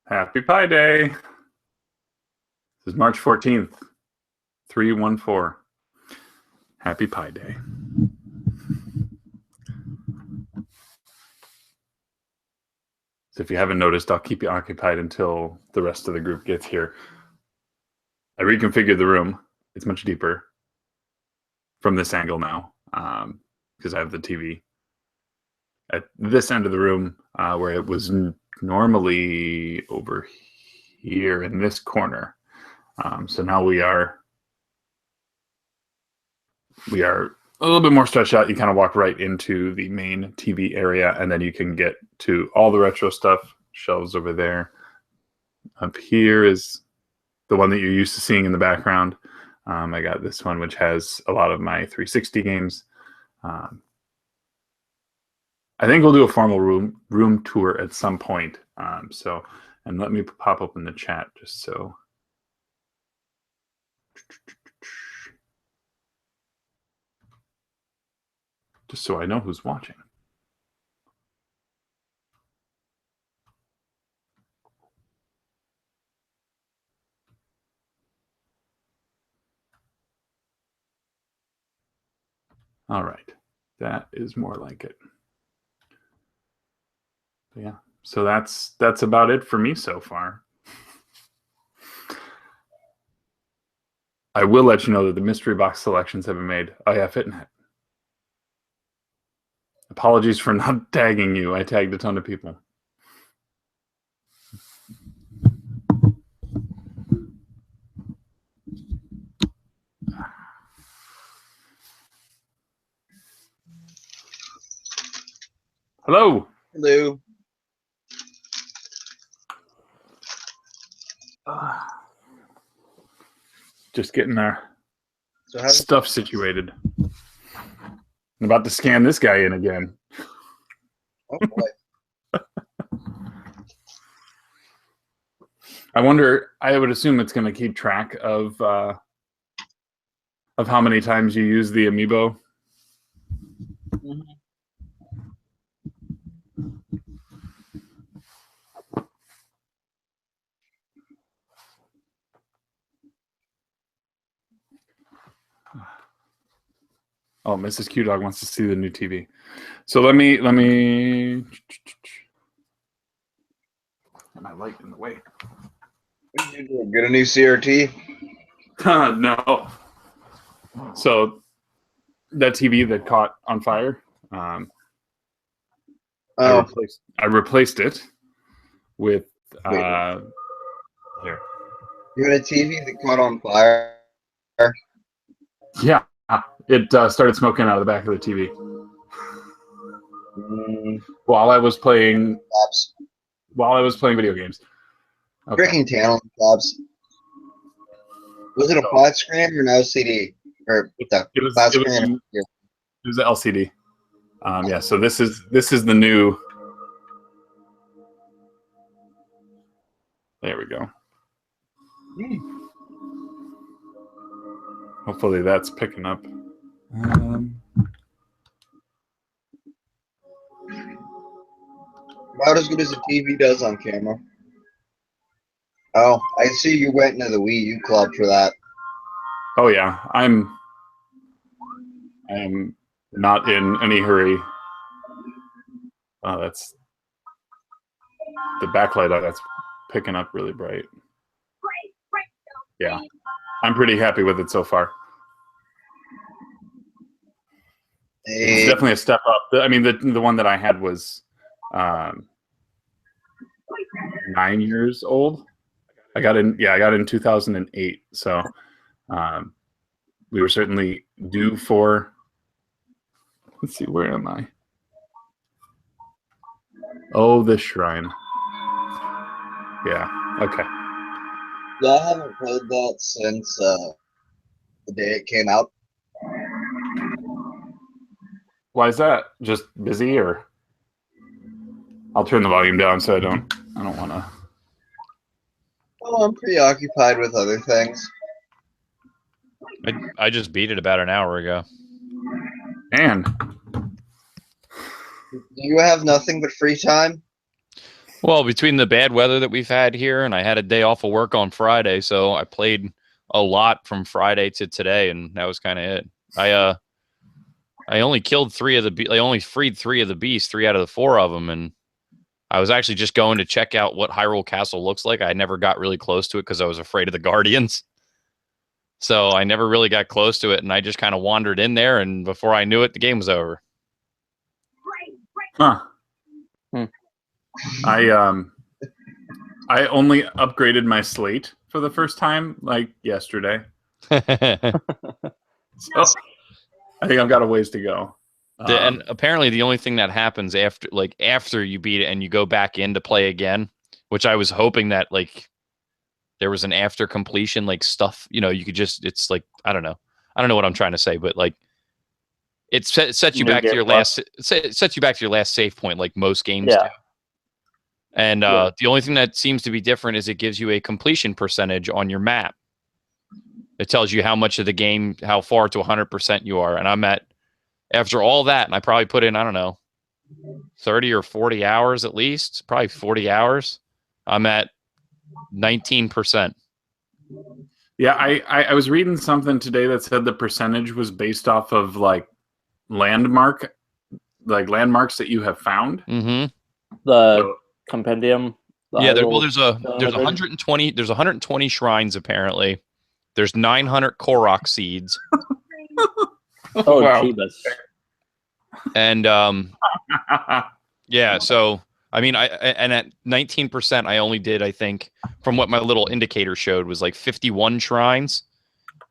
Happy Pi Day. This is March 14th, 314. Happy Pi Day. So if you haven't noticed, I'll keep you occupied until the rest of the group gets here. I reconfigured the room. It's much deeper from this angle now because I have the TV at this end of the room where it was normally over here in this corner. So now we are a little bit more stretched out. You kind of walk right into the main TV area, and then you can get to all the retro stuff. Shelves over there. Up here is the one that you're used to seeing in the background. I got this one, which has a lot of my 360 games. I think we'll do a formal room tour at some point. And let me pop open the chat just so. Just so I know who's watching. All right, that is more like it. Yeah, so that's about it for me so far. I will let you know that the mystery box selections have been made. Oh yeah, FitNet. Apologies for not tagging you. I tagged a ton of people. Hello. Hello. Just getting our stuff situated. I'm about to scan this guy in again. Oh boy. I wonder. I would assume it's going to keep track of how many times you use the amiibo. Mm-hmm. Oh, Mrs. Q Dog wants to see the new TV. So let me. Am I light in the way? What did you do? Get a new CRT? No. So that TV that caught on fire. I replaced it with here. You had a TV that caught on fire? Yeah, it started smoking out of the back of the TV while I was playing. While I was playing video games. Okay. Freaking Talon Clubs. Was it a flat screen or an LCD? Or it was an LCD. Yeah. So this is the new. There we go. Hopefully that's picking up. About as good as a TV does on camera. Oh, I see you went into the Wii U club for that. Oh yeah, I am not in any hurry. Oh, that's the backlight. That's picking up really bright. Yeah, I'm pretty happy with it so far. It's definitely a step up. I mean, the one that I had was 9 years old. I got in 2008. So we were certainly due for. Let's see, where am I? Oh, this shrine. Yeah. Okay. Yeah, I haven't played that since the day it came out. Why is that? Just busy, or? I'll turn the volume down so I don't want to. Oh, I'm preoccupied with other things. I just beat it about an hour ago. And do you have nothing but free time? Well, between the bad weather that we've had here, and I had a day off of work on Friday, so I played a lot from Friday to today, and that was kind of it. I only killed I only freed 3 of the beasts, 3 out of the 4 of them, and I was actually just going to check out what Hyrule Castle looks like. I never got really close to it because I was afraid of the Guardians. So I never really got close to it, and I just kind of wandered in there, and before I knew it, the game was over. Huh. Hmm. I only upgraded my slate for the first time like yesterday. So I think I've got a ways to go. And apparently the only thing that happens after you beat it and you go back in to play again, which I was hoping that like there was an after completion like stuff, you could just, it's like, I don't know what I'm trying to say, but like it sets you back to your last save point like most games do. And the only thing that seems to be different is it gives you a completion percentage on your map. It tells you how much of the game, how far to 100% you are. And I'm at, after all that, and I probably put in, I don't know, 30 or 40 hours at least, probably 40 hours. I'm at 19%. Yeah, I was reading something today that said the percentage was based off of like landmarks that you have found. Mm-hmm. The compendium. There's 120. There's 120 shrines apparently. There's 900 Korok seeds. Oh, wow. Jeebus. And yeah, so I mean, and at 19%, I only did, I think, from what my little indicator showed, was like 51 shrines,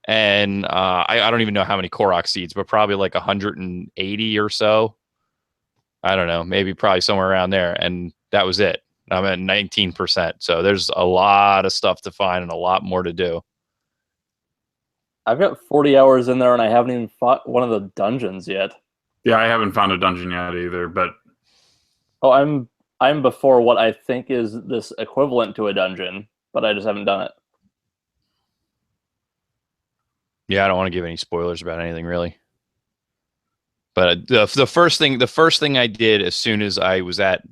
and I don't even know how many Korok seeds, but probably like 180 or so. I don't know, maybe probably somewhere around there, and that was it. I'm at 19%, so there's a lot of stuff to find and a lot more to do. I've got 40 hours in there, and I haven't even fought one of the dungeons yet. Yeah, I haven't found a dungeon yet either, but I'm before what I think is this equivalent to a dungeon, but I just haven't done it. Yeah, I don't want to give any spoilers about anything really. But the first thing I did as soon as I was at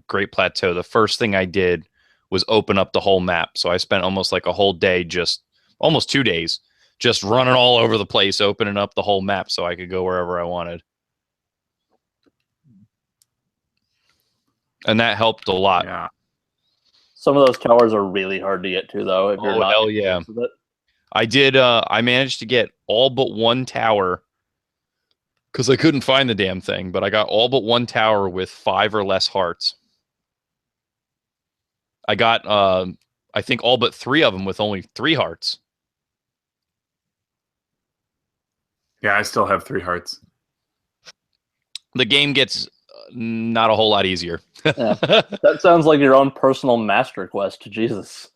Great Plateau, the first thing I did was open up the whole map. So I spent almost like a whole day, almost 2 days, just running all over the place, opening up the whole map so I could go wherever I wanted. And that helped a lot. Yeah. Some of those towers are really hard to get to, though. If you're not hell yeah. with it. I did. I managed to get all but one tower because I couldn't find the damn thing, but I got all but one tower with 5 or less hearts. I got, I think, all but 3 of them with only 3 hearts. Yeah, I still have 3 hearts. The game gets not a whole lot easier. Yeah. That sounds like your own personal master quest. Jesus.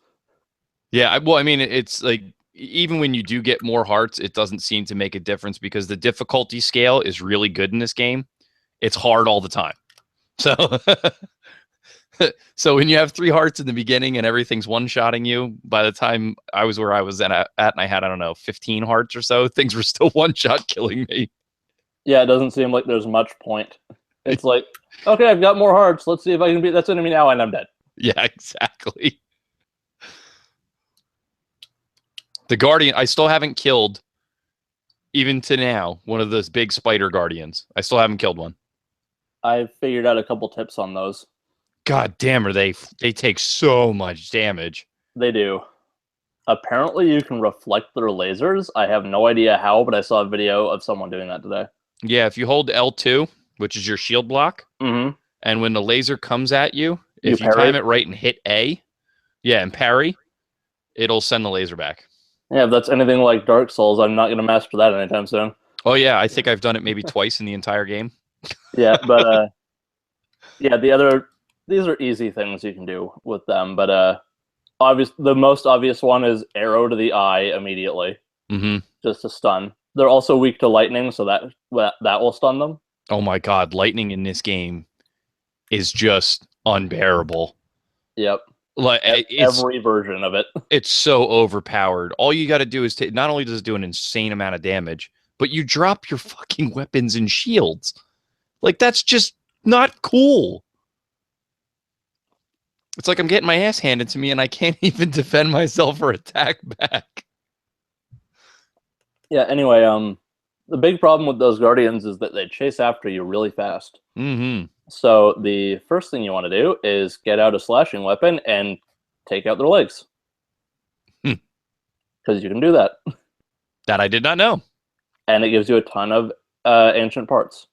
Yeah, well, I mean, it's like, even when you do get more hearts, it doesn't seem to make a difference because the difficulty scale is really good in this game. It's hard all the time. So, so when you have 3 hearts in the beginning and everything's one-shotting you, by the time I was where I was at and I had, I don't know, 15 hearts or so, things were still one-shot killing me. Yeah, it doesn't seem like there's much point. It's like, okay, I've got more hearts. Let's see if I can beat that enemy now, and I'm dead. Yeah, exactly. The Guardian, I still haven't killed, even to now, one of those big spider guardians. I still haven't killed one. I've figured out a couple tips on those. God damn, they take so much damage. They do. Apparently, you can reflect their lasers. I have no idea how, but I saw a video of someone doing that today. Yeah, if you hold L2, which is your shield block, Mm-hmm. and when the laser comes at you, if you parry? time it right and hit A, and parry, it'll send the laser back. Yeah, if that's anything like Dark Souls, I'm not going to master that anytime soon. Oh yeah, I think I've done it maybe twice in the entire game. Yeah, but yeah, these are easy things you can do with them, but the most obvious one is arrow to the eye immediately, just to stun. They're also weak to lightning, so that will stun them. Oh my god, lightning in this game is just unbearable. Yep. Like every version of it. It's so overpowered. All you got to do is not only does it do an insane amount of damage, but you drop your fucking weapons and shields. Like, that's just not cool. It's like I'm getting my ass handed to me and I can't even defend myself or attack back. Yeah, anyway, the big problem with those Guardians is that they chase after you really fast. Mm-hmm. So the first thing you want to do is get out a slashing weapon and take out their legs. Because you can do that. That I did not know. And it gives you a ton of ancient parts.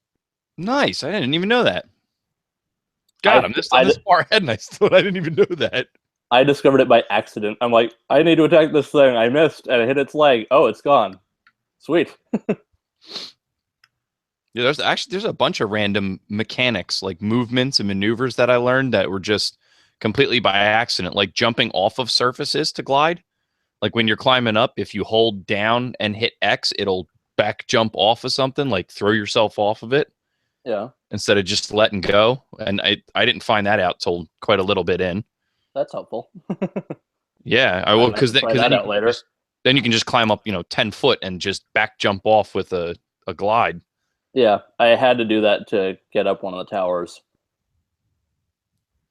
Nice. I didn't even know that. God, I'm this far ahead and I didn't even know that. I discovered it by accident. I'm like, I need to attack this thing. I missed and I hit its leg. Oh, it's gone. Sweet. Yeah, there's a bunch of random mechanics, like movements and maneuvers that I learned that were just completely by accident, like jumping off of surfaces to glide. Like when you're climbing up, if you hold down and hit X, it'll back jump off of something, like throw yourself off of it. Yeah. Instead of just letting go. And I didn't find that out till quite a little bit in. That's helpful. Yeah, I will, because later. Then you can just climb up, 10 foot and just back jump off with a glide. Yeah, I had to do that to get up one of the towers.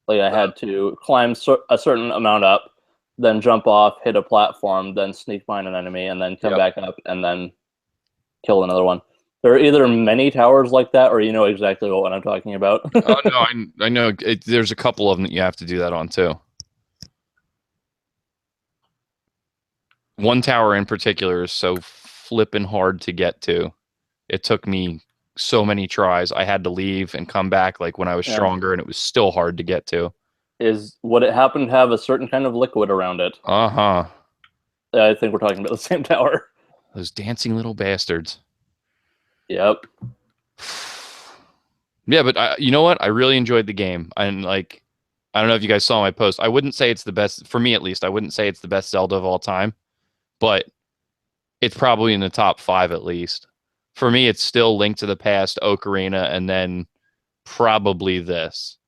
Like I had to climb a certain amount up, then jump off, hit a platform, then sneak behind an enemy, and then come back up and then kill another one. There are either many towers like that, or you know exactly what I'm talking about. Oh no, I know. There's a couple of them that you have to do that on too. One tower in particular is so flippin' hard to get to. It took me so many tries. I had to leave and come back like when I was stronger, and it was still hard to get to. Would it happen to have a certain kind of liquid around it? Uh-huh. I think we're talking about the same tower. Those dancing little bastards. Yep. Yeah, but you know what? I really enjoyed the game. And I don't know if you guys saw my post. I wouldn't say it's the best, for me at least, I wouldn't say it's the best Zelda of all time, but it's probably in the top 5 at least. For me, it's still Link to the Past, Ocarina, and then probably this.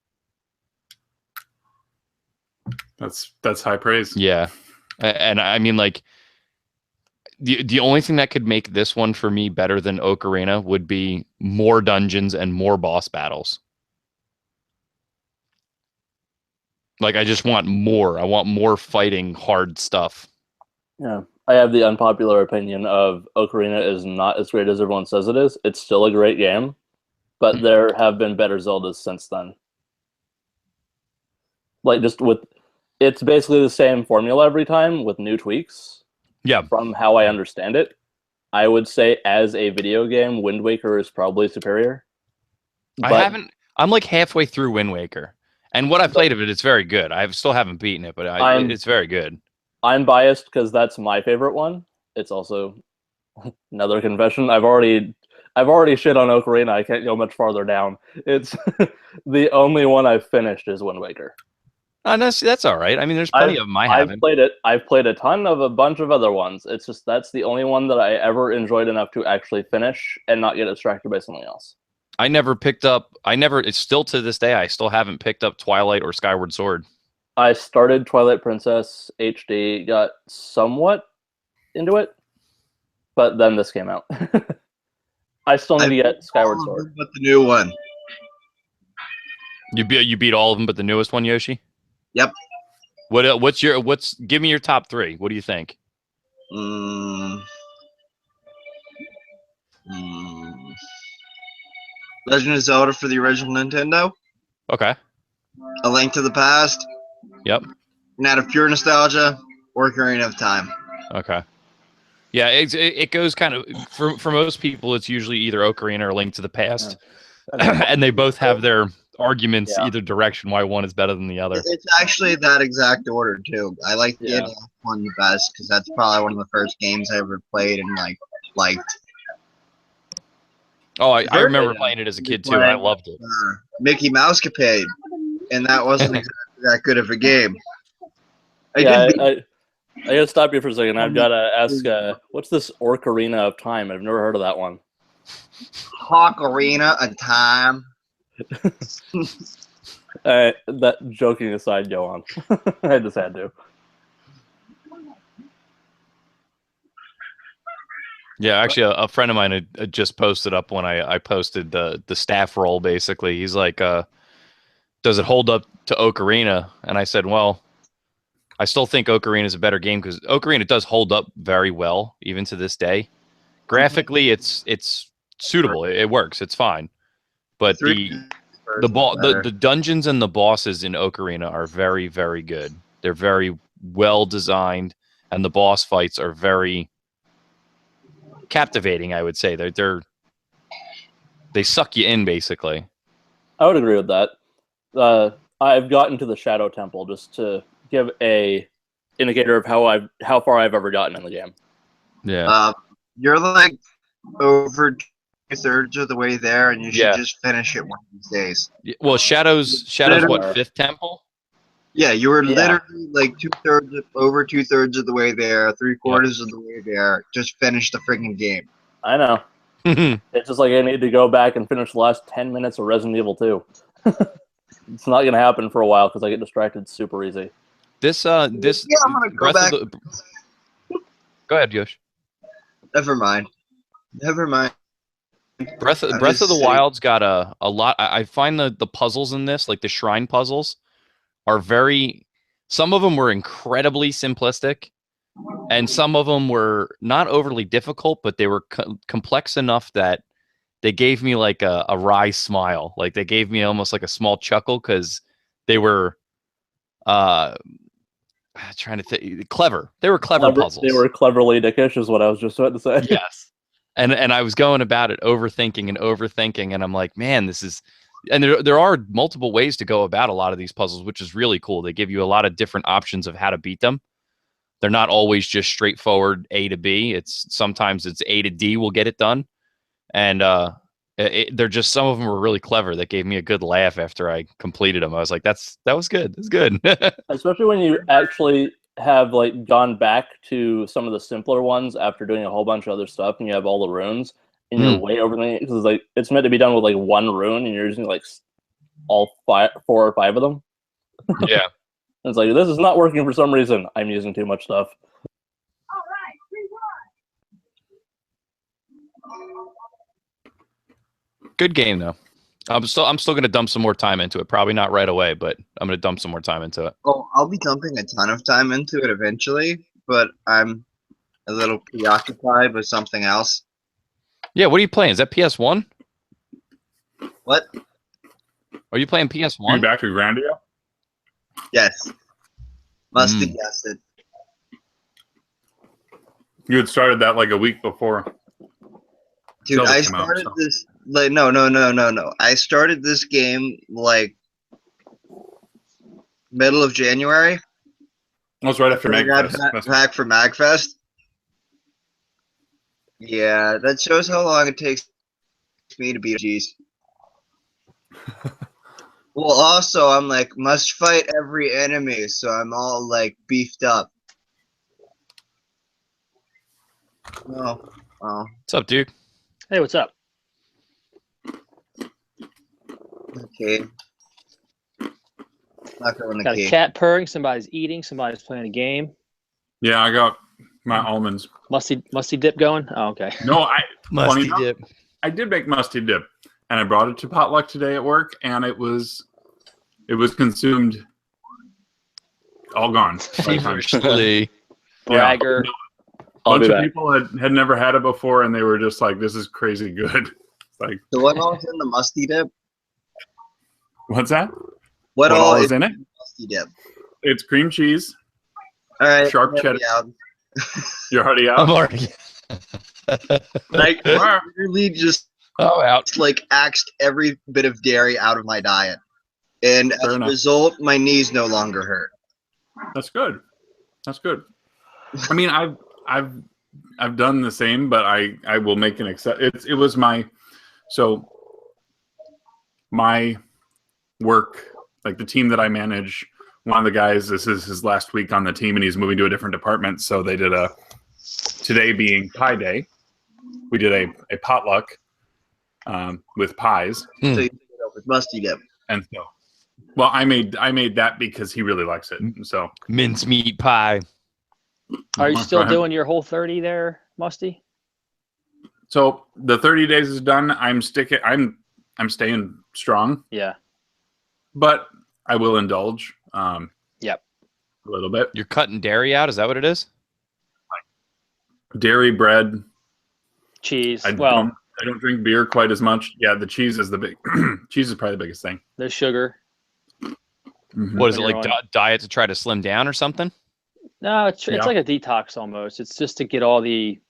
That's high praise. Yeah. And I mean, the only thing that could make this one for me better than Ocarina would be more dungeons and more boss battles. I just want more. I want more fighting hard stuff. Yeah. I have the unpopular opinion of Ocarina is not as great as everyone says it is. It's still a great game, but there have been better Zeldas since then. It's basically the same formula every time with new tweaks. Yeah. From how I understand it, I would say as a video game, Wind Waker is probably superior. I'm like halfway through Wind Waker. And what I played of it, it's very good. I still haven't beaten it, but it's very good. I'm biased because that's my favorite one. It's also another confession. I've already shit on Ocarina. I can't go much farther down. It's the only one I've finished is Wind Waker. No, see, that's all right. I mean, there's plenty of them I haven't. I've played a ton of a bunch of other ones. It's just that's the only one that I ever enjoyed enough to actually finish and not get distracted by something else. It's still to this day, I still haven't picked up Twilight or Skyward Sword. I started Twilight Princess HD, got somewhat into it, but then this came out. I still need to get Skyward Sword. But the new one. You beat all of them but the newest one, Yoshi? Yep. Give me your top 3. What do you think? Legend of Zelda for the original Nintendo. Okay. A Link to the Past. Yep. And out of pure nostalgia, Ocarina of Time. Okay. Yeah, it goes kind of for most people. It's usually either Ocarina or Link to the Past, and they both have their arguments either direction why one is better than the other. It's actually that exact order too. I like the NES one the best because that's probably one of the first games I ever played and liked. Oh, I remember playing it as a kid too, and I loved it. Mickey Mouse Capade, and that wasn't exactly that good of a game. I gotta stop you for a second. I've gotta ask, what's this Ocarina of Time? I've never heard of that one. Ocarina of Time. That joking aside, go on. I just had to. Yeah, actually, a friend of mine had just posted up when I posted the staff roll. Basically, he's like, does it hold up to Ocarina? And I said, well, I still think Ocarina is a better game because Ocarina does hold up very well even to this day. Graphically, it's suitable. It works. It's fine. But the dungeons and the bosses in Ocarina are very, very good. They're very well designed, and the boss fights are very captivating. I would say they suck you in basically. I would agree with that. I've gotten to the Shadow Temple just to give a indicator of how far I've ever gotten in the game. Yeah. You're like over 2/3 of the way there, and you should just finish it one of these days. Well, Shadow's what, 5th temple? Yeah, you were literally like over 2/3 of the way there, 3/4 of the way there. Just finish the freaking game. I know. It's just like I need to go back and finish the last 10 minutes of Resident Evil 2. It's not gonna happen for a while because I get distracted super easy. This I'm gonna go back. Go ahead, Yosh. Never mind. Breath of the Wild's got a lot. I find the puzzles in this, like the shrine puzzles, are some of them were incredibly simplistic, and some of them were not overly difficult, but they were complex enough that they gave me like a wry smile. Like they gave me almost like a small chuckle because they were trying to think clever. They were clever puzzles. They were cleverly dickish is what I was just about to say. Yes. And I was going about it overthinking, and I'm like, man, this is, and there are multiple ways to go about a lot of these puzzles, which is really cool. They give you a lot of different options of how to beat them. They're not always just straightforward A to B. Sometimes it's A to D will get it done. And they're just, some of them were really clever. That gave me a good laugh after I completed them. I was like, that was good. That's good. Especially when you actually have like gone back to some of the simpler ones after doing a whole bunch of other stuff, and you have all the runes, and you're way over the, because like it's meant to be done with like one rune, and you're using like all 4 or 5 of them. Yeah. It's like, this is not working for some reason. I'm using too much stuff. Good game though. I'm still gonna dump some more time into it. Probably not right away, but I'm gonna dump some more time into it. Oh, I'll be dumping a ton of time into it eventually, but I'm a little preoccupied with something else. Yeah, what are you playing? Is that PS1? What? Are you playing PS1? Are you back to Grandia? Yes. Must have guessed it. You had started that like a week before. Dude, I started this like no. I started this game like middle of January. That was right after MagFest. Back for MagFest. Yeah, that shows how long it takes me to beat G's. Well, also, I'm like, must fight every enemy, so I'm all like beefed up. Oh. What's up, dude? Hey, what's up? Okay. Not going to Got a cat purring, somebody's eating, somebody's playing a game. Yeah, I got my almonds. Musty dip going? Oh, okay. No, Musty dip. I did make musty dip, and I brought it to potluck today at work, and it was consumed, all gone. Feverishly. Bragger. A bunch of people had never had it before, and they were just like, "This is crazy good." Like, so what all is in the musty dip? What's that? What all is in it? Musty dip. It's cream cheese. All right. Sharp cheddar. You're already out. I'm already. Like really just out. Like axed every bit of dairy out of my diet, and as a result, my knees no longer hurt. That's good. That's good. I mean, I've done the same, but I will make an exception. It was my work, like the team that I manage. One of the guys, this is his last week on the team, and he's moving to a different department. So they did today being Pie Day, we did a potluck with pies. So you did it with musty dip. And so, well, I made that because he really likes it. So mincemeat pie. Are you still doing your whole 30 there, Musty? So the 30 days is done. I'm staying strong. Yeah. but I will indulge. Yep. A little bit. You're cutting dairy out. Is that what it is? Dairy, bread. Cheese. I don't drink beer quite as much. Yeah, the cheese is the big. Cheese is probably the biggest thing. No sugar. Mm-hmm. What is it like? Diet to try to slim down or something? No, it's like a detox almost. It's just to get all the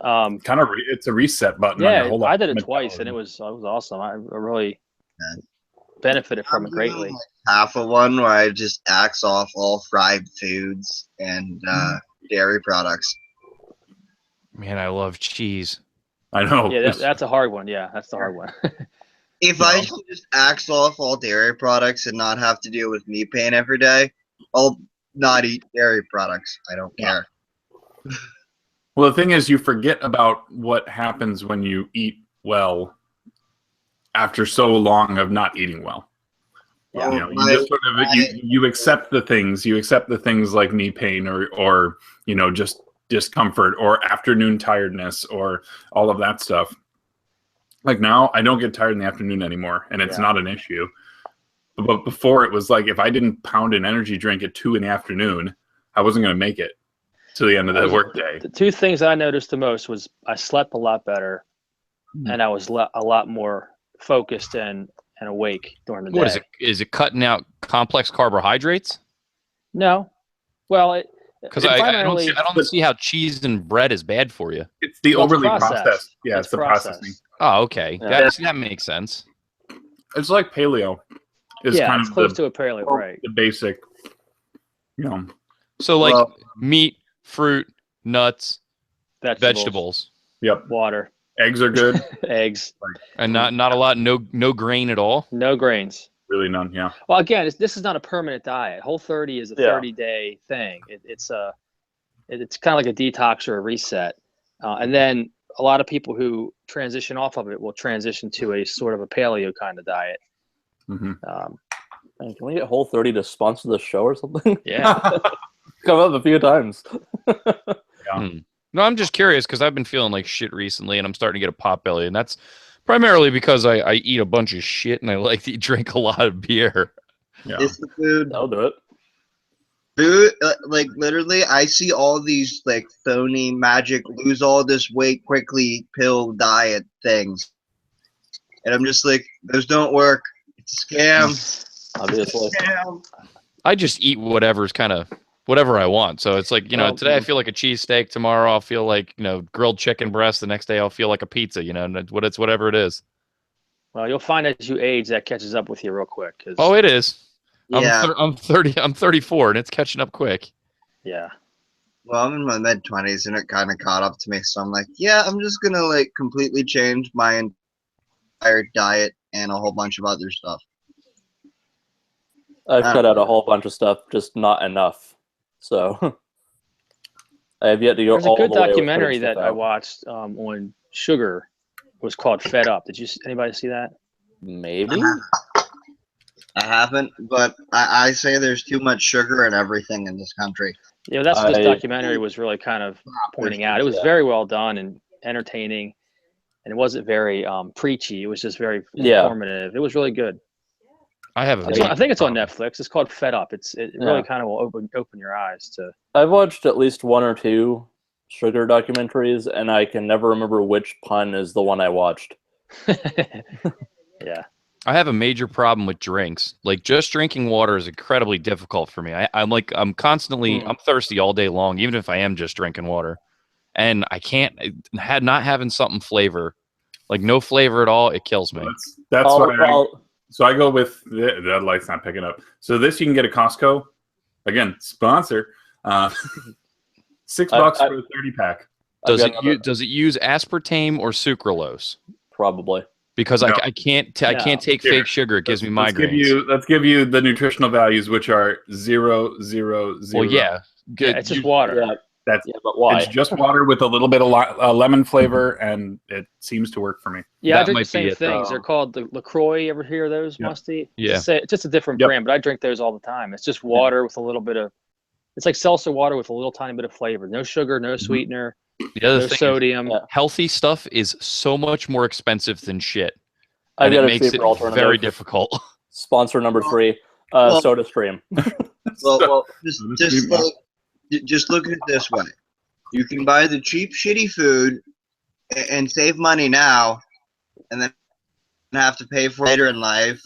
kind of it's a reset button. Yeah, on your whole I did it twice, and it was awesome. I really benefited from it greatly. Like half of one where I just axe off all fried foods and dairy products. Man, I love cheese. I know. Yeah, that's a hard one. Yeah, that's the hard one. If I can just axe off all dairy products and not have to deal with knee pain every day, I'll not eat dairy products. I don't care. Well, the thing is, you forget about what happens when you eat well after so long of not eating well. Yeah. You know, you just sort of you accept the things. You accept the things like knee pain or you know, just discomfort or afternoon tiredness or all of that stuff. Like now, I don't get tired in the afternoon anymore, and it's not an issue. But before, it was like if I didn't pound an energy drink at 2 p.m, I wasn't going to make it to the end of the workday. The two things I noticed the most was I slept a lot better, and I was a lot more focused and awake during the day. What is it? Is it cutting out complex carbohydrates? No. Well, because I don't see how cheese and bread is bad for you. It's the overly processed. Yeah, it's the processing. Oh, okay. Yeah. That makes sense. It's like paleo. It's kind it's of close to a paleo, right? The basic, you know. So like meat, fruit, nuts, vegetables. Yep. Water. Eggs are good. Eggs. And not a lot. No grain at all. No grains. Really none. Yeah. Well, again, this is not a permanent diet. Whole30 is a 30-day thing. It's kind of like a detox or a reset. And then a lot of people who transition off of it will transition to a sort of a paleo kind of diet. Mm-hmm. Can we get Whole30 to sponsor the show or something? Yeah. Come up a few times. No, I'm just curious because I've been feeling like shit recently, and I'm starting to get a pot belly, and that's primarily because I eat a bunch of shit and I like to drink a lot of beer. Yeah. It's the food. I'll do it. Food, like literally, I see all these like phony magic lose all this weight quickly pill diet things, and I'm just like, those don't work. It's a scam. Obviously. Scam. I just eat whatever's kind of whatever I want. So it's like, you know, today I feel like a cheesesteak. Tomorrow I'll feel like, you know, grilled chicken breast. The next day I'll feel like a pizza, you know, and it's whatever it is. Well, you'll find as you age that catches up with you real quick. Oh, it is. Yeah. I'm 34 and it's catching up quick. Yeah. Well, I'm in my mid-20s and it kind of caught up to me. So I'm like, yeah, I'm just going to like completely change my entire diet and a whole bunch of other stuff. I've cut out a whole bunch of stuff, just not enough. So I have yet to go. There's a all good the way documentary that I out. watched on sugar. It was called Fed Up. Did anybody see that? Maybe. I haven't, but I say there's too much sugar in everything in this country. Yeah, that's what this documentary was really kind of pointing out. It was very well done and entertaining, and it wasn't very preachy. It was just very informative. It was really good. I have I think it's on Netflix. It's called Fed Up. It really kind of will open your eyes to. I've watched at least one or two sugar documentaries, and I can never remember which pun is the one I watched. Yeah. I have a major problem with drinks. Like, just drinking water is incredibly difficult for me. I'm constantly I'm thirsty all day long, even if I am just drinking water, and I can't not having something flavor, like no flavor at all. It kills me. That's why. So I go with that light's not picking up. So this you can get at Costco. Again, sponsor. $6 for a 30-pack. Does it use aspartame or sucralose? Probably. Because I can't take fake sugar. It gives me migraines. Let's give you the nutritional values, which are 0, 0, 0. Well, yeah, good. Yeah, it's just water. Yeah. But why? It's just water with a little bit of lemon flavor, and it seems to work for me. Yeah, I drink the same things. They're called the LaCroix. You ever hear of those, Musty? Yeah. It's just a different brand, but I drink those all the time. It's just water with a little bit of. It's like seltzer water with a little tiny bit of flavor. No sugar, no sweetener, no sodium. Healthy stuff is so much more expensive than shit. And it makes it very difficult. Sponsor number 3, well- SodaStream. Well, just look at it this way: you can buy the cheap, shitty food and save money now, and then have to pay for it later in life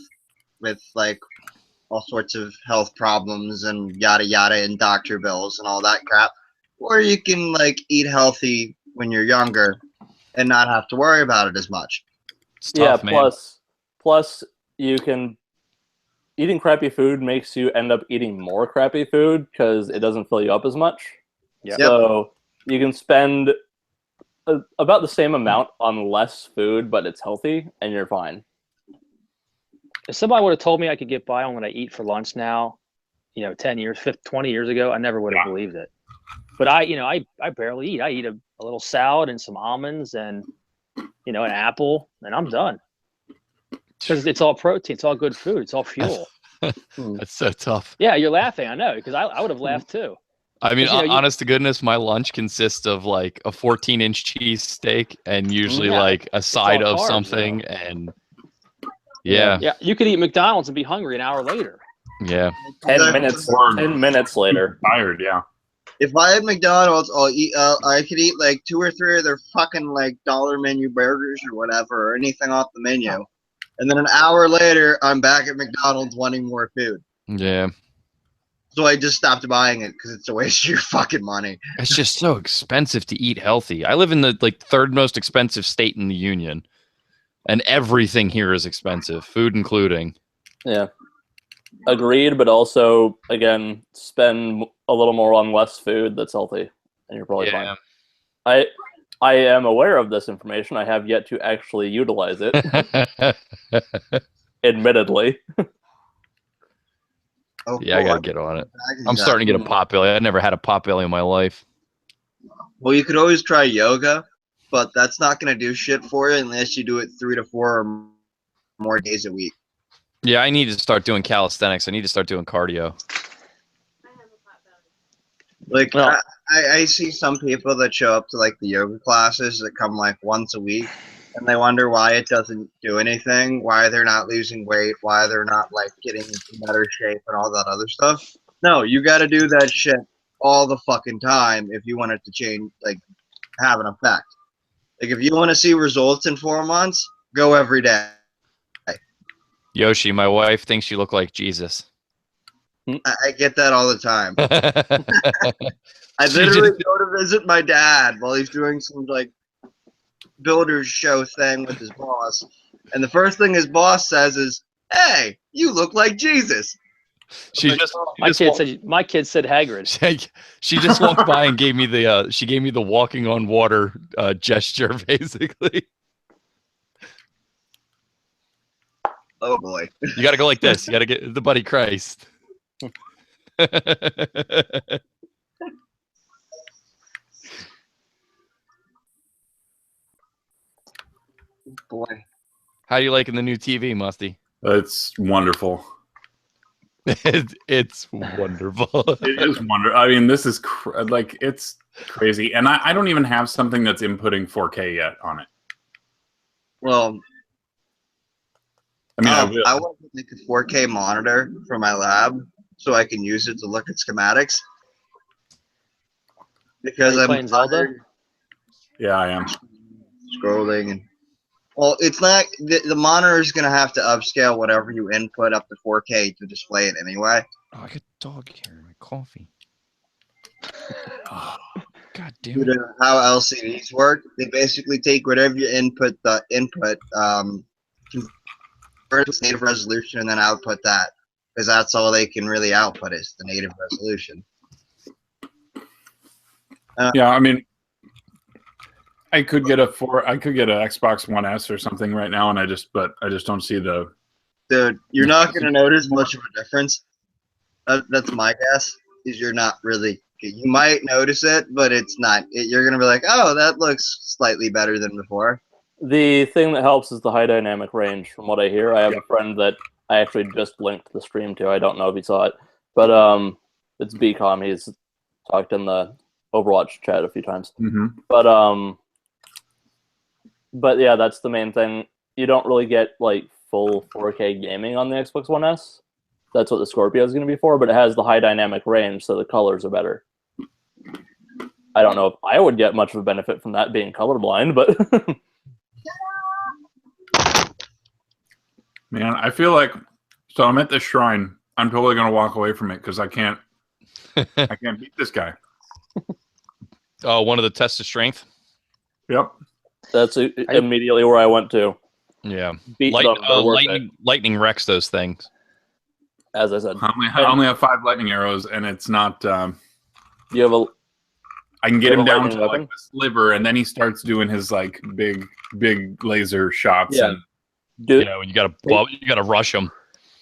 with like all sorts of health problems and yada yada and doctor bills and all that crap. Or you can like eat healthy when you're younger and not have to worry about it as much. It's tough, man. Plus you can eating crappy food makes you end up eating more crappy food because it doesn't fill you up as much. Yep. So you can spend about the same amount on less food, but it's healthy, and you're fine. If somebody would have told me I could get by on what I eat for lunch now, 10 years, 20 years ago, I never would have believed it. But I barely eat. I eat a little salad and some almonds and, an apple, and I'm done. Because it's all protein. It's all good food. It's all fuel. That's so tough. Yeah, you're laughing. I know, because I would have laughed too. I mean, honest to goodness, my lunch consists of like a 14-inch cheese steak and usually like a side of something. And yeah, you could eat McDonald's and be hungry an hour later. Yeah, 10 minutes later. Tired, yeah. If I had McDonald's, I could eat like 2 or 3 of their fucking like dollar menu burgers or whatever, or anything off the menu. And then an hour later, I'm back at McDonald's wanting more food. Yeah. So I just stopped buying it because it's a waste of your fucking money. It's just so expensive to eat healthy. I live in the third most expensive state in the union, and everything here is expensive, food including. Yeah. Agreed, but also, again, spend a little more on less food that's healthy, and you're probably fine. I am aware of this information. I have yet to actually utilize it, admittedly. Oh, yeah, I gotta get on it. I'm starting to get a Potbelly. I never had a Potbelly in my life. Well, you could always try yoga, but that's not going to do shit for you unless you do it 3 to 4 or more days a week. Yeah, I need to start doing calisthenics. I need to start doing cardio. Like, I see some people that show up to like the yoga classes that come like once a week, and they wonder why it doesn't do anything, why they're not losing weight, why they're not like getting into better shape and all that other stuff. No, you got to do that shit all the fucking time if you want it to change, like have an effect. Like if you want to see results in 4 months, go every day. Yoshi, my wife thinks you look like Jesus. I get that all the time. I literally go to visit my dad while he's doing some like builder's show thing with his boss, and the first thing his boss says is, "Hey, you look like Jesus." My kid said Hagrid. She just walked by and gave me the walking on water gesture, basically. Oh boy. You got to go like this. You got to get the buddy Christ. Boy. How you liking the new TV, Musty? It's wonderful. It's wonderful. It is wonderful. I mean, this is it's crazy. And I don't even have something that's inputting 4K yet on it. Well, I mean, I want to make a 4K monitor for my lab so I can use it to look at schematics. Because I'm playing Zelda. Yeah, I am Scrolling and well, it's not the monitor is gonna have to upscale whatever you input up to 4K to display it anyway. Oh, I got dog hair in my coffee. Oh, God damn Due it. to how LCDs work, they basically take whatever you input, convert it to native resolution, and then output that, because that's all they can really output is the native resolution. Yeah, I mean, I could get an Xbox One S or something right now, and I just don't see the. Dude, you're not gonna notice much of a difference. That's my guess. Is you're not really. You might notice it, but it's not. You're gonna be like, oh, that looks slightly better than before. The thing that helps is the high dynamic range, from what I hear. I have a friend that I actually just linked the stream to. I don't know if he saw it, but it's BCom. He's talked in the Overwatch chat a few times. Mm-hmm. But yeah, that's the main thing. You don't really get like full 4K gaming on the Xbox One S. That's what the Scorpio is going to be for, but it has the high dynamic range, so the colors are better. I don't know if I would get much of a benefit from that being colorblind, but Man, I feel like so I'm at this shrine. I'm totally gonna walk away from it because I can't beat this guy. Oh, one of the tests of strength. Yep. that's immediately where I went to. Yeah. Beat them, they're worth it. Lightning wrecks those things. As I said, I only have 5 lightning arrows, and it's not. you have a. I can get You have him a down lightning to weapon? like the sliver, and then he starts doing his like big laser shots. Yeah. And Dude, You gotta rush them.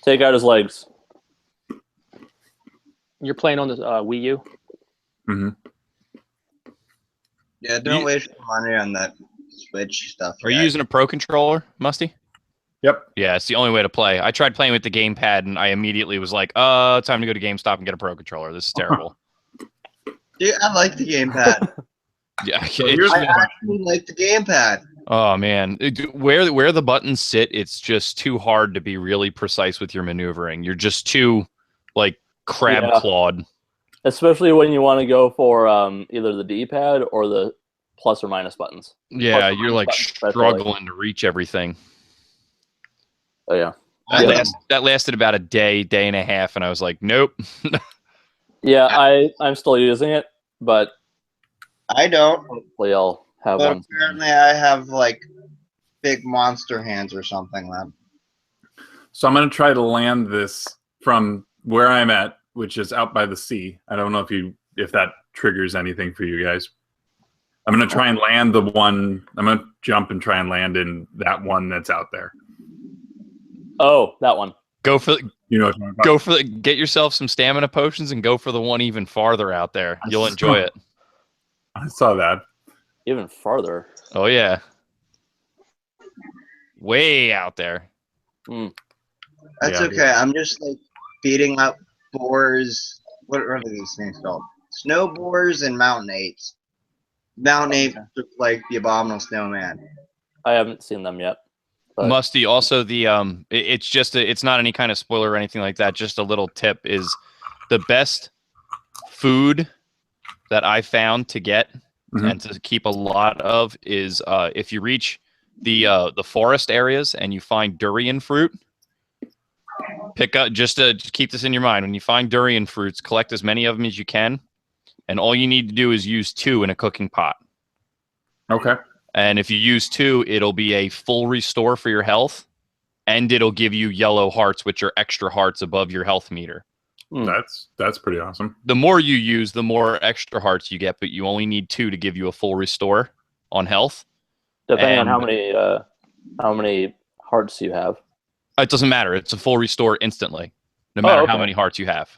take out his legs. You're playing on the Wii U. Mhm. Yeah, don't waste your money on that Switch stuff. Are you using a Pro controller, Musty? Yep. Yeah, it's the only way to play. I tried playing with the gamepad, and I immediately was like, time to go to GameStop and get a Pro controller. This is terrible. Dude, I like the gamepad. Yeah, So it's- here's I actually like the gamepad. oh man, where the buttons sit, it's just too hard to be really precise with your maneuvering. You're just too like crab Yeah. clawed. Especially when you want to go for either the D-pad or the plus or minus buttons. Yeah, Plus or you're minus like buttons, especially. struggling to reach everything. Oh yeah. That lasted about a day and a half, and I was like, nope. Yeah, I'm still using it, but I don't. hopefully I'll have But one. apparently I have like big monster hands or something. Then. So I'm gonna try to land this from where I'm at, which is out by the sea. I don't know if that triggers anything for you guys. I'm gonna try and land the one. I'm gonna jump and try and land in that one that's out there. Oh, that one. Go for You know what I'm talking about? get yourself some stamina potions and go for the one even farther out there. You'll enjoy it. I saw that. Even farther. Oh yeah, way out there. That's Yeah, okay. I'm just like beating up boars. What are these things called? Snow boars and mountain apes. Mountain apes look like the abominable snowman. I haven't seen them yet. But Musty. Also, the it's not any kind of spoiler or anything like that. Just a little tip is the best food that I found to get and to keep a lot of is if you reach the forest areas and you find durian fruit. Pick up just to keep this in your mind. When you find durian fruits, collect as many of them as you can, and all you need to do is use 2 in a cooking pot. Okay. And if you use 2, it'll be a full restore for your health, and it'll give you yellow hearts, which are extra hearts above your health meter. That's pretty awesome. The more you use, the more extra hearts you get, but you only need 2 to give you a full restore on health. depending on And- how many hearts you have. It doesn't matter. It's a full restore instantly, no matter how okay. many hearts you have.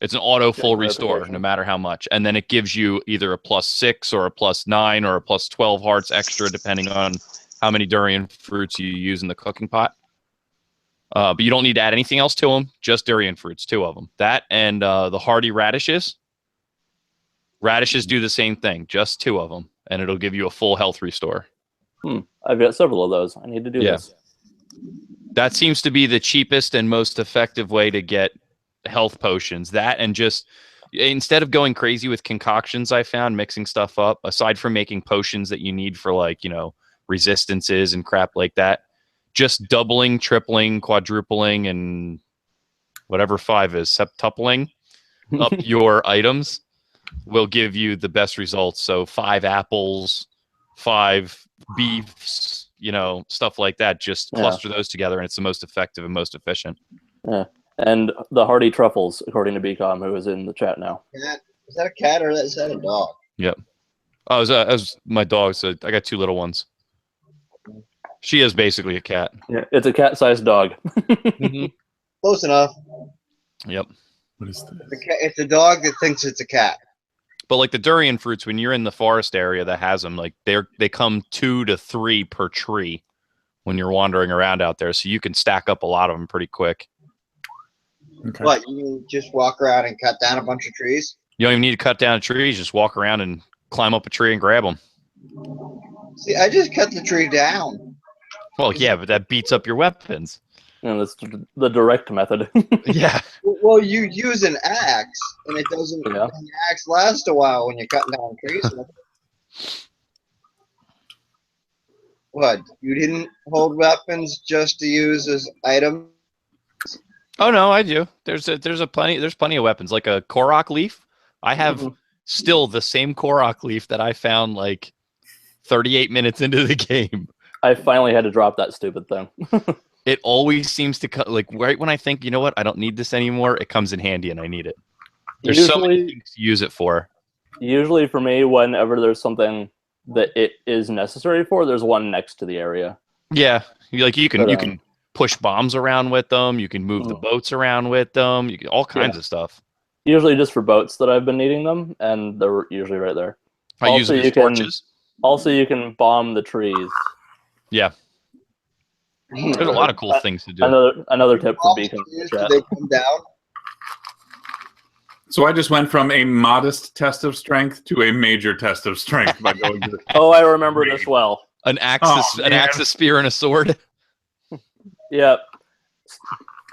It's an auto full Good restore, clarification. no matter how much. And then it gives you either a +6 or a +9 or a +12 hearts extra, depending on how many durian fruits you use in the cooking pot. But you don't need to add anything else to them, just durian fruits, 2 of them. That and the hardy radishes. Radishes do the same thing, just 2 of them, and it'll give you a full health restore. I've got several of those. I need to do Yeah. this. That seems to be the cheapest and most effective way to get health potions. That and just instead of going crazy with concoctions, I found mixing stuff up, aside from making potions that you need for like, resistances and crap like that, just doubling, tripling, quadrupling, and whatever 5 is, septupling up your items will give you the best results. So 5 apples, 5 beefs, stuff like that. Just cluster those together, and it's the most effective and most efficient. Yeah. And the hardy truffles, according to BCom, who is in the chat now. Cat? Is that a cat or is that a dog? Yep. Oh, that was my dog. So I got 2 little ones. She is basically a cat. Yeah, it's a cat-sized dog. Close enough. Yep. What is this? It's a dog that thinks it's a cat. But like the durian fruits, when you're in the forest area that has them, like they come 2 to 3 per tree when you're wandering around out there, so you can stack up a lot of them pretty quick. Okay. What, you just walk around and cut down a bunch of trees? You don't even need to cut down trees; just walk around and climb up a tree and grab them. See, I just cut the tree down. Well, yeah, but that beats up your weapons. And that's the direct method. Yeah. Well, you use an axe, and it doesn't. Yeah. The axe lasts a while when you're cutting down trees. What? You didn't hold weapons just to use as items? Oh no, I do. There's plenty of weapons. Like a Korok leaf. I have still the same Korok leaf that I found like 38 minutes into the game. I finally had to drop that stupid thing. It always seems to come like right when I think, you know what, I don't need this anymore, it comes in handy and I need it. There's so many things to use it for. Usually for me, whenever there's something that it is necessary for, there's one next to the area. Yeah, you can push bombs around with them. You can move the boats around with them. You can, all kinds of stuff. Usually just for boats that I've been needing them, and they're usually right there. I use them as torches. Also, you can bomb the trees. Yeah. There's a lot of cool things to do. Another tip for beacon. Do they come down? So I just went from a modest test of strength to a major test of strength by going to the Oh, I remember this well. An axe, a spear, and a sword. Yeah.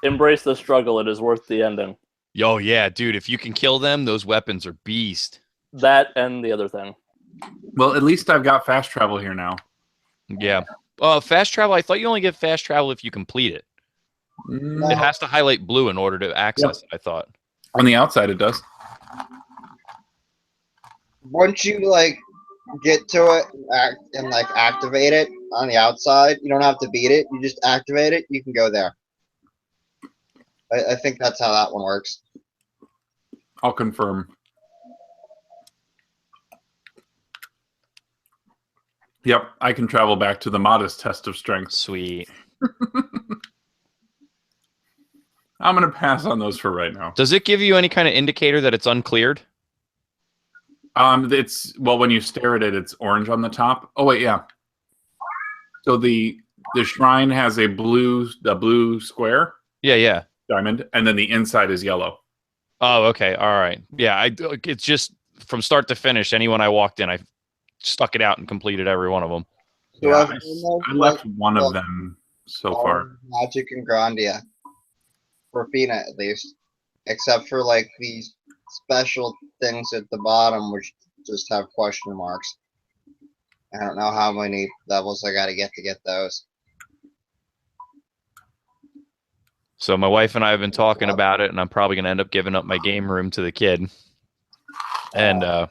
Embrace the struggle. It is worth the ending. Yo, yeah, dude. If you can kill them, those weapons are beast. That and the other thing. Well, at least I've got fast travel here now. Yeah. Fast travel, I thought you only get fast travel if you complete it. It has to highlight blue in order to access it, I thought. On the outside, it does. Once you get to it and activate it on the outside, you don't have to beat it. You just activate it. You can go there. I think that's how that one works. I'll confirm. Yep, I can travel back to the modest test of strength. Sweet. I'm going to pass on those for right now. Does it give you any kind of indicator that it's uncleared? Well, when you stare at it, it's orange on the top. Oh wait, yeah. So the shrine has a blue square. Yeah. Diamond, and then the inside is yellow. Oh, okay. All right. Yeah, it's just from start to finish, anyone I walked in, I stuck it out and completed every one of them. So Yeah, I left one of them so far. Magic and Grandia. For Fina, at least. Except for, these special things at the bottom, which just have question marks. I don't know how many levels I gotta get those. So my wife and I have been talking about it, and I'm probably going to end up giving up my game room to the kid. And, I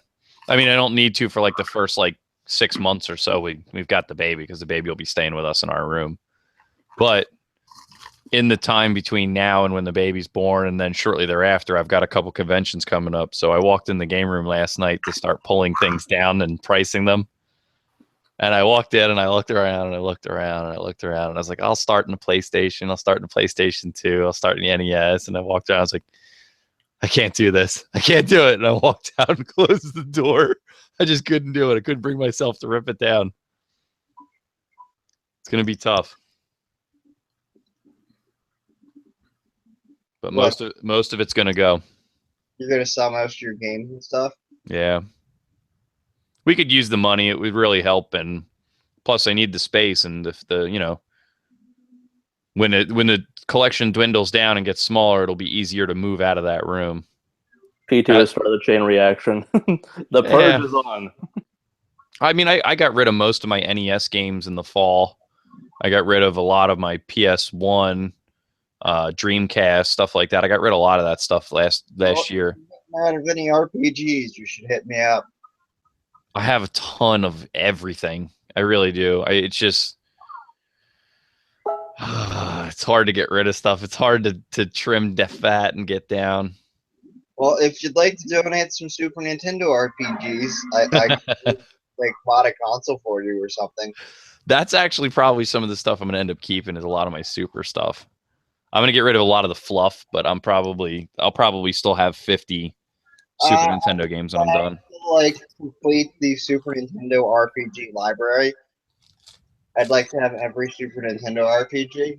don't need to for, the first, 6 months or so. We've got the baby, because the baby will be staying with us in our room. But in the time between now and when the baby's born, and then shortly thereafter, I've got a couple conventions coming up. So I walked in the game room last night to start pulling things down and pricing them. And I walked in and I looked around and I looked around and I looked around and I was like, I'll start in the PlayStation. I'll start in the PlayStation 2. I'll start in the NES. And I walked around. I was like, I can't do this. I can't do it. And I walked out and closed the door. I just couldn't do it. I couldn't bring myself to rip it down. It's going to be tough. But most of it's going to go. You're going to sell most of your games and stuff? Yeah. We could use the money. It would really help, and plus I need the space. And if when the collection dwindles down and gets smaller, it'll be easier to move out of that room. P2 is for the chain reaction. The purge is on. I got rid of most of my NES games in the fall. I got rid of a lot of my PS1, Dreamcast, stuff like that. I got rid of a lot of that stuff last year. Out of any RPGs, you should hit me up. I have a ton of everything. I really do. It's just it's hard to get rid of stuff. It's hard to trim the fat and get down. Well, if you'd like to donate some Super Nintendo RPGs, I could, bought a console for you or something. That's actually probably some of the stuff I'm gonna end up keeping, is a lot of my Super stuff. I'm gonna get rid of a lot of the fluff, but I'll probably still have 50 Super Nintendo games when I'm done. Complete the Super Nintendo RPG library. I'd like to have every Super Nintendo RPG.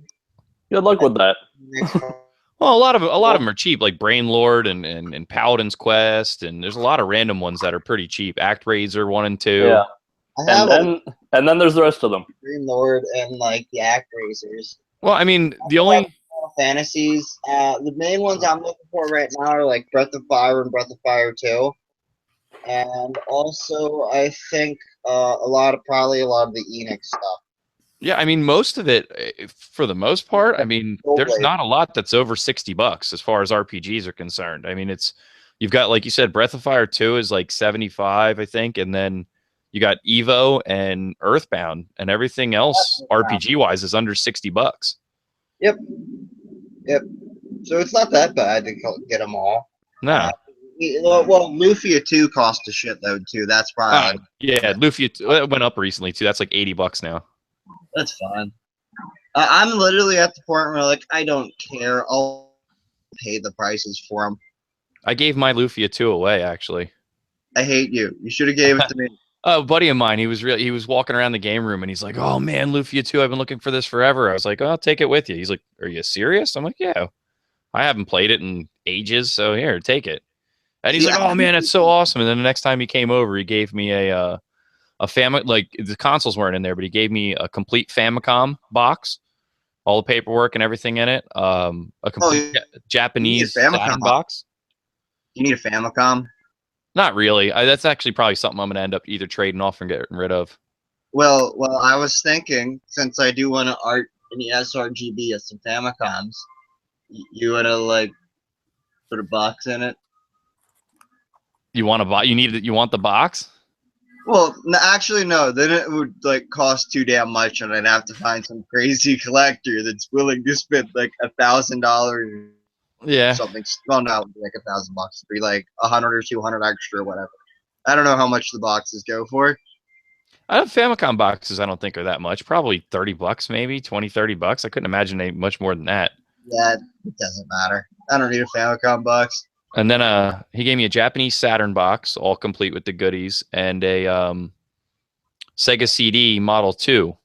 Good luck with that. Well, a lot of them are cheap, like Brain Lord and Paladin's Quest, and there's a lot of random ones that are pretty cheap. ActRaiser 1 and 2. Yeah, I have And then there's the rest of them. Dream Lord and like the Act Racers. Well, I mean, the only Final Fantasies. The main ones I'm looking for right now are like Breath of Fire and Breath of Fire 2. And also, I think probably a lot of the Enix stuff. yeah, I mean, most of it, for the most part, I mean, there's Totally. not a lot that's over $60 as far as RPGs are concerned. I mean, you've got, like you said, Breath of Fire 2 is like 75, I think, and then you got Evo and Earthbound, and everything else RPG wise is under $60. Yep. So it's not that bad to get them all. No. Well, Lufia 2 cost a shitload too. That's probably yeah, Lufia it went up recently too. That's like $80 now. that's fine. I'm literally at the point where like I don't care. I'll pay the prices for them. I gave my Lufia 2 away actually. I hate you. You should have gave it to me. Oh, a buddy of mine, he was walking around the game room and he's like, "Oh man, Lufia 2, I've been looking for this forever." I was like, "Oh, I'll take it with you." He's like, "Are you serious?" I'm like, "Yeah. I haven't played it in ages, so here, take it." And he's like, "Oh man, it's so awesome." And then the next time he came over, he gave me a like the consoles weren't in there, but he gave me a complete Famicom box, all the paperwork and everything in it. A complete Japanese Saturn box. You need a Famicom? Not really. That's actually probably something I'm gonna end up either trading off and getting rid of. Well, I was thinking since I do want to art any sRGB of some Famicoms, you wanna like put a box in it. You want to buy? You want the box? Well, actually, no. Then it would like cost too damn much, and I'd have to find some crazy collector that's willing to spend like $1,000. Yeah. Something. Well, no, like $1,000. It'd be like 100 or 200 extra, or whatever. I don't know how much the boxes go for. Famicom boxes, I don't think are that much. Probably $30, maybe $20-$30. I couldn't imagine they much more than that. Yeah, it doesn't matter. I don't need a Famicom box. And then he gave me a Japanese Saturn box, all complete with the goodies, and a Sega CD Model 2,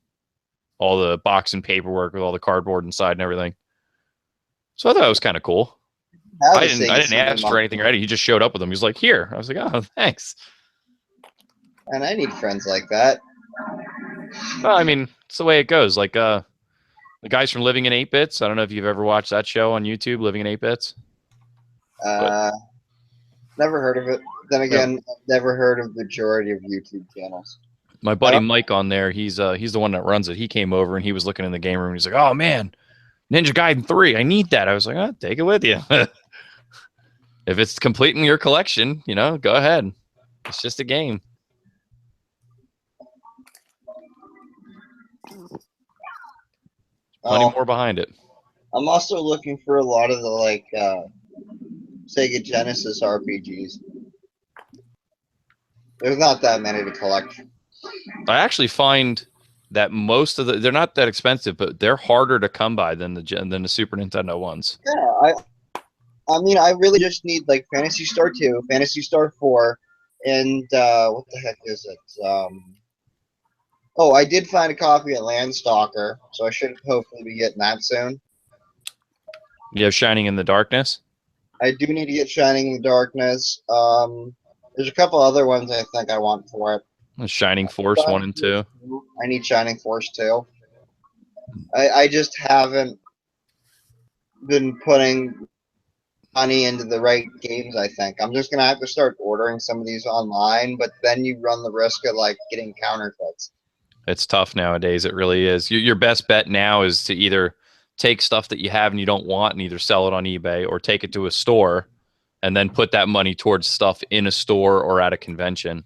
all the box and paperwork with all the cardboard inside and everything. So I thought it was kind of cool. I didn't ask for anything already. He just showed up with them. He was like, "Here." I was like, "Oh, thanks." And I need friends like that. Well, I mean, it's the way it goes. Like the guys from Living in 8-Bits. I don't know if you've ever watched that show on YouTube, Living in 8-Bits. Never heard of it. Then again, I've never heard of the majority of YouTube channels. My buddy Mike on there, he's the one that runs it. He came over and he was looking in the game room. And he's like, "Oh man, Ninja Gaiden 3, I need that." I was like, "Oh, take it with you." If it's completing your collection, go ahead. It's just a game. Plenty more behind it. I'm also looking for a lot of the like Sega Genesis RPGs. There's not that many to collect. I actually find that most of they're not that expensive, but they're harder to come by than the Super Nintendo ones. Yeah, I mean, I really just need like Phantasy Star 2, Phantasy Star 4, and what the heck is it? Oh, I did find a copy of Landstalker, so I should hopefully be getting that soon. You have Shining in the Darkness? I do need to get Shining in the Darkness. There's a couple other ones I think I want for it. Shining Force 1 and 2. I need Shining Force 2. I just haven't been putting money into the right games, I think. I'm just going to have to start ordering some of these online, but then you run the risk of like getting counterfeits. It's tough nowadays. It really is. Your best bet now is to either take stuff that you have and you don't want and either sell it on eBay or take it to a store and then put that money towards stuff in a store or at a convention.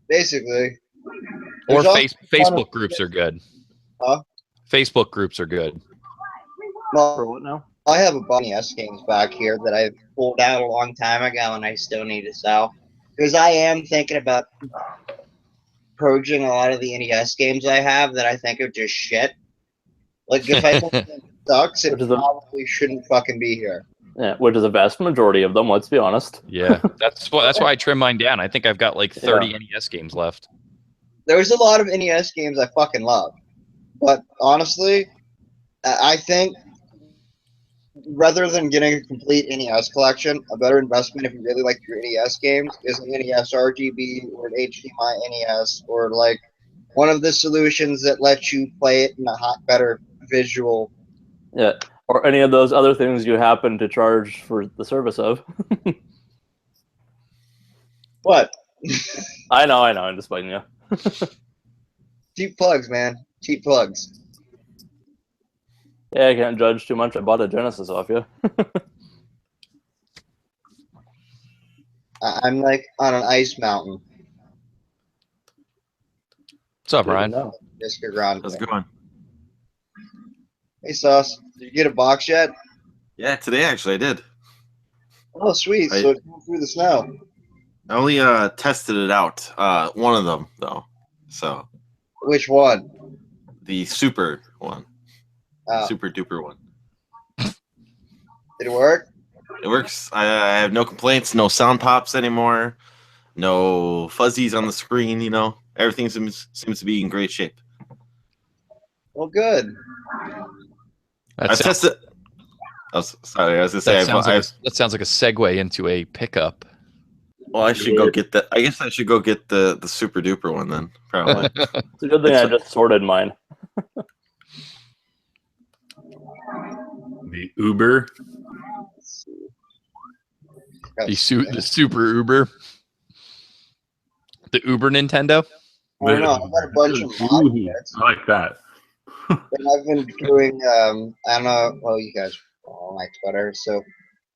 Basically. Or Facebook groups are good. Huh? Facebook groups are good. Well, For what now? I have a bunch of NES games back here that I pulled out a long time ago and I still need to sell. Because I am thinking about purging a lot of the NES games I have that I think are just shit. Like, if I think it sucks, it probably shouldn't fucking be here. Yeah, which is a vast majority of them, let's be honest. Yeah, that's why I trim mine down. I think I've got like 30 NES games left. There's a lot of NES games I fucking love. But honestly, I think rather than getting a complete NES collection, a better investment if you really like your NES games is an NES RGB or an HDMI NES or like one of the solutions that lets you play it in a better visual. Yeah, or any of those other things you happen to charge for the service of. What? I know, I'm just fighting you. Cheap plugs, man. Cheap plugs. Yeah, I can't judge too much. I bought a Genesis off you. I'm like on an ice mountain. What's up, Good to Ryan? know. Just around. How's it going? Hey, Sauce. Did you get a box yet? Yeah, today actually I did. Oh, sweet. I- So it came through the snow. I only tested it out. One of them though. So Which one? the super one, Oh, super duper one. did it work? It works. I have no complaints. No sound pops anymore. No fuzzies on the screen. You know, everything seems to be in great shape. Well, good. That I sounds, tested. I was sorry. I was gonna say. that sounds like a segue into a pickup. Well, I should go get that. I guess I should go get the super duper one then. Probably. It's a good thing I just sorted mine. The Uber. The super Uber. The Uber Nintendo. I don't know. I've got a bunch of mod Ooh, kits, I like that. and I've been doing. I don't know. Well, you guys follow my Twitter, so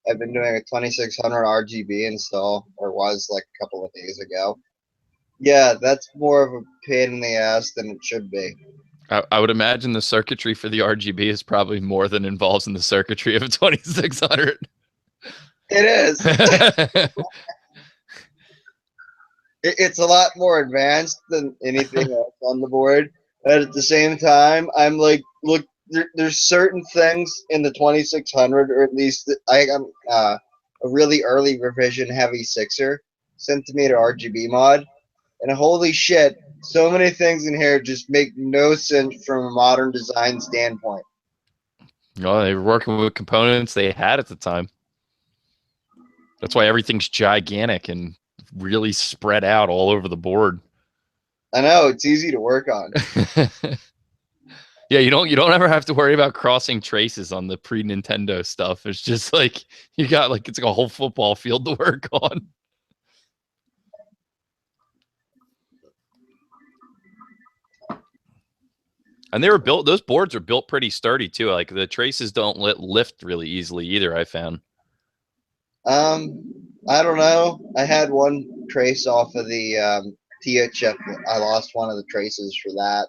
I've been doing a 2600 RGB install, or was like a couple of days ago. Yeah, that's more of a pain in the ass than it should be. I would imagine the circuitry for the RGB is probably more than involves in the circuitry of a 2600. It is. It's a lot more advanced than anything else on the board. But at the same time, I'm like, look, there's certain things in the 2600, or at least I got a really early revision heavy 6er centimeter RGB mod. And holy shit, so many things in here just make no sense from a modern design standpoint. Well, they were working with components they had at the time. That's why everything's gigantic and really spread out all over the board. I know, it's easy to work on. Yeah, you don't ever have to worry about crossing traces on the pre-Nintendo stuff. It's just like you got like it's like a whole football field to work on. And they were built; those boards are built pretty sturdy too. Like the traces don't lift really easily either. I found. I don't know. I had one trace off of the THF. I lost one of the traces for that.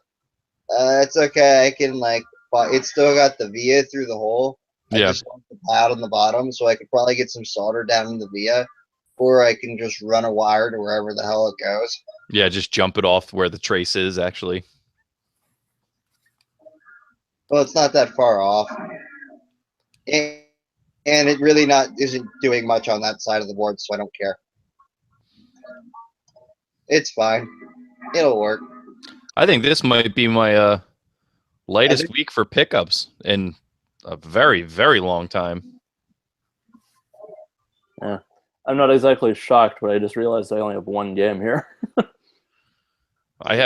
It's okay. I can like, but it's still got the via through the hole. I Yeah. just want the pad on the bottom, so I could probably get some solder down in the via, or I can just run a wire to wherever the hell it goes. Yeah, just jump it off where the trace is actually. Well, it's not that far off, and it really isn't doing much on that side of the board, so I don't care. It's fine. It'll work. I think this might be my lightest week for pickups in a very, very long time. Yeah, I'm not exactly shocked, but I just realized I only have one game here. I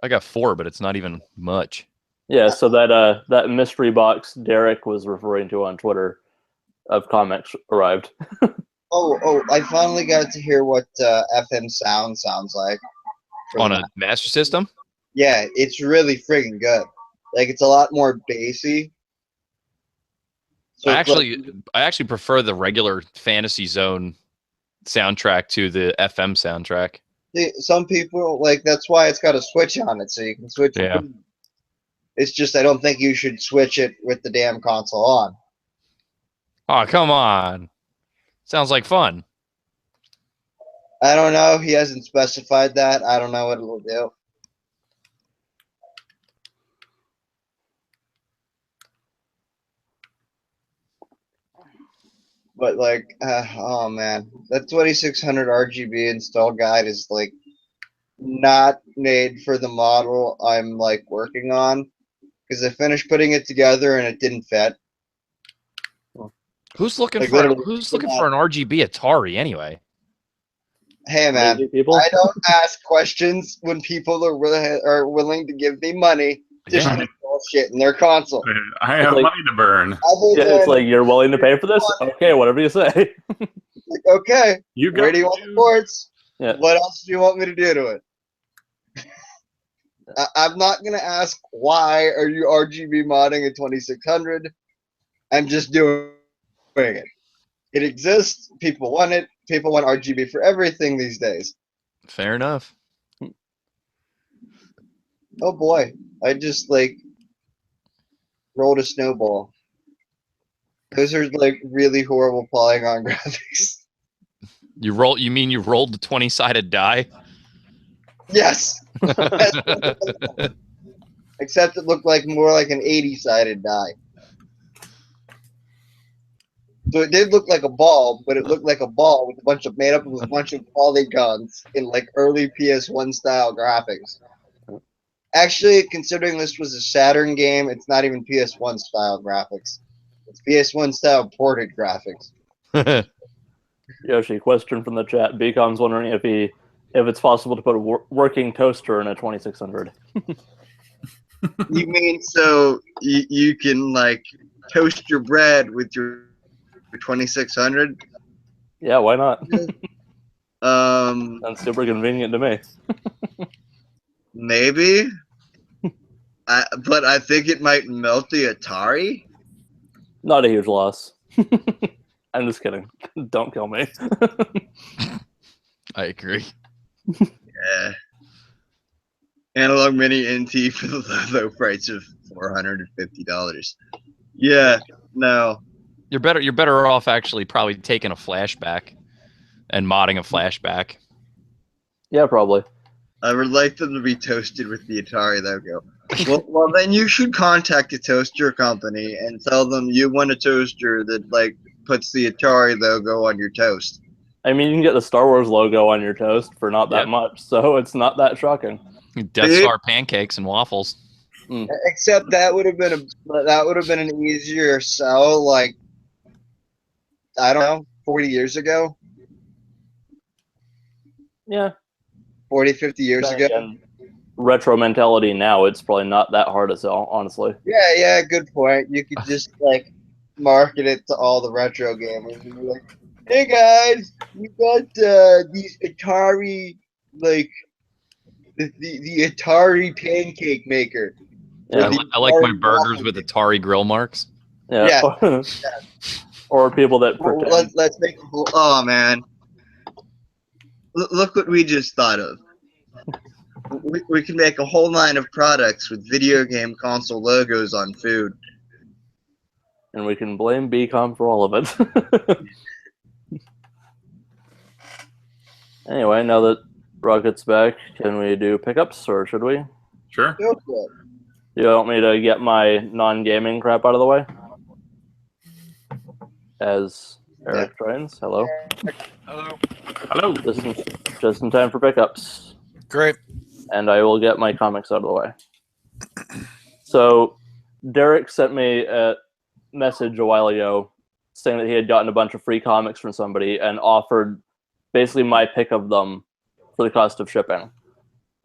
got 4, but it's not even much. Yeah, so that mystery box Derek was referring to on Twitter of comics arrived. Oh! I finally got to hear what FM sound sounds like On a Master System? Yeah, it's really friggin' good. Like it's a lot more bassy. So I actually prefer the regular Fantasy Zone soundtrack to the FM soundtrack. Some people like that's why it's got a switch on it, so you can switch. Yeah. It's just I don't think you should switch it with the damn console on. Oh, come on. Sounds like fun. I don't know. He hasn't specified that. I don't know what it will do. But like, oh man, that 2600 RGB install guide is like not made for the model I'm like working on because I finished putting it together and it didn't fit. Who's looking Like, for literally, Who's looking for an RGB Atari anyway? Hey man, Lazy people. I don't ask questions when people are willing to give me money to Yeah. shit bullshit in their console. I have like- money to burn. Other Yeah, it's than, like you're willing to pay for this? Okay, whatever you say. like, okay, You where got do you want the ports? Yeah. What else do you want me to do to it? I'm not gonna ask why are you RGB modding a 2600. I'm just doing it. It exists. People want it. People want RGB for everything these days. Fair enough. Oh boy, I just like rolled a snowball. Those are like really horrible polygon graphics. You mean you rolled the 20-sided die? Yes, except it looked like more like an 80-sided die. So it did look like a ball, but it looked like a ball with made up of a bunch of polygons in like early PS1 style graphics. Actually, considering this was a Saturn game, it's not even PS1 style graphics. It's PS1 style ported graphics. Yoshi, question from the chat. Beacom's wondering if it's possible to put a working toaster in a 2600. You mean so you can like toast your bread with your 2600? Yeah, why not? Um, That's super convenient to me. maybe. But I think it might melt the Atari. Not a huge loss. I'm just kidding. Don't kill me. I agree. Yeah. Analog Mini NT for the low price of $450. Yeah, no. You're better off actually probably taking a flashback and modding a flashback. Yeah, probably. I would like them to be toasted with the Atari logo. Well, then you should contact a toaster company and tell them you want a toaster that like puts the Atari logo on your toast. I mean, you can get the Star Wars logo on your toast for not that Yep. much, so it's not that shocking. Death Star pancakes and waffles. Except that would have been an easier sell, like I don't know, 40 years ago, Yeah. 40, 50 years Then ago. again, retro mentality now, it's probably not that hard to sell, honestly. Yeah, good point. You could just like market it to all the retro gamers and be like, "Hey guys, we got these Atari like the Atari pancake maker." Yeah. I like my burgers with Atari grill marks. Yeah. Or people that Well, pretend. let's make. Oh man, look what we just thought of. We can make a whole line of products with video game console logos on food. And we can blame BCom for all of it. Anyway, now that Rocket's back, can we do pickups, or should we? Sure. Go for it. Do you want me to get my non-gaming crap out of the way? As Eric trains. Hello. Hello. Just in time for pickups. Great. And I will get my comics out of the way. So, Derek sent me a message a while ago saying that he had gotten a bunch of free comics from somebody and offered basically my pick of them for the cost of shipping.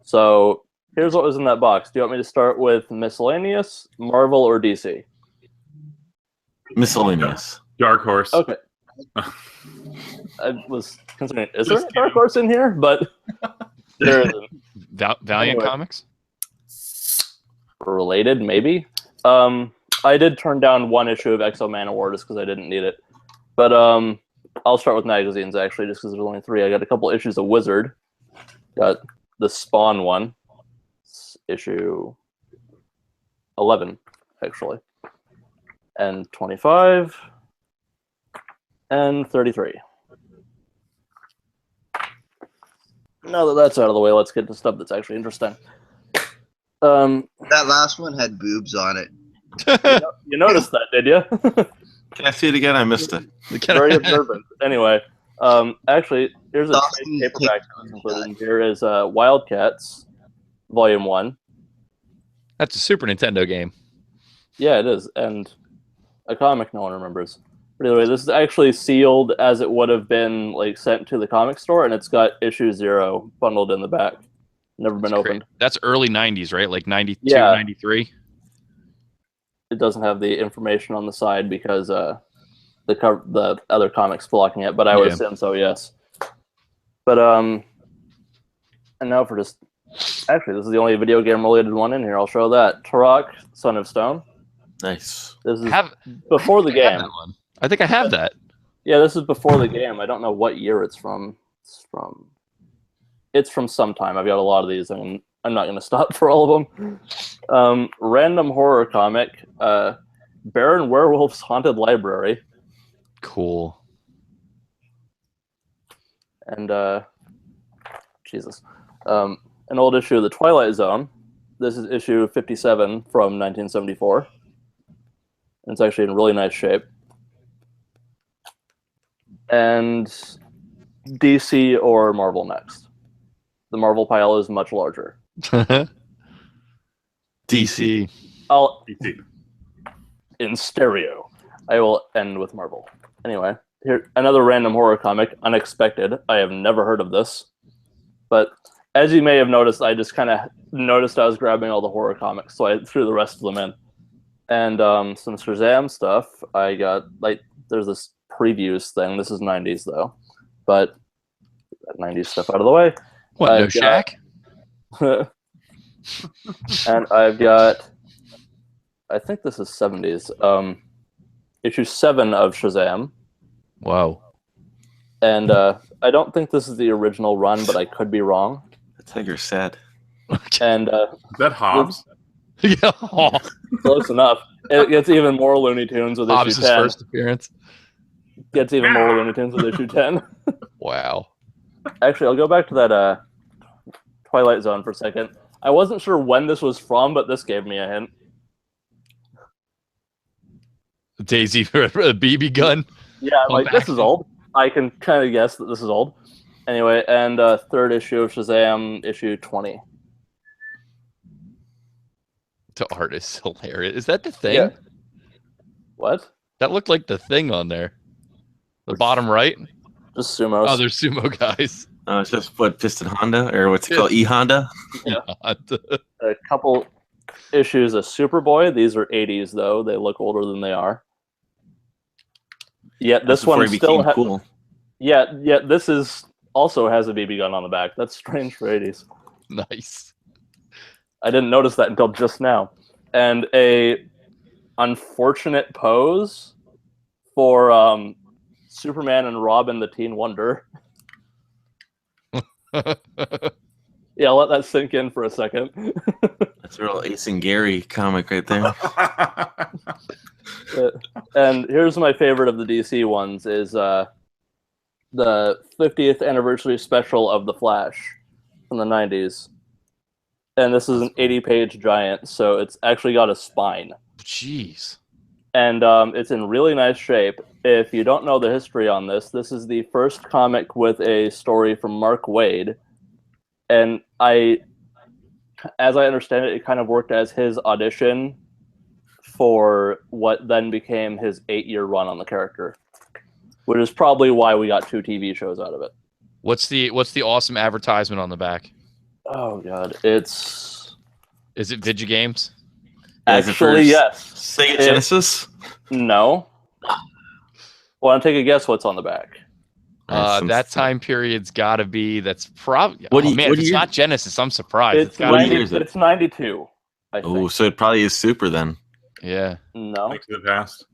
So, here's what was in that box. Do you want me to start with miscellaneous, Marvel, or DC? Miscellaneous. Dark Horse. Okay. I was considering, is there a Dark Horse in here? But there isn't. Valiant Anyway. Comics? Related, maybe. I did turn down one issue of Exo Man Award just because I didn't need it. But I'll start with magazines, actually, just because there's only 3. I got a couple issues of Wizard. Got the Spawn one. It's issue 11, actually. And 25. And 33. Now that that's out of the way, let's get to stuff that's actually interesting. That last one had boobs on it. You noticed that, did you? Can I see it again? I missed it. Very observant. Anyway, actually, here's a Dawson trade paperback that's included in here is Wildcats, Volume 1. That's a Super Nintendo game. Yeah, it is, and a comic no one remembers. But anyway, this is actually sealed as it would have been like sent to the comic store, and it's got issue 0 bundled in the back. Never been opened. That's early 90s, right? Like 92, Yeah. 93? It doesn't have the information on the side because the other comics blocking it, but I would assume so, yes. But and now for just actually, this is the only video game related one in here. I'll show that. Turok, Son of Stone. Nice. This is before the game. I think I have that. Yeah, this is before the game. I don't know what year it's from. It's from sometime. I've got a lot of these, and I'm not going to stop for all of them. Random horror comic. Baron Werewolf's Haunted Library. Cool. And Jesus. An old issue of the Twilight Zone. This is issue 57 from 1974. And it's actually in really nice shape. And DC or Marvel next. The Marvel pile is much larger. DC. In stereo. I will end with Marvel. Anyway, here another random horror comic, Unexpected. I have never heard of this. But as you may have noticed, I just kind of noticed I was grabbing all the horror comics, so I threw the rest of them in. And some Shazam stuff. I got, like, there's this previews thing. This is 90s, though. But that 90s stuff out of the way. What, no Shaq? And I've got, I think this is 70s. Issue 7 of Shazam. Wow. And I don't think this is the original run, but I could be wrong. The tiger's sad. And Is that Hobbs? Yeah. Close enough. It gets even more Looney Tunes with Hobbs' issue 10. first appearance. Gets even more Looney Tunes with issue 10. Wow. Actually, I'll go back to that Twilight Zone for a second. I wasn't sure when this was from, but this gave me a hint. Daisy, a BB gun. Yeah, like, this is old. I can kind of guess that this is old. Anyway, and third issue of Shazam, issue 20. The art is hilarious. Is that the thing? Yeah. What? That looked like the thing on there. The bottom right. Just sumos. Oh, there's sumo guys. It's just what, Piston Honda, or what's it called, E-Honda? Yeah. A couple issues of Superboy. These are 80s, though. They look older than they are. Yet this one still cool. Yeah, this is also has a BB gun on the back. That's strange for 80s. Nice. I didn't notice that until just now. And a unfortunate pose for Superman and Robin the Teen Wonder. Yeah, I'll let that sink in for a second. That's a real Ace and Gary comic right there. And here's my favorite of the DC ones is the 50th anniversary special of The Flash from the 90s. And this is an 80-page giant, so it's actually got a spine. Jeez. And it's in really nice shape. If you don't know the history on this, this is the first comic with a story from Mark Waid. And as I understand it, it kind of worked as his audition for what then became his 8-year run on the character, which is probably why we got 2 TV shows out of it. What's the awesome advertisement on the back? Oh God, is it Vigigames? Actually, yes. Sega Genesis? No. Want to take a guess what's on the back? That time period's got to be. That's probably. If it's not Genesis, I'm surprised. It's 92. I think. Oh, so it probably is Super then. Yeah. No. Back to the past.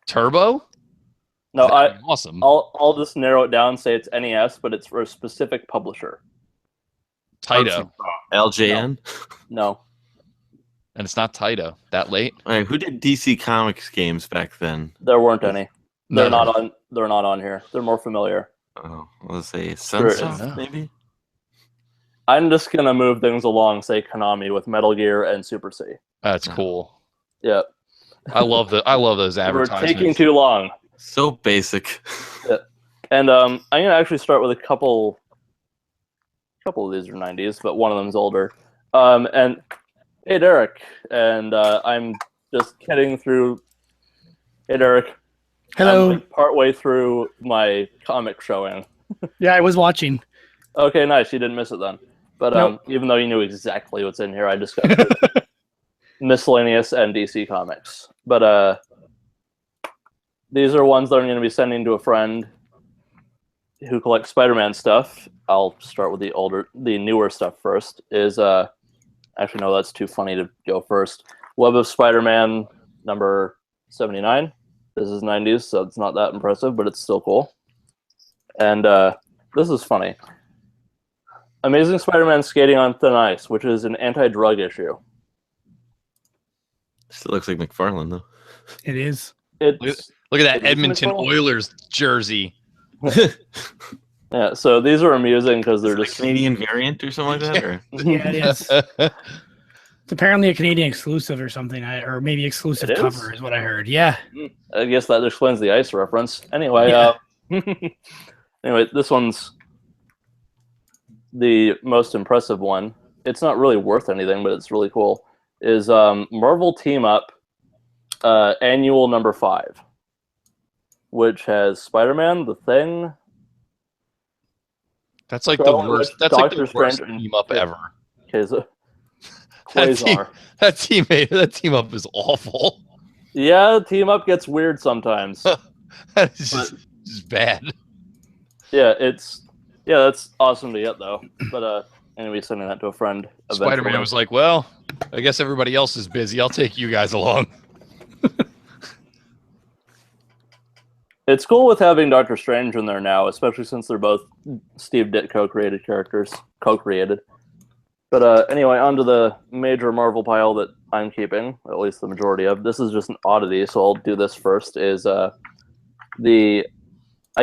Turbo? No, awesome. I'll just narrow it down. Say it's NES, but it's for a specific publisher. Taito. LJN? No. And it's not Taito. That late? Right, who did DC Comics games back then? There weren't any. No. They're not on here. They're more familiar. Oh, let's say Sunsoft, maybe? I'm just gonna move things along. Say Konami with Metal Gear and Super C. That's cool. Yeah. I love those advertisements. We're taking too long. So basic. Yeah. And I'm gonna actually start with a couple of these are 90s, but one of them's older. And hey, Derek, and I'm just kidding through. Hey, Derek, Hello. I'm like partway through my comic showing. Yeah, I was watching. Okay, nice. You didn't miss it then. But Nope. even though you knew exactly what's in here, I discussed it. Miscellaneous and DC comics. But these are ones that I'm going to be sending to a friend who collects Spider-Man stuff. I'll start with the newer stuff first. Actually, no, that's too funny to go first. Web of Spider-Man number 79. This is 90s, so it's not that impressive, but it's still cool. And this is funny. Amazing Spider-Man Skating on Thin Ice, which is an anti-drug issue. Still looks like McFarlane, though. It is. Look at that Edmonton Oilers jersey. Yeah, so these are amusing because they're Is it just a Canadian variant or something like that? Or? Yeah, it is. It's apparently a Canadian exclusive or something, or maybe exclusive cover is what I heard. Yeah. I guess that explains the ice reference. Anyway, anyway, this one's the most impressive one. It's not really worth anything, but it's really cool. Is Marvel Team Up Annual number 5, which has Spider-Man, The Thing. That's like the worst. That's like the worst Strange team up ever. Quasar. That team up is awful. Yeah, Team Up gets weird sometimes. That is just bad. Yeah, that's awesome to get though. But anyway, sending that to a friend. Spider-Man was like, well, I guess everybody else is busy. I'll take you guys along. It's cool with having Doctor Strange in there now, especially since they're both Steve Ditko created characters, co-created. But anyway, onto the major Marvel pile that I'm keeping, at least the majority of. This is just an oddity, so I'll do this first. I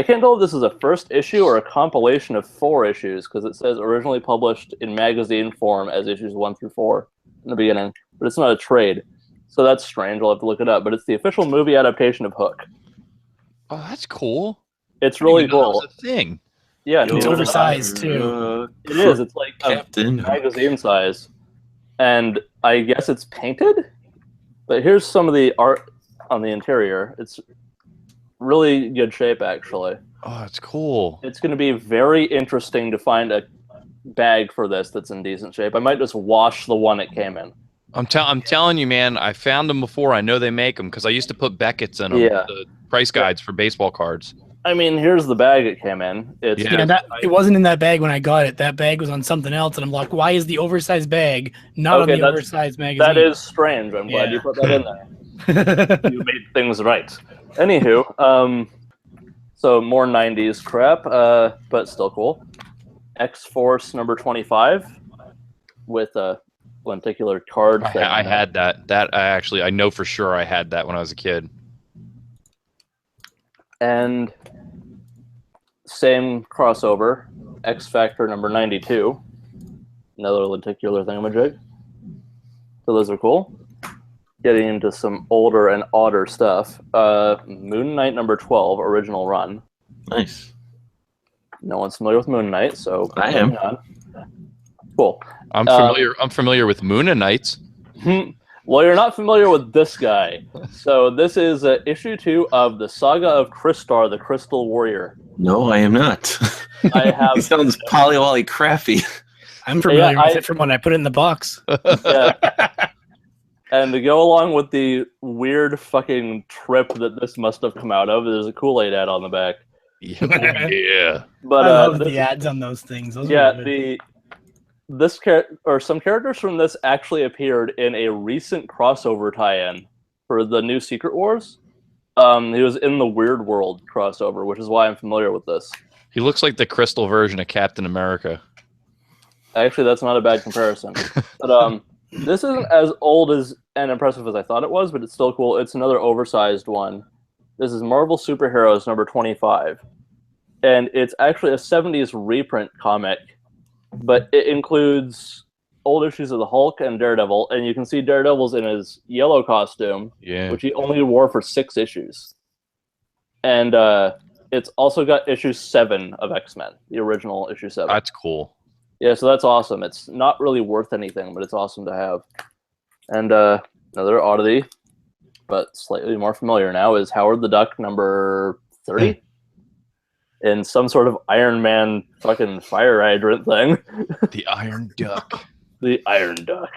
can't tell if this is a first issue or a compilation of 4 issues, because it says originally published in magazine form as issues 1 through 4 in the beginning, but it's not a trade. So that's strange, I'll have to look it up. But it's the official movie adaptation of Hook. Oh, that's cool. It's really cool. That was a thing. Yeah, It's oversized too. It is. It's like a magazine size, and I guess it's painted. But here's some of the art on the interior. It's really good shape, actually. Oh, it's cool. It's going to be very interesting to find a bag for this that's in decent shape. I might just wash the one it came in. I'm telling you, man. I found them before. I know they make them because I used to put Beckett's in them. Yeah. The price guides for baseball cards. I mean, here's the bag it came in. It wasn't in that bag when I got it. That bag was on something else, and I'm like, why is the oversized bag not on the oversized magazine? That is strange. I'm glad you put that in there. You made things right. Anywho, so more 90s crap, but still cool. X-Force number 25 with a lenticular card. I had that. I know for sure I had that when I was a kid. And same crossover, X Factor number 92. Another lenticular thingamajig. So those are cool. Getting into some older and odder stuff. Moon Knight number 12, original run. Nice. No one's familiar with Moon Knight, so I am. Cool. I'm familiar with Moon and Knights. Well, you're not familiar with this guy. So this is issue 2 of the Saga of Crystar, the Crystal Warrior. No, I am not. I have. He sounds Polly crappy. I'm familiar with it from when I put it in the box. Yeah. And to go along with the weird fucking trip that this must have come out of, there's a Kool-Aid ad on the back. Yeah. But I love the ads on those things. Those some characters from this actually appeared in a recent crossover tie-in for the new Secret Wars. He was in the Weird World crossover, which is why I'm familiar with this. He looks like the crystal version of Captain America. Actually, that's not a bad comparison. But this isn't as old and impressive as I thought it was, but it's still cool. It's another oversized one. This is Marvel Superheroes number 25. And it's actually a 70s reprint comic, but it includes old issues of the Hulk and Daredevil, and you can see Daredevil's in his yellow costume, which he only wore for 6 issues. And it's also got issue 7 of X-Men, the original issue 7. That's cool. Yeah, so that's awesome. It's not really worth anything, but it's awesome to have. And another oddity, but slightly more familiar now, is Howard the Duck number 30 in some sort of Iron Man fucking fire hydrant thing. The Iron Duck. The Iron Duck.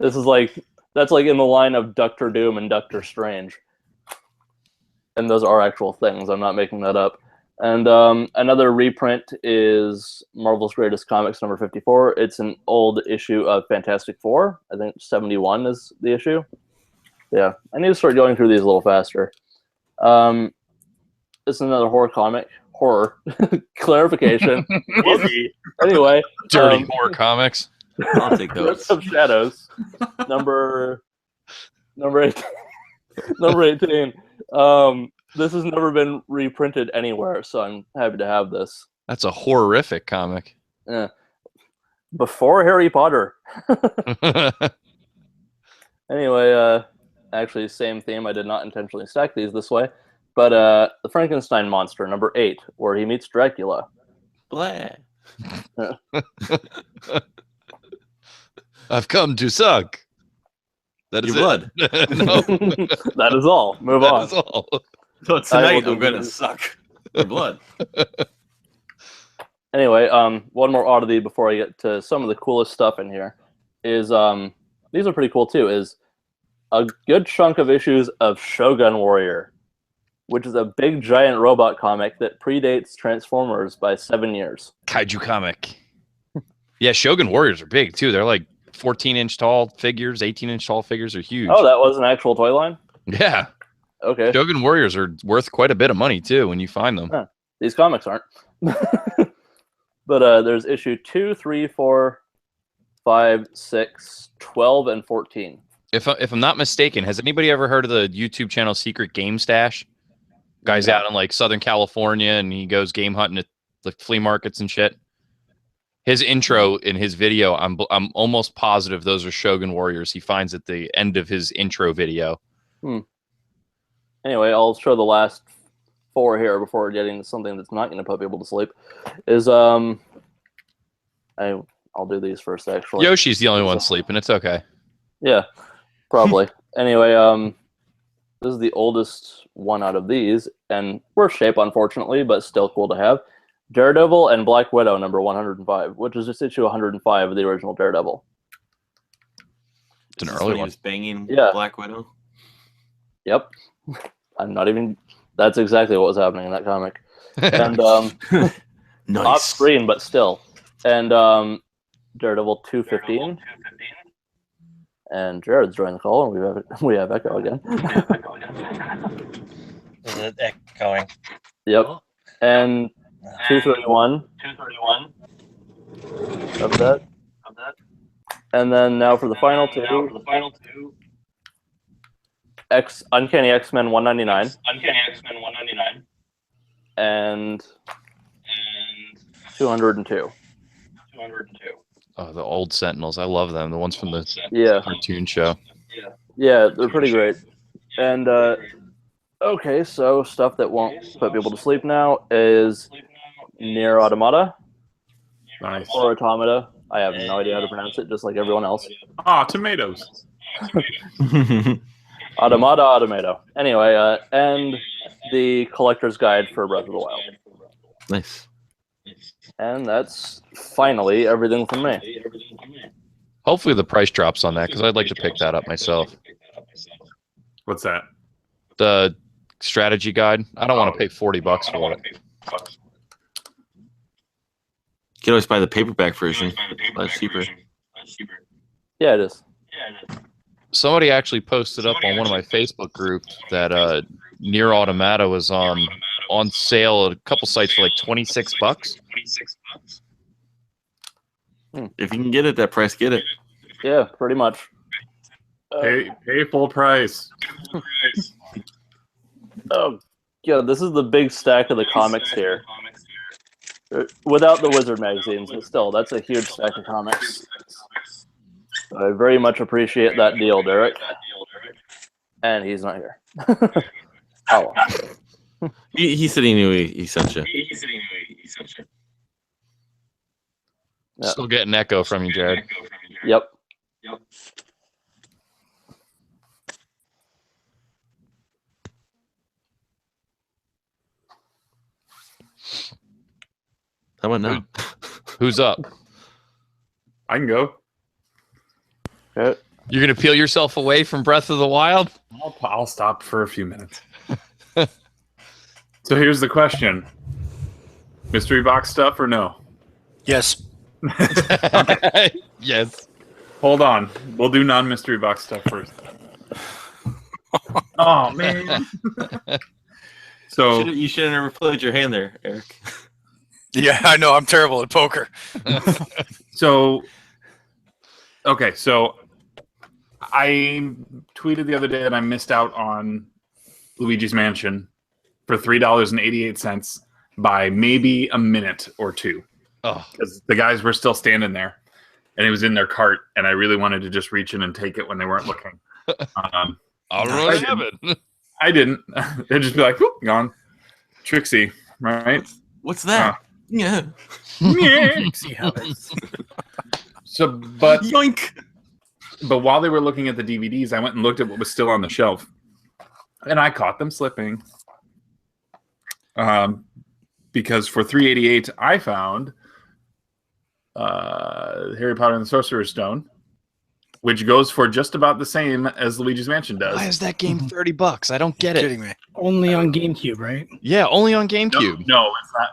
This is like, that's like in the line of Doctor Doom and Doctor Strange. And those are actual things. I'm not making that up. And another reprint is Marvel's Greatest Comics number 54. It's an old issue of Fantastic Four. I think 71 is the issue. Yeah, I need to start going through these a little faster. This is another horror comic. Horror. Clarification. Anyway. Dirty horror comics. I'll take those. Of Shadows. Number 18. Number 18. This has never been reprinted anywhere, so I'm happy to have this. That's a horrific comic. Yeah. Before Harry Potter. Anyway, actually, same theme. I did not intentionally stack these this way. But the Frankenstein monster, number 8, where he meets Dracula. Blah. I've come to suck. That is Your blood. No. That is all. Move That on. is all. So tonight I'm gonna suck your blood. Anyway, one more oddity before I get to some of the coolest stuff in here is these are pretty cool too. Is a good chunk of issues of Shogun Warrior, which is a big giant robot comic that predates Transformers by 7 years. Kaiju comic. Yeah, Shogun Warriors are big too. They're like 14-inch tall figures, 18-inch tall figures are huge. Oh, that was an actual toy line? Yeah. Okay. Shogun Warriors are worth quite a bit of money too when you find them. Huh. These comics aren't. But there's issue 2, 3, 4, 5, 6, 12, and 14. If I'm not mistaken, has anybody ever heard of the YouTube channel Secret Game Stash? Guy's out in like Southern California and he goes game hunting at the flea markets and shit. His intro in his video, I'm almost positive those are Shogun Warriors. He finds at the end of his intro video. Anyway, I'll show the last 4 here before getting to something that's not going to put people to sleep. Is I'll do these first actually. Yoshi's the only one sleeping. It's okay. Yeah, probably. Anyway, this is the oldest one out of these, and worse shape, unfortunately, but still cool to have. Daredevil and Black Widow, number 105, which is just issue 105 of the original Daredevil. It's an Is this early when he one. was banging Yeah. Black Widow. Yep. I'm not even... That's exactly what was happening in that comic. And Nice. off screen, but still. And Daredevil 215. And Jared's joined the call, and we have Echo again. Is it echoing? Yep. And 231 of that. And then now for the final two. Uncanny X-Men 199. And 202. Oh, the old Sentinels. I love them. The ones from the cartoon show. Yeah, they're pretty great. And okay, so stuff that won't put people to sleep now is Nier Automata. Nice. Or Automata. I have no idea how to pronounce it, just like everyone else. Ah, tomatoes. Automata. Anyway, and the Collector's Guide for Breath of the Wild. Nice. And that's finally everything from me. Hopefully the price drops on that because I'd like to pick that up myself. What's that? The strategy guide. I don't want to pay $40 for it. You can always buy the paperback version. That's cheaper. Yeah, it is. Somebody actually posted up on one of my Facebook groups that Nier Automata was on sale at a couple sites for like $26. If you can get it that price, get it. Yeah, pretty much. Pay full price. Oh, yeah, this is the big stack of the comics here. Without the Wizard magazines, but still, that's a huge stack of comics. I very much appreciate that deal, Derek. And he's not here. Oh. He said he knew he sent you. Yeah. Still getting echo from you, Jared. Yep. went no. Who's up? I can go. Okay. You're gonna peel yourself away from Breath of the Wild? I'll stop for a few minutes. So here's the question: mystery box stuff or no? Yes. Yes. Hold on. We'll do non-mystery box stuff first. Oh man. So You should have never played your hand there, Eric. Yeah, I know. I'm terrible at poker. So I tweeted the other day that I missed out on Luigi's Mansion for $3.88 by maybe a minute or two. Oh. Because the guys were still standing there, and it was in their cart, and I really wanted to just reach in and take it when they weren't looking. I don't really have it. I didn't. They'd just be like, "Whoop, gone." Trixie, right? What's that? Yeah. See how it's... So, but Yoink. But while they were looking at the DVDs, I went and looked at what was still on the shelf, and I caught them slipping. Because for $3.88, I found Harry Potter and the Sorcerer's Stone, which goes for just about the same as Luigi's Mansion does. Why is that game $30? I don't get You're it. kidding me. Only on GameCube, right? Yeah, only on GameCube. No, it's not.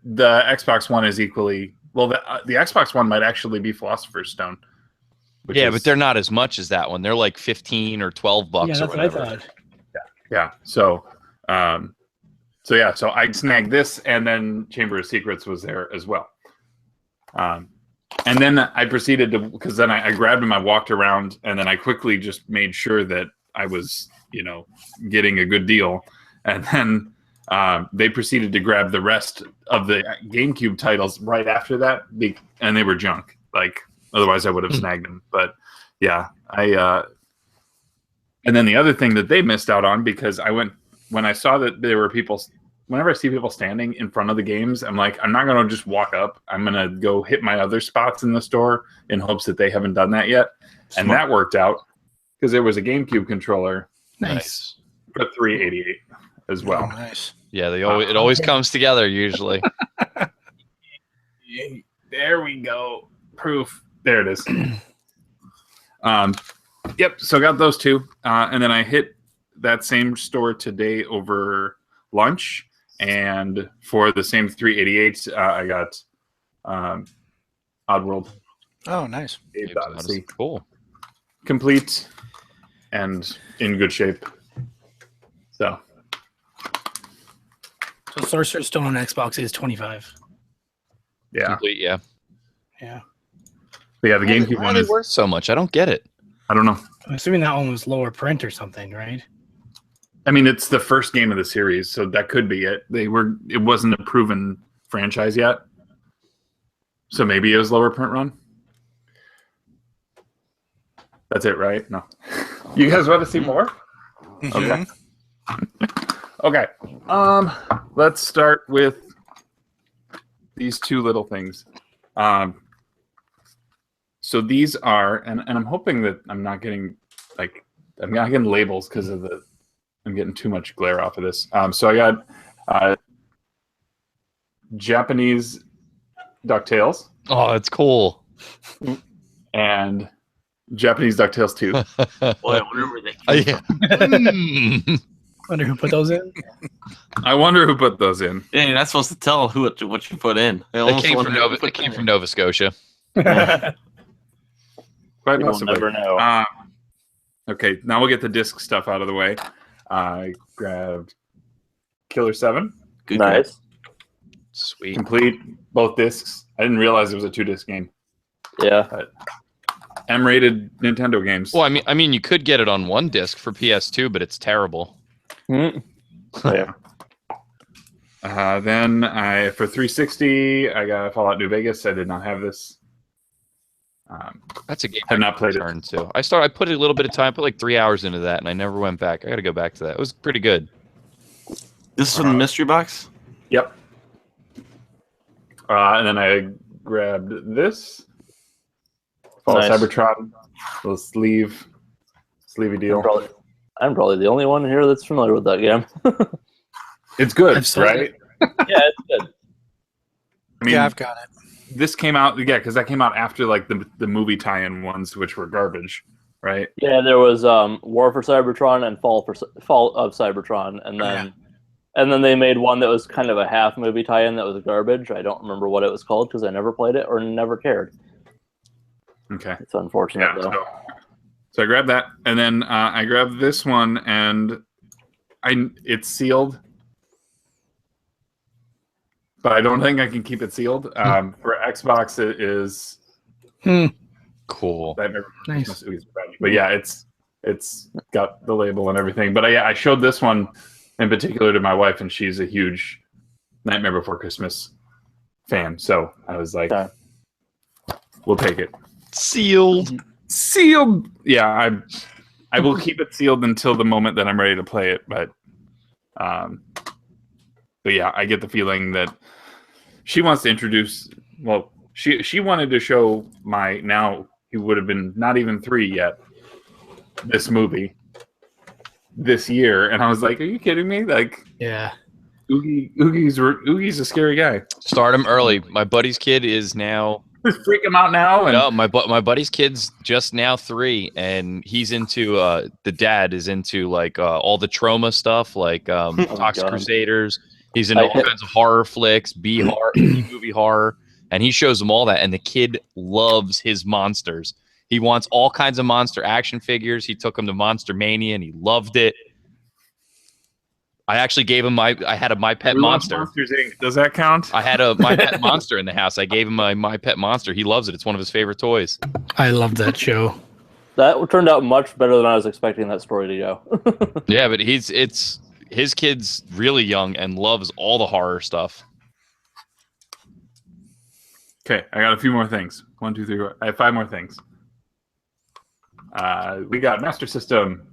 The Xbox One is equally well. The Xbox One might actually be Philosopher's Stone. Yeah, but they're not as much as that one. They're like 15 or 12 bucks. Yeah, or that's what I whatever. thought. Yeah. So I snagged this, and then Chamber of Secrets was there as well. And then I proceeded to, because then I grabbed them, I walked around, and then I quickly just made sure that I was, getting a good deal. And then they proceeded to grab the rest of the GameCube titles right after that, and they were junk. Like, otherwise I would have snagged them. But yeah, and then the other thing that they missed out on, because when I saw that there were people, whenever I see people standing in front of the games, I'm like, I'm not going to just walk up. I'm going to go hit my other spots in the store in hopes that they haven't done that yet. Smart. And that worked out because there was a GameCube controller Nice. for $3.88 as well. Oh, nice. Yeah, it always comes together usually. There we go. Proof. There it is. Yep. So got those two. And then I hit that same store today over lunch. And for the same $3.88, I got Oddworld. Oh, nice. Dave's Odyssey. Cool. Complete and in good shape. So Sorcerer's Stone on Xbox is $25. yeah. Complete, yeah. Yeah. But yeah, the GameCube Why are one they is, worth so much? I don't get it. I don't know. I'm assuming that one was lower print or something, right? I mean, it's the first game of the series, so that could be it. It wasn't a proven franchise yet. So maybe it was lower print run. That's it, right? No. You guys want to see more? Okay. Okay. Let's start with these two little things. So these are, and I'm hoping that I'm not getting labels because of I'm getting too much glare off of this. So I got Japanese DuckTales. Oh, that's cool. And Japanese DuckTales 2. Boy, I wonder where they came from. Wonder who put those in? I wonder who put those in. Yeah, you're not supposed to tell what you put in. It came from Nova Scotia. Quite You'll possibly. never know. Okay, now we'll get the disc stuff out of the way. I grabbed Killer 7. Good Nice. Sweet. Complete, both discs. I didn't realize it was a 2-disc game. Yeah. M-rated Nintendo games. Well, I mean, you could get it on one disc for PS2, but it's terrible. Mm. Yeah. Then for 360, I got Fallout New Vegas. I did not have this. That's a game Have not played it. return to. I put a little bit of time, put like 3 hours into that, and I never went back. I got to go back to that. It was pretty good. This is from the mystery box? Yep. And then I grabbed this. Nice. Cybertron. Little sleevey deal. I'm probably the only one here that's familiar with that game. It's good, Absolutely. right? Yeah, it's good. I mean, Yeah, I've got it. this came out, because that came out after like the movie tie-in ones, which were garbage, right? Yeah, there was War for Cybertron and Fall of Cybertron, and then they made one that was kind of a half movie tie-in that was garbage. I don't remember what it was called because I never played it or never cared. Okay. It's unfortunate though. So I grabbed that, and then I grabbed this one, and it's sealed, but I don't think I can keep it sealed. For Xbox, it is Cool. Nice. But yeah, it's got the label and everything. But I showed this one in particular to my wife, and she's a huge Nightmare Before Christmas fan. So I was like, we'll take it. Sealed. Sealed. Yeah, I will keep it sealed until the moment that I'm ready to play it. But yeah, I get the feeling that she wants to introduce. Well, she wanted to show my now he would have been not even 3 yet. This movie this year, and I was like, "Are you kidding me?" Like, Yeah. Oogie's a scary guy. Start him early. My buddy's kid is now. Freak him out now. And No, my buddy's kid's just now 3, and he's into the dad is into like all the trauma stuff, like Toxic God. Crusaders. He's into all kinds of horror flicks, B movie horror, and he shows them all that. And the kid loves his monsters. He wants all kinds of monster action figures. He took him to Monster Mania, and he loved it. I actually gave him I had a My Pet Monster. Monsters, Inc. Does that count? I had a My Pet Monster in the house. I gave him my Pet Monster. He loves it. It's one of his favorite toys. I love that show. That turned out much better than I was expecting that story to go. Yeah, but his kid's really young and loves all the horror stuff. Okay, I got a few more things. 1, 2, 3. 4. I have 5 more things. We got Master System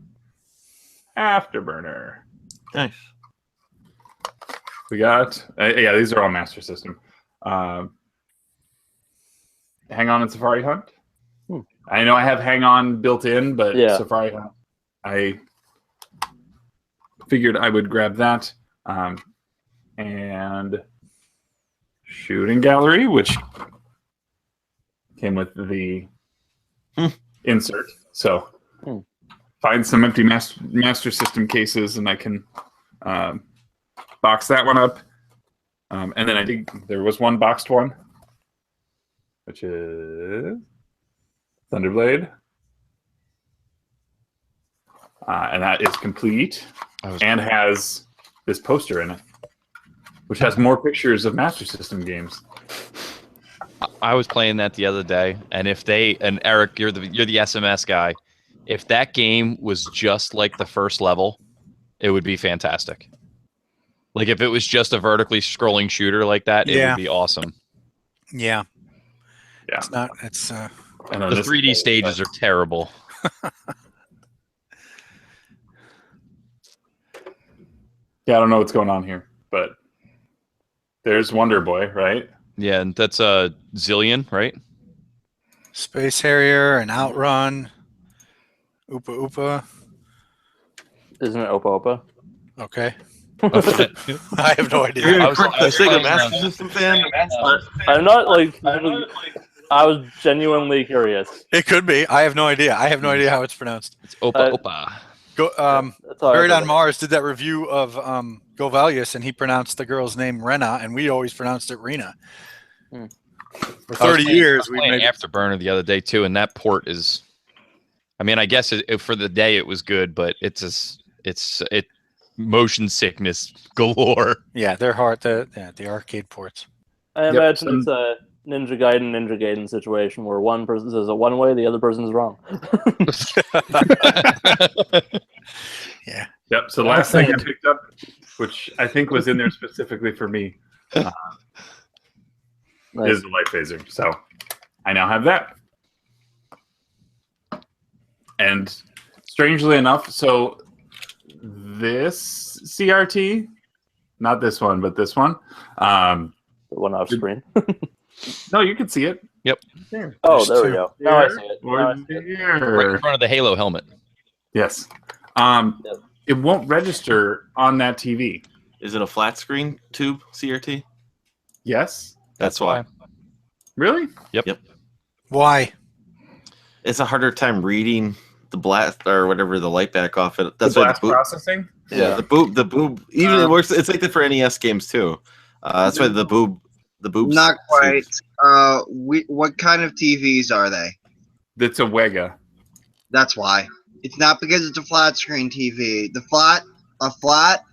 Afterburner. Nice. We got these are all Master System. Hang On and Safari Hunt. I know I have Hang On built in, but Safari Hunt, I figured I would grab that. And Shooting Gallery, which came with the insert. So find some empty Master System cases, and I can box that one up. And then there was one boxed one, which is Thunderblade. And that is complete and has this poster in it, which has more pictures of Master System games. I was playing that the other day, and Eric, you're the SMS guy. If that game was just like the first level, it would be fantastic. Like if it was just a vertically scrolling shooter like that, it would be awesome. Yeah. Yeah. It's not. It's. The 3D stages are terrible. Yeah, I don't know what's going on here, but there's Wonder Boy, right? Yeah, and that's a Zillion, right? Space Harrier and Outrun. Oopa Oopa. Isn't it Opa Opa? Okay. I have no idea. I was thinking Master System fan. I'm not like. I was genuinely curious. It could be. I have no idea. I have no idea how it's pronounced. It's Opa Opa. Buried on Mars did that review of Govalius, and he pronounced the girl's name Rena, and we always pronounced it Rena. For 30 years, we made Afterburner the other day too, and that port is. I mean, I guess for the day it was good, but it's motion sickness galore. Yeah, they're hard. The arcade ports. I imagine it's a Ninja Gaiden situation where one person says it one way, the other person's wrong. Yeah. Yep. So the last thing I picked up, which I think was in there specifically for me, is the light phaser. So I now have that. And strangely enough, so this CRT, not this one, but this one. The one off screen. No, you can see it. Yep. There. Oh, there we go. Now I see it. Right in front of the Halo helmet. Yes. It won't register on that TV. Is it a flat screen tube CRT? Yes. That's why. Really? Yep. Why? It's a harder time reading the blast or whatever the light back off it. That's the why blast processing. Yeah, the boob. Even it works. It's like that for NES games too. That's why the boob. Not quite. What kind of TVs are they? It's a Wega. That's why. It's not because it's a flat screen TV. A flat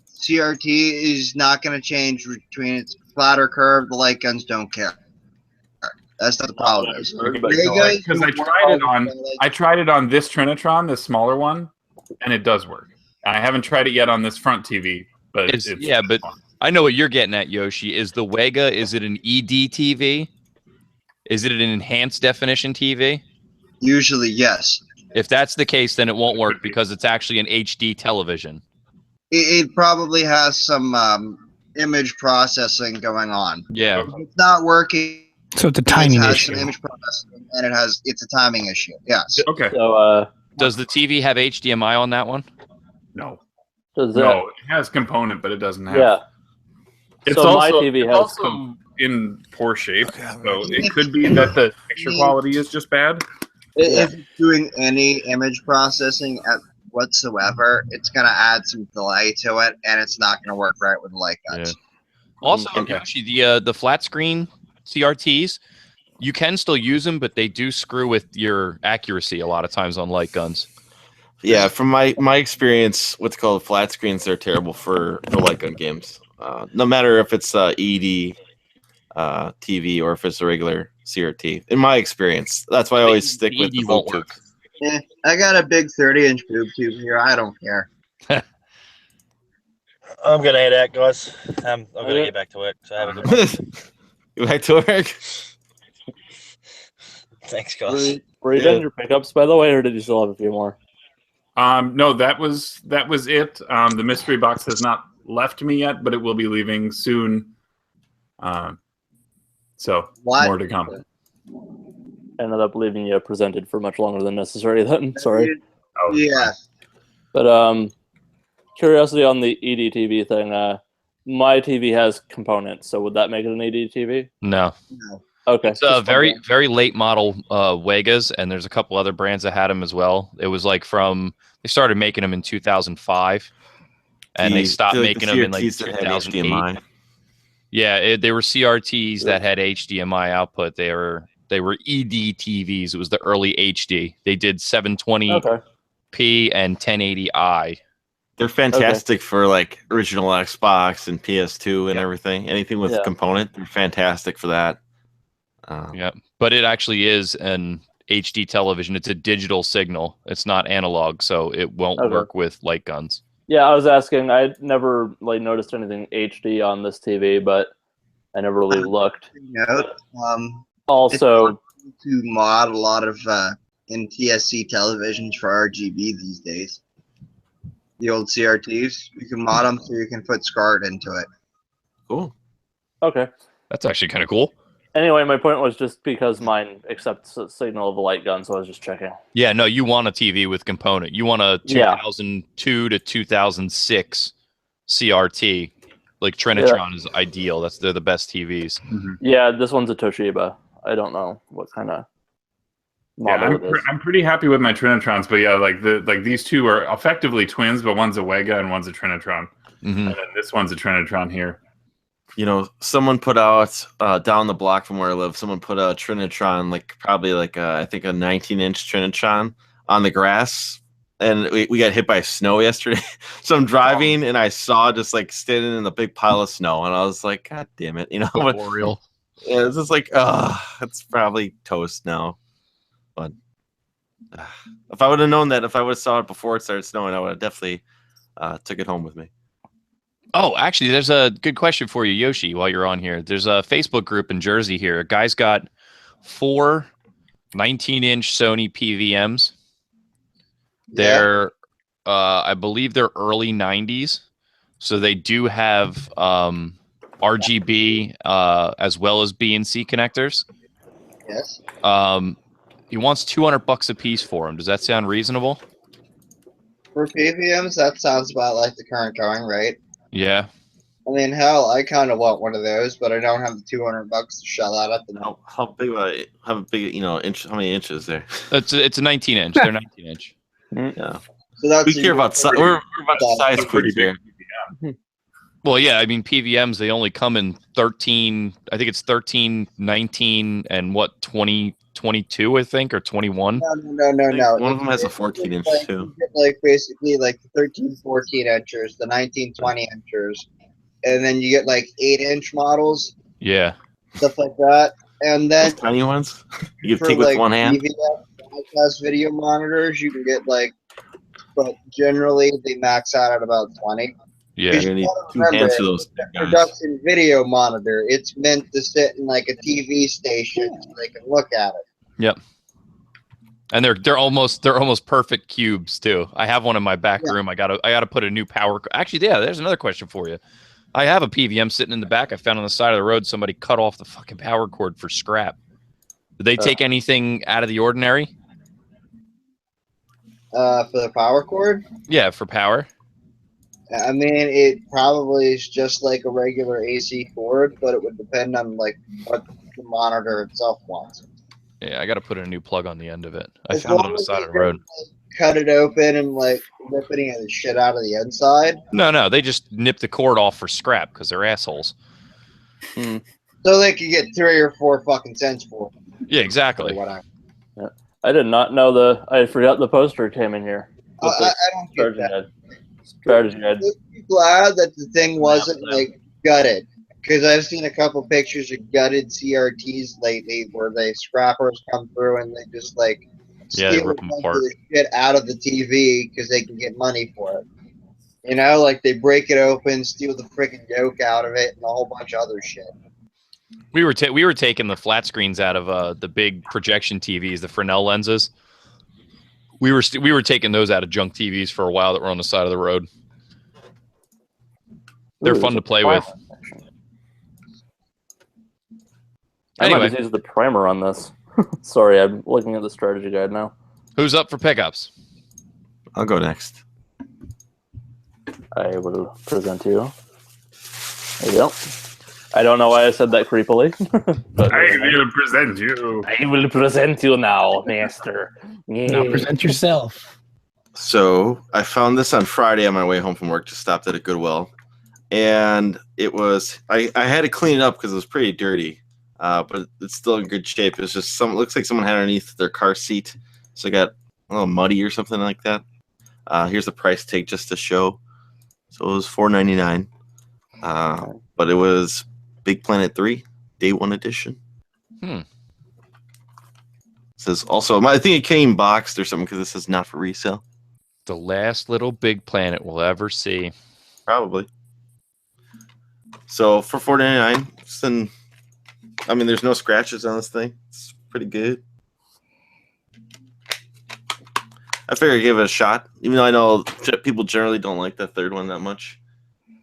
CRT is not going to change between it's flat or curved. The light guns don't care. That's not the problem. Because I tried it on this Trinitron, the smaller one, and it does work. I haven't tried it yet on this front TV, but but I know what you're getting at, Yoshi. Is the Wega? Is it an ED TV? Is it an enhanced definition TV? Usually, yes. If that's the case, then it won't work because it's actually an HD television. It probably has some image processing going on. Yeah. If it's not working. So it's a timing it has issue. Some image processing, and it's a timing issue. Yes. Okay. So, does the TV have HDMI on that one? No. Does no, it has component, but it doesn't have. Yeah. It's so also, my TV has also in poor shape, so it could be that the picture quality is just bad. If it's doing any image processing whatsoever, it's going to add some delay to it, and it's not going to work right with the light guns. Yeah. Also, Yoshi, the flat screen CRTs, you can still use them, but they do screw with your accuracy a lot of times on light guns. Yeah, from my experience, what's called flat screens, they're terrible for light gun games. No matter if it's ED TV or if it's a regular CRT. In my experience, that's why I always stick with the boob tube. I got a big 30-inch boob tube here. I don't care. I'm gonna head out, guys. I'm gonna get back to work. So have a good one. Get back to work. Thanks, guys. Were you done your pickups, by the way, or did you still have a few more? No, that was it. The mystery box has not left me yet, but it will be leaving soon. So more to come. I ended up leaving you presented for much longer than necessary then. Sorry. Oh, yeah. But curiosity on the EDTV thing. My TV has components, so would that make it an EDTV? No. Okay. It's a very, very late model Wegas, and there's a couple other brands that had them as well. It was like they started making them in 2005, and they stopped making them in like 2008. Yeah, they were CRTs that had HDMI output. They were ED TVs. It was the early HD. They did 720p and 1080i. They're fantastic for like original Xbox and PS2 and everything. Anything with component, they're fantastic for that. Yeah, but it actually is an HD television. It's a digital signal. It's not analog, so it won't work with light guns. Yeah, I was asking. I never noticed anything HD on this TV, but I never really looked. Also, to mod a lot of NTSC televisions for RGB these days. The old CRTs, you can mod them so you can put SCART into it. Cool. Okay. That's actually kind of cool. Anyway, my point was just because mine accepts a signal of a light gun, so I was just checking. Yeah, no, you want a TV with component. You want a 2002 to 2006 CRT. Like Trinitron is ideal. They're the best TVs. Mm-hmm. Yeah, this one's a Toshiba. I don't know what kind of model it is. I'm pretty happy with my Trinitrons, but yeah, like these two are effectively twins, but one's a Wega and one's a Trinitron. Mm-hmm. And then this one's a Trinitron here. You know, someone put out down the block from where I live. Someone put a Trinitron, I think a 19-inch Trinitron on the grass, and we got hit by snow yesterday. So I'm driving, and I saw just like standing in a big pile of snow, and I was like, "God damn it!" You know, Memorial. Yeah, it's just like, it's probably toast now. But if I would have known that, if I would have saw it before it started snowing, I would have definitely took it home with me. Oh, actually, there's a good question for you, Yoshi, while you're on here. There's a Facebook group in Jersey here. A guy's got 4 19-inch Sony PVMs. They're, I believe they're early 90s. So they do have RGB as well as B and C connectors. Yes. He wants $200 a piece for them. Does that sound reasonable? For PVMs, that sounds about like the current going rate. Yeah. I mean, hell, I kind of want one of those, but I don't have the $200 to shell out at the moment. How big? How big? Inch? How many inches there? It's a 19 inch. They're 19 inch. Yeah. So that's We care about size. We're about size pretty pretty big. Well, yeah, I mean PVMs they only come in 13. I think it's 13, 19, and what 20, 22, I think, or 21. No. One of them has a 14 inch like, too. You get like basically like the 13, 14 inchers, the 19, 20 inchers, and then you get like 8-inch models, Yeah. stuff like that. And then Those tiny ones you can for take with like one hand. DVM broadcast video monitors, you can get like, but generally they max out at about 20. Yeah. You're gonna need two hands for those big guys. Production video monitor. It's meant to sit in like a TV station so they can look at it. Yep. And they're almost perfect cubes too. I have one in my back room. I gotta put a new power. Actually, yeah. There's another question for you. I have a PVM sitting in the back. I found on the side of the road. Somebody cut off the fucking power cord for scrap. Did they take anything out of the ordinary? For the power cord? Yeah, for power. I mean, it probably is just like a regular AC cord, but it would depend on like what the monitor itself wants. Yeah, I got to put a new plug on the end of it. I As found it on long the as side they of the road. don't, like, cut it open and like rip any of the shit out of the inside. No, they just nipped the cord off for scrap because they're assholes. So they could get 3 or 4 fucking cents for it. Yeah, exactly. Yeah. I did not know I forgot the poster came in here. I don't get that. Strategy guide. I'm glad that the thing wasn't like gutted, because I've seen a couple pictures of gutted CRTs lately where the scrappers come through and they just like they steal rip a them bunch apart. of the shit out of the TV because they can get money for it. You know, like they break it open, steal the freaking yolk out of it, and a whole bunch of other shit. We were taking the flat screens out of the big projection TVs, the Fresnel lenses. We were taking those out of junk TVs for a while that were on the side of the road. They're fun to play with. I Anyway, might just use the primer on this. Sorry, I'm looking at the strategy guide now. who's up for pickups? I'll go next. I will present you. There you go. I don't know why I said that creepily. But I will present you. I will present you now, master. Now present yourself. So I found this on Friday on my way home from work. Just stopped at a Goodwill, and it was I had to clean it up because it was pretty dirty, but it's still in good shape. It's just looks like someone had underneath their car seat, so it got a little muddy or something like that. Here's the price tag just to show. So it was $4.99, but it was Big Planet 3 Day 1 edition. It says also, I think it came boxed or something because it says not for resale. The last little Big Planet we'll ever see. Probably. So for $4.99, I mean, there's no scratches on this thing. It's pretty good. I figured I'd give it a shot, even though I know people generally don't like the third one that much.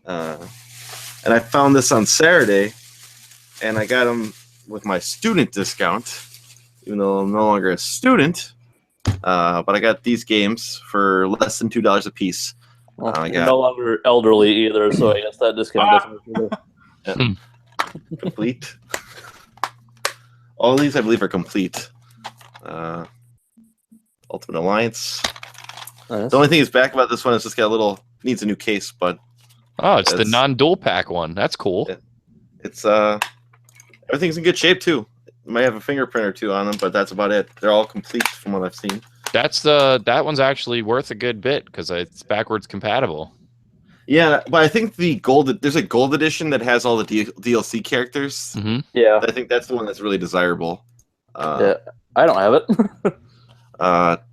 And I found this on Saturday, and I got them with my student discount, even though I'm no longer a student. But I got these games for less than $2 a piece. Well, you're no longer elderly either, so I guess that discount doesn't. Complete. All of these, I believe, are complete. Ultimate Alliance. Nice. The only thing that's back about this one is just got needs a new case, but it's the non-dual pack one. That's cool. It's everything's in good shape too. You might have a fingerprint or two on them, but that's about it. They're all complete from what I've seen. That one's actually worth a good bit because it's backwards compatible. Yeah, but I think there's a gold edition that has all the DLC characters. Mm-hmm. Yeah, I think that's the one that's really desirable. Yeah, I don't have it.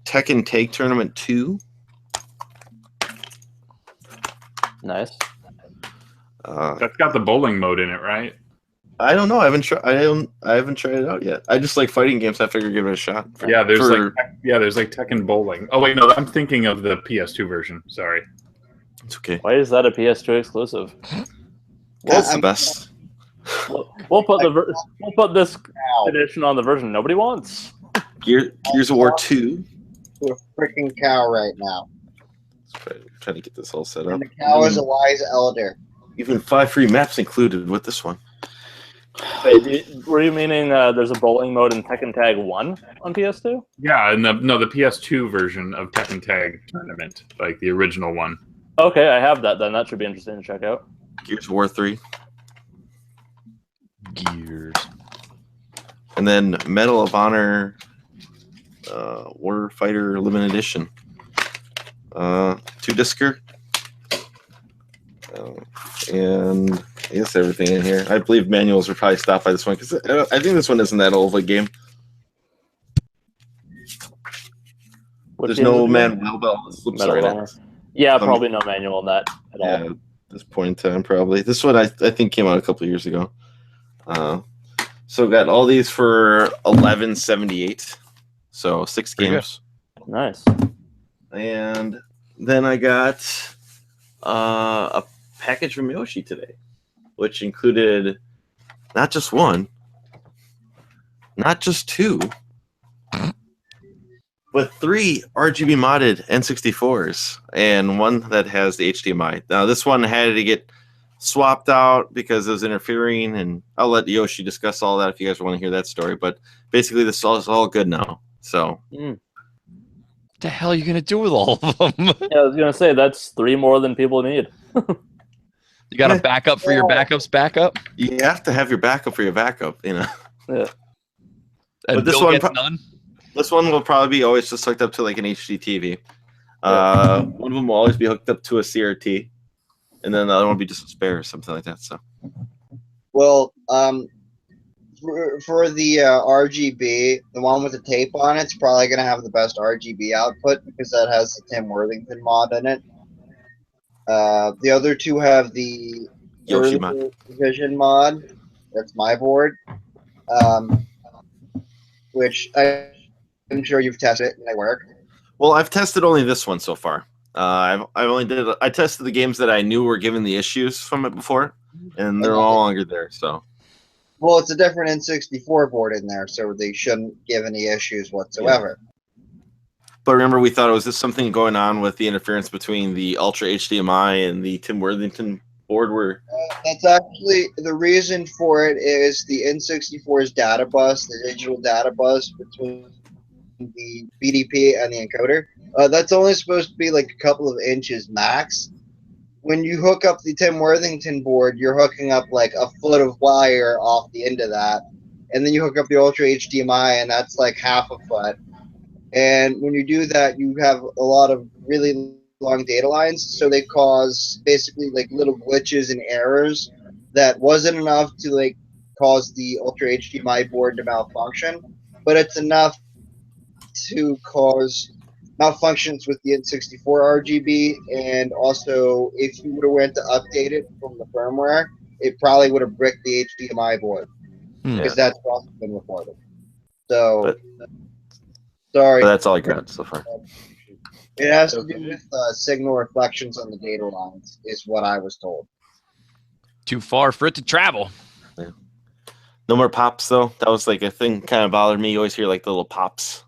Tekken Tag Tournament 2. Nice. That's got the bowling mode in it, right? I don't know. I haven't tried it out yet. I just like fighting games. I figured give it a shot. Yeah, there's like Tekken Bowling. Oh wait, no, I'm thinking of the PS2 version. Sorry. It's okay. Why is that a PS2 exclusive? That's the best. We'll put this edition on the version nobody wants. Gears of War 2. To a freaking cow right now. Trying to get this all set up. And the cow is a wise elder. Even 5 free maps included with this one. Wait, were you meaning there's a bowling mode in Tekken Tag 1 on PS2? Yeah, and the PS2 version of Tekken Tag Tournament, like the original one. Okay, I have that then. That should be interesting to check out. Gears of War 3. Gears. And then Medal of Honor Warfighter Limited Edition. 2-discer. And I guess everything in here. I believe manuals are probably stopped by this one because I think this one isn't that old of a game. There's no manual. Sorry, yeah, probably no manual on that at all. Yeah, at this point in time, probably. This one I think came out a couple of years ago. So got all these for $11.78. So 6 games. Nice. And then I got a package from Yoshi today, which included not just 1, not just 2, but 3 RGB modded N64s and 1 that has the HDMI. Now this one had to get swapped out because it was interfering, and I'll let Yoshi discuss all that if you guys want to hear that story. But basically, this is all good now. So, what the hell are you gonna do with all of them? Yeah, I was gonna say that's 3 more than people need. You got a backup for your backup's backup. You have to have your backup for your backup, you know. Yeah. And but this Bill one, gets none. This one will probably be always just hooked up to like an HD TV. One of them will always be hooked up to a CRT, and then the other one will be just a spare or something like that. So, well, for the RGB, the one with the tape on it's probably going to have the best RGB output because that has the Tim Worthington mod in it. The other 2 have the Yoshi mod. Vision mod. That's my board. Which I'm sure you've tested and they work. Well, I've tested only this one so far. I tested the games that I knew were given the issues from it before, and they're no longer there. So, well, it's a different N64 board in there, so they shouldn't give any issues whatsoever. Yeah. But remember, we thought it was just something going on with the interference between the Ultra HDMI and the Tim Worthington board. Where that's actually the reason for it is the N64's data bus, the digital data bus between the BDP and the encoder. That's only supposed to be like a couple of inches max. When you hook up the Tim Worthington board, you're hooking up like a foot of wire off the end of that. And then you hook up the Ultra HDMI, and that's like half a foot. And when you do that, you have a lot of really long data lines, so they cause basically like little glitches and errors that wasn't enough to like cause the Ultra HDMI board to malfunction, but it's enough to cause malfunctions with the N64 RGB, and also if you would have went to update it from the firmware, it probably would have bricked the HDMI board because that's also been reported. So, sorry. But that's all I got so far. It has to do with signal reflections on the data lines, is what I was told. Too far for it to travel. Yeah. No more pops, though. That was like a thing kind of bothered me. You always hear like the little pops.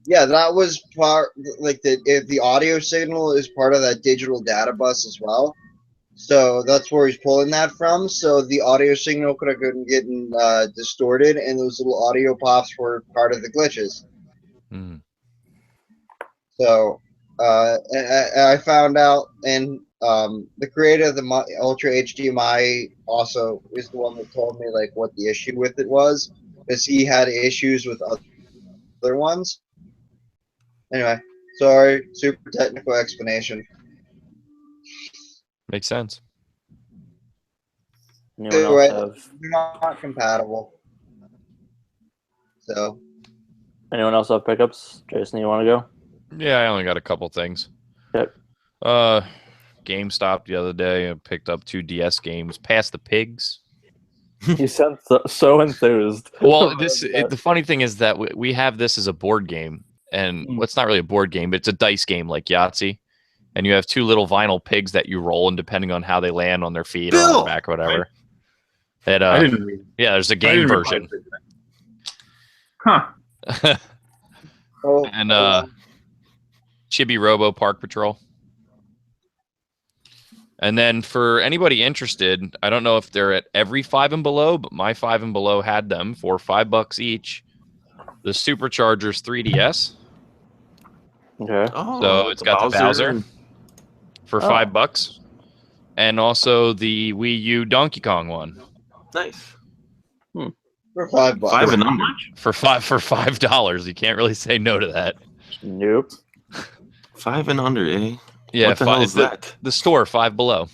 Yeah, that was part, like the audio signal is part of that digital data bus as well. So that's where he's pulling that from. So the audio signal could have been getting distorted, and those little audio pops were part of the glitches. Mm. So I found out, and the creator of the Ultra HDMI also is the one that told me like what the issue with it was, because he had issues with other ones. Anyway, sorry, super technical explanation. Makes sense. Anyway, they're not compatible. So, anyone else have pickups? Jason, you want to go? Yeah, I only got a couple things. Okay. GameStop the other day, I picked up 2 DS games. Pass the Pigs. You sound so enthused. Well, the funny thing is that we have this as a board game, and it's not really a board game, but it's a dice game like Yahtzee. And you have 2 little vinyl pigs that you roll, and depending on how they land on their feet or on their back or whatever. I didn't read. Yeah, there's a game version. Huh. And Chibi Robo Park Patrol. And then for anybody interested, I don't know if they're at every Five and Below, but my Five and Below had them for $5 each. The Superchargers 3DS. Okay. Oh, So it's got the Bowser for $5, and also the Wii U Donkey Kong one. Nice. For $5. 5 and under. For $5. You can't really say no to that. Nope. 5 and under, eh? Yeah, what the hell is that? The store Five Below.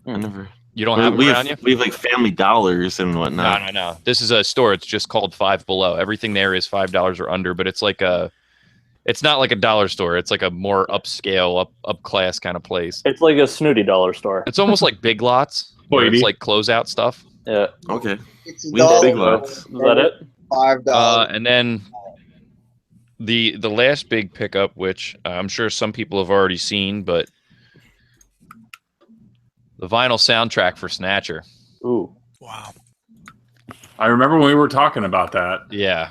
I never. You don't have them around you? We have like Family Dollars and whatnot. No. This is a store. It's just called Five Below. Everything there is $5 or under, but it's like it's not like a dollar store. It's like a more upscale, up class kind of place. It's like a snooty dollar store. It's almost like Big Lots, where it's like closeout stuff. Yeah. Okay. It's We have Big Lots. Is that it? $5. And then the last big pickup, which I'm sure some people have already seen, but the vinyl soundtrack for Snatcher. Ooh. Wow. I remember when we were talking about that. Yeah.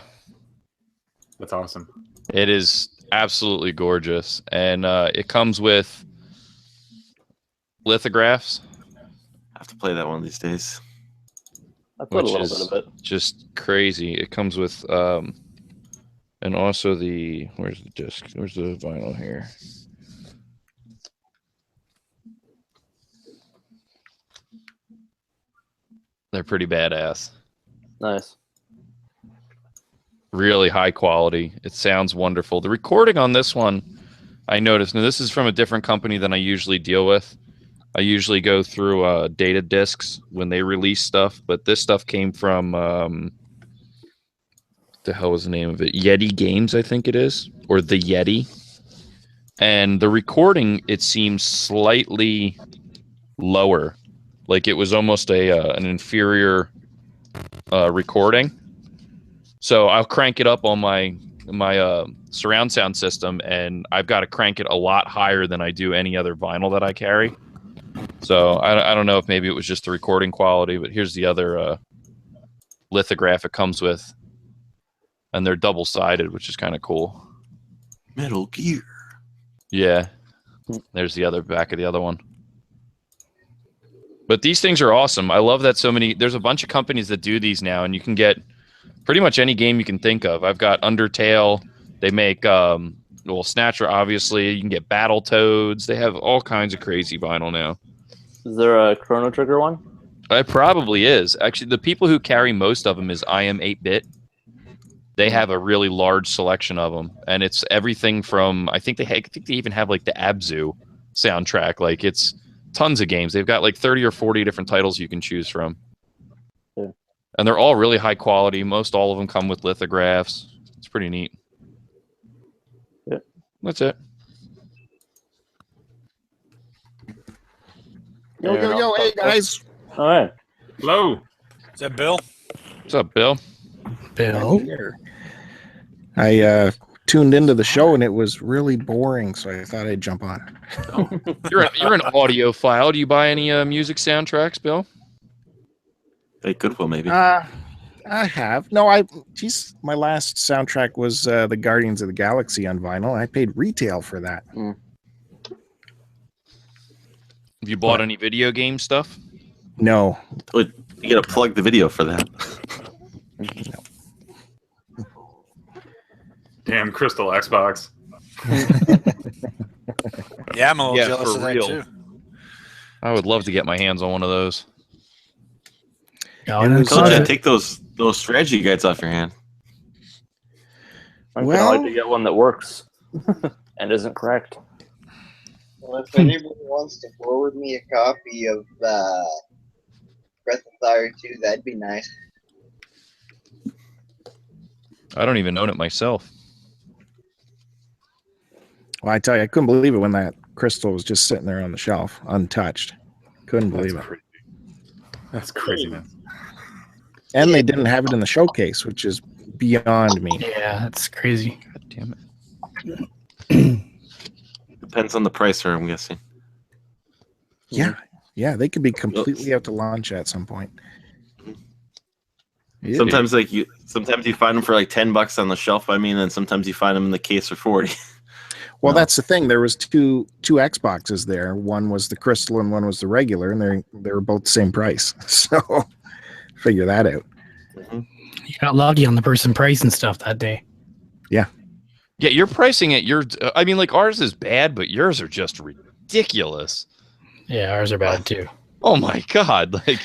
That's awesome. It is absolutely gorgeous. And it comes with lithographs. I have to play that one of these days. I played a Which little bit of it. Just crazy. It comes with and also where's the disc? Where's the vinyl here? They're pretty badass. Nice. Really high quality. It sounds wonderful. The recording on this one, I noticed. Now, this is from a different company than I usually deal with. I usually go through data discs when they release stuff, but this stuff came from what the hell was the name of it? Yeti Games, I think it is, or the Yeti. And the recording, it seems slightly lower, like it was almost an inferior recording. So I'll crank it up on my surround sound system, and I've got to crank it a lot higher than I do any other vinyl that I carry. So I don't know if maybe it was just the recording quality, but here's the other lithograph it comes with, and they're double-sided, which is kind of cool. Metal Gear. Yeah, there's the other back of the other one. But these things are awesome. I love that there's a bunch of companies that do these now, and you can get pretty much any game you can think of. I've got Undertale. They make Snatcher, obviously. You can get Battletoads. They have all kinds of crazy vinyl now. Is there a Chrono Trigger one? It probably is. Actually, the people who carry most of them is I Am 8-Bit. They have a really large selection of them, and it's everything from I think they even have like the Abzu soundtrack. Like it's tons of games. They've got like 30 or 40 different titles you can choose from. Yeah. And they're all really high quality. Most all of them come with lithographs. It's pretty neat. Yeah. That's it. Yo, hey guys. All right. Hello. Is that Bill? What's up, Bill? Bill. I tuned into the show and it was really boring, so I thought I'd jump on. You're an audiophile. Do you buy any music soundtracks, Bill? Hey, Goodwill, maybe. I have. No, my last soundtrack was the Guardians of the Galaxy on vinyl. I paid retail for that. Have you bought any video game stuff? No. You gotta plug the video for that. No. Damn Crystal Xbox. Yeah, I'm a little Yeah, jealous for of that real. too. I would love to get my hands on one of those. I told you, take those strategy guides off your hand. I'm gonna like to get one that works and isn't correct. Well, if anybody wants to forward me a copy of Breath of Fire 2, that'd be nice. I don't even own it myself. Well, I tell you, I couldn't believe it when that crystal was just sitting there on the shelf, untouched. Couldn't believe it. Crazy. That's craziness. And they didn't have it in the showcase, which is beyond me. Yeah, that's crazy. God damn it. Depends on the price, I'm guessing. Yeah, they could be completely out to lunch at some point. Yeah. Sometimes you find them for like $10 on the shelf. I mean, and sometimes you find them in the case for 40. Well, that's the thing. There was two Xboxes there. One was the crystal and one was the regular, and they were both the same price. So figure that out. You got lucky on the person price and stuff that day. Yeah, you're pricing it. I mean, like ours is bad, but yours are just ridiculous. Yeah, ours are bad too. Oh my god! Like,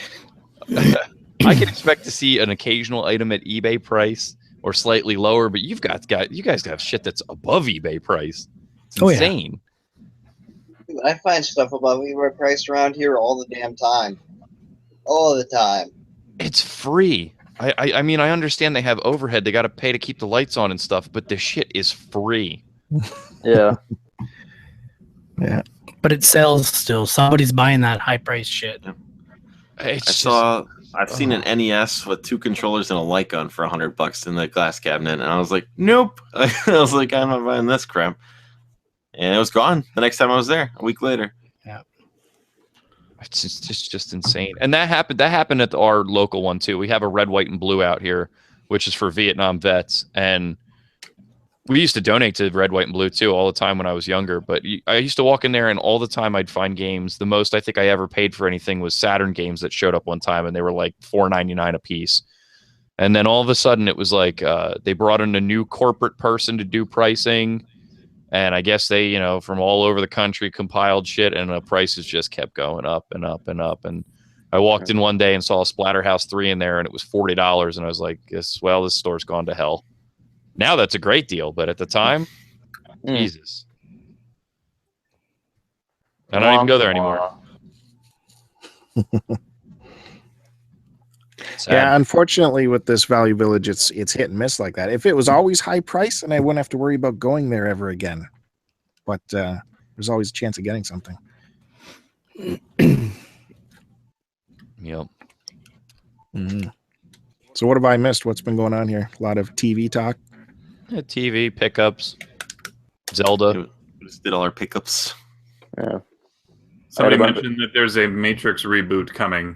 I can expect to see an occasional item at eBay price or slightly lower, but you guys got shit that's above eBay price. It's insane. Dude, I find stuff above eBay price around here all the damn time. All the time. It's free. I mean, I understand they have overhead. They got to pay to keep the lights on and stuff, but the shit is free. Yeah. Yeah. But it sells still. Somebody's buying that high price shit. I've seen an NES with 2 controllers and a light gun for $100 in the glass cabinet, and I was like, nope. I was like, I'm not buying this crap. And it was gone the next time I was there, a week later. Yeah. It's just insane. And that happened at our local one too. We have a red, white, and blue out here, which is for Vietnam vets. And we used to donate to red, white, and blue too all the time when I was younger. But I used to walk in there and all the time I'd find games. The most I think I ever paid for anything was Saturn games that showed up one time, and they were like $4.99 a piece. And then all of a sudden it was like they brought in a new corporate person to do pricing. And I guess they, from all over the country compiled shit, and the prices just kept going up and up and up. And I walked in one day and saw a Splatterhouse 3 in there, and it was $40. And I was like, this store's gone to hell. Now that's a great deal, but at the time, Jesus. I don't even go there anymore. Yeah, unfortunately, with this Value Village, it's hit and miss like that. If it was always high price, then I wouldn't have to worry about going there ever again. But there's always a chance of getting something. Yep. Mm-hmm. So what have I missed? What's been going on here? A lot of TV talk. Yeah, TV pickups, Zelda. We just did all our pickups. Yeah. Somebody mentioned that there's a Matrix reboot coming.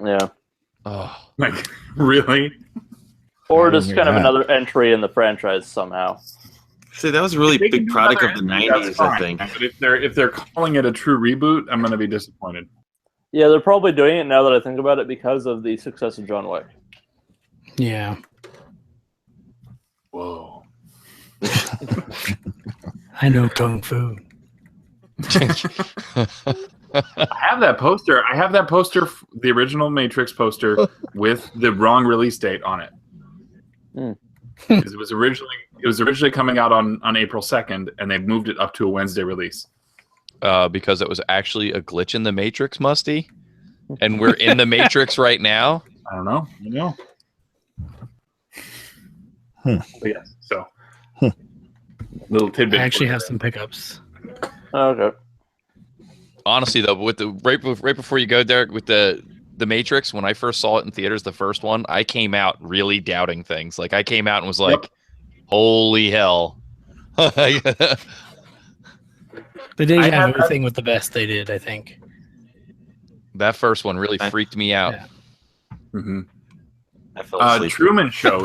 Yeah. Oh, like really? Or just kind of another entry in the franchise somehow. See, that was a really big product of the '90s, I think. But if they're calling it a true reboot, I'm going to be disappointed. Yeah, they're probably doing it now that I think about it because of the success of John Wick. Yeah. Whoa. I know Kung Fu. I have that poster. The original Matrix poster with the wrong release date on it. Because it was originally coming out on April 2nd, and they moved it up to a Wednesday release. Because it was actually a glitch in the Matrix, Musty, and we're in the Matrix right now. I don't know. But yeah, so little tidbit. I actually have some pickups. Okay. Honestly, though, with the right before you go, Derek, with the Matrix, when I first saw it in theaters, the first one, I came out really doubting things. Like I came out and was like, "Holy hell!" They did have everything with the best they did, I think. That first one really freaked me out. Yeah. Mm-hmm. I fell asleep. Truman Show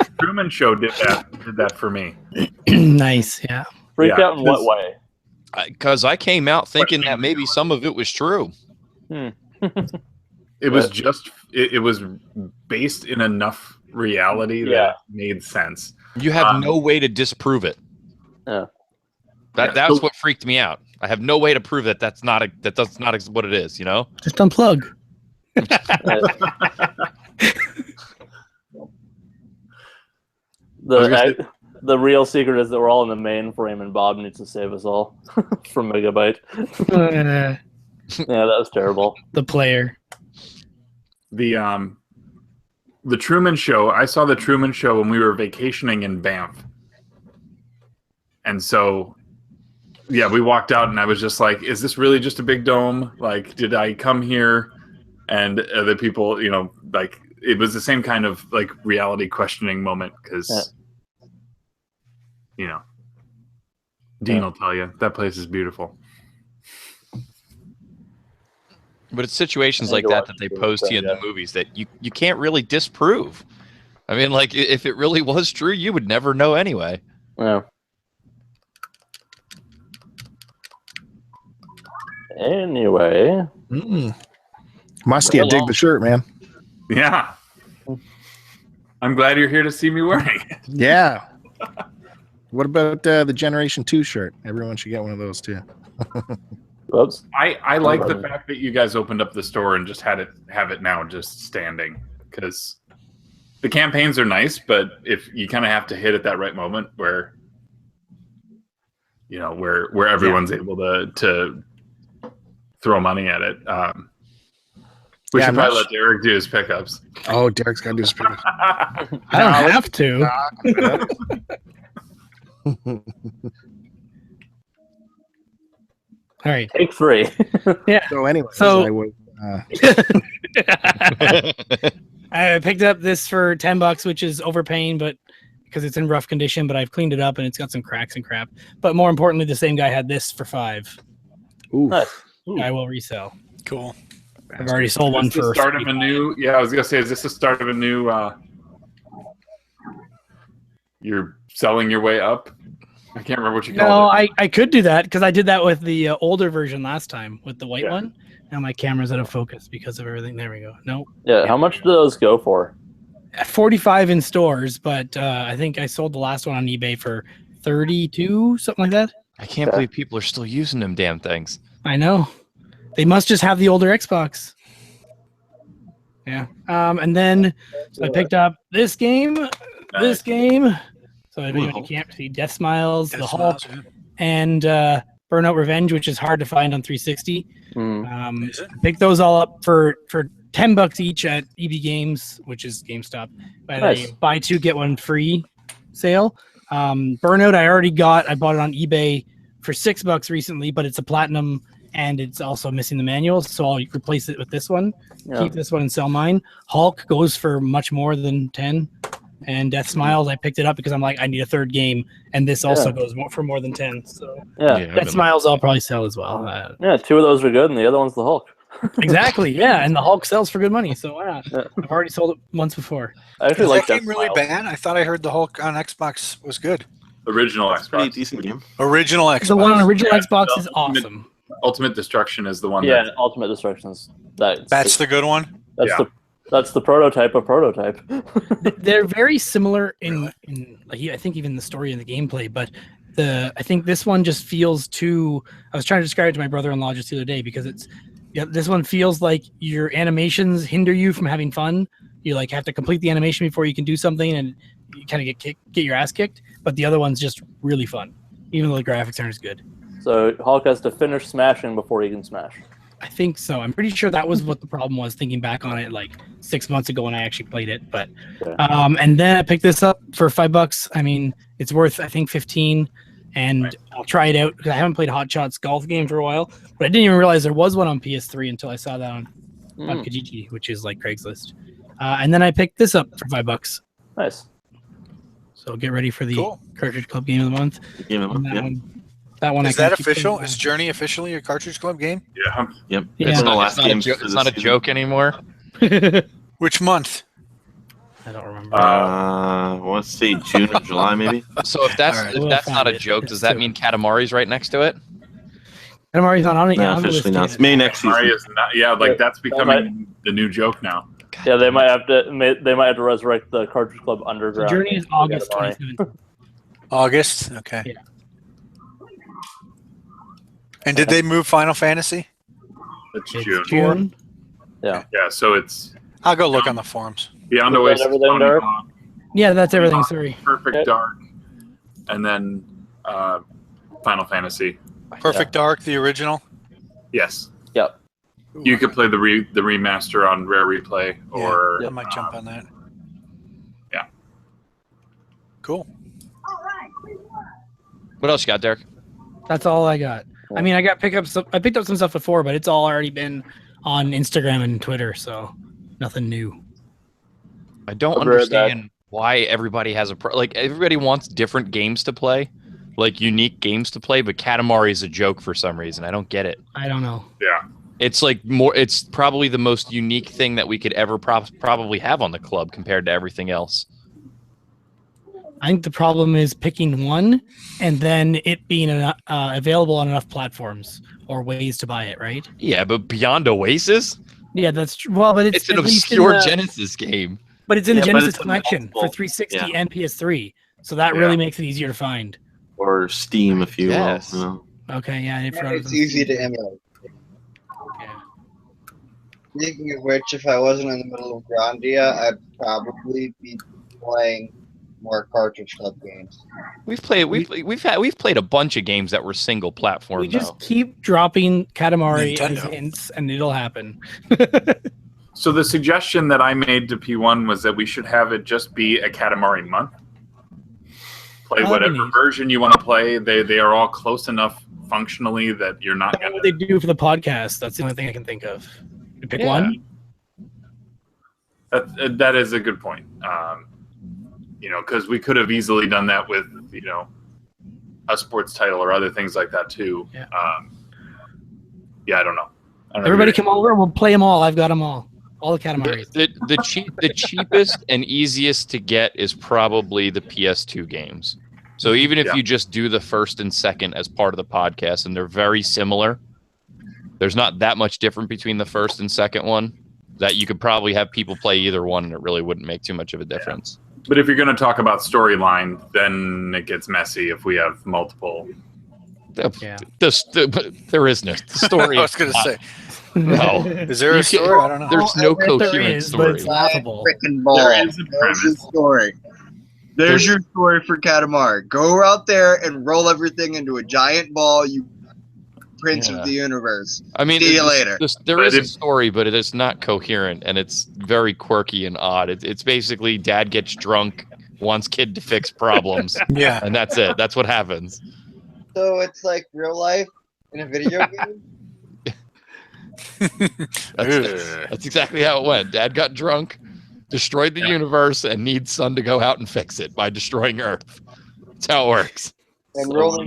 did that for me. Nice, yeah. Freaked out in what way? Because I came out thinking that maybe some of it was true. It was just it was based in enough reality that it made sense. You have no way to disprove it. Yeah. That's what freaked me out. I have no way to prove that that's not what it is, Just unplug. The real secret is that we're all in the mainframe and Bob needs to save us all from Megabyte. Yeah, that was terrible. The player. The Truman Show. I saw the Truman Show when we were vacationing in Banff, and so yeah, we walked out and I was just like, "Is this really just a big dome? Like, did I come here?" And the people, like it was the same kind of like reality questioning moment because. Dean will tell you that place is beautiful. But it's situations like that they pose to you in the movies that you can't really disprove. I mean, like, if it really was true, you would never know anyway. Yeah. Anyway. Musty, I dig the shirt, man. Yeah. I'm glad you're here to see me wearing it. Yeah. What about the Generation 2 shirt? Everyone should get one of those too. Whoops. I like the fact that you guys opened up the store and just have it now just standing, because the campaigns are nice, but if you kind of have to hit at that right moment where where everyone's able to throw money at it. We should probably let Derek do his pickups. Oh, Derek's got to do his pickups. I don't have to. All right. Take 3. Yeah. So anyway, So- I was, I picked up this for $10, which is overpaying, but because it's in rough condition, but I've cleaned it up and it's got some cracks and crap. But more importantly, the same guy had this for $5. ooh, Nice. I will resell. Cool. I've already sold one Is this for the start of a new? Yeah, I was gonna say, is this the start of a new? You're selling your way up. I can't remember what you No, called it. I could do that because I did that with the older version last time with the white Yeah. one. Now my camera's out of focus because of everything. There we go. Nope. Yeah, how much do those go for? At 45 in stores, but I think I sold the last one on eBay for 32, something like that. I can't believe people are still using them damn things. I know. They must just have the older Xbox. Yeah. And then so I picked up this game, this game. So everybody can't see Death Smiles, the Hulk, and Burnout Revenge, which is hard to find on 360. I picked those all up for $10 each at EB Games, which is GameStop. But Nice. a buy two get one free sale. Burnout I already got. I bought it on eBay for $6 recently, but it's a platinum and it's also missing the manual, so I'll replace it with this one. Yeah. Keep this one and sell mine. Hulk goes for much more than 10. And Death Smiles, I picked it up because I'm like, I need a third game, and this also goes for more than 10. So Yeah. Death Smiles, I'll probably sell as well. Yeah, 2 of those are good, and the other one's the Hulk. Exactly, yeah, and the Hulk sells for good money, so why not? I've already sold it once before. I actually Is like that Death game really Smiles. bad? I thought I heard the Hulk on Xbox was good. Original Pretty Xbox. decent game. Original Xbox. The one on original Yeah, Xbox the is awesome. Ultimate Destruction is the one. Yeah, that, Ultimate Destructions. That's the good one. That's the prototype of prototype. They're very similar in like, I think even the story and the gameplay, but I think this one just feels too. I was trying to describe it to my brother-in-law just the other day because this one feels like your animations hinder you from having fun. You like have to complete the animation before you can do something, and you kind of get your ass kicked. But the other one's just really fun, even though the graphics aren't as good. So Hulk has to finish smashing before he can smash. I think so. I'm pretty sure that was what the problem was. Thinking back on it, like 6 months ago when I actually played it, but and then I picked this up for $5. I mean, it's worth I think 15, and I'll try it out because I haven't played Hot Shots golf game for a while. But I didn't even realize there was one on PS3 until I saw that on Kijiji, which is like Craigslist. And then I picked this up for $5. Nice. So get ready for the Cartridge Club Game of the Month. Game of the month, yeah. That one Is I can that keep official? playing. Is Journey officially a Cartridge Club game? Yeah. Yep. Yeah. It's It's one of the It's last not, games. it's not a joke anymore. Which month? I don't remember. Let's say June or July, maybe. So if that's All right. if We'll that's find not a it. joke, does that mean Katamari's right next to it? Katamari's not on it yet. No, on the officially list not. yet. It's May next season. Mario's not, yeah, like that's becoming the new joke now. Yeah, they might have to resurrect the Cartridge Club So Underground. Journey is August Katamari. 27th. August? Okay. Yeah. And did they move Final Fantasy? It's It's June. June. Yeah, so it's I'll go look on the forums. Beyond Is that Oasis, everything, Tony Derek? Hawk, Yeah, that's everything. Sorry. Perfect Okay. Dark, and then Final Fantasy. Perfect Dark, the original. Yes, Yep. you could play the remaster on Rare Replay, or I might jump on that. Yeah. Cool. What else you got, Derek? That's all I got. I mean, I picked up some stuff before, but it's all already been on Instagram and Twitter, so nothing new. I don't I've read that. understand why everybody has everybody wants different games to play, like unique games to play, but Katamari is a joke for some reason. I don't get it. I don't know. yeah. It's like more. It's probably the most unique thing that we could ever probably have on the club compared to everything else. I think the problem is picking one and then it being available on enough platforms or ways to buy it, right? Yeah, but Beyond Oasis? Yeah, that's true. Well, but it's an obscure Genesis game. But it's in the Yeah, but Genesis it's a collection for multiple- 360 and PS3. So that really makes it easier to find. Or Steam, if you will. You know? Okay, yeah. It's easy to emulate. Speaking of which, if I wasn't in the middle of Grandia, I'd probably be playing more cartridge club games. We've played a bunch of games that were single platform. We just keep dropping Katamari as Nintendo. hints, and it'll happen. So the suggestion that I made to P1 was that we should have it just be a Katamari month. Play whatever version you want to play. They are all close enough functionally that you're not going to. What they do for the podcast? That's the only thing I can think of. You pick one. That is a good point. Because we could have easily done that with a sports title or other things like that too. Yeah. I don't know. Everybody come over. We'll play them all. I've got them all. All the Katamaris. The cheapest and easiest to get is probably the PS2 games. So even if you just do the first and second as part of the podcast, and they're very similar, there's not that much different between the first and second one, that you could probably have people play either one and it really wouldn't make too much of a difference. But if you're going to talk about storyline, then it gets messy if we have multiple. There is no story. I was going to say. No. Is there a story? I don't know. There's no coherent story. But it's laughable. Freaking ball. There's your story. There's your story for Katamari. Go out there and roll everything into a giant ball, you prince of the universe. I mean, see you later. There is a story, but it is not coherent, and it's very quirky and odd. It's basically dad gets drunk, wants kid to fix problems, and that's it. That's what happens. So it's like real life in a video game? That's exactly how it went. Dad got drunk, destroyed the universe, and needs son to go out and fix it by destroying Earth. That's how it works. And rolling.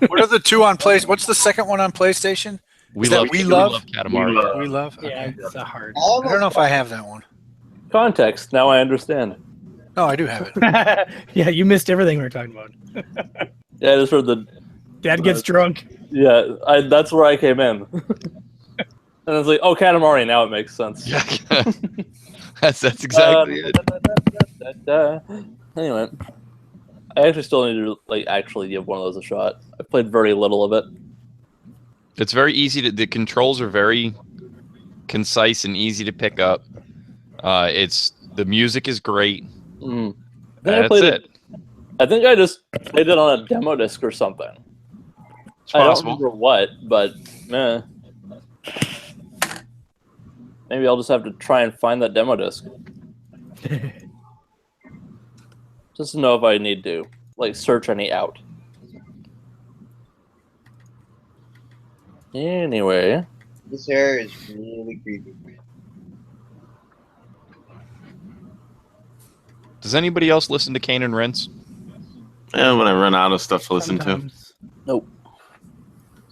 What are the two on PlayStation? What's the second one on PlayStation? We love Katamari. We love. Yeah, it's a hard. I don't know if I have that one. Context. Now I understand. No, I do have it. Yeah, you missed everything we were talking about. Yeah, I just heard the Dad gets drunk. Yeah, that's where I came in. And I was like, oh, Katamari, now it makes sense. Yeah. that's exactly it. Anyway, I actually still need to actually give one of those a shot. I played very little of it. It's very easy the controls are very concise and easy to pick up. The music is great. That's it. I think I just played it on a demo disc or something. I don't remember what, but maybe I'll just have to try and find that demo disc. Just to know if I need to search any out. Anyway, this area is really creepy. Does anybody else listen to Kane and Rince? Yeah, when I run out of stuff to listen to. Nope.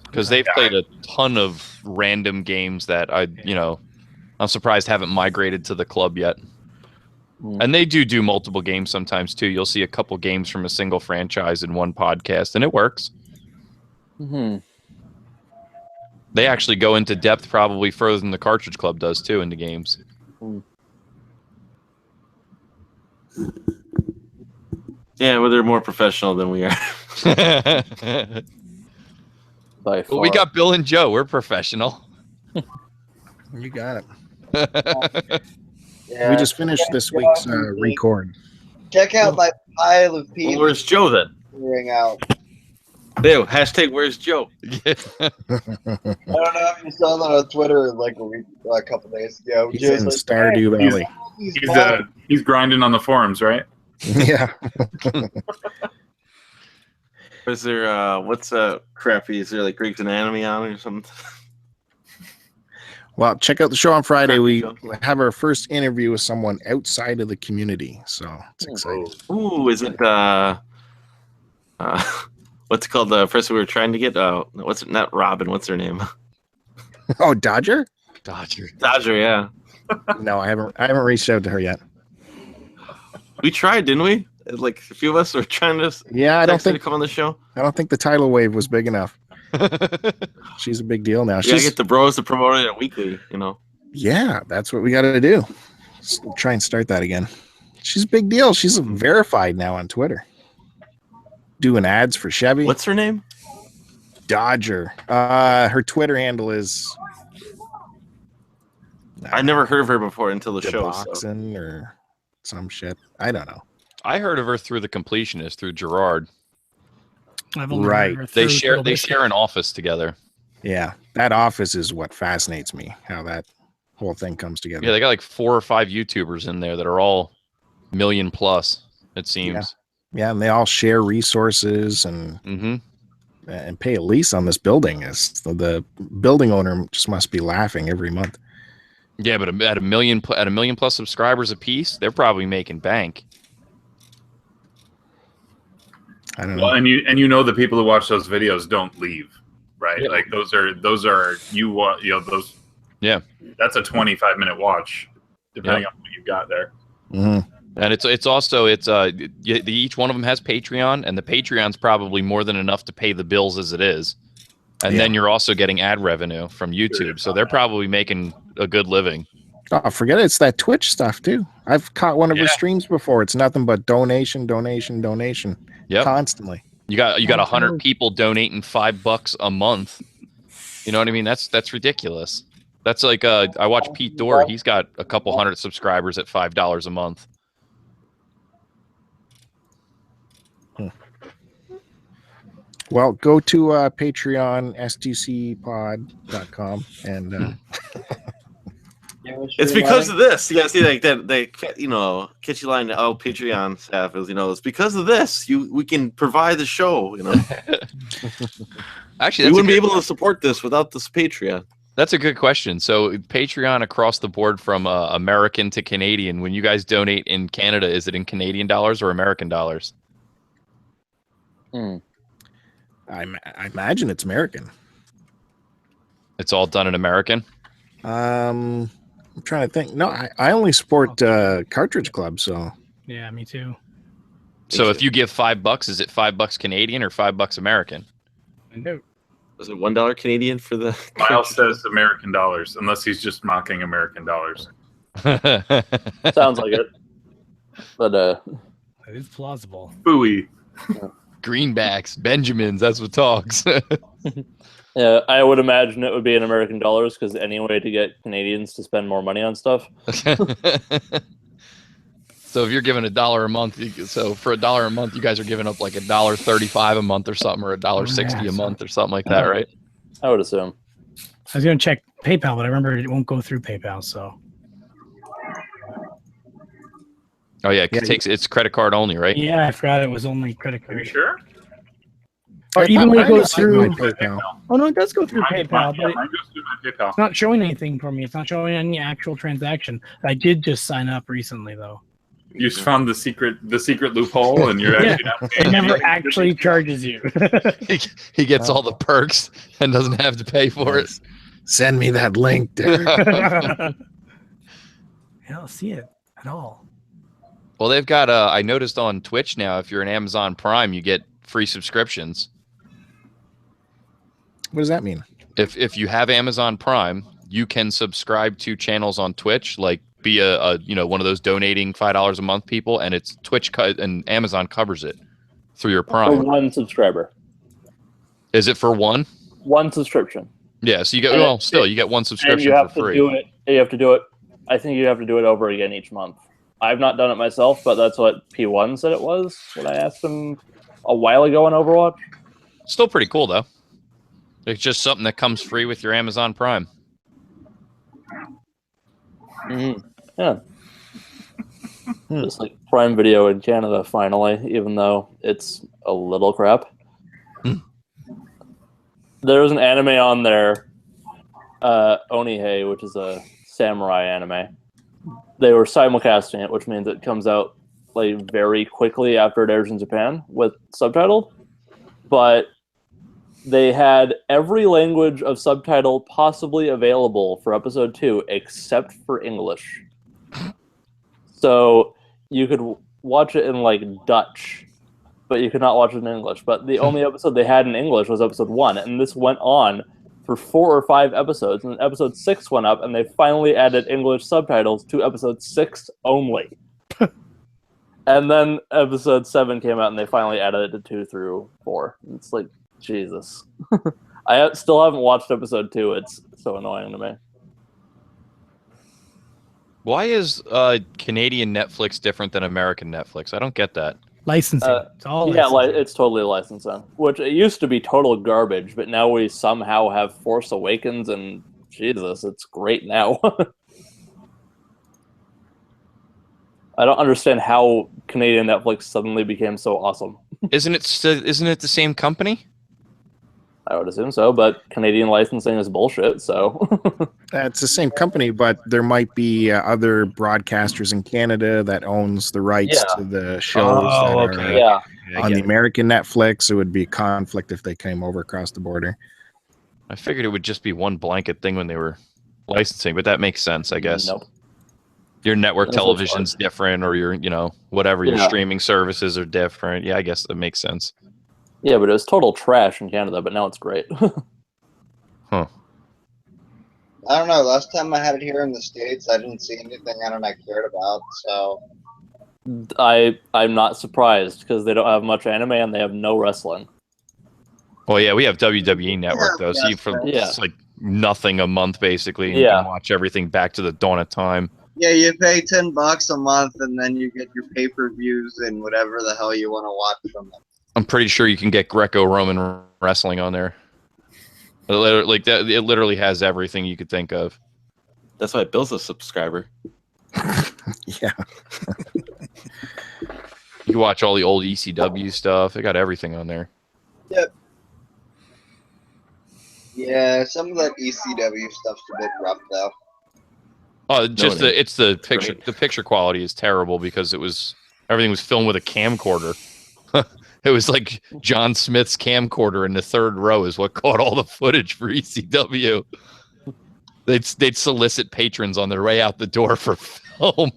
Because they've played a ton of random games that I'm surprised haven't migrated to the club yet. And they do multiple games sometimes too. You'll see a couple games from a single franchise in one podcast, and it works. They actually go into depth probably further than the Cartridge Club does too into games. Yeah, well, they're more professional than we are. By far. Well, we got Bill and Joe. We're professional. You got it. We just finished this week's record. Check out my pile of people. Well, where's Joe then? Figuring out. Ew, hashtag where's Joe? I don't know if you saw that on Twitter a couple days ago. He's in Stardew Valley. He's grinding on the forums, right? Yeah. Is there what's crappy? Is there Greek Anatomy on or something? Well, check out the show on Friday. We have our first interview with someone outside of the community, so it's exciting. Ooh, is it what's it called? The person we were trying to get? What's it? Not Robin. What's her name? Oh, Dodger. Dodger, yeah. No, I haven't reached out to her yet. We tried, didn't we? Like a few of us were trying to. Yeah, I don't think to come on the show. I don't think the tidal wave was big enough. She's a big deal now. We gotta get the bros to promote it weekly. Yeah, that's what we got to do. Try and start that again. She's a big deal. She's verified now on Twitter. Doing ads for Chevy. What's her name? Dodger. Her Twitter handle is. I never heard of her before until the show. Boxing or some shit. I don't know. I heard of her through the completionist, through Gerard. Right. They share an office together. Yeah, that office is what fascinates me. How that whole thing comes together. Yeah, they got like 4 or 5 YouTubers in there that are all million plus. It seems. Yeah, and they all share resources and pay a lease on this building. The building owner just must be laughing every month. Yeah, but at a million plus subscribers a piece, they're probably making bank. I don't know. Well, and the people who watch those videos don't leave, right? Yeah. Like those are those. Yeah, that's a 25-minute watch, depending on what you've got there. Mm-hmm. And it's also each one of them has Patreon, and the Patreon's probably more than enough to pay the bills as it is. And then you're also getting ad revenue from YouTube, so they're probably making a good living. Oh, forget it. It's that Twitch stuff too. I've caught one of her streams before. It's nothing but donation. Yep. Constantly. You got 100 people donating $5 a month. You know what I mean? That's ridiculous. That's like I watch Pete Dorr. He's got a couple hundred subscribers at $5 a month. Well, go to Patreon, stcpod.com, and it's because of this. You guys see, like that they catchy line. Oh, Patreon staff is it's because of this we can provide the show. Actually, we wouldn't be able to support this without this Patreon. That's a good question. So Patreon across the board from American to Canadian. When you guys donate in Canada, is it in Canadian dollars or American dollars? I imagine it's American. It's all done in American? I'm trying to think. No, I only support Cartridge Club, so. Yeah, me too. So if you give $5, is it $5 Canadian or $5 American? No. Was it $1 Canadian for the? Miles says American dollars, unless he's just mocking American dollars. Sounds like it. But it is plausible. Booey. Greenbacks, Benjamins, that's what talks. Yeah, I would imagine it would be in American dollars because any way to get Canadians to spend more money on stuff. So if you're giving $1 a month, so for $1 a month, you guys are giving up like $1.35 a month or something, or $1.60 a month or something like that, right? I would assume. I was going to check PayPal, but I remember it won't go through PayPal, so. Oh yeah, it's credit card only, right? Yeah, I forgot it was only credit card. Are you sure? Or even when it goes through PayPal. Oh no, it does go through PayPal, but mine goes through my PayPal. it's not showing anything for me. It's not showing any actual transaction. I did just sign up recently though. You just found the secret loophole, and you're actually not it never actually charges you. He gets all the perks and doesn't have to pay for it. Send me that link, dude. I don't see it at all. Well, they've got I noticed on Twitch now, if you're an Amazon Prime, you get free subscriptions. What does that mean? If you have Amazon Prime, you can subscribe to channels on Twitch, like be a one of those donating $5 a month people, and it's Twitch and Amazon covers it through your Prime. For one subscriber. Is it for one? One subscription. Yeah, so you get you get one subscription for free. You have to do it. I think you have to do it over again each month. I've not done it myself, but that's what P1 said it was when I asked him a while ago on Overwatch. Still pretty cool though. It's just something that comes free with your Amazon Prime. Mm-hmm. Yeah. Just like Prime Video in Canada, finally, even though it's a little crap. There was an anime on there, Onihei, which is a samurai anime. They were simulcasting it, which means it comes out like very quickly after it airs in Japan with subtitled. But they had every language of subtitle possibly available for episode 2 except for English. So you could watch it in like Dutch, but you could not watch it in English. But the only episode they had in English was episode 1, and this went on for 4 or 5 episodes. And episode 6 went up, and they finally added English subtitles to episode 6 only. And then episode 7 came out, and they finally added it to 2 through 4. It's like, Jesus. I still haven't watched episode 2. It's so annoying to me. Why is Canadian Netflix different than American Netflix? I don't get that. Licensing. It's all licensing. It's totally licensing. Which it used to be total garbage, but now we somehow have Force Awakens, and Jesus, it's great now. I don't understand how Canadian Netflix suddenly became so awesome. Isn't it the same company? I would assume so, but Canadian licensing is bullshit, so... It's the same company, but there might be other broadcasters in Canada that owns the rights to the shows that are on the American Netflix. It would be a conflict if they came over across the border. I figured it would just be one blanket thing when they were licensing, but that makes sense, I guess. Nope. Your network television's different, or your, whatever, your streaming services are different. Yeah, I guess that makes sense. Yeah, but it was total trash in Canada, but now it's great. Huh. I don't know. Last time I had it here in the States, I didn't see anything I cared about, so... I'm not surprised, because they don't have much anime and they have no wrestling. Well, yeah, we have WWE Network, though, so it's like nothing a month, basically, and you can watch everything back to the dawn of time. Yeah, you pay $10 a month, and then you get your pay-per-views and whatever the hell you want to watch from them. I'm pretty sure you can get Greco-Roman wrestling on there. It literally has everything you could think of. That's why Bill's a subscriber. Yeah. You can watch all the old ECW stuff. They got everything on there. Yep. Yeah, some of that ECW stuff's a bit rough, though. Oh, just the picture. Great. The picture quality is terrible because everything was filmed with a camcorder. It was like John Smith's camcorder in the third row is what caught all the footage for ECW. They'd solicit patrons on their way out the door for film.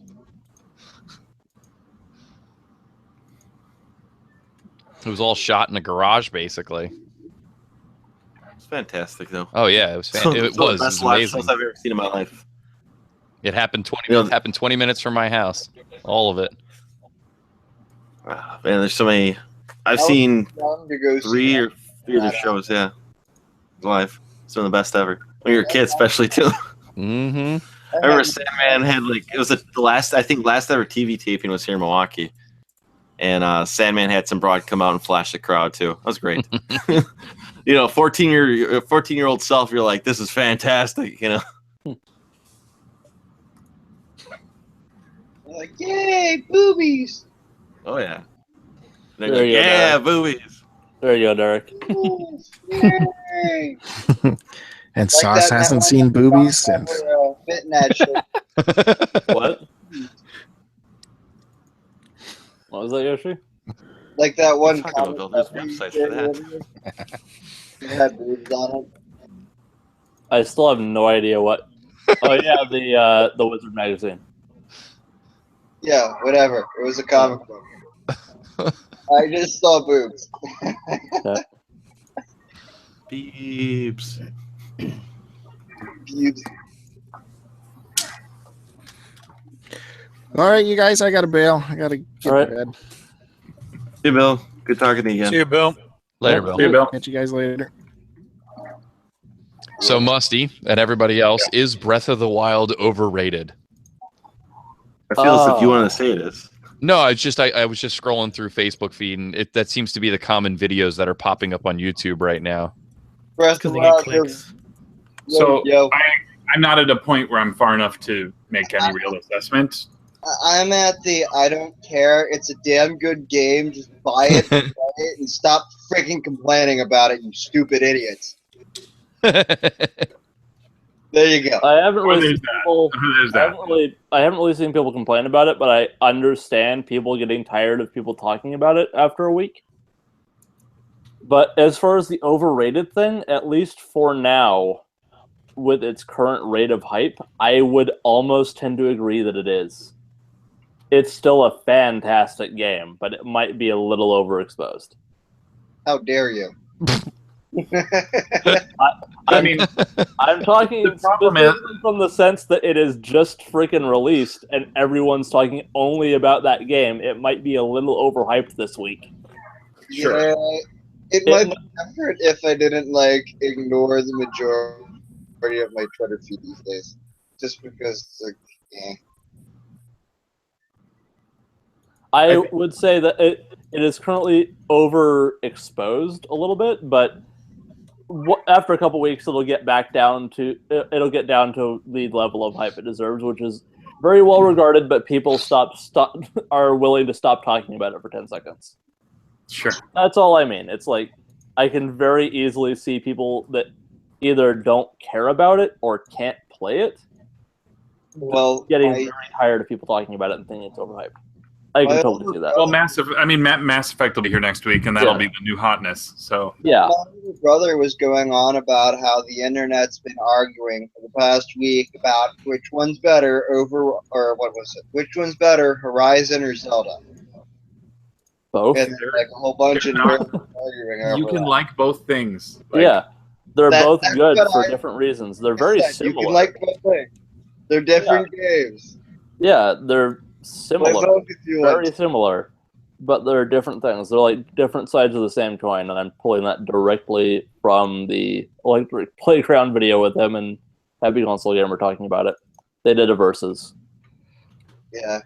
It was all shot in a garage, basically. It's fantastic, though. Oh yeah, it was. It was. The best live shows I've ever seen in my life. It happened 20 minutes from my house. All of it. Man, there's so many. I've seen 3 or 4 shows, live. Some of the best ever. When you're a kid, especially too. Mm-hmm. I remember Sandman had it was the last ever TV taping was here in Milwaukee, and Sandman had some broad come out and flash the crowd too. That was great. 14-year-old self, you're like, this is fantastic, Like, yay, boobies! Oh yeah. Like, boobies. There you go, Derek. And Sauce hasn't seen boobies since. What? What was that, Yoshi? Like that one. There's websites for that. It had boobs on it. I still have no idea what. Oh yeah, the Wizard magazine. Yeah, whatever. It was a comic book. I just saw boobs. Beeps. Beebs. All right, you guys, I got to bail. I got to get to bed. See you, Bill. Good talking to you again. See you, Bill. Later, Bill. See you, Bill. Catch you guys later. So Musty and everybody else, is Breath of the Wild overrated? I feel as if you want to say it is. No, I was just scrolling through Facebook feed, and that seems to be the common videos that are popping up on YouTube right now. Breath of the Wild clicks. So I'm not at a point where I'm far enough to make any real assessment. I'm at the I don't care. It's a damn good game. Just buy it, play it, and stop freaking complaining about it, you stupid idiots. There you go. I haven't really seen people complain about it, but I understand people getting tired of people talking about it after a week. But as far as the overrated thing, at least for now, with its current rate of hype, I would almost tend to agree that it is. it's still a fantastic game, but it might be a little overexposed. How dare you? I'm talking specifically from the sense that it is just freaking released and everyone's talking only about that game. It might be a little overhyped this week. Sure. Yeah, it might be different if I didn't ignore the majority of my Twitter feed these days, just because I would say that it is currently overexposed a little bit, but after a couple weeks, it'll get down to the level of hype it deserves, which is very well regarded. But people are willing to stop talking about it for 10 seconds. Sure, that's all I mean. It's like I can very easily see people that either don't care about it or can't play it. Well, getting very tired of people talking about it and thinking it's overhyped. I can totally see that. Well, Mass Effect will be here next week, and that'll be the new hotness. So yeah, my brother was going on about how the internet's been arguing for the past week about which one's better which one's better, Horizon or Zelda? Both. And a whole bunch of nerds arguing over you can like both things. They're both good for different reasons. They're very similar. You can like both things. They're different games. Yeah, they're similar, very similar, but they're different things. They're like different sides of the same coin, and I'm pulling that directly from the Electric Playground video with them and Happy Console Gamer talking about it. They did a versus. Yeah,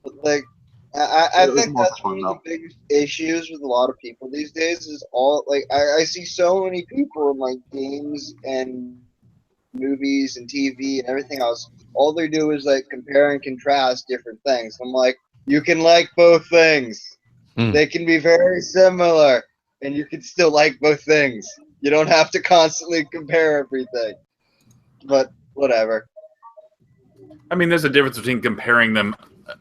but I think that's one of the biggest issues with a lot of people these days. Is all I see so many people in games and movies and TV and everything else. All they do is compare and contrast different things. I'm like, you can like both things. They can be very similar, and you can still like both things. You don't have to constantly compare everything. But whatever. I mean, there's a difference between comparing them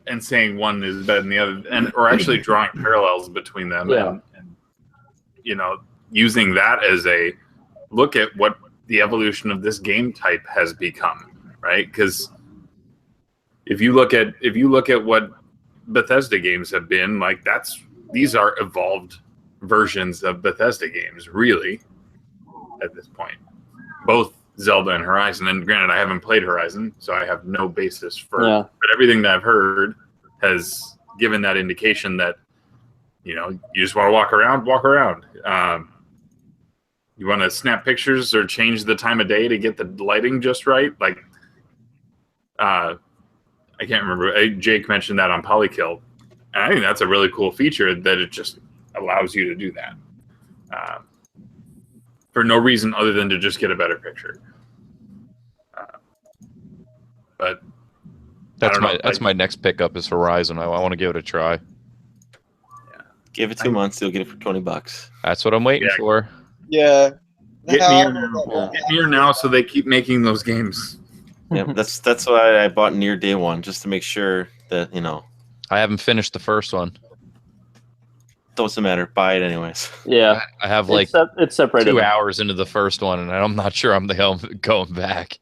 and saying one is better than the other, or actually drawing parallels between them, and using that as a look at what the evolution of this game type has become, right? Because if you look at what Bethesda games have been, these are evolved versions of Bethesda games, really, at this point. Both Zelda and Horizon, and granted, I haven't played Horizon, so I have no basis for it. But everything that I've heard has given that indication that, you just want to walk around. You want to snap pictures or change the time of day to get the lighting just right. I can't remember. Jake mentioned that on Polykill. And I think that's a really cool feature that it just allows you to do that for no reason other than to just get a better picture. But that's my next pickup is Horizon. I want to give it a try. Yeah. Give it 2 months. You'll get it for $20. That's what I'm waiting for. Yeah. Get near now so they keep making those games. Yeah, that's why I bought Near day one, just to make sure that, I haven't finished the first one. Doesn't matter. Buy it anyways. Yeah. I have it's separated 2 hours into the first one, and I'm not sure I'm going back.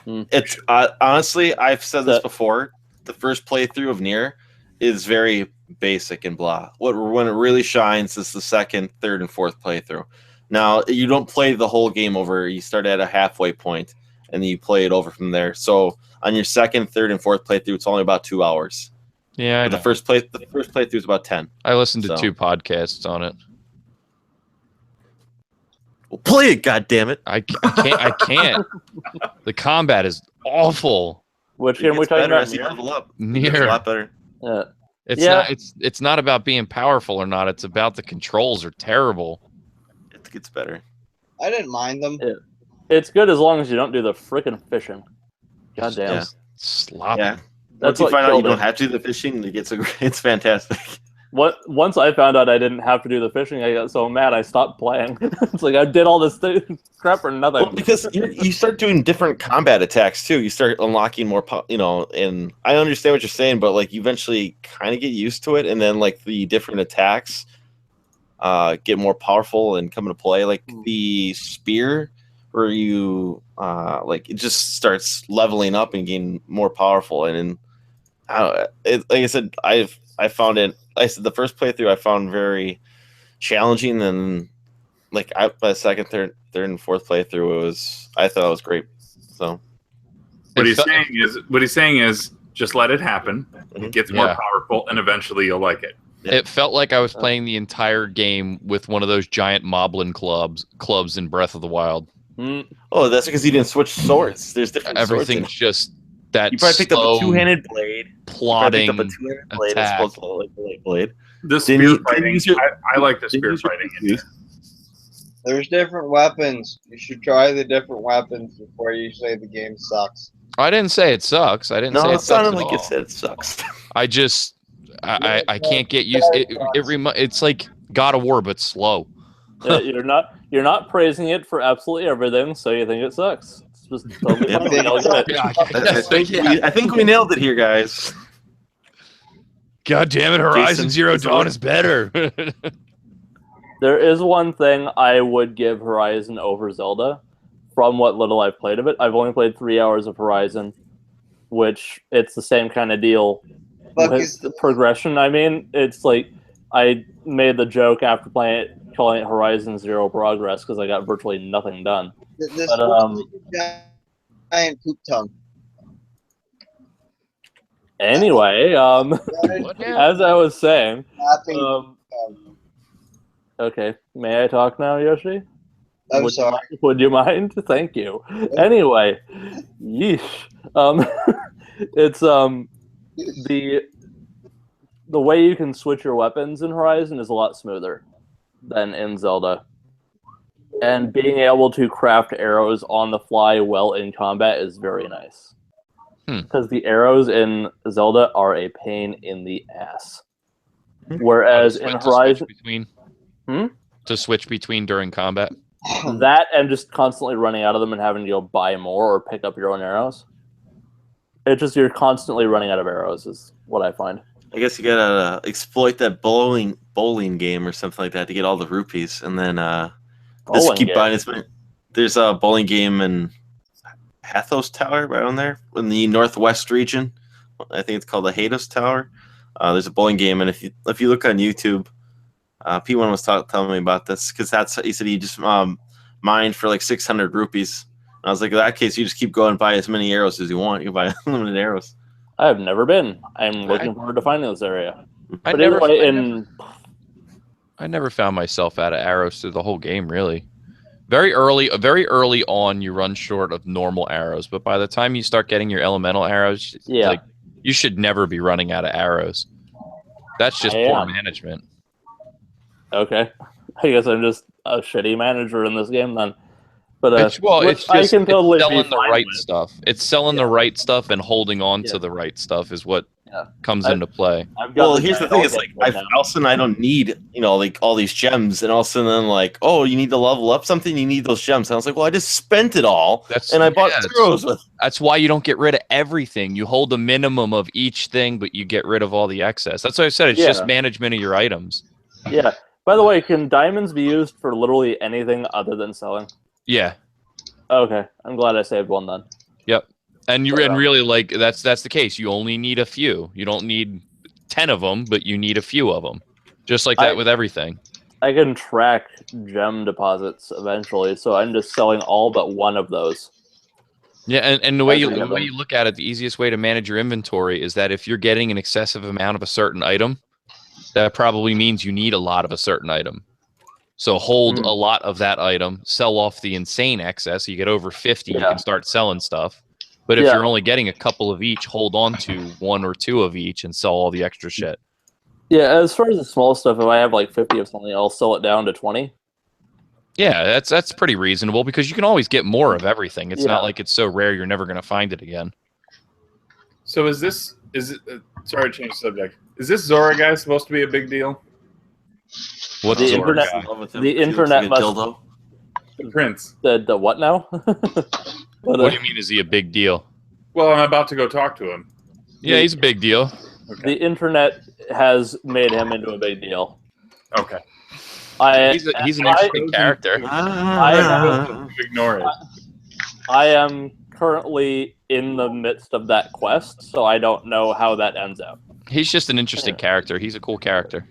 It's honestly, I've said this before. The first playthrough of Nier is very basic and blah. When it really shines is the second, third, and fourth playthrough. Now you don't play the whole game over. You start at a halfway point, and then you play it over from there. So on your second, third, and fourth playthrough, it's only about 2 hours. Yeah, the first playthrough is about 10. I listened to 2 podcasts on it. Well, play it, goddammit. I can't. The combat is awful. Which game we talking about? Nier. A lot better. It's not about being powerful or not. It's about the controls are terrible. It gets better. I didn't mind them. It's good as long as you don't do the frickin' fishing. Goddamn. Yeah. Sloppy. Yeah. Once you find out you don't have to do the fishing, it's fantastic. Once I found out I didn't have to do the fishing, I got so mad I stopped playing. It's like I did all this crap for nothing. Well, because you start doing different combat attacks too. You start unlocking more, and I understand what you're saying, but you eventually kind of get used to it, and then the different attacks get more powerful and come into play. Like the spear, where you it just starts leveling up and getting more powerful, and like I said, I found it. I said the first playthrough I found very challenging, and like by the second, third, and fourth playthrough, I thought it was great. So what he's saying is just let it happen. It gets more powerful, and eventually you'll like it. Yeah. It felt like I was playing the entire game with one of those giant moblin clubs in Breath of the Wild. Oh, that's because you didn't switch swords. There's different Everything's swords. Just that you probably picked up a two-handed blade. Plotting you picked up a two-handed blade as opposed to a blade. The spear fighting. I like the spear fighting. There's different weapons. You should try the different weapons before you say the game sucks. I didn't say it sucks. I didn't say it sucks at all. You said it sucks. I can't get used. It's like God of War, but slow. You're not praising it for absolutely everything, so you think it sucks. It's just totally I think we nailed it here, guys. God damn it! Horizon Zero Dawn is better. There is one thing I would give Horizon over Zelda. From what little I've played of it, I've only played 3 hours of Horizon, which it's the same kind of deal with the progression. I mean, it's like I made the joke after playing it, calling it Horizon Zero Progress because I got virtually nothing done. This giant poop tongue. Anyway, as I was saying, okay, may I talk now, Yoshi? I'm sorry. Would you mind? Thank you. Anyway, yeesh. It's the way you can switch your weapons in Horizon is a lot smoother than in Zelda. And being able to craft arrows on the fly while in combat is very nice. Because the arrows in Zelda are a pain in the ass. Whereas in Horizon... To switch between during combat? That and just constantly running out of them and having to go buy more or pick up your own arrows. It's just you're constantly running out of arrows is what I find. I guess you gotta exploit that bowling game or something like that to get all the rupees, and then just keep buying as many. There's a bowling game in Hathos Tower right on there in the northwest region. I think it's called the Hathos Tower. There's a bowling game, and if you look on YouTube, P1 was telling me about this because he said he just mined for like 600 rupees. And I was like, in that case, you just keep going and buy as many arrows as you want. You can buy unlimited arrows. I have never been. I'm looking forward to finding this area. I never found myself out of arrows through the whole game, really. Very early on, you run short of normal arrows, but by the time you start getting your elemental arrows, like, you should never be running out of arrows. That's just poor management. Okay, I guess I'm just a shitty manager in this game then. But it's just selling the right stuff. It's selling the right stuff and holding on to the right stuff is what comes into play. Well, here's the thing: it's like all of a sudden I don't need like all these gems, and all of a sudden then like, oh, you need to level up something, you need those gems. And I was like, well, I just spent it all, and I bought arrows with. That's why you don't get rid of everything. You hold a minimum of each thing, but you get rid of all the excess. That's what I said. It's just management of your items. Yeah. By the way, can diamonds be used for literally anything other than selling? Yeah. Okay, I'm glad I saved one then. Yep. And really, like, that's the case. You only need a few. You don't need 10 of them, but you need a few of them. Just like that with everything. I can track gem deposits eventually, so I'm just selling all but one of those. Yeah, and the way you look at it, the easiest way to manage your inventory is that if you're getting an excessive amount of a certain item, that probably means you need a lot of a certain item. So hold a lot of that item, sell off the insane excess. You get over 50, you can start selling stuff. But if you're only getting a couple of each, hold on to 1 or 2 of each and sell all the extra shit. Yeah, as far as the small stuff, if I have like 50 of something, I'll sell it down to 20. Yeah, that's pretty reasonable because you can always get more of everything. It's not like it's so rare you're never going to find it again. So is it sorry to change the subject. Is this Zora guy supposed to be a big deal? What's the Zora internet? guy? The internet must. The prince. The what now? What do you mean? Is he a big deal? Well, I'm about to go talk to him. Yeah, he's a big deal. Okay. The internet has made him into a big deal. Okay. He's an interesting character. Ignore it. I am currently in the midst of that quest, so I don't know how that ends out. He's just an interesting character. He's a cool character.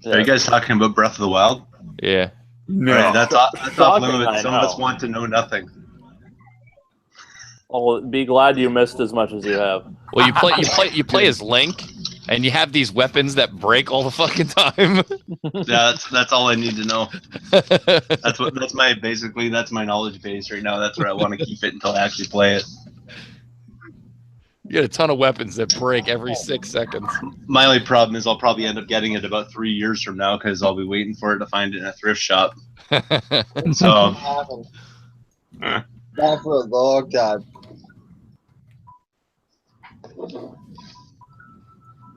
Are you guys talking about Breath of the Wild? Yeah. No. Right, that's off limits. Some of us know. want to know nothing. Well, be glad you missed as much as you have. Well, you play as Link, and you have these weapons that break all the fucking time. Yeah, that's all I need to know. That's my knowledge base right now. That's where I want to keep it until I actually play it. You got a ton of weapons that break every 6 seconds. My only problem is I'll probably end up getting it about 3 years from now because I'll be waiting for it to find it in a thrift shop. So, not for a long time.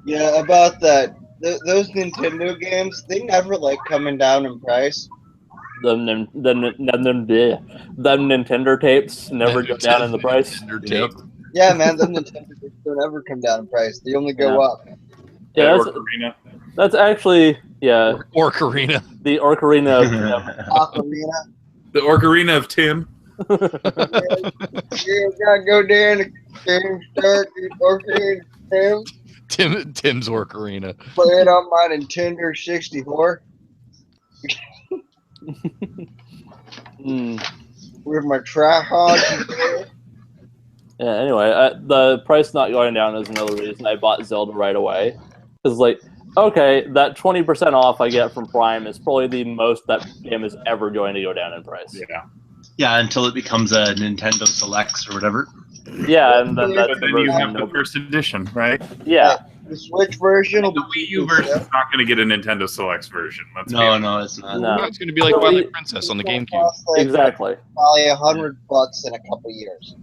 Yeah, about that. Those Nintendo games, they never like coming down in price. Them Nintendo tapes never go down in the price. Yep. Yeah, man, them Nintendo tapes don't ever come down in price. They only go up. Yeah, Ocarina. that's actually Ocarina. The Ocarina of Ocarina. The Ocarina of Tim. You gotta go down to start the Ocarina Tim. Tim's Ocarina. Play it on my Nintendo 64. With my tripod. Yeah, anyway, the price not going down is another reason I bought Zelda right away. Because, like, okay, that 20% off I get from Prime is probably the most that game is ever going to go down in price. Yeah. Yeah, until it becomes a Nintendo Selects or whatever. Yeah, and then that's But then you have the first edition, right? Yeah. The Switch version will The Wii U version is not going to get a Nintendo Selects version. No, it's not. No. It's going to be like Twilight Princess on the GameCube. Exactly. Probably $100 in a couple years.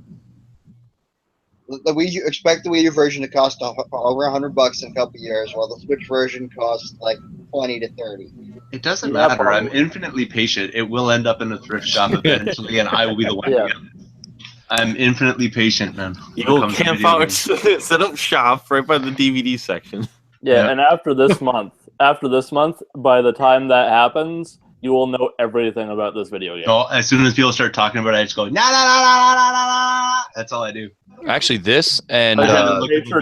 The Wii U, expect the Wii U version to cost over $100 in a couple years, while the Switch version costs like 20 to 30. It doesn't matter. Probably. I'm infinitely patient. It will end up in a thrift shop eventually, and I will be the one to get it. I'm infinitely patient, man. You will camp out, set up shop right by the DVD section. Yeah, and after this month, by the time that happens, you will know everything about this video game. So as soon as people start talking about it, I just go, nah, nah, nah, nah, nah, nah. That's all I do. Actually, this and I haven't even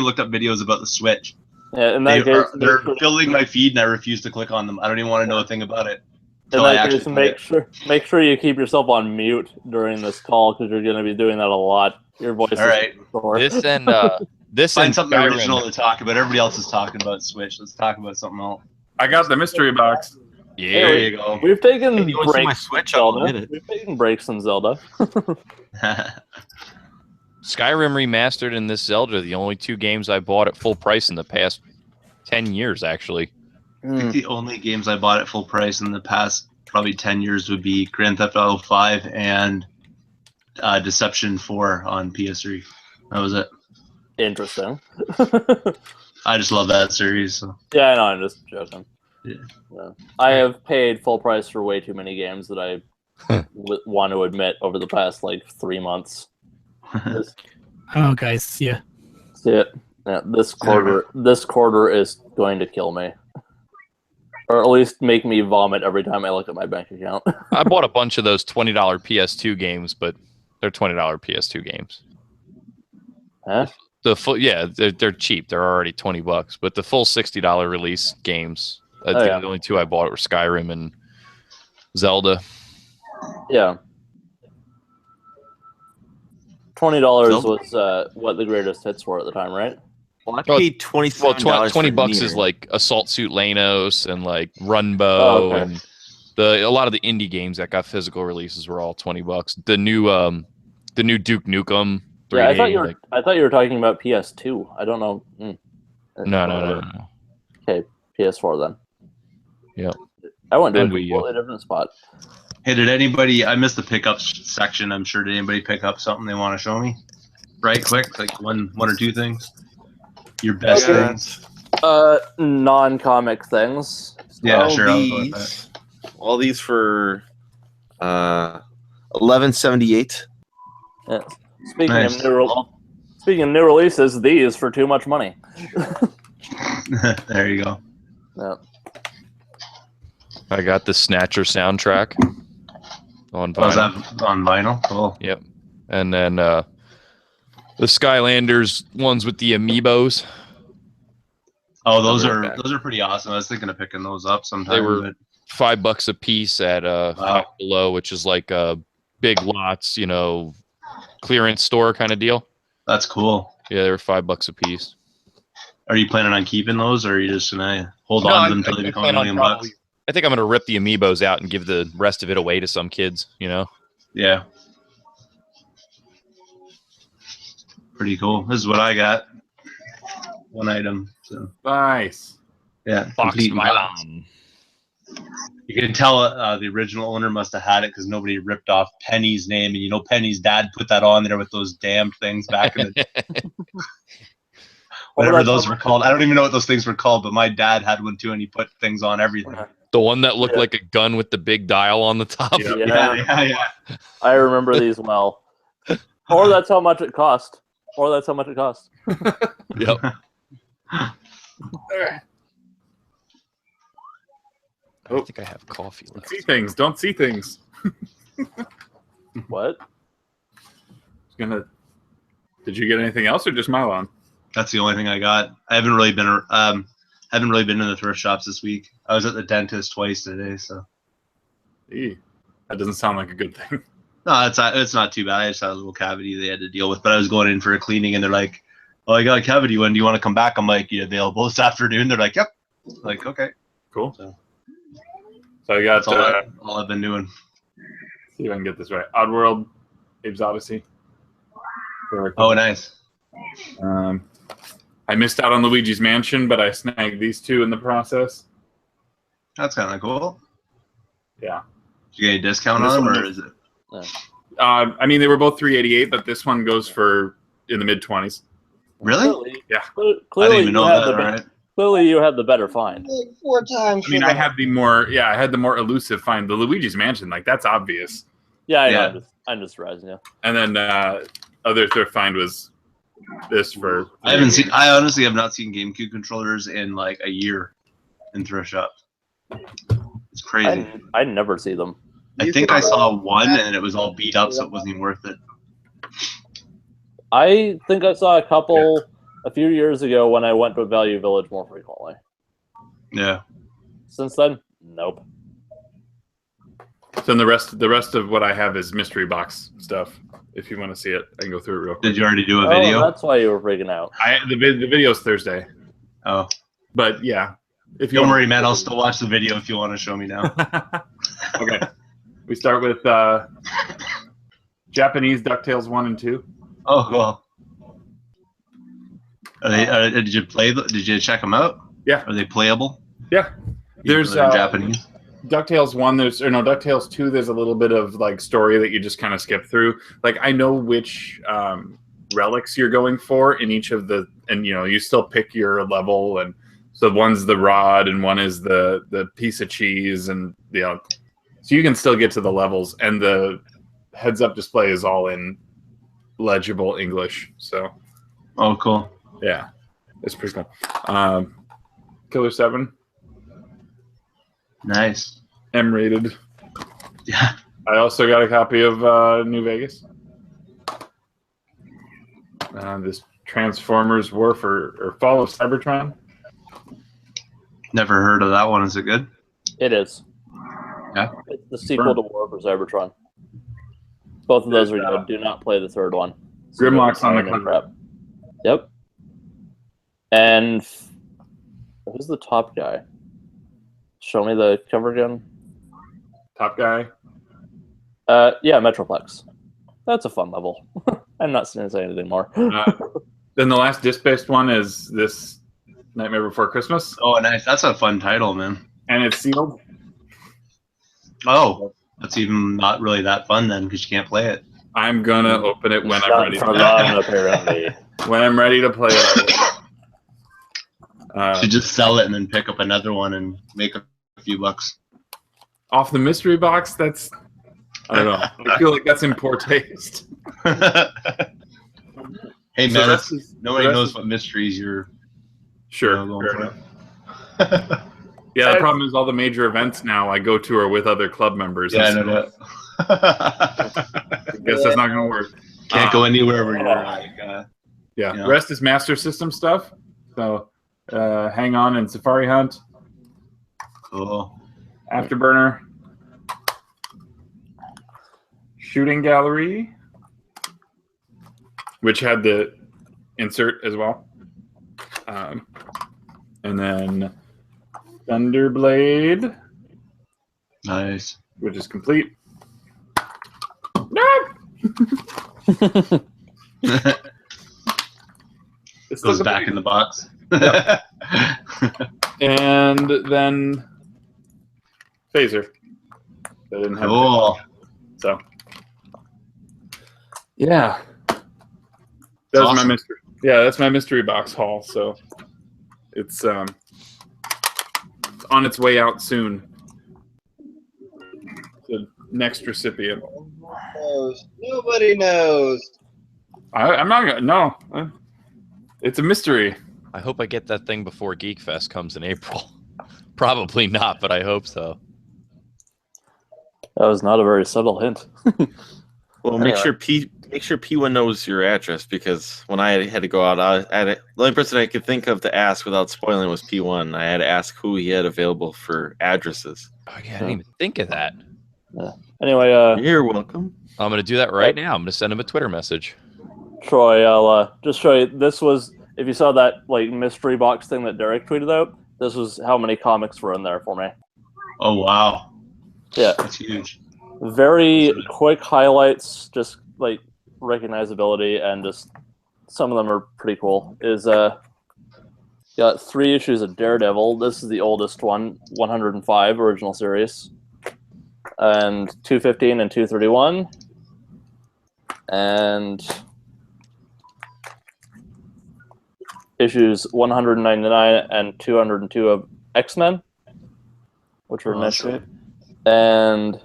looked up videos about the Switch. Yeah, and they're filling my feed, and I refuse to click on them. I don't even want to know a thing about it. In that case, make sure you keep yourself on mute during this call because you're going to be doing that a lot. Your voice. All right. This and this find and something Skyrim. original to talk about. Everybody else is talking about Switch. Let's talk about something else. I got the mystery box. Yeah, there you go. We've taken breaks my Switch. Zelda. We've taken breaks in Zelda. Skyrim Remastered and this Zelda are the only 2 games I bought at full price in the past 10 years, actually. I think the only games I bought at full price in the past probably 10 years would be Grand Theft Auto 5 and Deception 4 on PS3. That was it. Interesting. I just love that series. So. Yeah, I know. I'm just joking. Yeah. I have paid full price for way too many games that I want to admit over the past like 3 months. Oh, guys, yeah. That's it. Yeah, this quarter is going to kill me, or at least make me vomit every time I look at my bank account. I bought a bunch of those $20 PS2 games, but they're $20 PS2 games. Huh? The full, yeah, they're cheap. They're already $20, but the full $60 release games. The only 2 I bought were Skyrim and Zelda. Yeah. $20 was what the greatest hits were at the time, right? Well, I paid $27. Well, $20 is like Assault Suit Lanos and like Runbow and a lot of the indie games that got physical releases were all $20. The new Duke Nukem. 3D, Yeah, I thought you were talking about PS2. I don't know. No. Okay, PS4 then. Yep. I went to a completely different spot. Hey, did anybody? I missed the pickup section. I'm sure. Did anybody pick up something they want to show me? Right, quick, like one or 2 things. Your best things. Non-comic things. Yeah, sure. All these for $11.78. Yeah. Speaking of new releases, these for too much money. There you go. Yeah. I got the Snatcher soundtrack on vinyl. Was that on vinyl? Cool. Yep. And then The Skylanders ones with the amiibos. Oh, those are pretty awesome. I was thinking of picking those up sometime. They were $5 a piece at Five Below, which is like a Big Lots, clearance store kind of deal. That's cool. Yeah, they were $5 a piece. Are you planning on keeping those, or are you just gonna hold on to them until they become $1 million bucks? I think I'm gonna rip the amiibos out and give the rest of it away to some kids. Yeah. Pretty cool. This is what I got. One item. So. Nice. Yeah. Box complete box. You can tell the original owner must have had it because nobody ripped off Penny's name, and Penny's dad put that on there with those damned things back in the whatever those were called. I don't even know what those things were called, but my dad had one too, and he put things on everything. The one that looked like a gun with the big dial on the top. Yeah. I remember these well. Or that's how much it cost. Yep. I think I have coffee left. See things. Don't see things. What? Did you get anything else, or just Mylon? That's the only thing I got. I haven't really been in the thrift shops this week. I was at the dentist twice today, so. That doesn't sound like a good thing. No, it's not too bad. I just had a little cavity they had to deal with, but I was going in for a cleaning, and they're like, "Oh, I got a cavity. When do you want to come back?" I'm like, "You available this afternoon?" They're like, "Yep." I'm like, okay, cool. So I got all I've been doing. See if I can get this right. Oddworld, Abe's Odyssey. Oh, nice. I missed out on Luigi's Mansion, but I snagged these two in the process. That's kind of cool. Yeah. Did you get any discount on them, or is it? I mean, they were both $388, but this one goes for in the mid-20s. Really? Yeah. I didn't even know that. Right? Clearly, you had the better find. Like 4 times. I mean, I had the more elusive find. The Luigi's Mansion, that's obvious. Yeah, I know. I'm just rising. Yeah. And then other thrift find was this for. I honestly have not seen GameCube controllers in like a year in thrift shops. It's crazy. I never see them. I think I saw one, and it was all beat up, so it wasn't even worth it. I think I saw a couple a few years ago when I went to Value Village more frequently. Yeah. Since then, nope. So then the rest of what I have is mystery box stuff. If you want to see it, I can go through it real quick. Did you already do a video? Oh, that's why you were freaking out. The video's Thursday. Oh. But yeah. Don't worry, man. I'll still watch the video if you want to show me now. Okay. We start with Japanese DuckTales 1 and 2. Oh, cool. Did you Did you check them out? Yeah. Are they playable? Yeah. There's Japanese. DuckTales 1, DuckTales 2, there's a little bit of story that you just kind of skip through. I know which relics you're going for in each of and you still pick your level, and so one's the rod and one is the piece of cheese, and so you can still get to the levels, and the heads-up display is all in legible English. So. Oh, cool. Yeah, it's pretty cool. Killer 7. Nice. M-rated. Yeah. I also got a copy of New Vegas. This Transformers War or Fall of Cybertron. Never heard of that one. Is it good? It is. Yeah. It's the sequel to War for Cybertron. Both of those are good. Do not play the third one. Grimlock's on the cover. Yep. And who's the top guy? Show me the cover again. Top guy? Yeah, Metroplex. That's a fun level. I'm not going to say anything more. Then the last disc-based one is this Nightmare Before Christmas. Oh, nice. That's a fun title, man. And it's sealed. Oh, that's even not really that fun then, because you can't play it. I'm going to open it when I'm ready. When I'm ready to play it, you should just sell it and then pick up another one and make a few bucks. Off the mystery box, I don't know. I feel like that's in poor taste. Hey, man, nobody knows what mysteries you're going for. Yeah, the problem is all the major events now I go to are with other club members. Yeah, I know that. I guess that's not going to work. Can't go anywhere where you're like. Yeah, you know. rest is Master System stuff. So, Hang On and Safari Hunt. Cool. Afterburner. Shooting Gallery, which had the insert as well. And then Thunderblade. Nice. Which is complete. No! Goes back in the box. And then Phaser. I didn't have cool. So yeah. That's awesome. My mystery. Yeah, that's my mystery box haul. So it's on its way out soon. The next recipient. Nobody knows. I'm not gonna. No, it's a mystery. I hope I get that thing before Geek Fest comes in April. Probably not, but I hope so. That was not a very subtle hint. Well, make sure P1 knows your address, because when I had to go out, the only person I could think of to ask without spoiling was P1. I had to ask who he had available for addresses. Oh yeah, I didn't even think of that. Anyway, you're welcome. I'm gonna do that right now. I'm gonna send him a Twitter message. Troy, I'll just show you. This was, if you saw that like mystery box thing that Derek tweeted out, this was how many comics were in there for me. Oh wow! Yeah, that's huge. Very quick highlights, just like recognizability, and just some of them are pretty cool. Got 3 issues of Daredevil. This is the oldest one, 105 original series, and 215 and 231, and issues 199 and 202 of X-Men, which were next week. And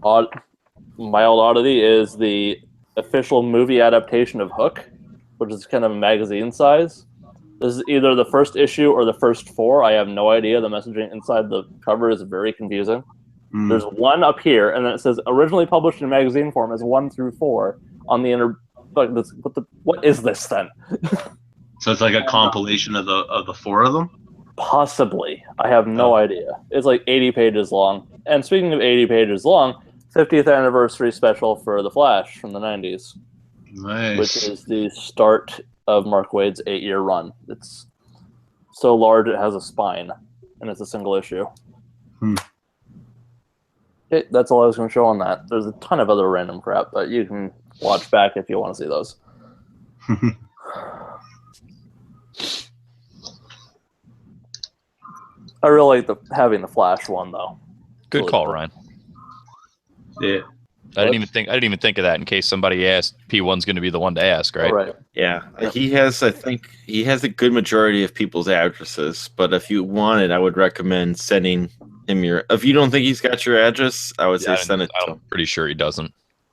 Mild Oddity is the official movie adaptation of Hook, which is kind of magazine size. This is either the first issue or the first 4. I have no idea. The messaging inside the cover is very confusing. There's 1 up here, and then it says originally published in magazine form as 1 through 4 on the inner. What is this then? So it's like a compilation of the 4 of them? Possibly. I have no idea. It's like 80 pages long. And speaking of 80 pages long, 50th anniversary special for The Flash from the 90s. Nice. Which is the start of Mark Waid's 8-year run. It's so large it has a spine, and it's a single issue. Okay, that's all I was going to show on that. There's a ton of other random crap, but you can watch back if you want to see those. I really like having the Flash one though. Good really call, cool. Ryan. Yeah. I didn't even think of that in case somebody asked. P1's going to be the one to ask, right? Right. Yeah. He has, I think, a good majority of people's addresses. But if you wanted, I would recommend sending him your. If you don't think he's got your address, I would say send it to him. I'm pretty sure he doesn't.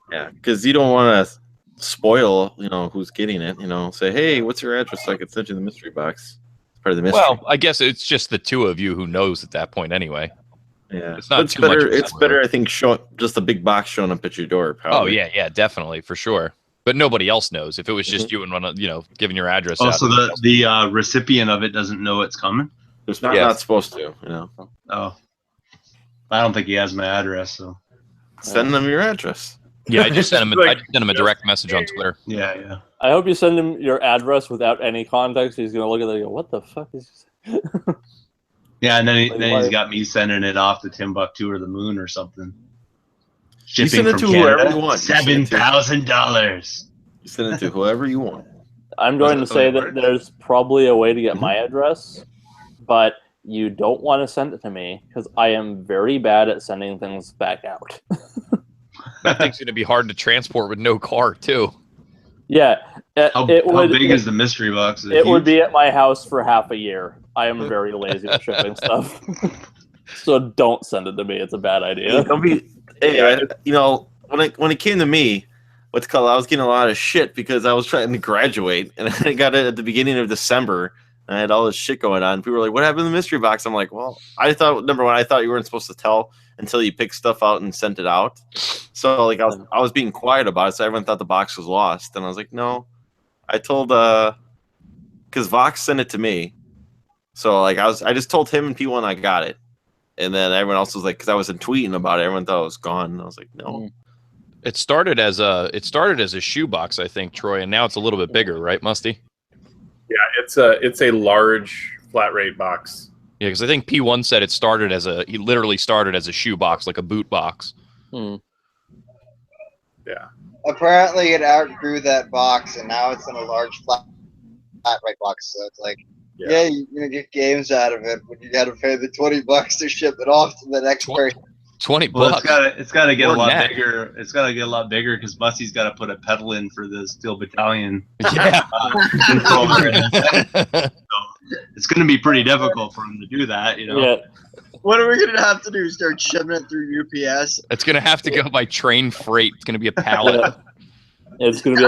Yeah, because you don't want to spoil, who's getting it. Say, hey, what's your address so I can send you the mystery box. It's part of the mystery. Well, I guess it's just the 2 of you who knows at that point anyway. Yeah, it's not too better. much. It's better, I think, just a big box showing up at your door. Probably. Oh yeah, definitely for sure. But nobody else knows. If it was just you and one, giving your address. Also, the recipient of it doesn't know it's coming. It's not supposed to. Oh, I don't think he has my address. So send them your address. Yeah, I just sent him. I just sent him a direct message on Twitter. Yeah. I hope you send him your address without any context. He's gonna look at it and go, "What the fuck is this?" Yeah, and then he's got me sending it off to Timbuktu or the moon or something. Shipping from Canada, $7,000. You send it to whoever you want. I'm going to say that there's probably a way to get my address, but you don't want to send it to me because I am very bad at sending things back out. That thing's going to be hard to transport with no car, too. Yeah. How big is the mystery box? It would be at my house for half a year. I am very lazy at shipping stuff. So don't send it to me. It's a bad idea. Don't be, when it came to me, I was getting a lot of shit because I was trying to graduate, and I got it at the beginning of December, and I had all this shit going on. People were like, "What happened to the mystery box?" I'm like, "Well, I thought, number one, I thought you weren't supposed to tell, until you picked stuff out and sent it out. So like I was being quiet about it, so everyone thought the box was lost, and I was like, no, I told because Vox sent it to me, so like I just told him and P1 I got it, and then everyone else was like, because I wasn't tweeting about it, everyone thought it was gone, and I was like, no. It started as a shoebox, I think, Troy, and now it's a little bit bigger, right, Musty? Yeah, it's a large flat rate box. Yeah, because I think P1 said he literally started as a shoebox, like a boot box. Yeah. Apparently, it outgrew that box, and now it's in a large flat rate box. So it's like, yeah, you're gonna get games out of it, but you got to pay the $20 to ship it off to the next person. $20. Well, it's got to get a lot bigger. It's got to get a lot bigger because Busty's got to put a pedal in for the Steel Battalion. Yeah. Controller. So it's going to be pretty difficult for him to do that, you know. Yeah. What are we gonna have to do? Start shipping it through UPS? It's gonna have to go by train freight. It's gonna be a pallet. It's gonna be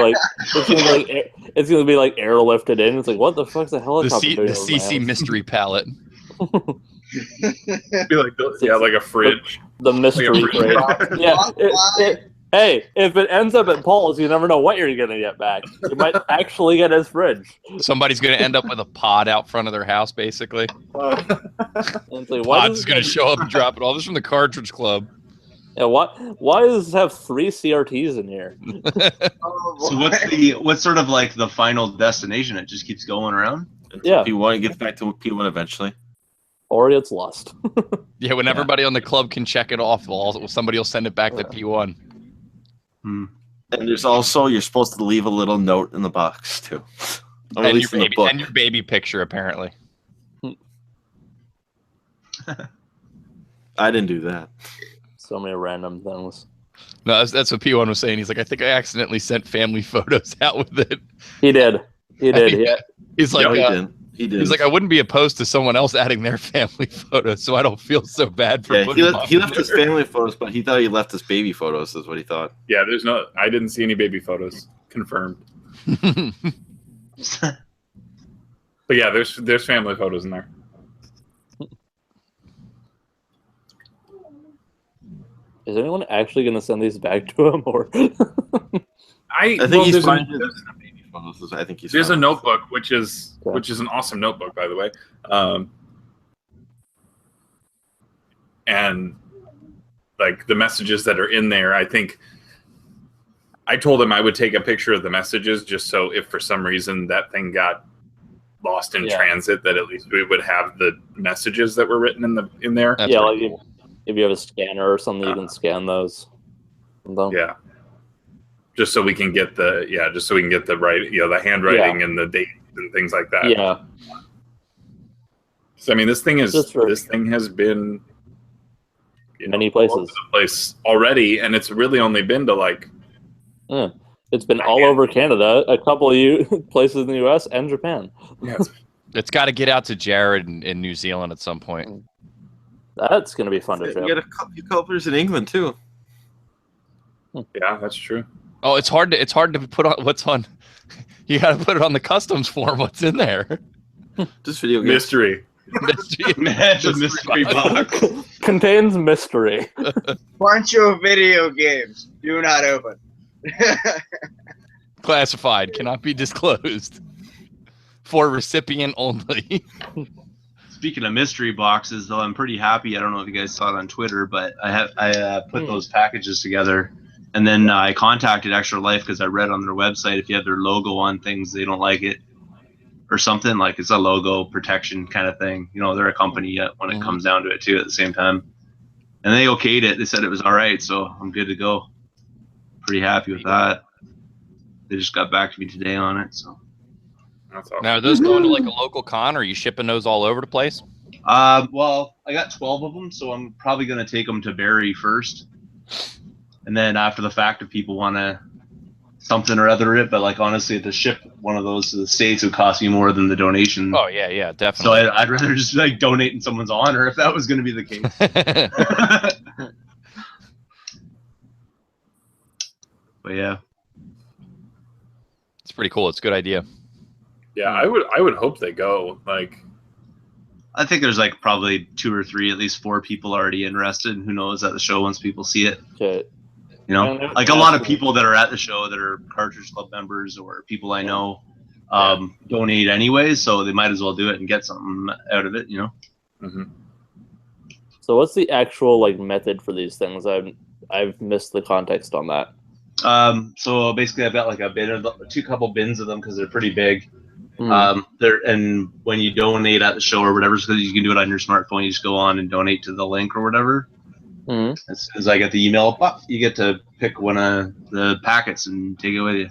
like airlifted in. It's like, what the fuck's the helicopter? The CC mystery pallet. Be like like a fridge. The mystery fridge. Yeah. Hey, if it ends up at Paul's, you never know what you're gonna get back. You might actually get his fridge. Somebody's gonna end up with a pod out front of their house, basically. Like, Pod's is gonna show up and drop it all. This is from the Cartridge Club. Yeah, why does it have 3 CRTs in here? So what's sort of like the final destination? It just keeps going around? Yeah. P1 gets back to P1 eventually. Or it's lost. Yeah, when everybody on the club can check it off, somebody will send it back to P1. And there's also, you're supposed to leave a little note in the box too. And your baby picture, apparently. I didn't do that. So many random things. No, that's what P1 was saying. He's like, I think I accidentally sent family photos out with it. He did. Yeah. He's like, he did. He's like, I wouldn't be opposed to someone else adding their family photos, so I don't feel so bad for putting them he left his family photos, but he thought he left his baby photos, is what he thought. Yeah, I didn't see any baby photos. Confirmed. But yeah, there's family photos in there. Is anyone actually going to send these back to him, or? I think he's fine. I think he's. There's a notebook, which is an awesome notebook, by the way, and like the messages that are in there. I think I told him I would take a picture of the messages just so if for some reason that thing got lost in transit, that at least we would have the messages that were written in there. That's like if you have a scanner or something, you can scan those. Yeah. Just so we can get the right, the handwriting and the dates and things like that. Yeah. So I mean, this thing has been many places, all over the place already, and it's really only been to it's been all over Canada, a couple of places in the U.S. and Japan. Yeah, it's got to get out to Jared in New Zealand at some point. That's going to be fun to show. You get a few couples in England too. Yeah, that's true. Oh, it's hard to put on what's on. You got to put it on the customs form. What's in there? Just video games. Mystery. Mystery box. Contains mystery. Bunch of video games. Do not open. Classified. Cannot be disclosed. For recipient only. Speaking of mystery boxes, though, I'm pretty happy. I don't know if you guys saw it on Twitter, but I put those packages together. And then I contacted Extra Life because I read on their website if you have their logo on things, they don't like it or something. Like it's a logo protection kind of thing. They're a company when it comes down to it too at the same time. And they okayed it. They said it was all right, so I'm good to go. Pretty happy with that. They just got back to me today on it. So that's awesome. Now, are those going to like a local con, or are you shipping those all over the place? Well, I got 12 of them, so I'm probably going to take them to Barrie first. And then after the fact, if people want to something or other but like honestly, to ship one of those to the States would cost me more than the donation. Oh yeah, definitely. So I'd rather just like donate in someone's honor if that was going to be the case. But yeah, it's pretty cool. It's a good idea. Yeah, I would hope they go. Like, I think there's like probably 2 or 3, at least 4 people already interested. And who knows at the show once people see it. Okay. You know, like a lot of people that are at the show that are Cartridge Club members or people I know donate anyways, so they might as well do it and get something out of it. You know. Mm-hmm. So what's the actual like method for these things? I've missed the context on that. So basically, I've got like a bin of 2 couple bins of them because they're pretty big. Mm. And when you donate at the show or whatever, so you can do it on your smartphone. You just go on and donate to the link or whatever. Mm. As soon as I get the email, you get to pick one of the packets and take it with you.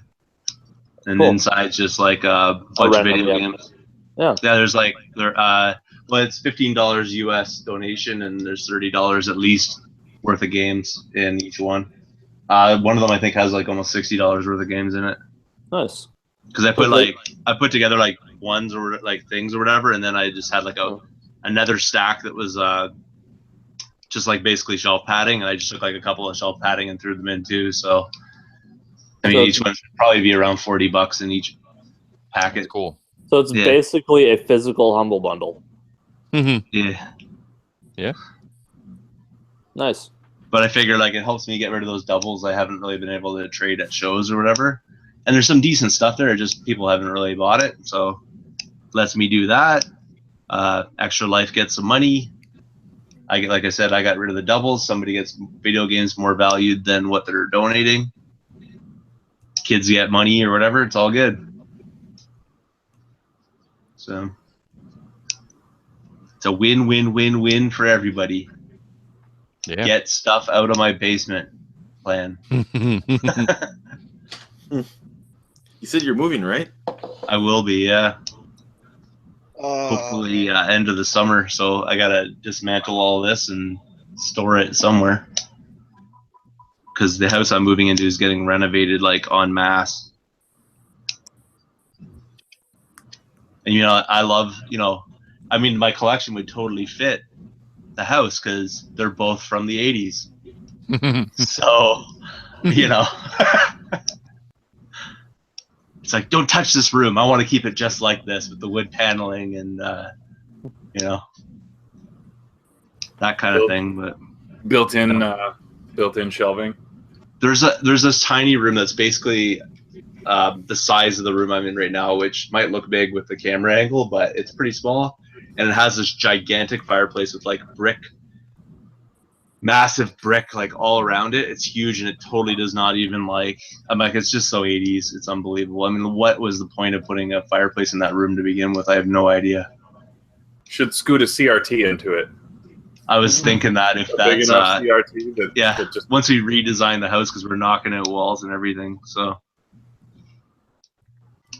And Cool. inside's just like a bunch of video games. Yeah. Yeah, there's like well, it's $15 US donation, and there's $30 at least worth of games in each one. One of them I think has like almost $60 worth of games in it. Nice. Because I put together like ones or like things or whatever, and then I just had like another stack that was just like basically shelf padding, and I just took like a couple of shelf padding and threw them in too. So I mean, each one should probably be around $40 in each packet. That's cool. So it's basically a physical Humble Bundle. Mm-hmm. Yeah. Yeah. Nice. But I figure like it helps me get rid of those doubles I haven't really been able to trade at shows or whatever. And there's some decent stuff there, just people haven't really bought it. So lets me do that. Extra Life gets some money. Like I said, I got rid of the doubles. Somebody gets video games more valued than what they're donating. Kids get money or whatever. It's all good. So it's a win-win-win-win for everybody. Yeah. Get stuff out of my basement plan. You said you're moving, right? I will be, yeah. Hopefully end of the summer. So I gotta dismantle all this and store it somewhere. Because the house I'm moving into is getting renovated like en masse. And I love, I mean, my collection would totally fit the house because they're both from the 80s. So, it's like, don't touch this room. I want to keep it just like this with the wood paneling and, that kind of thing. But built-in shelving. There's this tiny room that's basically the size of the room I'm in right now, which might look big with the camera angle, but it's pretty small. And it has this gigantic fireplace with like massive brick like all around it. It's huge, and it totally does not even I'm like, it's just so 80s. It's unbelievable. I mean, what was the point of putting a fireplace in that room to begin with? I have no idea. Should scoot a CRT into it. I was thinking that if that's big enough CRT that once we redesign the house, because we're knocking out walls and everything, so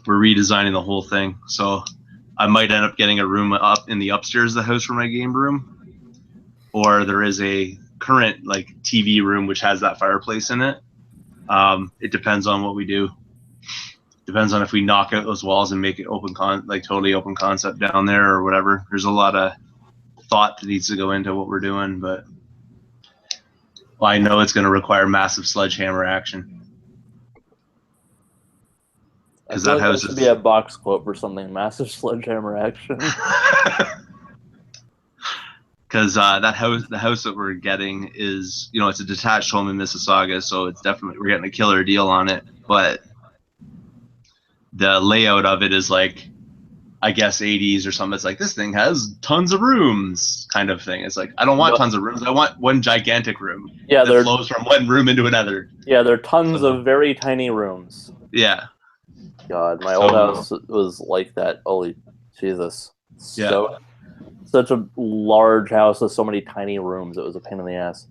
we're redesigning the whole thing. So I might end up getting a room up in the upstairs of the house for my game room, or there is a current like TV room which has that fireplace in it. It depends on what we do. Depends on if we knock out those walls and make it totally open concept down there or whatever. There's a lot of thought that needs to go into what we're doing, but I know it's going to require massive sledgehammer action. Because that house should be a box quote for something. Massive sledgehammer action. Because the house that we're getting is, it's a detached home in Mississauga, so it's definitely, we're getting a killer deal on it. But the layout of it is like, I guess 80s or something. It's like, this thing has tons of rooms kind of thing. It's like, I don't want tons of rooms. I want one gigantic room. Yeah, that flows from one room into another. Yeah, there are tons of very tiny rooms. Yeah. God, my old house was like that. Holy Jesus. Yeah. So, such a large house with so many tiny rooms. It was a pain in the ass.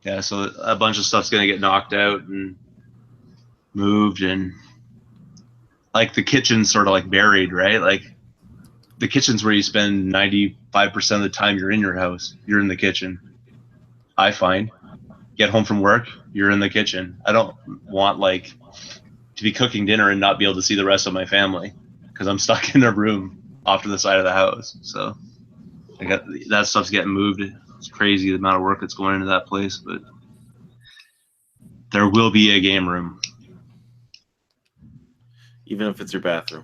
Yeah, so a bunch of stuff's going to get knocked out and moved, and like the kitchen's sort of like buried, right? Like the kitchen's where you spend 95% of the time you're in your house. You're in the kitchen. I find. Get home from work, you're in the kitchen. I don't want to be cooking dinner and not be able to see the rest of my family because I'm stuck in a room off to the side of the house. So that stuff's getting moved. It's crazy the amount of work that's going into that place, but there will be a game room. Even if it's your bathroom.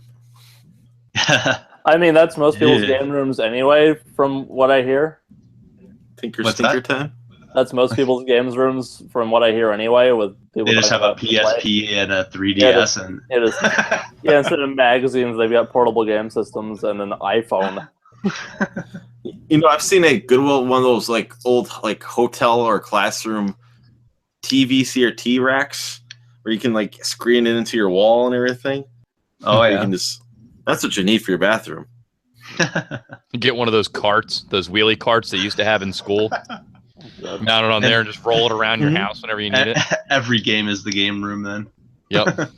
I mean, that's most people's game rooms anyway, from what I hear. Tinker Stinker time? That's most people's games rooms, from what I hear anyway. With people They just have a PSP and a 3DS, and instead of magazines, they've got portable game systems and an iPhone. You know, I've seen a Goodwill, one of those like old like hotel or classroom TV CRT racks where you can like screen it into your wall and everything. Oh yeah, you can that's what you need for your bathroom. You get one of those carts, those wheelie carts they used to have in school. Mount it on there and just roll it around your house whenever you need it. Every game is the game room then. Yep.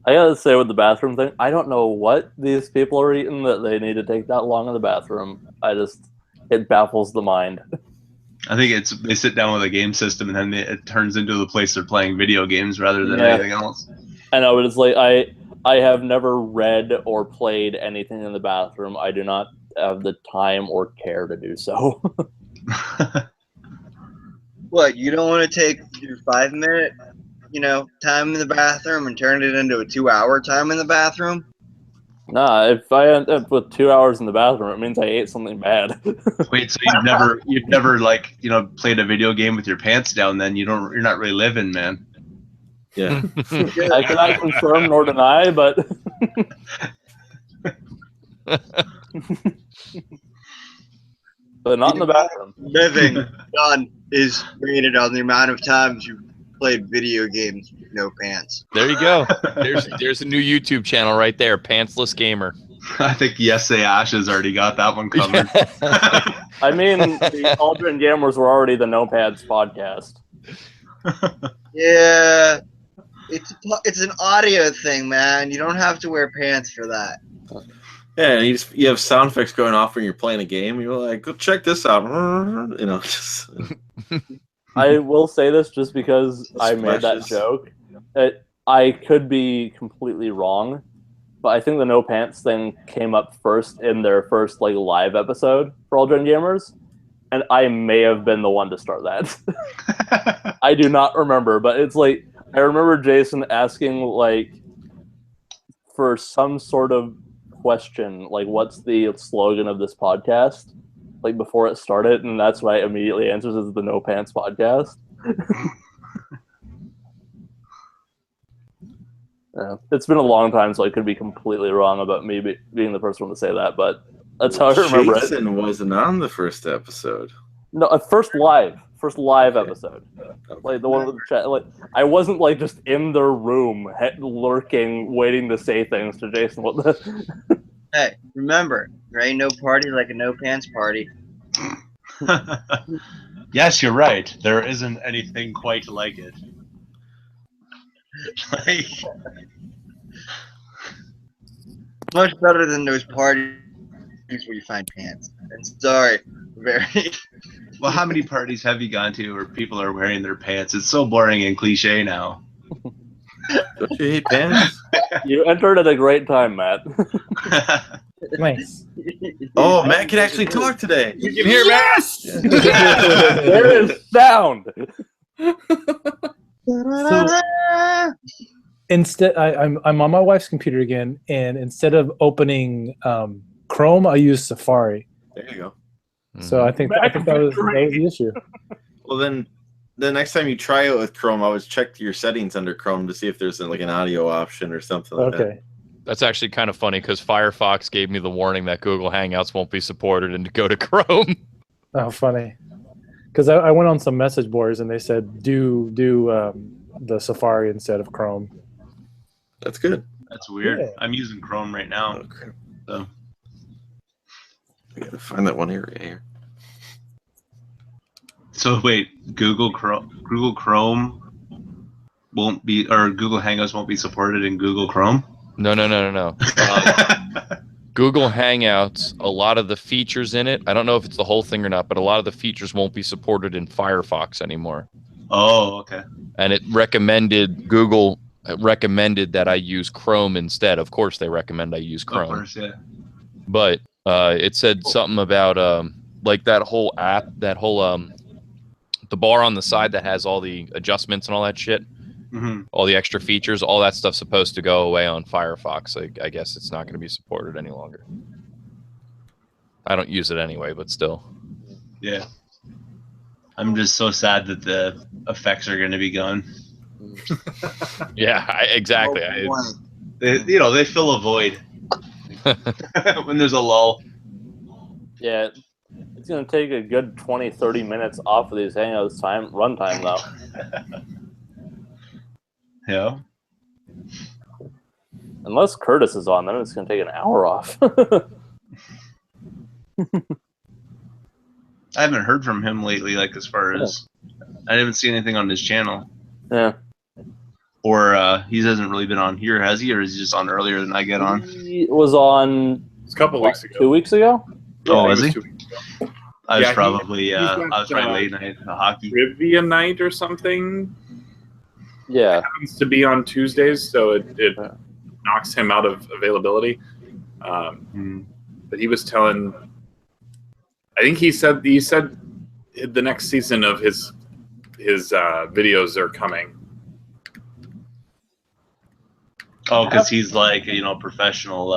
I gotta say with the bathroom thing, I don't know what these people are eating that they need to take that long in the bathroom. It baffles the mind. I think they sit down with a game system and then it turns into the place they're playing video games rather than anything else. I know, but it's like I have never read or played anything in the bathroom. I do not have the time or care to do so. What, you don't want to take your 5-minute, time in the bathroom and turn it into a 2-hour time in the bathroom? Nah, if I end up with 2 hours in the bathroom, it means I ate something bad. Wait, so you've never like, played a video game with your pants down, then you're not really living, man. Yeah. I cannot confirm nor deny, but but not in the bathroom. Living done is rated on the amount of times you played video games with no pants. There you go. There's a new YouTube channel right there, Pantsless Gamer. I think Yes Say Ash has already got that one covered. I mean, the Aldrin Gamers were already the No Pads podcast. Yeah, it's an audio thing, man. You don't have to wear pants for that. Yeah, and you have sound effects going off when you're playing a game. You're like, go check this out. I will say this just because I made that joke. I could be completely wrong, but I think the no pants thing came up first in their first live episode for Aldrin Gamers, and I may have been the one to start that. I do not remember, but it's like I remember Jason asking for some sort of question, what's the slogan of this podcast, before it started, and that's what I immediately answers is the No Pants podcast. It's been a long time, so I could be completely wrong about me being the first one to say that, but that's how I remember Jason it. Jason wasn't on the first episode. No, first live episode. Okay. The one with the chat. I wasn't just in the room, lurking, waiting to say things to Jason. What the? Hey, remember, there ain't no party like a no pants party. Yes, you're right. There isn't anything quite like it. Much better than those parties where you find pants. And sorry, very. Well, how many parties have you gone to where people are wearing their pants? It's so boring and cliche now. Don't you hate pants? You entered at a great time, Matt. Nice. Oh, Matt can actually talk today. You can hear yes! Matt? Yes! There is sound. So, instead, I'm on my wife's computer again, and instead of opening Chrome, I use Safari. There you go. So I think that was the issue. Well, then the next time you try it with Chrome, I would check your settings under Chrome to see if there's an audio option or something like that. Okay. That's actually kind of funny because Firefox gave me the warning that Google Hangouts won't be supported and to go to Chrome. Oh, funny. Because I went on some message boards and they said do the Safari instead of Chrome. That's good. That's weird. Yeah. I'm using Chrome right now. Okay. So I gotta find that one area here. So wait, Google Chrome won't be, or Google Hangouts won't be supported in Google Chrome? No. Google Hangouts, a lot of the features in it, I don't know if it's the whole thing or not, but a lot of the features won't be supported in Firefox anymore. Oh, okay. And Google recommended that I use Chrome instead. Of course they recommend I use Chrome. Of course, yeah. But it said something about that whole app, the bar on the side that has all the adjustments and all that shit. all the extra features, all that stuff's supposed to go away on Firefox. I guess it's not going to be supported any longer. I don't use it anyway, but still. Yeah. I'm just so sad that the effects are going to be gone. Yeah, exactly. They fill a void when there's a lull. Yeah, it's going to take a good 20, 30 minutes off of these Hangouts runtime, though. Yeah. Unless Curtis is on, then it's going to take an hour off. I haven't heard from him lately, like as far as I haven't seen anything on his channel. Yeah. Or he hasn't really been on here, has he? Or is he just on earlier than I get on? He was on a couple weeks ago. 2 weeks ago? Oh, was he? 2 weeks ago. I was Yeah, probably I was probably late night hockey. Trivia night or something. Yeah. It happens to be on Tuesdays, so it knocks him out of availability. But he was telling, I think he said the next season of his videos are coming. Oh, because he's like professional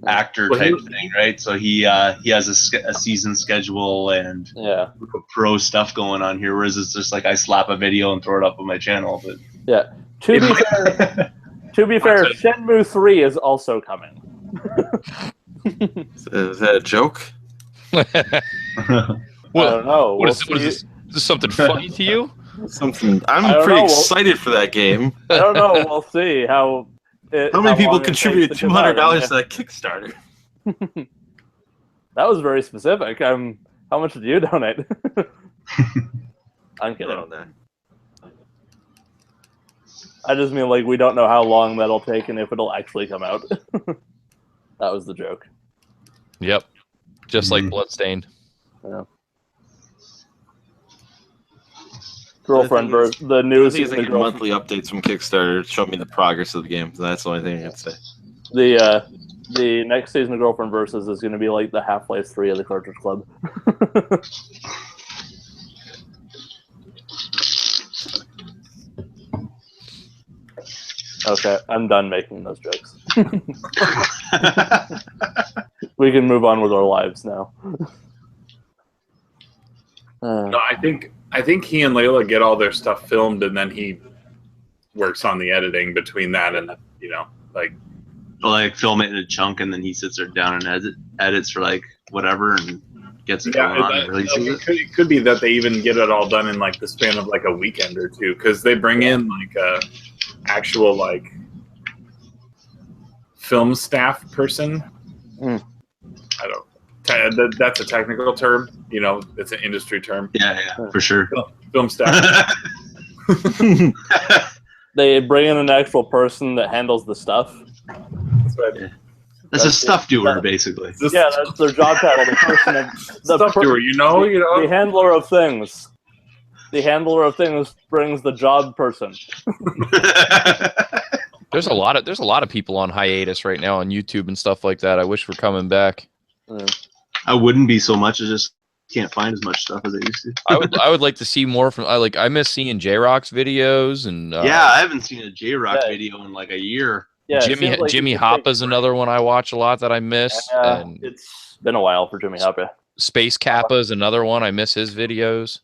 actor type thing, right? So he has a season schedule and pro stuff going on here. Whereas it's just like I slap a video and throw it up on my channel. But yeah, to be fair, Shenmue 3 is also coming. Is that a joke? I don't know. What is this? Is this something funny to you? Something. I'm pretty excited for that game. I don't know. We'll see how many people contributed $200 to that Kickstarter. That was very specific. How much did you donate? I'm kidding. I just mean like we don't know how long that'll take and if it'll actually come out. That was the joke. Yep. Just like Bloodstained. Yeah. Girlfriend versus the new season. Like monthly updates from Kickstarter show me the progress of the game. So that's the only thing I can say. The next season of Girlfriend Versus is going to be like the Half-Life 3 of the Cartridge Club. Okay, I'm done making those jokes. We can move on with our lives now. No, I think he and Layla get all their stuff filmed, and then he works on the editing between that and like film it in a chunk, and then he sits there down and edits for like whatever and gets it going on and releases it. It could be that they even get it all done in like the span of like a weekend or two, because they bring in like a actual like film staff person. I don't. That's a technical term, it's an industry term. Yeah, for sure. Film staff. They bring in an actual person that handles the stuff. That's right. Yeah. That's a stuff doer, basically. Yeah, that's their job title. The person, the stuff doer, the handler of things. The handler of things brings the job person. There's a lot of people on hiatus right now on YouTube and stuff like that. I wish we're coming back. I wouldn't be so much. I just can't find as much stuff as I used to. I would like to see more from. I miss seeing J-Rock's videos and. I haven't seen a J-Rock video in like a year. Yeah, Jimmy Hoppa's another one I watch a lot that I miss. And it's been a while for Jimmy Hoppa. Space Kappa's another one I miss his videos.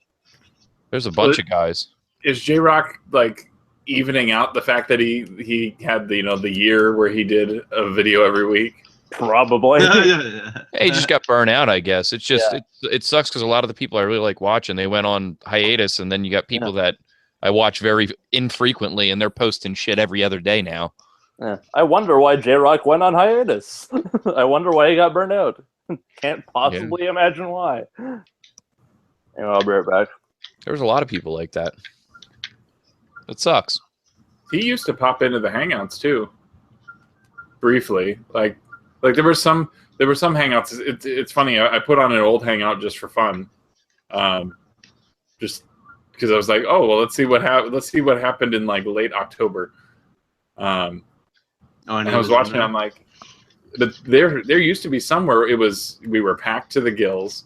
There's a bunch of guys. Is J-Rock like evening out the fact that he had the year where he did a video every week? Probably. Hey, he just got burnt out, I guess. It's just it sucks because a lot of the people I really like watching, they went on hiatus, and then you got people that I watch very infrequently, and they're posting shit every other day now. Yeah. I wonder why J-Rock went on hiatus. I wonder why he got burned out. Can't possibly imagine why. Anyway, I'll be right back. There was a lot of people like that. It sucks. He used to pop into the Hangouts too, briefly. Like there were some Hangouts. It's funny. I put on an old Hangout just for fun, just because I was like, oh well, let's see what happened in like late October. And I was watching. I'm like, but there used to be some where we were packed to the gills,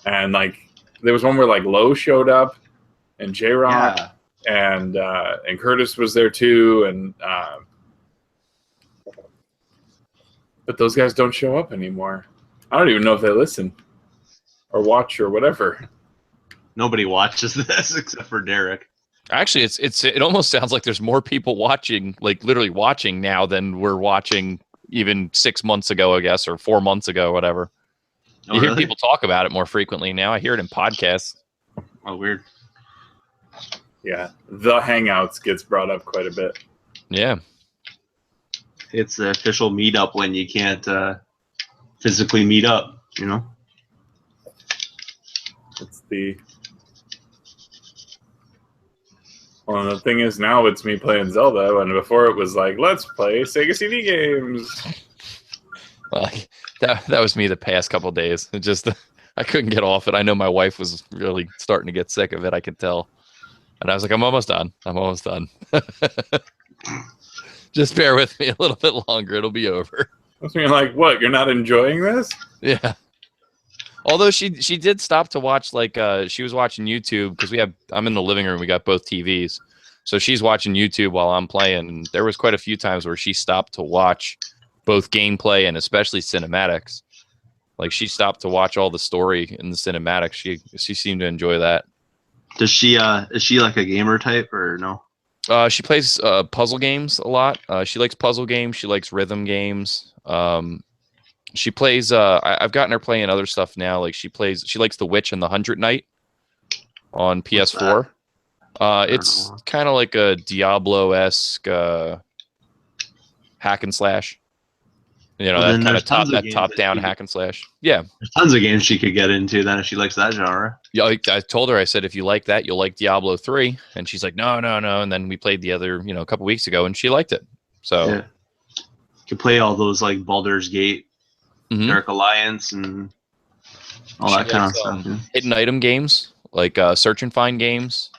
and like there was one where like Lowe showed up and J-Rock. and Curtis was there too, and but those guys don't show up anymore. I don't even know if they listen or watch or whatever. Nobody watches this except for Derek. Actually, it almost sounds like there's more people watching, like literally watching now than we're watching even 6 months ago, I guess, or 4 months ago, whatever. Oh, you hear really? people talk about it more frequently now. I hear it in podcasts. Oh, weird. Yeah, the Hangouts gets brought up quite a bit. Yeah. It's the official meetup when you can't physically meet up, you know? It's the... Well, the thing is, now it's me playing Zelda, and before it was like, let's play Sega CD games. Well, that was me the past couple of days. It just I couldn't get off it. I know my wife was really starting to get sick of it. I could tell, and I was like, I'm almost done. Just bear with me a little bit longer. It'll be over. I was like, what? You're not enjoying this? Yeah. Although she did stop to watch, like she was watching YouTube because I'm in the living room. We got both TVs, so she's watching YouTube while I'm playing. And there was quite a few times where she stopped to watch both gameplay and especially cinematics. Like she stopped to watch all the story in the cinematics. She seemed to enjoy that. Does she is she like a gamer type or no? She plays puzzle games a lot. She likes puzzle games. She likes rhythm games. She plays. I've gotten her playing other stuff now. Like she likes The Witch and the 100 Knight on PS4. It's kind of like a Diablo-esque hack and slash. You know, Well, that kind of top-down hack and slash. Yeah. There's tons of games she could get into then if she likes that genre. Yeah, I told her, I said, if you like that, you'll like Diablo 3. And she's like, no. And then we played the other, a couple weeks ago, and she liked it. So yeah. You can play all those like Baldur's Gate, Dark Alliance, and all that kind of stuff. Yeah. Hidden item games, like search and find games,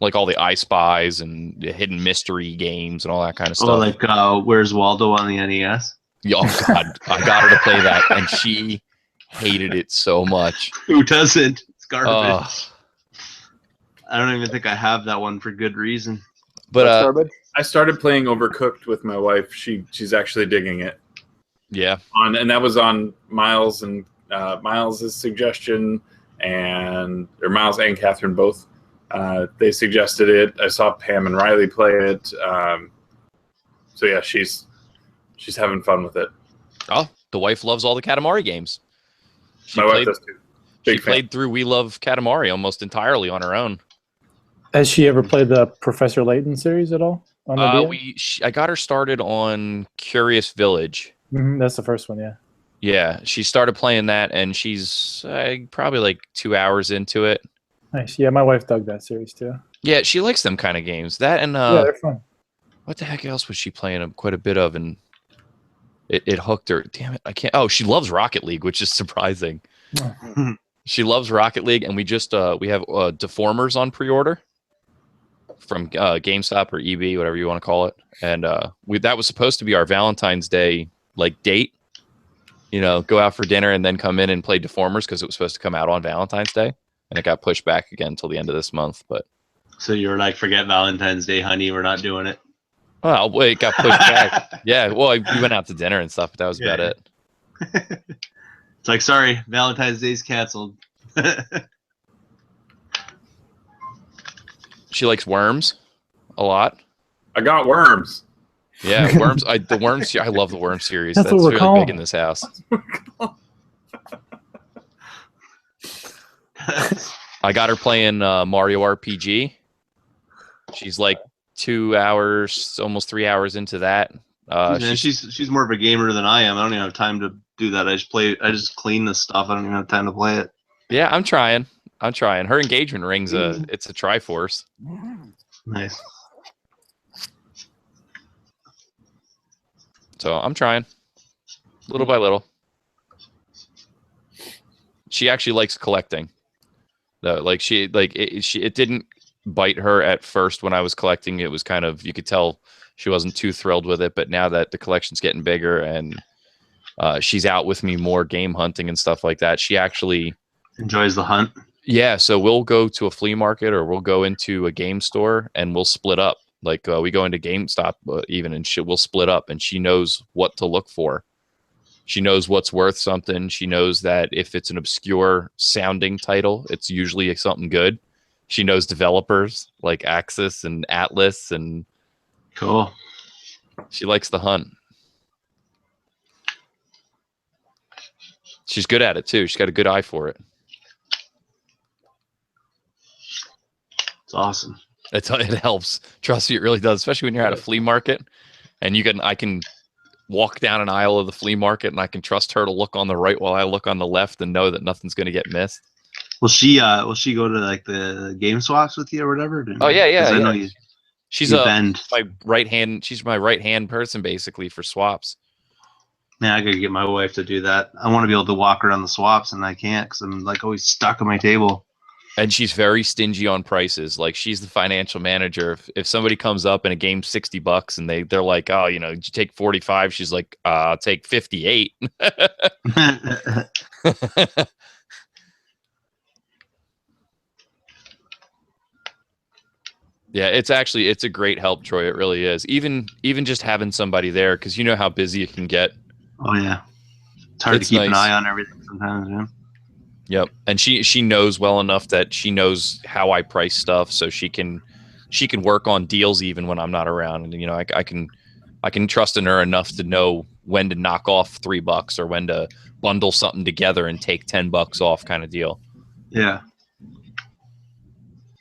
like all the I Spies and the hidden mystery games and all that kind of stuff. Oh, like Where's Waldo on the NES? Oh God, I got her to play that, and she hated it so much. Who doesn't? It's garbage. I don't even think I have that one for good reason. But I started playing Overcooked with my wife. She's actually digging it. Yeah. And that was on Miles and Miles's suggestion, or Miles and Catherine both. They suggested it. I saw Pam and Riley play it. So yeah, she's having fun with it. Oh, the wife loves all the Katamari games. My wife does too. She played through We Love Katamari almost entirely on her own. Has she ever played the Professor Layton series at all? On the I got her started on Curious Village. That's the first one, yeah. Yeah, she started playing that, and she's probably like 2 hours into it. Nice. Yeah, my wife dug that series too. Yeah, she likes them kind of games. That and yeah, they're fun. What the heck else was she playing quite a bit of, and it hooked her. Damn it, I can't. Oh, she loves Rocket League, which is surprising. She loves Rocket League, and we have Deformers on pre-order from GameStop or EB, whatever you want to call it, and that was supposed to be our Valentine's Day date. Go out for dinner and then come in and play Deformers because it was supposed to come out on Valentine's Day, and it got pushed back again until the end of this month. But so you were like, "Forget Valentine's Day, honey. We're not doing it." Well, it got pushed back. Yeah, well, we went out to dinner and stuff, but that was about it. It's like, sorry, Valentine's Day's canceled. She likes Worms a lot. I got Worms. Yeah, Worms. The Worms. I love the Worms series. That's really calling big in this house. I got her playing Mario RPG. She's like 2 hours, almost 3 hours into that. She's more of a gamer than I am. I don't even have time to do that. I just clean this stuff. I don't even have time to play it. Yeah, I'm trying. Her engagement ring's it's a Triforce. Nice. So I'm trying, little by little. She actually likes collecting. It didn't bite her at first when I was collecting. It was kind of, you could tell she wasn't too thrilled with it. But now that the collection's getting bigger and she's out with me more game hunting and stuff like that, she actually enjoys the hunt. Yeah, so we'll go to a flea market or we'll go into a game store and we'll split up. Like we go into GameStop even, and we'll split up, and she knows what to look for. She knows what's worth something. She knows that if it's an obscure sounding title, it's usually something good. She knows developers like Axis and Atlas, and cool. She likes the hunt. She's good at it too. She's got a good eye for it. It's awesome. It helps. Trust me, it really does, especially when you're at a flea market and I can walk down an aisle of the flea market and I can trust her to look on the right while I look on the left and know that nothing's going to get missed. Will she go to like the game swaps with you or whatever? Oh yeah. I know she's my right hand. She's my right hand person basically for swaps. Man, I gotta get my wife to do that. I want to be able to walk around the swaps and I can't because I'm like always stuck at my table. And she's very stingy on prices. Like she's the financial manager. If somebody comes up in a game $60 and they're like, oh, you take 45, she's like, I'll take 58. Yeah, it's a great help, Troy. It really is. Even just having somebody there, because you know how busy it can get. Oh yeah, it's hard to keep an eye on everything sometimes. Yeah. Yep, and she knows well enough that she knows how I price stuff, so she can work on deals even when I'm not around, and I can trust in her enough to know when to knock off $3 or when to bundle something together and take $10 off, kind of deal. Yeah,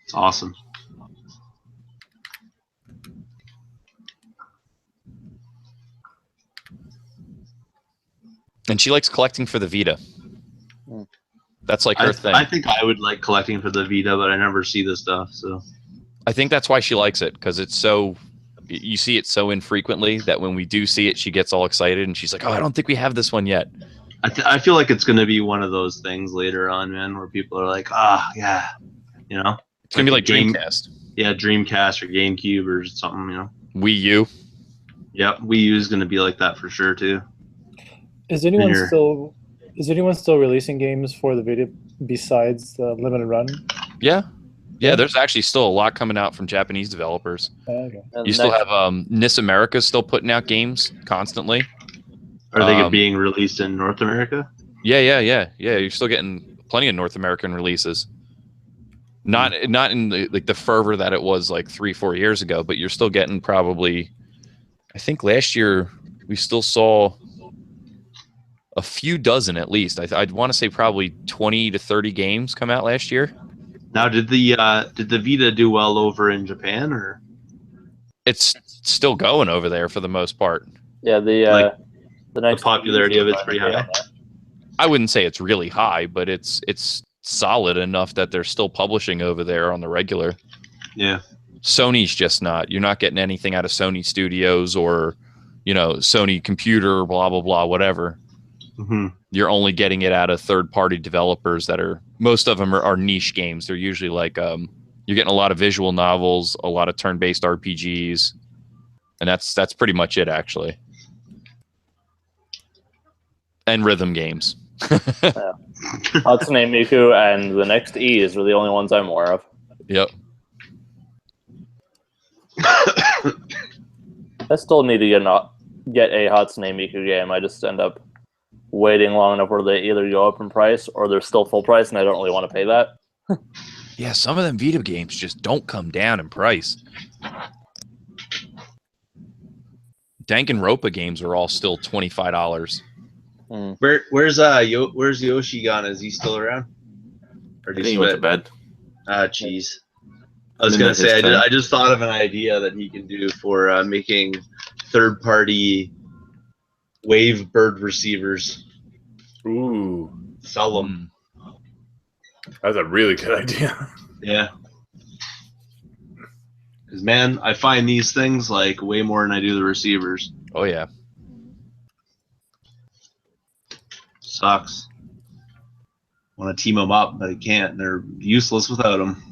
it's awesome. And she likes collecting for the Vita. That's like her thing. I think I would like collecting for the Vita, but I never see this stuff. So I think that's why she likes it, because you see it so infrequently that when we do see it, she gets all excited and she's like, "Oh, I don't think we have this one yet." I feel like it's going to be one of those things later on, man, where people are like, yeah, it's gonna be like Dreamcast. Yeah, Dreamcast or GameCube or something, Wii U. Yep, Wii U is going to be like that for sure too. Is anyone still releasing games for the Vita besides the limited run? Yeah. There's actually still a lot coming out from Japanese developers. Okay. You still have NESRomancer still putting out games constantly. Are they being released in North America? Yeah. You're still getting plenty of North American releases. Not in the fervor that it was like 3-4 years ago, but you're still getting probably. I think last year we still saw a few dozen at least. I'd want to say probably 20 to 30 games come out last year. Now, did the Vita do well over in Japan, or? It's still going over there for the most part. Yeah, the popularity of it's pretty high. I wouldn't say it's really high, but it's solid enough that they're still publishing over there on the regular. Yeah. Sony's just not. You're not getting anything out of Sony Studios or, Sony Computer, blah blah blah, whatever. Mm-hmm. You're only getting it out of third-party developers that most of them are niche games. They're usually like you're getting a lot of visual novels, a lot of turn-based RPGs, and that's pretty much it actually. And rhythm games. Hatsune Miku and the next E's are the only ones I'm aware of. Yep. I still need to get a Hatsune Miku game. I just end up waiting long enough where they either go up in price or they're still full price, and I don't really want to pay that. Yeah, some of them Vita games just don't come down in price. Danganronpa games are all still $25. Where's Yoshi gone? Is he still around? Or did he went to bed? Jeez. I was gonna say I just thought of an idea that he can do for making third-party wave bird receivers. Ooh, sell them. That's a really good idea. Yeah. Because man, I find these things like way more than I do the receivers. Oh yeah. Sucks. Want to team them up, but I can't. They're useless without them.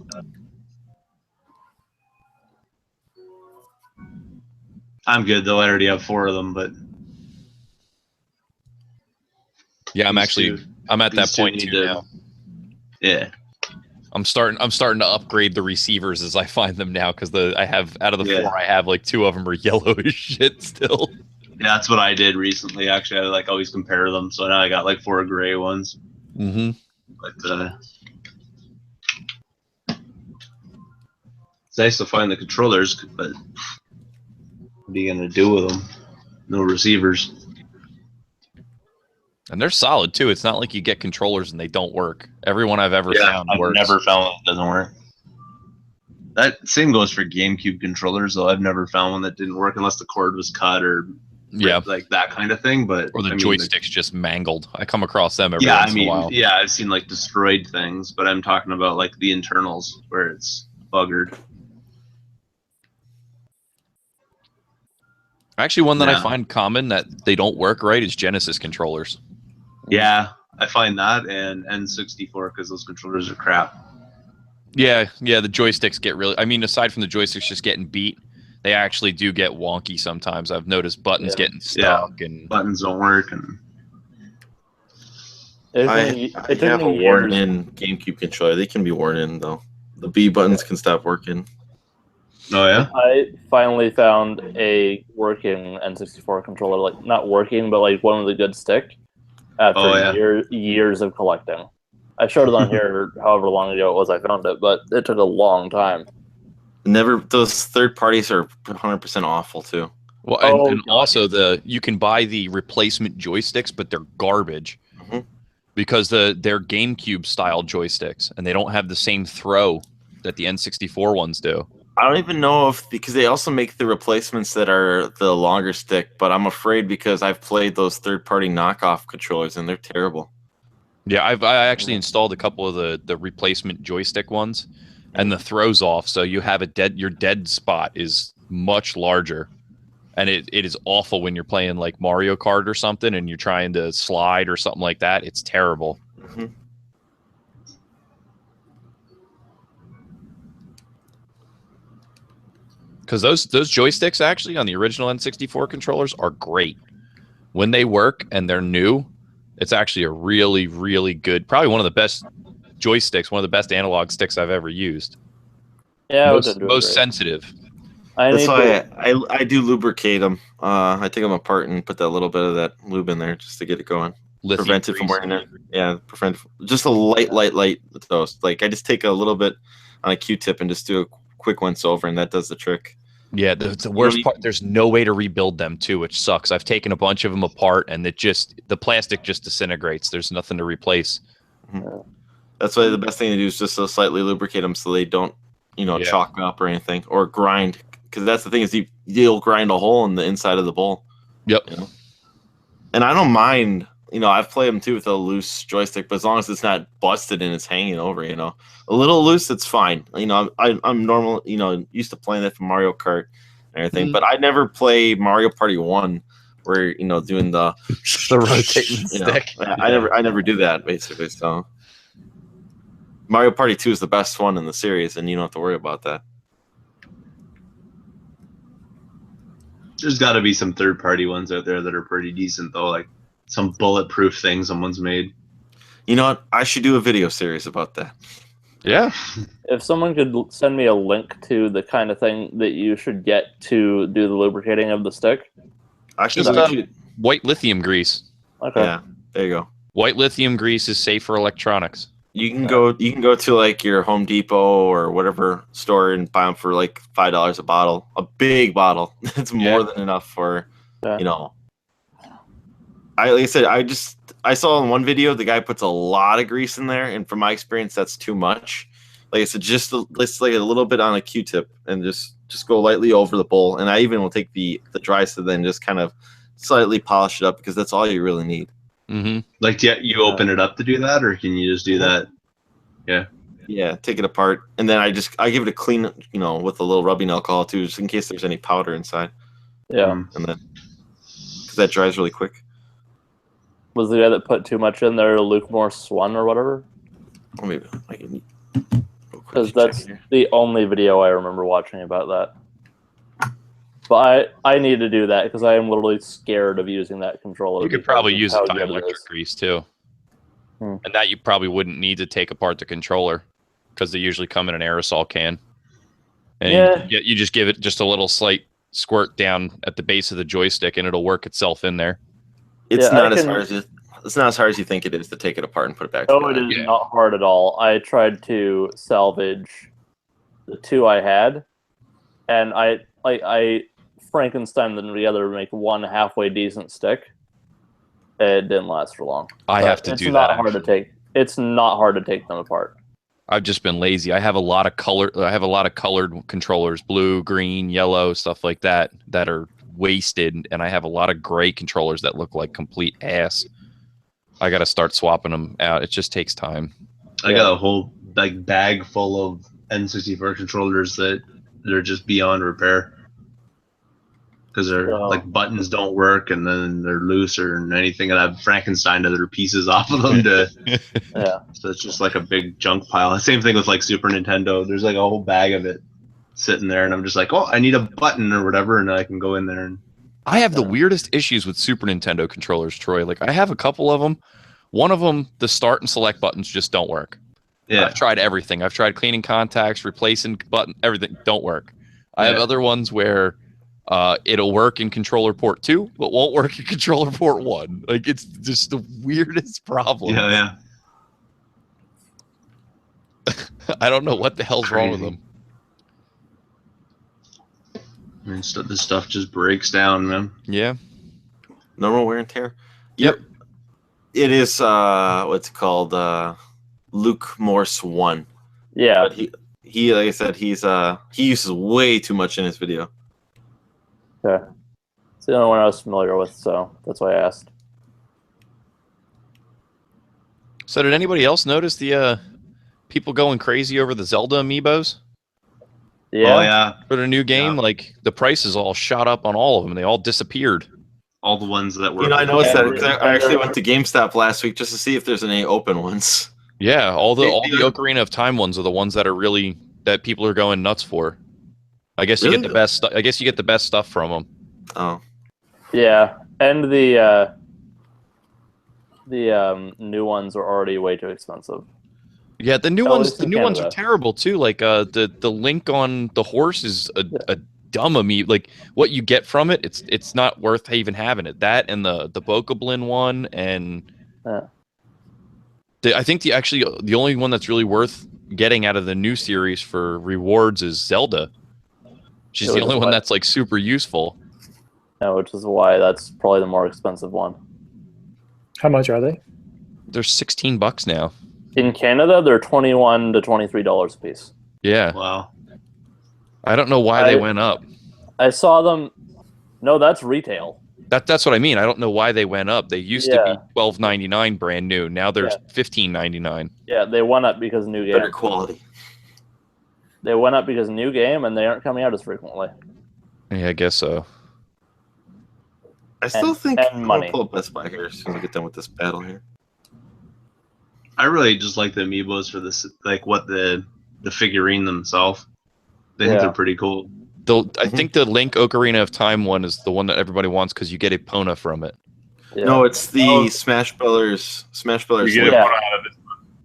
I'm good though. I already have 4 of them, but yeah, I'm at that point too now. Yeah. I'm starting to upgrade the receivers as I find them now because I have out of the 4 I have like 2 of them are yellow as shit still. Yeah, that's what I did recently. Actually, I like always compare them, so now I got like 4 gray ones. Mm-hmm. But it's nice to find the controllers, but what are you gonna do with them? No receivers. And they're solid too. It's not like you get controllers and they don't work. Everyone I've ever found works. I've never found one that doesn't work. That same goes for GameCube controllers, though. I've never found one that didn't work unless the cord was cut or like that kind of thing. But or the joysticks just mangled. I come across them every once in a while. Yeah, I've seen like destroyed things, but I'm talking about like the internals where it's buggered. Actually, one that I find common that they don't work right is Genesis controllers. Yeah, I find that and N64 because those controllers are crap. Yeah, the joysticks get really... I mean, aside from the joysticks just getting beat, they actually do get wonky sometimes. I've noticed buttons getting stuck and... buttons don't work. And I have a worn-in GameCube controller. They can be worn in, though. The B buttons can stop working. Oh, yeah? I finally found a working N64 controller. Like, not working, but like one with a good stick after years of collecting. I showed it on here however long ago it was I found it, but it took a long time. Those third parties are 100% awful too. Well, and also you can buy the replacement joysticks, but they're garbage because they're GameCube style joysticks and they don't have the same throw that the N64 ones do. I don't even know because they also make the replacements that are the longer stick, but I'm afraid because I've played those third party knockoff controllers and they're terrible. Yeah, I actually installed a couple of the replacement joystick ones, and the throws off, so you have your dead spot is much larger, and it is awful when you're playing like Mario Kart or something, and you're trying to slide or something like that. It's terrible. Because those joysticks actually on the original N64 controllers are great when they work and they're new. It's actually a really, really good, probably one of the best joysticks, one of the best analog sticks I've ever used. Yeah, most sensitive. That's why I do lubricate them. I take them apart and put that little bit of that lube in there just to get it going. Prevent it from wearing it. Yeah, prevent just a light toast. Like I just take a little bit on a Q-tip and just do a quick once over, and that does the trick. Yeah, the worst part, there's no way to rebuild them too, which sucks. I've taken a bunch of them apart and the plastic just disintegrates. There's nothing to replace. That's why the best thing to do is just to slightly lubricate them so they don't, chalk up or anything or grind. Because that's the thing is you'll grind a hole in the inside of the bowl. Yep. And I don't mind, I've played them too with a loose joystick, but as long as it's not busted and it's hanging over, a little loose, it's fine. I'm normal, used to playing that for Mario Kart and everything, but I never play Mario Party 1 where, doing the rotating stick. I never do that basically. So Mario Party 2 is the best one in the series and you don't have to worry about that. There's got to be some third-party ones out there that are pretty decent, though, like some bulletproof thing someone's made. You know what? I should do a video series about that. Yeah. If someone could send me a link to the kind of thing that you should get to do the lubricating of the stick. Just white lithium grease. Okay. Yeah, there you go. White lithium grease is safe for electronics. You can go to like your Home Depot or whatever store and buy them for like $5 a bottle, a big bottle. It's more than enough for, like I said, I saw in one video the guy puts a lot of grease in there, and from my experience, that's too much. Like I said, let's like a little bit on a Q-tip and just go lightly over the bowl. And I even will take the dry stuff and just kind of slightly polish it up because that's all you really need. Like, you open it up to do that, or can you just do that? Yeah, take it apart, and then I give it a clean, with a little rubbing alcohol too, just in case there's any powder inside. Yeah, and then because that dries really quick. Was the guy that put too much in there Luke Morse Swan or whatever? Oh, maybe I can. Because that's the only video I remember watching about that. But I need to do that because I am literally scared of using that controller. You could probably use a dielectric grease too. And that you probably wouldn't need to take apart the controller. because they usually come in an aerosol can. And Yeah. you just give it just a little slight squirt down at the base of the joystick, and it'll work itself in there. It's not as hard as you think it is to take it apart and put it back No, together. it is not hard at all. I tried to salvage the 2 I had, and I Frankenstein them together to make one halfway decent stick. It didn't last for long. I have to do that. It's not hard to take them apart. I've just been lazy. I have a lot of colored controllers, blue, green, yellow, stuff like that are wasted, and I have a lot of gray controllers that look like complete ass. I got to start swapping them out. It just takes time. I got a whole bag full of N64 controllers that they're just beyond repair because they're like buttons don't work and then they're loose or anything, and I've Frankensteined other pieces off of them to so it's just like a big junk pile. Same thing with like Super Nintendo. There's like a whole bag of it sitting there, and I'm just like, oh, I need a button or whatever, and I can go in there. And I have the weirdest issues with Super Nintendo controllers, Troy. Like I have a couple of them. One of them, the start and select buttons just don't work. Yeah, I've tried everything. I've tried cleaning contacts, replacing button, everything don't work. I have other ones where it'll work in controller port 2, but won't work in controller port 1. Like it's just the weirdest problem. Yeah. I don't know what the hell's wrong with them. I mean, this stuff just breaks down, man. Yeah. Normal wear and tear. Yep. It is what's called Luke Morse 1. Yeah. But he like I said, he uses way too much in his video. Okay. It's the only one I was familiar with, so that's why I asked. So did anybody else notice the people going crazy over the Zelda amiibos? Yeah. Oh, yeah. For the new game, like the prices all shot up on all of them. They all disappeared. All the ones that were. You know, I noticed that because I actually went to GameStop last week just to see if there's any open ones. Yeah, all the Ocarina of Time ones are the ones that are really that people are going nuts for. I guess you get the best. I guess you get the best stuff from them. Oh. Yeah, and the new ones are already way too expensive. Yeah, the new ones. The new ones are terrible too. Like the Link on the horse is a dumb amiibo. Like what you get from it, it's not worth even having it. That and the Bokoblin one, and I think the only one that's really worth getting out of the new series for rewards is Zelda. She's the only one that's like super useful. Yeah, which is why that's probably the more expensive one. How much are they? They're $16 now. In Canada, they're $21 to $23 a piece. Yeah. Wow. I don't know why they went up. I saw them. No, that's retail. That's what I mean. I don't know why they went up. They used to be $12.99 brand new. Now they're $15.99. Yeah, they went up because new game. Better quality. They went up because new game, and they aren't coming out as frequently. Yeah, I guess so. I still think money. I'll pull up Best Buy here as soon as we get done with this battle here. I really just like the amiibos for this, like what the figurine themselves. They think they're pretty cool. I think the Link Ocarina of Time one is the one that everybody wants because you get a Epona from it. Yeah. No, it's the Smash Brothers. Smash Brothers. You get Epona out of it.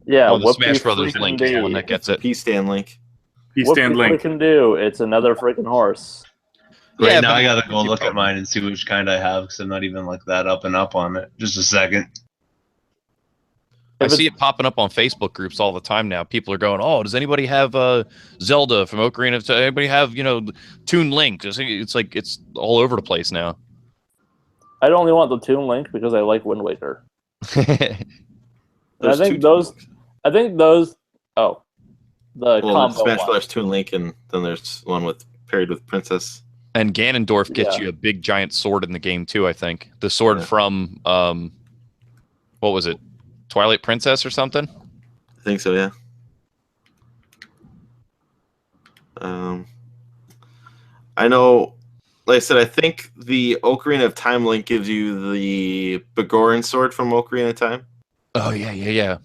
Yeah, the Smash Brothers Link is the one that gets it. P-Stand Link. P-Stand Link. What can do? It's another freaking horse. Right now, I gotta go look at mine and see which kind I have because I'm not even like that up and up on it. Just a second. I see it popping up on Facebook groups all the time now. People are going, "Oh, does anybody have Zelda from Ocarina of Time? Anybody have Toon Link?" It's like it's all over the place now. I only want the Toon Link because I like Wind Waker. I think those. Oh, the combo Smash one. Brothers Toon Link, and then there's one with paired with Princess. And Ganondorf gets you a big giant sword in the game too. I think the sword from what was it? Twilight Princess or something? I think so, yeah. I know, like I said, I think the Ocarina of Time Link gives you the Begoran sword from Ocarina of Time. Oh, yeah.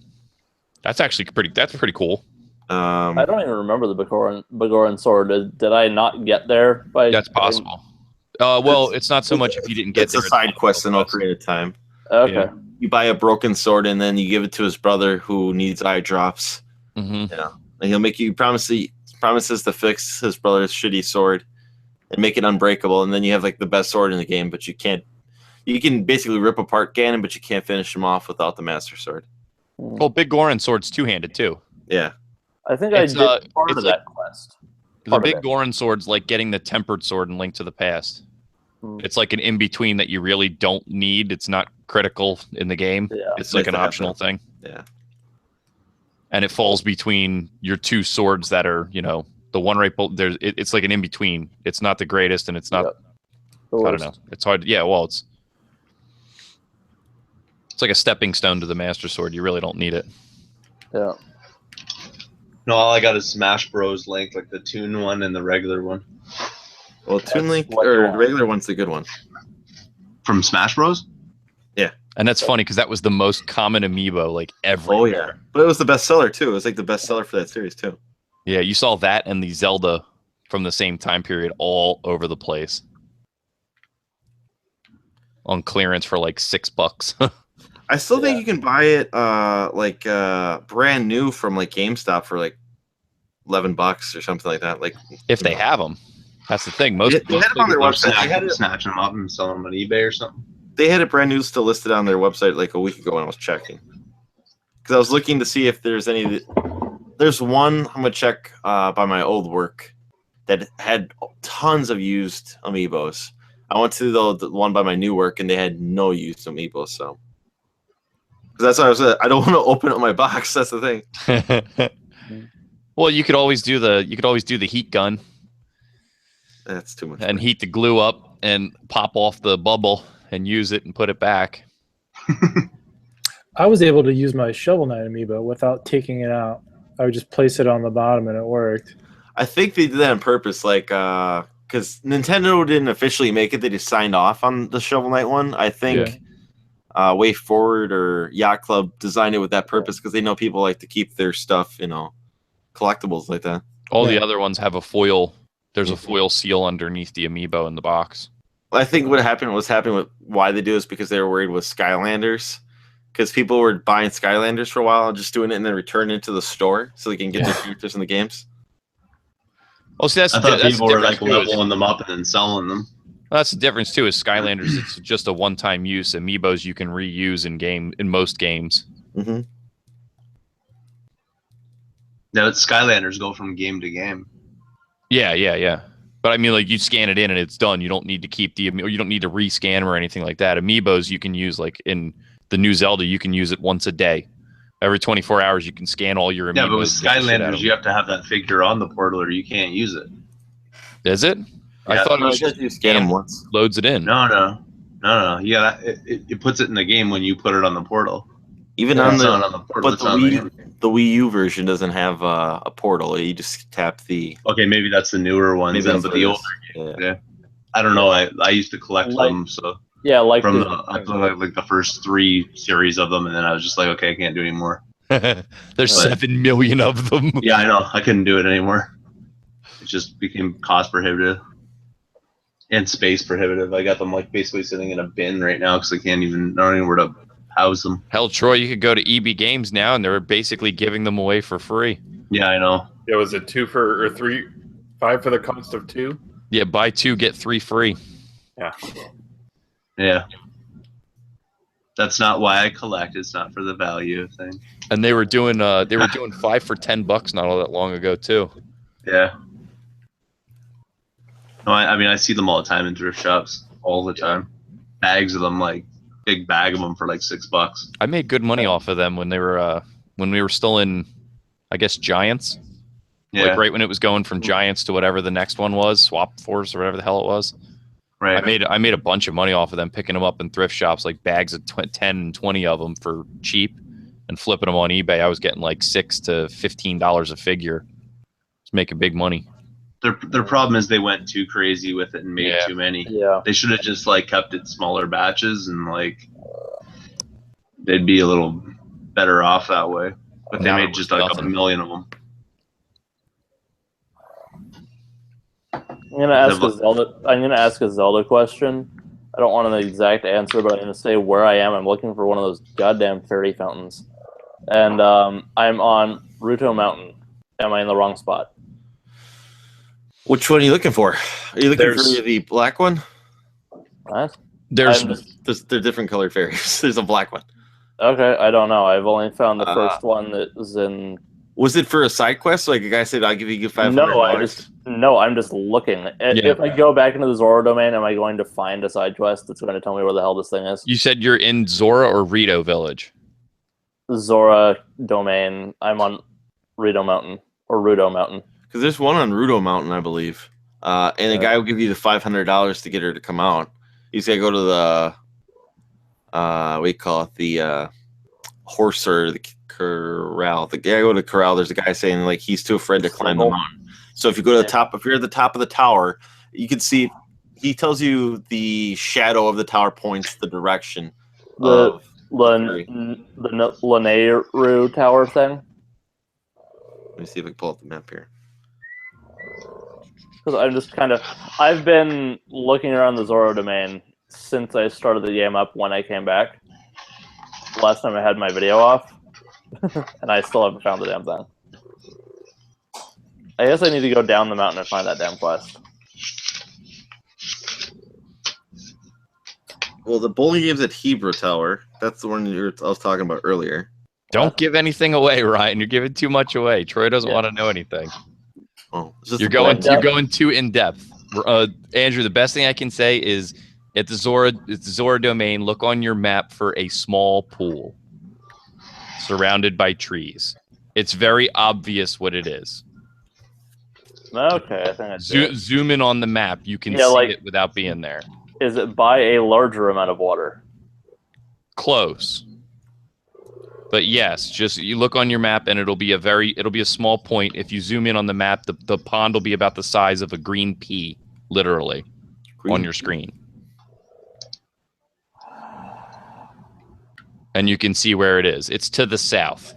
That's actually pretty cool. I don't even remember the Begoran sword. Did I not get there? That's possible. Well, it's not so much if you didn't get there. It's a side quest in Ocarina of Time. Okay. Yeah. You buy a broken sword and then you give it to his brother who needs eye drops. Mm-hmm. Yeah. And he'll make you promises to fix his brother's shitty sword and make it unbreakable. And then you have like the best sword in the game, but you can't. You can basically rip apart Ganon, but you can't finish him off without the Master Sword. Well, Big Goron sword's two-handed too. Yeah. I think I did part of that quest. The Big Goron sword's like getting the tempered sword in Link to the Past. It's like an in-between that you really don't need. It's not critical in the game. Yeah. It's like an optional thing. Yeah. And it falls between your two swords that are, the one right there's it's like an in-between. It's not the greatest and it's not I don't know. It's hard. Yeah, well, it's like a stepping stone to the Master Sword. You really don't need it. Yeah. No, all I got is Smash Bros. Link, like the Toon one and the regular one. Well, Toon Link or the regular one's the good one. From Smash Bros? Yeah. And that's funny because that was the most common amiibo, like everywhere. Oh yeah, but it was the bestseller too. It was like the bestseller for that series too. Yeah, you saw that and the Zelda from the same time period all over the place on clearance for like $6. I still think you can buy it brand new from like GameStop for like $11 or something like that. Like if they have them, that's the thing. Most they had it on their website. Snatching them up and selling them on eBay or something. They had it brand new still listed on their website like a week ago when I was checking. Because I was looking to see if there's any. There's one I'm gonna check by my old work that had tons of used amiibos. I went to the one by my new work and they had no used amiibos. So. That's what I was. I don't want to open up my box. That's the thing. Well, you could always do the heat gun. That's too much. And heat the glue up and pop off the bubble and use it and put it back. I was able to use my Shovel Knight amiibo without taking it out. I would just place it on the bottom and it worked. I think they did that on purpose, like because Nintendo didn't officially make it; they just signed off on the Shovel Knight one. I think. Yeah. Way Forward or Yacht Club designed it with that purpose because they know people like to keep their stuff, collectibles like that. All the other ones have a foil. There's a foil seal underneath the amiibo in the box. I think what's happening with why they do is because they were worried with Skylanders, because people were buying Skylanders for a while and just doing it and then returning it to the store so they can get their characters in the games. Oh, see, I thought people were like leveling them up and then selling them. Well, that's the difference too. Is Skylanders? It's just a one-time use. Amiibos you can reuse in most games. Mm-hmm. Now Skylanders go from game to game. Yeah. But I mean, like you scan it in and it's done. You don't need to keep you don't need to rescan or anything like that. Amiibos you can use like in the new Zelda. You can use it once a day. Every 24 hours you can scan all your amiibos. Yeah, but with Skylanders you have to have that figure on the portal or you can't use it. Is it? Yeah, I thought it was just you scan them once. Loads it in. No. Yeah, it puts it in the game when you put it on the portal. Even on the portal, but the Wii U version doesn't have a portal. You just tap the. Okay, maybe that's the newer ones. Then, but the older games, yeah. I don't know. I used to collect them, so yeah, like from the first 3 series of them, and then I was just like, okay, I can't do anymore. There's 7 million of them. Yeah, I know. I couldn't do it anymore. It just became cost prohibitive. And space prohibitive. I got them like basically sitting in a bin right now because I don't even know where to house them. Hell, Troy, you could go to EB Games now and they're basically giving them away for free. Yeah, I know. It was a 5 for the cost of 2. Yeah, buy 2 get 3 free. Yeah. That's not why I collect. It's not for the value thing. And they were doing 5 for $10 not all that long ago too. Yeah. No, I mean I see them all the time in thrift shops, all the time. Bags of them, like big bag of them for like $6. I made good money off of them when they were when we were still in, I guess, Giants. Yeah. Like right when it was going from Giants to whatever the next one was, Swap Force or whatever the hell it was. Right. I made a bunch of money off of them, picking them up in thrift shops, like bags of 10 and 20 of them for cheap, and flipping them on eBay. I was getting like $6 to $15 a figure. It's making big money. Their problem is they went too crazy with it and made too many. Yeah. They should have just like kept it smaller batches and like they'd be a little better off that way. But they made just like a million of them. I'm gonna ask a Zelda question. I don't want an exact answer, but I'm gonna say where I am. I'm looking for one of those goddamn fairy fountains, and I'm on Ruto Mountain. Am I in the wrong spot? Which one are you looking for? Are you looking for the black one? What? They're different colored fairies. There's a black one. Okay, I don't know. I've only found the first one that was in. Was it for a side quest? Like a guy said, I'll give you $500. No, I'm just looking. If I go back into the Zora domain, am I going to find a side quest that's going to tell me where the hell this thing is? You said you're in Zora or Rito Village? Zora domain. I'm on Rito Mountain or Rudo Mountain. Because there's one on Rudo Mountain, I believe. And the guy will give you the $500 to get her to come out. You just got to go to the, what do you call it? The horse or the corral. The guy go to the corral. There's a guy saying like he's too afraid to climb the mountain. So if you go to the top, if you're at the top of the tower, you can see. He tells you the shadow of the tower points the direction of the Lanayru tower thing. Let me see if I can pull up the map here. Because I'm just I've been looking around the Zoro domain since I started the game up when I came back. Last time I had my video off, and I still haven't found the damn thing. I guess I need to go down the mountain and find that damn quest. Well, the bowling game's at Hebrew Tower. That's the one I was talking about earlier. Don't give anything away, Ryan. You're giving too much away. Troy doesn't want to know anything. Oh, you're going too in depth. Andrew, the best thing I can say is at the Zora domain, look on your map for a small pool surrounded by trees. It's very obvious what it is. Okay, I think I zoom in on the map. You can see it without being there. Is it by a larger amount of water? Close. But yes, just you look on your map and it'll be a small point. If you zoom in on the map, the pond will be about the size of a green pea, literally, on your screen. And you can see where it is. It's to the south.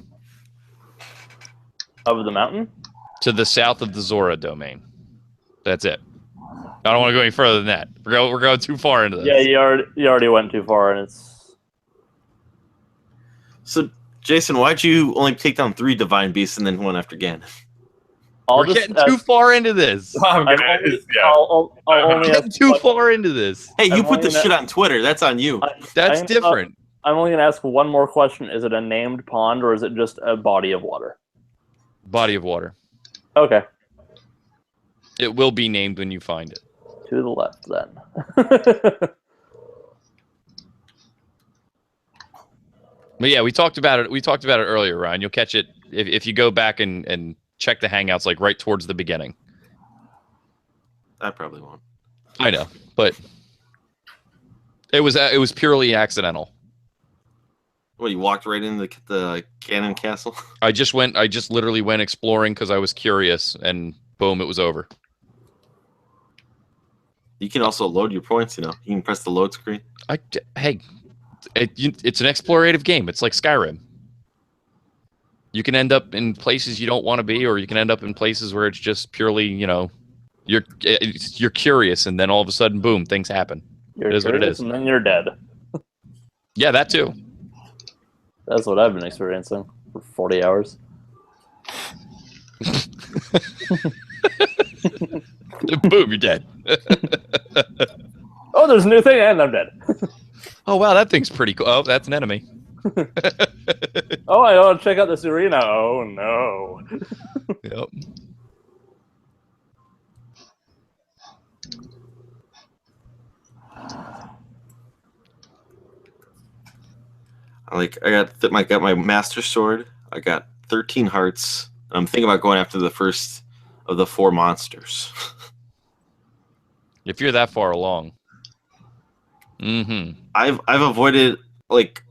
Of the mountain? To the south of the Zora domain. That's it. I don't want to go any further than that. We're going too far into this. Yeah, you already went too far, and it's. So, Jason, why'd you only take down 3 divine beasts and then one after Ganon? We're getting too far into this. I'll only getting too far into this. Hey, you put this shit on Twitter. That's on you. That's different. I'm only going to ask one more question. Is it a named pond or is it just a body of water? Body of water. Okay. It will be named when you find it. To the left, then. But yeah, we talked about it. We talked about it earlier, Ryan. You'll catch it if you go back and check the Hangouts, like right towards the beginning. I probably won't. I know, but it was purely accidental. What, you walked right into the Ganon Castle? I just literally went exploring because I was curious, and boom, it was over. You can also load your points, you can press the load screen. Hey, it's an explorative game. It's like Skyrim. You can end up in places you don't want to be, or you can end up in places where it's just purely, you're curious, and then all of a sudden, boom, things happen. It is what it is. And then you're dead. Yeah, that too. That's what I've been experiencing for 40 hours. Boom, you're dead. Oh, there's a new thing, and I'm dead. Oh, wow, that thing's pretty cool. Oh, that's an enemy. Oh, I want to check out this arena. Oh, no. Yep. I got my master sword. I got 13 hearts. I'm thinking about going after the first of the 4 monsters. If you're that far along. Mm-hmm. I've avoided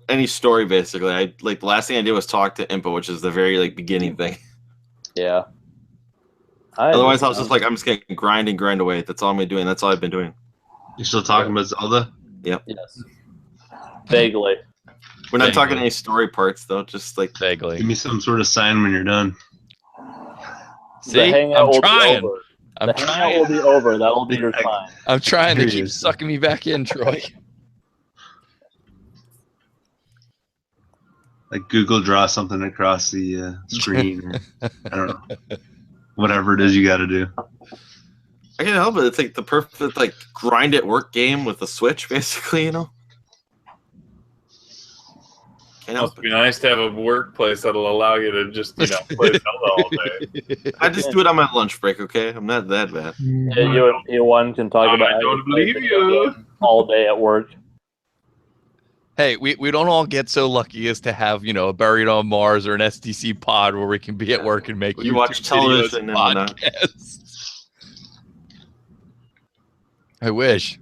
any story basically. The last thing I did was talk to Impa, which is the very beginning thing. Yeah. Otherwise, I was just I'm just gonna grind and grind away. That's all I'm doing. That's all I've been doing. You still talking about Zelda? Yep. Yes. Vaguely. We're not talking any story parts though. Just vaguely. Give me some sort of sign when you're done. See, I'm trying. The hangout will be over. That'll be your time. I'm trying to keep sucking me back in, Troy. like Google draw something across the screen. Or, I don't know. Whatever it is you got to do. I can't help it. It's like the perfect like grind at work game with the Switch, basically. You know. Must be nice to have a workplace that'll allow you to just play Zelda all day. I just do it on my lunch break. Okay, I'm not that bad. Yeah, you and P1 can talk about. I don't believe you. All day at work. Hey, we don't all get so lucky as to have, a Buried on Mars or an SDC pod where we can be at work and make you watch television and podcasts. I wish.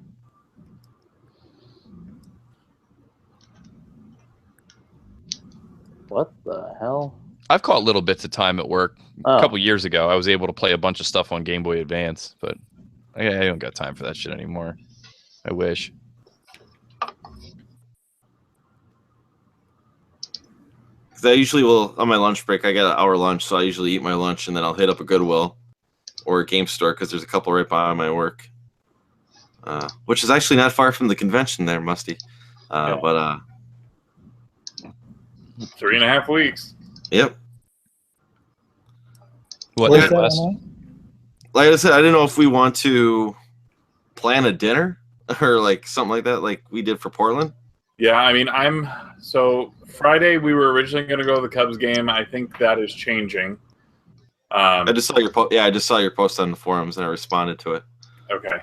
What the hell? I've caught little bits of time at work. A couple years ago, I was able to play a bunch of stuff on Game Boy Advance, but I don't got time for that shit anymore. I wish. Because I usually will, on my lunch break, I get an hour lunch, so I usually eat my lunch and then I'll hit up a Goodwill or a game store because there's a couple right by my work, which is actually not far from the convention there, Musty. But 3.5 weeks. Yep. What? Like I said, I didn't know if we want to plan a dinner or like something like that, like we did for Portland. Yeah, I mean, so Friday we were originally going to go to the Cubs game. I think that is changing. I just saw your I just saw your post on the forums and I responded to it. Okay.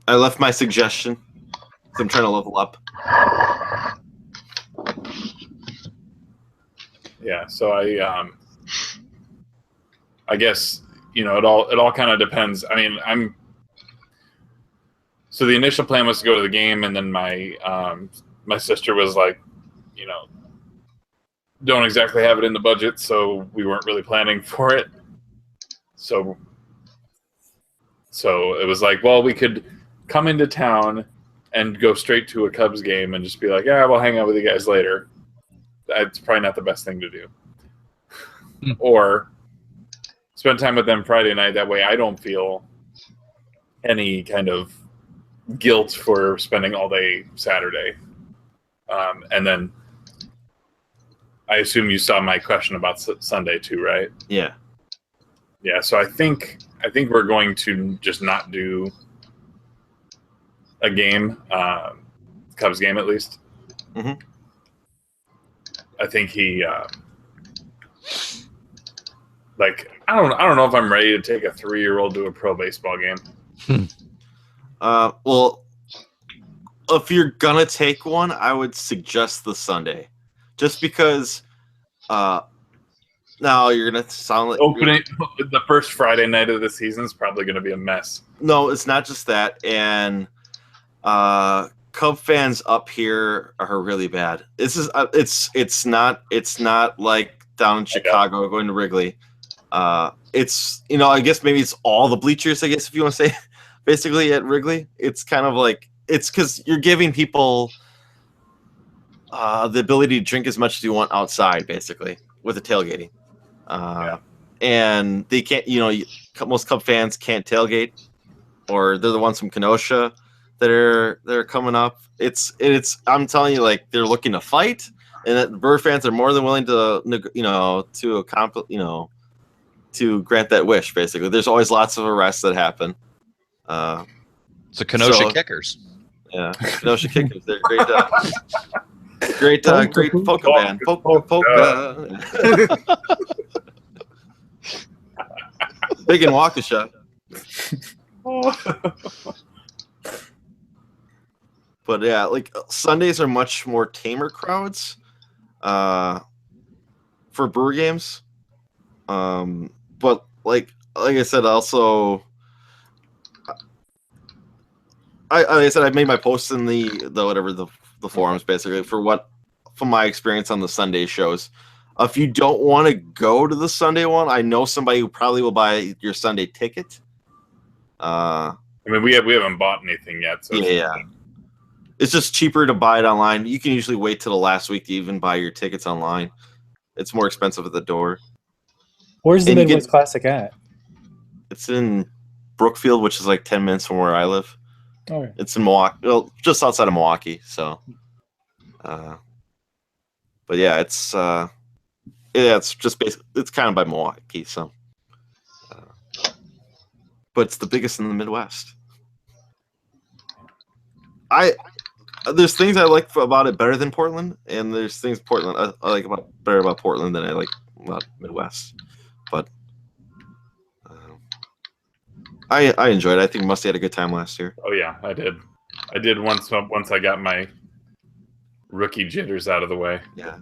I left my suggestion. I'm trying to level up. Yeah, so I guess it all kind of depends. I mean, so the initial plan was to go to the game, and then my sister was like, don't exactly have it in the budget, so we weren't really planning for it. So it was like, well, we could come into town and go straight to a Cubs game and just be like, yeah, we'll hang out with you guys later. That's probably not the best thing to do. Or spend time with them Friday night. That way I don't feel any kind of guilt for spending all day Saturday. And then I assume you saw my question about Sunday too, right? Yeah. Yeah, so I think we're going to just not do a game, Cubs game at least. Mm-hmm. I think he, I don't know if I'm ready to take a 3-year-old to a pro baseball game. Well, if you're gonna take one, I would suggest the Sunday, just because. Now you're gonna sound like opening the first Friday night of the season is probably gonna be a mess. No, it's not just that, and Cub fans up here are really bad. This is it's not like down in Chicago going to Wrigley. It's I guess maybe it's all the bleachers, I guess, if you want to say basically at Wrigley. It's kind of like it's because you're giving people the ability to drink as much as you want outside, basically, with the tailgating. And they can't, most Cub fans can't tailgate, or they're the ones from Kenosha that are coming up. It's I'm telling you, like, they're looking to fight, and that the Bird fans are more than willing to to grant that wish. Basically, there's always lots of arrests that happen. So Kenosha Kickers. Yeah, Kenosha Kickers. They're great. Great polka band. Polka. Big in Waukesha. But yeah, like Sundays are much more tamer crowds for Brewer games. But like I said, also I said I made my posts in the forums basically from my experience on the Sunday shows. If you don't want to go to the Sunday one, I know somebody who probably will buy your Sunday ticket. I mean, we haven't bought anything yet, so yeah. It's just cheaper to buy it online. You can usually wait till the last week to even buy your tickets online. It's more expensive at the door. Where's the Midwest Classic at? It's in Brookfield, which is like 10 minutes from where I live. All right. It's in Milwaukee, well, just outside of Milwaukee. So But yeah, it's just basically it's kind of by Milwaukee, so. But it's the biggest in the Midwest. There's things I like about it better than Portland, and there's things Portland I like better about Portland than I like about Midwest. But I enjoyed it. I think Musty had a good time last year. Oh yeah, I did. I did once I got my rookie jitters out of the way. Yeah.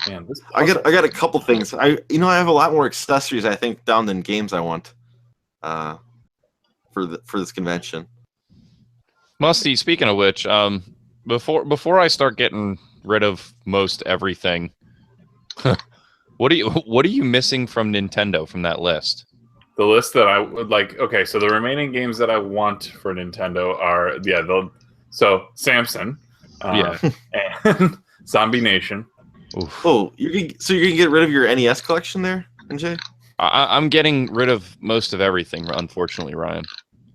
Man, I got a couple things. I have a lot more accessories I think down than games I want. For this convention. Musty, speaking of which, before I start getting rid of most everything, what are you missing from Nintendo from that list? The list that I would like. Okay, so the remaining games that I want for Nintendo are so Samson, and Zombie Nation. Oof. Oh, you're gonna get rid of your NES collection there, NJ? I'm getting rid of most of everything, unfortunately, Ryan.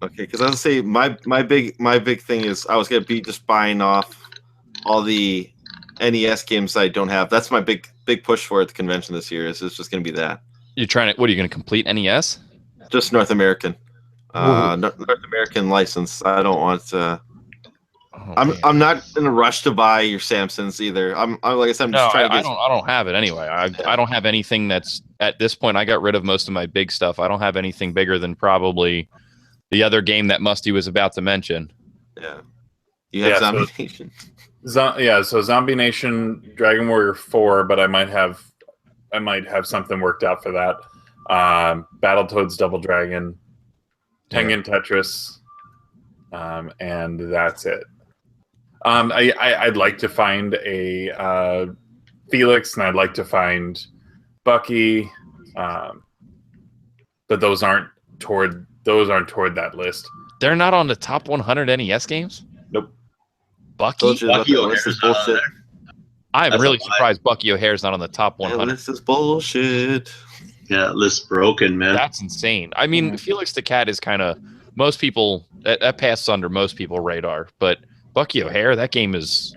Okay, because I was gonna say my big thing is I was gonna be just buying off all the NES games I don't have. That's my big push for at the convention this year. Is it's just gonna be that. You're trying to? What are you gonna complete NES? Just North American, North American license. I don't want to. I'm not in a rush to buy your Samsons either. I'm like I said, I'm just trying to get. I don't have it anyway. I don't have anything that's at this point. I got rid of most of my big stuff. I don't have anything bigger than probably the other game that Musty was about to mention. Yeah, you have Zombie Nation. So Zombie Nation, Dragon Warrior 4, but I might have something worked out for that. Battletoads Double Dragon, Tengen Tetris, and that's it. I'd like to find a Felix, and I'd like to find Bucky, but those aren't toward that list. They're not on the top 100 NES games? Nope. Bucky O'Hare's bullshit. I'm really surprised Bucky O'Hare's not on the top 100. Yeah, this is bullshit. Yeah, list broken, man. That's insane. I mean, Felix the Cat is kind of most people that passes under most people's radar, but Bucky O'Hare, that game is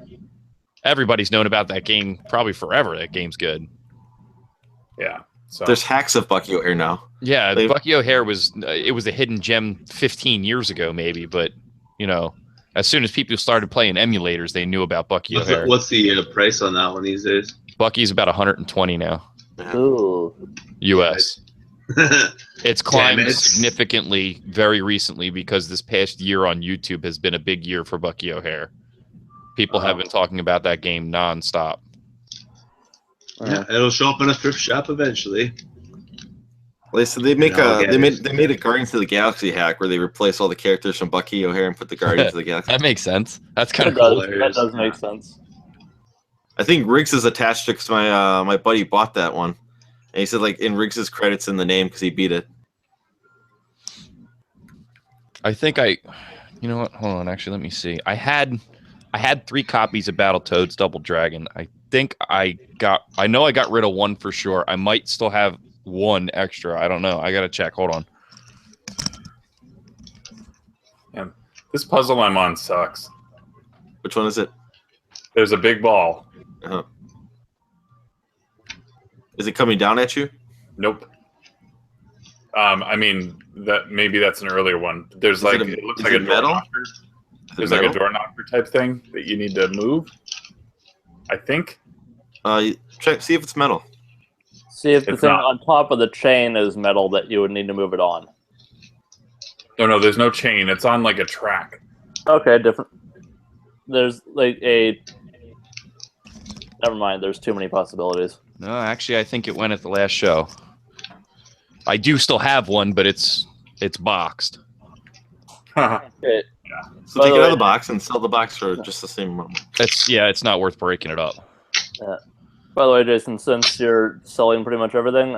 everybody's known about that game probably forever. That game's good. Yeah. So there's hacks of Bucky O'Hare now. Yeah, Bucky O'Hare was a hidden gem 15 years ago, maybe, but as soon as people started playing emulators, they knew about Bucky O'Hare. What's the price on that one these days? Bucky's about 120 now. Ooh. US. It's climbed significantly very recently because this past year on YouTube has been a big year for Bucky O'Hare. People have been talking about that game nonstop. Yeah, it'll show up in a thrift shop eventually. So they made a Guardians of the Galaxy hack where they replace all the characters from Bucky O'Hare and put the Guardians of the Galaxy. That makes sense. That's kind of cool. That does make sense. I think Riggs is attached to because my buddy bought that one, and he said like in Riggs's credits in the name because he beat it. I think you know what? Hold on. Actually, let me see. I had 3 copies of Battletoads Double Dragon. I think I know I got rid of one for sure. I might still have one extra. I don't know. I gotta check. Hold on. Yeah, this puzzle I'm on sucks. Which one is it? There's a big ball. Uh-huh. Is it coming down at you? Nope. I mean maybe that's an earlier one. There's it looks like a door knocker. There's like a door knocker type thing that you need to move. I think. See if it's metal. See if the thing on top of the chain is metal that you would need to move it on. No, there's no chain. It's on like a track. Okay, different. There's like a. Never mind. There's too many possibilities. No, actually, I think it went at the last show. I do still have one, but it's boxed. Okay. Yeah. So take it out of the box and sell the box for just the same amount. It's not worth breaking it up. Yeah. By the way, Jason, since you're selling pretty much everything,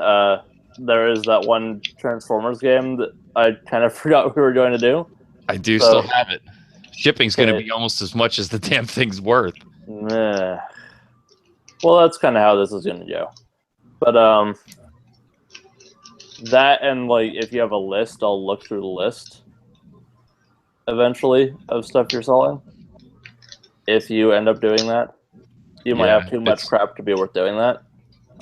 there is that one Transformers game that I kind of forgot we were going to do. I do still have it. Shipping's going to be almost as much as the damn thing's worth. Well, that's kind of how this is going to go. But that and like if you have a list, I'll look through the list. eventually of stuff you're selling. If you end up doing that, you might have too much crap to be worth doing that.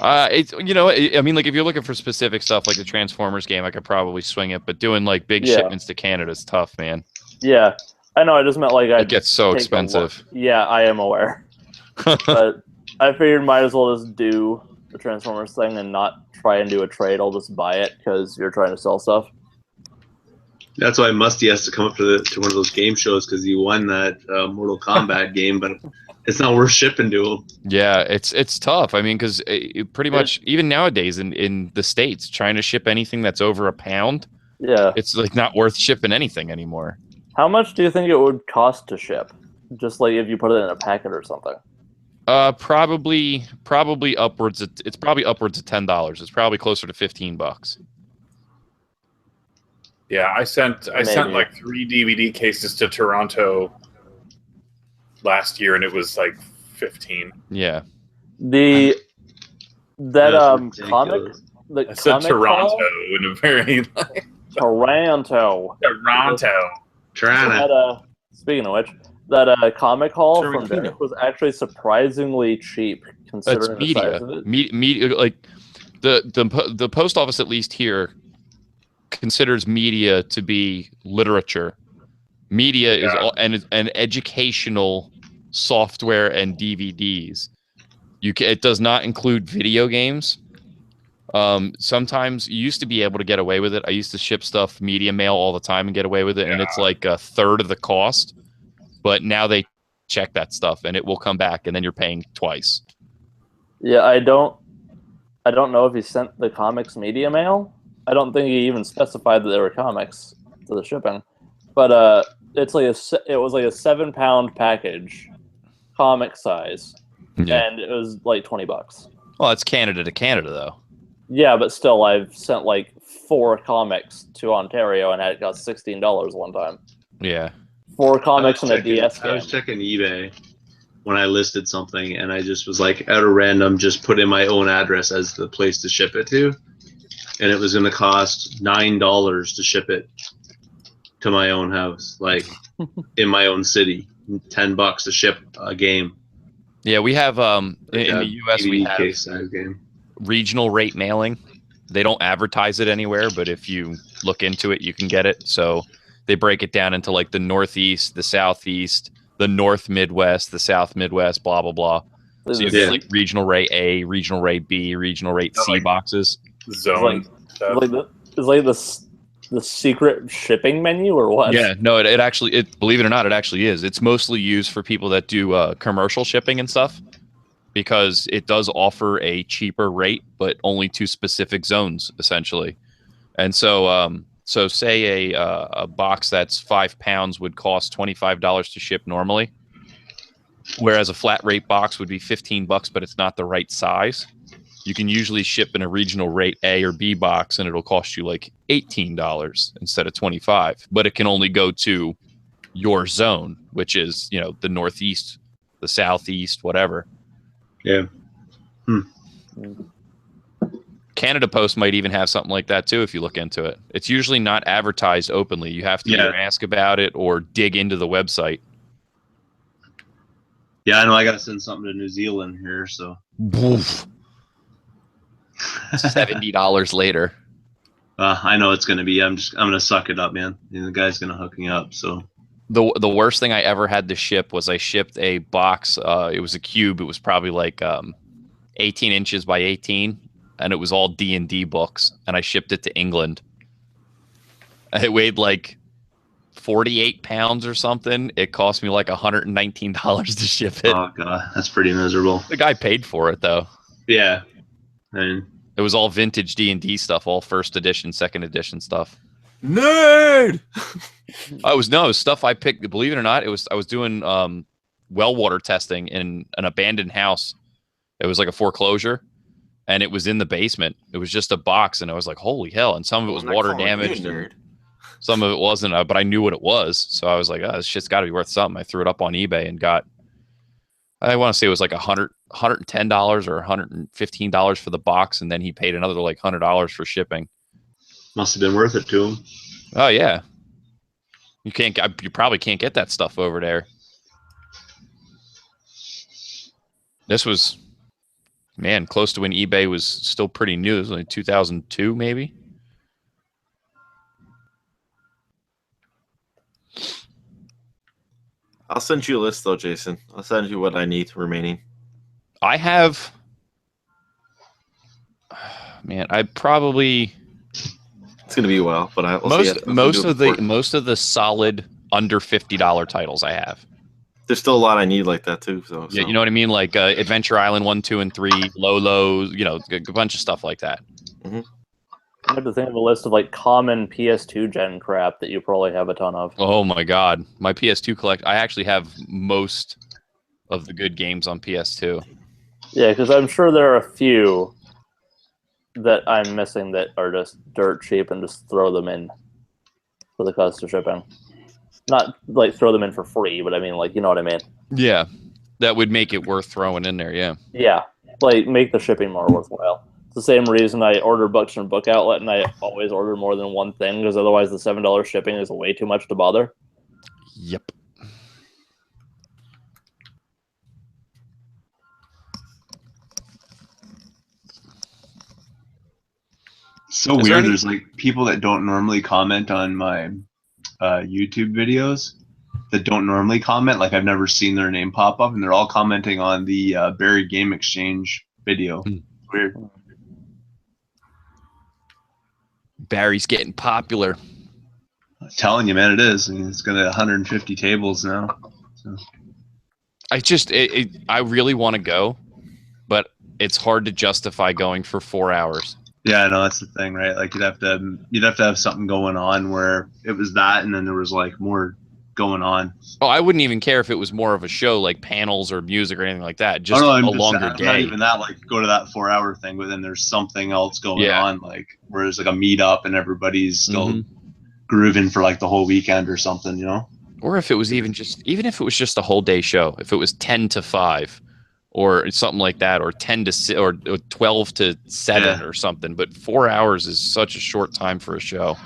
It's I mean, like if you're looking for specific stuff like the Transformers game, I could probably swing it, but doing like big shipments to Canada is tough, man. Yeah, I know. I just meant like it gets so expensive. Yeah, I am aware, but I figured might as well just do the Transformers thing and not try and do a trade. I'll just buy it because you're trying to sell stuff. That's why Musty has to come up to one of those game shows because he won that Mortal Kombat game, but it's not worth shipping to him. Yeah, it's tough. I mean, because pretty much even nowadays in the States, trying to ship anything that's over a pound, it's like not worth shipping anything anymore. How much do you think it would cost to ship? Just like if you put it in a packet or something. Probably upwards. It's probably upwards of $10. It's probably closer to $15. Yeah, I sent like 3 DVD cases to Toronto last year, and it was like 15. Yeah. Comic. I said Toronto in a very Toronto. Speaking of which, that comic haul from Derek was actually surprisingly cheap considering the size of it. Media, like the post office, at least here, considers media to be literature. Media is an educational software and DVDs. It does not include video games. Sometimes you used to be able to get away with it. I used to ship stuff media mail all the time and get away with it, and it's like a third of the cost. But now they check that stuff, and it will come back, and then you're paying twice. Yeah, I don't know if he sent the comics media mail. I don't think he even specified that there were comics to the shipping, but it was like a 7-pound package, comic size, and it was like $20. Well, it's Canada to Canada though. Yeah, but still, I've sent like 4 comics to Ontario, and it got $16 one time. Yeah, 4 comics and a DS game. I was checking eBay when I listed something, and I just was like, out of random, just put in my own address as the place to ship it to. And it was going to cost $9 to ship it to my own house, like in my own city. $10 to ship a game. Yeah, we have in the U.S. we have regional rate mailing. They don't advertise it anywhere, but if you look into it, you can get it. So they break it down into like the Northeast, the Southeast, the North Midwest, the South Midwest, blah blah blah. So you have like regional rate A, regional rate B, regional rate C boxes. Zone. It's like the secret shipping menu or what? Yeah, no, it actually believe it or not, it actually is. It's mostly used for people that do commercial shipping and stuff because it does offer a cheaper rate, but only to specific zones essentially. And so, so say a box that's 5 pounds would cost $25 to ship normally, whereas a flat rate box would be $15, but it's not the right size. You can usually ship in a regional rate A or B box, and it'll cost you like $18 instead of $25. But it can only go to your zone, which is the Northeast, the Southeast, whatever. Yeah. Canada Post might even have something like that too if you look into it. It's usually not advertised openly. You have to either ask about it or dig into the website. Yeah, I know. I got to send something to New Zealand here, so. Boof. $70 later. I know it's gonna be. I'm gonna suck it up, man. The guy's gonna hook me up. So the worst thing I ever had to ship was I shipped a box. It was a cube. It was probably like 18 inches by 18, and it was all D&D books. And I shipped it to England. It weighed like 48 pounds or something. It cost me like $119 to ship it. Oh god, that's pretty miserable. The guy paid for it though. Yeah. And it was all vintage D&D stuff, all first edition, second edition stuff. Nerd. It was stuff I picked. Believe it or not, I was doing well water testing in an abandoned house. It was like a foreclosure, and it was in the basement. It was just a box, and I was like, "Holy hell!" And some of it was water damaged, and some of it wasn't. But I knew what it was, so I was like, "Oh, this shit's got to be worth something." I threw it up on eBay and got. I want to say it was like $110 or $115 for the box, and then he paid another like $100 for shipping. Must have been worth it to him. Oh yeah. You probably can't get that stuff over there. This was, man, close to when eBay was still pretty new. It was like 2002, maybe. I'll send you a list, though, Jason. I'll send you what I need remaining. I have, man, I probably. It's gonna be a while, but most of the solid under $50 titles I have. There's still a lot I need like that too. So yeah, you know what I mean, like Adventure Island 1, 2, and 3, Lolo's, you know, a bunch of stuff like that. Mm-hmm. I have to think of a list of like common PS2 gen crap that you probably have a ton of. Oh my god, my PS2 collect. I actually have most of the good games on PS2. Yeah, because I'm sure there are a few that I'm missing that are just dirt cheap and just throw them in for the cost of shipping. Not like throw them in for free, but I mean, like, you know what I mean? Yeah, that would make it worth throwing in there. Yeah. Yeah, like make the shipping more worthwhile. It's the same reason I order books from Book Outlet, and I always order more than one thing because otherwise the $7 shipping is way too much to bother. Yep. So weird. There's like people that don't normally comment on my YouTube videos that don't normally comment. Like I've never seen their name pop up, and they're all commenting on the Barry Game Exchange video. Weird. Barry's getting popular. I'm telling you, man, it is. I mean, it's got 150 tables now. So. I really want to go, but it's hard to justify going for 4 hours. Yeah, no, that's the thing, right? Like you'd have to have something going on where it was that, and then there was like more going on. Oh, I wouldn't even care if it was more of a show, like panels or music or anything like that. Just a longer day. Not even that. Like go to that 4 hour thing, but then there's something else going on, like where there's like a meetup and everybody's still grooving for like the whole weekend or something, you know? Or if it was even if it was just a whole day show, if it was 10 to 5. Or something like that, or 10 to 6, or 12 to 7 or something. But 4 hours is such a short time for a show.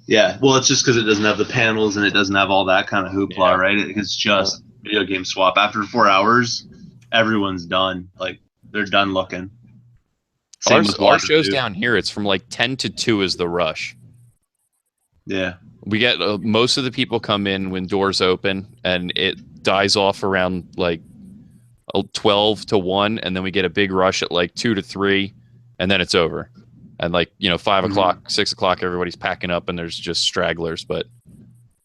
Yeah, well, it's just because it doesn't have the panels and it doesn't have all that kind of hoopla, right? It's just video game swap. After 4 hours, everyone's done. Like they're done looking. Our shows down here, it's from like 10 to 2 is the rush. Yeah, we get most of the people come in when doors open, and it dies off around like 12 to 1, and then we get a big rush at like 2 to 3, and then it's over. And like, 5 o'clock, 6 o'clock, everybody's packing up, and there's just stragglers. But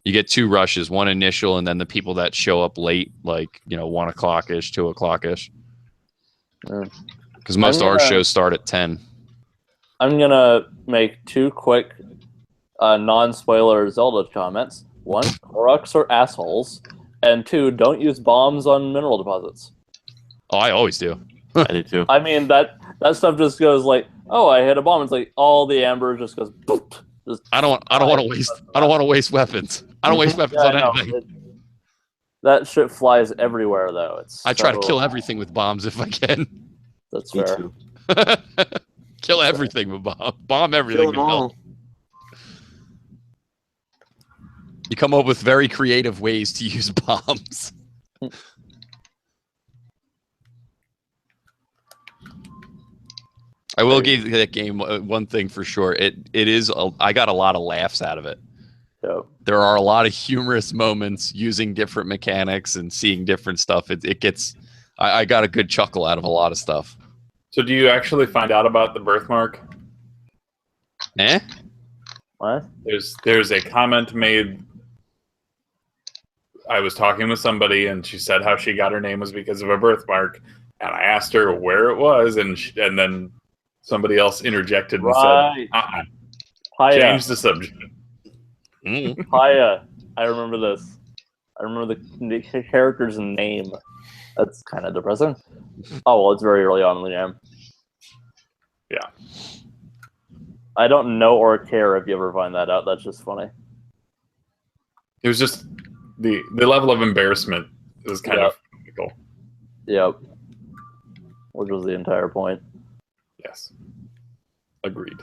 you get 2 rushes, one initial, and then the people that show up late, like 1 o'clock ish, 2 o'clock ish. Because most of our shows start at 10. I'm gonna make 2 quick non-spoiler Zelda comments. 1, Koroks are assholes, and 2, don't use bombs on mineral deposits. Oh, I always do. I do too. I mean, that stuff just goes like, oh, I hit a bomb. It's like all the amber just goes. Boop, I don't want to waste weapons. I don't waste weapons on anything. That shit flies everywhere, though. I try to kill everything with bombs if I can. That's fair. Kill everything with bomb everything. Kill them all. You come up with very creative ways to use bombs. I will give that game one thing for sure. I got a lot of laughs out of it. Yep. There are a lot of humorous moments using different mechanics and seeing different stuff. I got a good chuckle out of a lot of stuff. So do you actually find out about the birthmark? What? There's a comment made. I was talking with somebody, and she said how she got her name was because of a birthmark, and I asked her where it was, and then somebody else interjected and said, change the subject. Hiya. I remember this. I remember the character's name. That's kind of depressing. Oh, well, it's very early on in the game. Yeah. I don't know or care if you ever find that out. That's just funny. It was just the level of embarrassment is kind of cool. Yep. Which was the entire point. Yes. Agreed.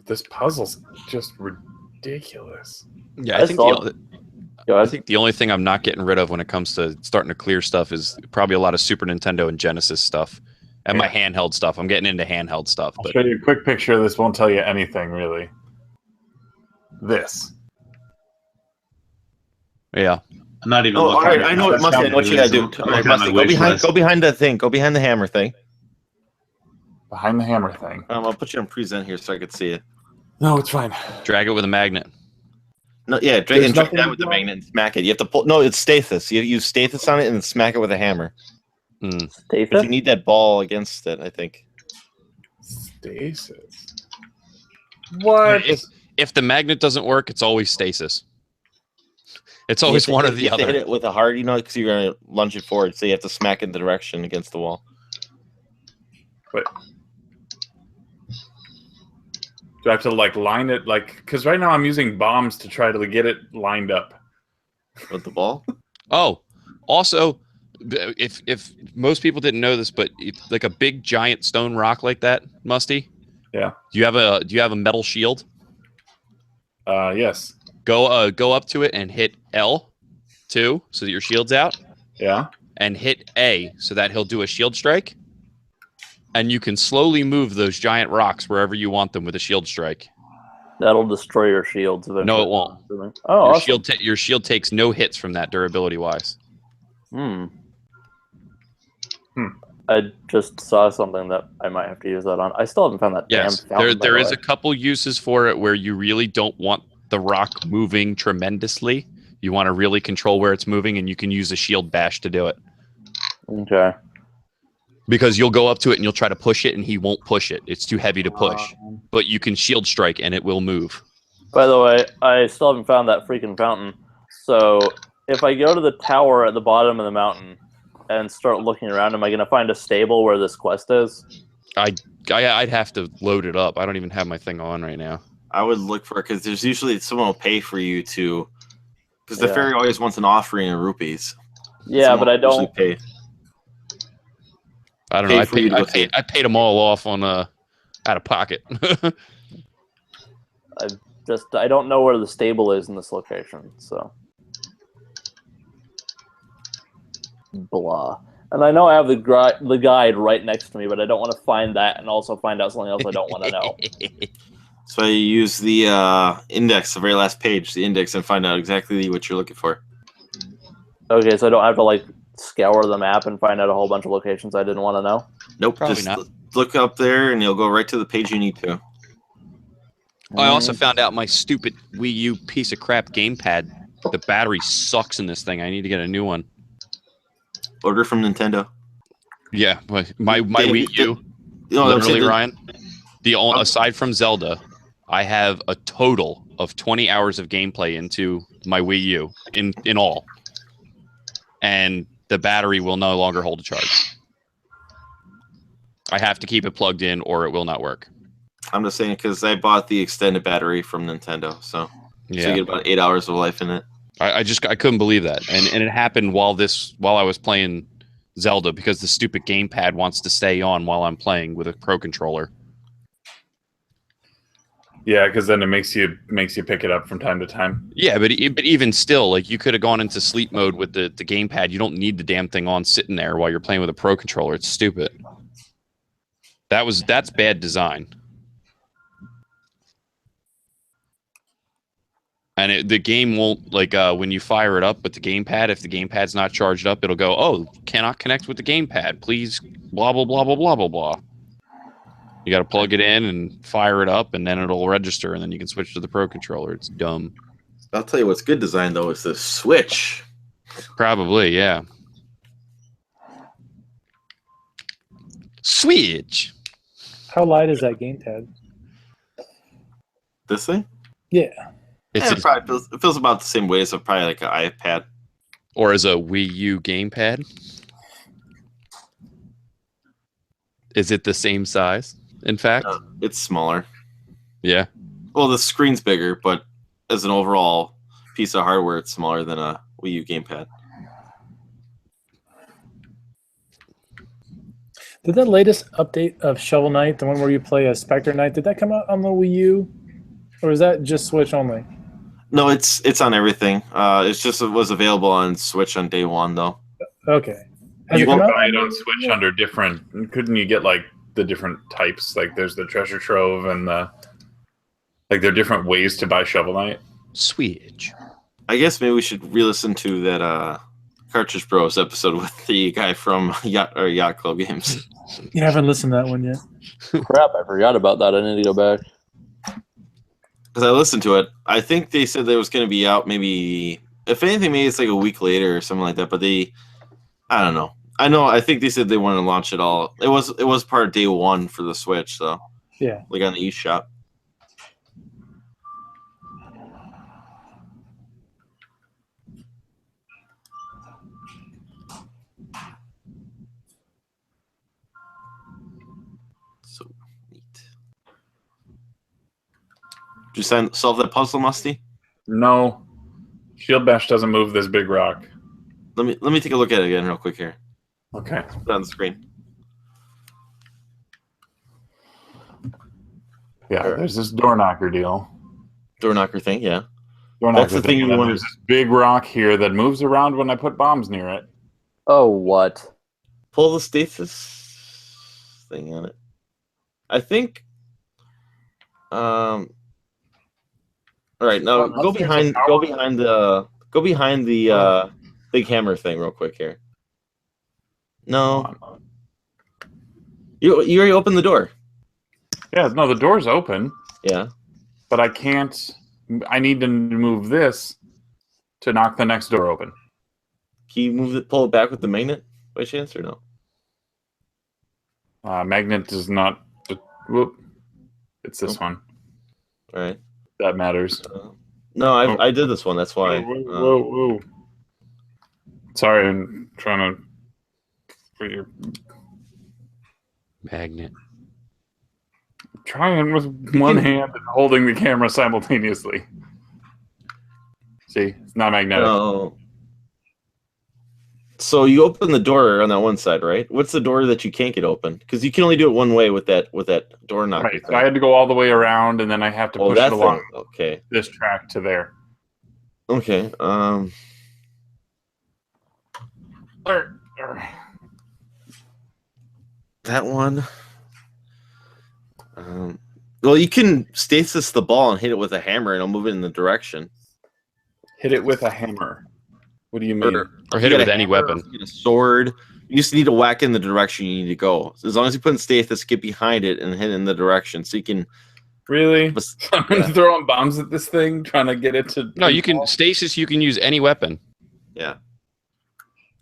This puzzle's just ridiculous. Yeah, I think the only thing I'm not getting rid of when it comes to starting to clear stuff is probably a lot of Super Nintendo and Genesis stuff, and my handheld stuff. I'm getting into handheld stuff. I'll show you a quick picture of this. Won't tell you anything really. This. Yeah. I'm not even. All right, I know what Musty. I know what you gotta do. All right, Musty, go behind that thing. Go behind the hammer thing. Behind the hammer thing. I'll put you on present here so I can see it. No, it's fine. Drag it with a magnet. No, yeah, drag that with the magnet and smack it. You have to pull. No, it's stasis. You use stasis on it and smack it with a hammer. Stasis? But you need that ball against it, I think. Stasis. What? If the magnet doesn't work, it's always stasis. It's always one or the other. You have to hit it with a hard, because you're going to lunge it forward, so you have to smack it in the direction against the wall. But do I have to line it because right now I'm using bombs to try to get it lined up with the ball? Oh, also, if most people didn't know this, but like a big giant stone rock like that, Musty. Yeah. Do you have a metal shield? Yes. Go up to it and hit L2 so that your shield's out. Yeah. And hit A so that he'll do a shield strike. And you can slowly move those giant rocks wherever you want them with a shield strike. That'll destroy your shields eventually. No, it won't. Oh, your awesome. your shield takes no hits from that durability wise. I just saw something that I might have to use that on. I still haven't found that damn fountain. There is a couple uses for it where you really don't want the rock moving tremendously. You want to really control where it's moving, and you can use a shield bash to do it. Okay. Because you'll go up to it and you'll try to push it, and he won't push it. It's too heavy to push. But you can shield strike, and it will move. By the way, I still haven't found that freaking fountain. So if I go to the tower at the bottom of the mountain and start looking around, am I going to find a stable where this quest is? I'd have to load it up. I don't even have my thing on right now. I would look for it because there's usually someone will pay for you to, because the fairy always wants an offering in rupees. Yeah, but I don't pay. I don't know. I paid them all off on out of pocket. I don't know where the stable is in this location, so blah. And I know I have the guide right next to me, but I don't want to find that and also find out something else I don't want to know. So you use the index, the very last page, the index, and find out exactly what you're looking for. Okay, so I don't have to scour the map and find out a whole bunch of locations I didn't want to know? Nope, probably just not. Look up there and you'll go right to the page you need to. I also found out my stupid Wii U piece of crap gamepad. The battery sucks in this thing. I need to get a new one. Order from Nintendo. Yeah, my Wii U. Literally, Ryan. Aside from Zelda, I have a total of 20 hours of gameplay into my Wii U in all, and the battery will no longer hold a charge. I have to keep it plugged in, or it will not work. I'm just saying because I bought the extended battery from Nintendo, so you get about 8 hours of life in it. I couldn't believe that, and it happened while I was playing Zelda because the stupid gamepad wants to stay on while I'm playing with a Pro controller. Yeah, because then it makes you pick it up from time to time. Yeah, but even still, you could have gone into sleep mode with the gamepad. You don't need the damn thing on sitting there while you're playing with a Pro controller. It's stupid. That's bad design. And the game won't, when you fire it up with the gamepad, if the gamepad's not charged up, it'll go, oh, cannot connect with the gamepad. Please, blah, blah, blah, blah, blah, blah, blah. You got to plug it in and fire it up, and then it'll register, and then you can switch to the Pro controller. It's dumb. I'll tell you what's good design, though, is the Switch. Probably, yeah. Switch. How light is that gamepad? This thing? Yeah. It feels about the same weight as probably like an iPad. Or as a Wii U gamepad. Is it the same size, in fact? It's smaller. Yeah. Well, the screen's bigger, but as an overall piece of hardware, it's smaller than a Wii U gamepad. Did that latest update of Shovel Knight, the one where you play as Spectre Knight, did that come out on the Wii U, or is that just Switch only? No, it's on everything. It was available on Switch on day one though. Okay. You can buy it on Switch under different. Couldn't you get like the different types? Like there's the treasure trove and the like. There are different ways to buy Shovel Knight. Switch. I guess maybe we should re-listen to that Cartridge Bros episode with the guy from Yacht Club Games. You haven't listened to that one yet. Crap, I forgot about that. I need to go back. Because I listened to it. I think they said that it was going to be out maybe, if anything, maybe it's like a week later or something like that. But I don't know. I think they said they wanted to launch it all. It was part of day one for the Switch, so yeah, like on the eShop. So neat. Did you solve that puzzle, Musty? No. Shield Bash doesn't move this big rock. Let me take a look at it again real quick here. Okay. Put it on the screen. Yeah, there's this door knocker deal. Door knocker thing, yeah. Door knocker That's the thing you want. There's this big rock here that moves around when I put bombs near it. Oh, what? Pull the stasis thing on it. I think. All right, now go behind the big hammer thing real quick here. No. You already opened the door. Yeah, no, the door's open. Yeah. But I can't. I need to move this to knock the next door open. Can you pull it back with the magnet by chance or no? Magnet does not. Whoop. It's this one. All right. That matters. No, I did this one. That's why. Whoa. Sorry, I'm trying to. For your magnet. Trying with one hand and holding the camera simultaneously. See, it's not magnetic. No. So you open the door on that one side, right? What's the door that you can't get open? Because you can only do it one way with that door knocker. Right. So I had to go all the way around, and then I have to push it along. Okay. This track to there. Okay. That one. Well, you can stasis the ball and hit it with a hammer, and it'll move it in the direction. Hit it with a hammer. What do you mean? Or hit it with any weapon. A sword. You just need to whack in the direction you need to go. As long as you put in stasis, get behind it and hit in the direction, so you can. Really? I'm throwing bombs at this thing, trying to get it to. No, you can stasis. You can use any weapon. Yeah.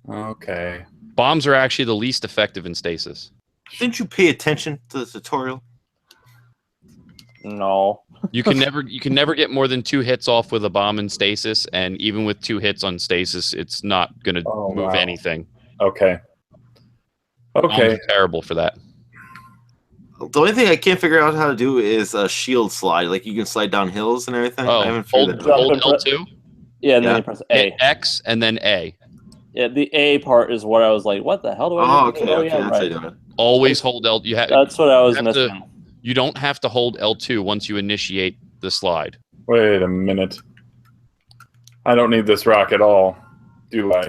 Okay. Bombs are actually the least effective in stasis. Didn't you pay attention to the tutorial? No. You can never get more than 2 hits off with a bomb in stasis, and even with 2 hits on stasis, it's not going to move anything. Okay. Bombs are terrible for that. The only thing I can't figure out how to do is a shield slide. Like you can slide down hills and everything. I haven't hold figured that out. L2. Yeah, and then you press A. Hit X and then A. Yeah, the A part is what I was like, what the hell do I do? Oh, okay. Oh, Okay, yeah, that's how right. you do it. Always hold L. That's what I was missing. You don't have to hold L2 once you initiate the slide. Wait a minute. I don't need this rock at all, do I?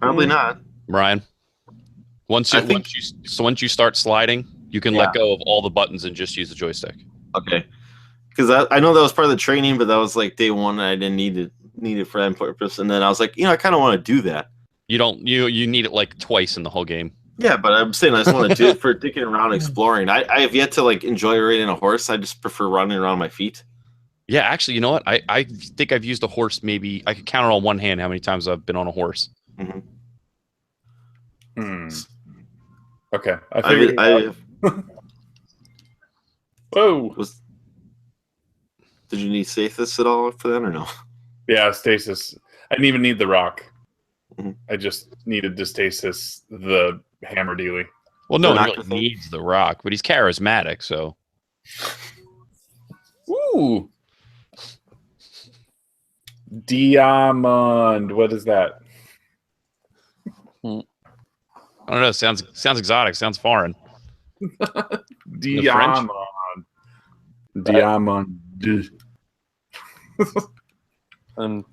Probably not. Ryan, once you start sliding, you can let go of all the buttons and just use the joystick. Okay. Because I know that was part of the training, but that was like day one, and I didn't need it for that purpose. And then I was like, I kind of want to do that. You don't. You need it like twice in the whole game. Yeah, but I'm saying I just want to do it for dicking around, exploring. I have yet to like enjoy riding a horse. I just prefer running around my feet. Yeah, actually, you know what? I think I've used a horse. Maybe I could count it on one hand how many times I've been on a horse. Mm-hmm. Okay, I figured. Whoa! Did you need stasis at all for that or no? Yeah, stasis. I didn't even need the rock. I just needed to stasis the hammer dealy. Well, no one really needs the rock, but he's charismatic, so. Ooh. Diamond. What is that? I don't know. Sounds exotic. Sounds foreign. Diamond. Diamond. And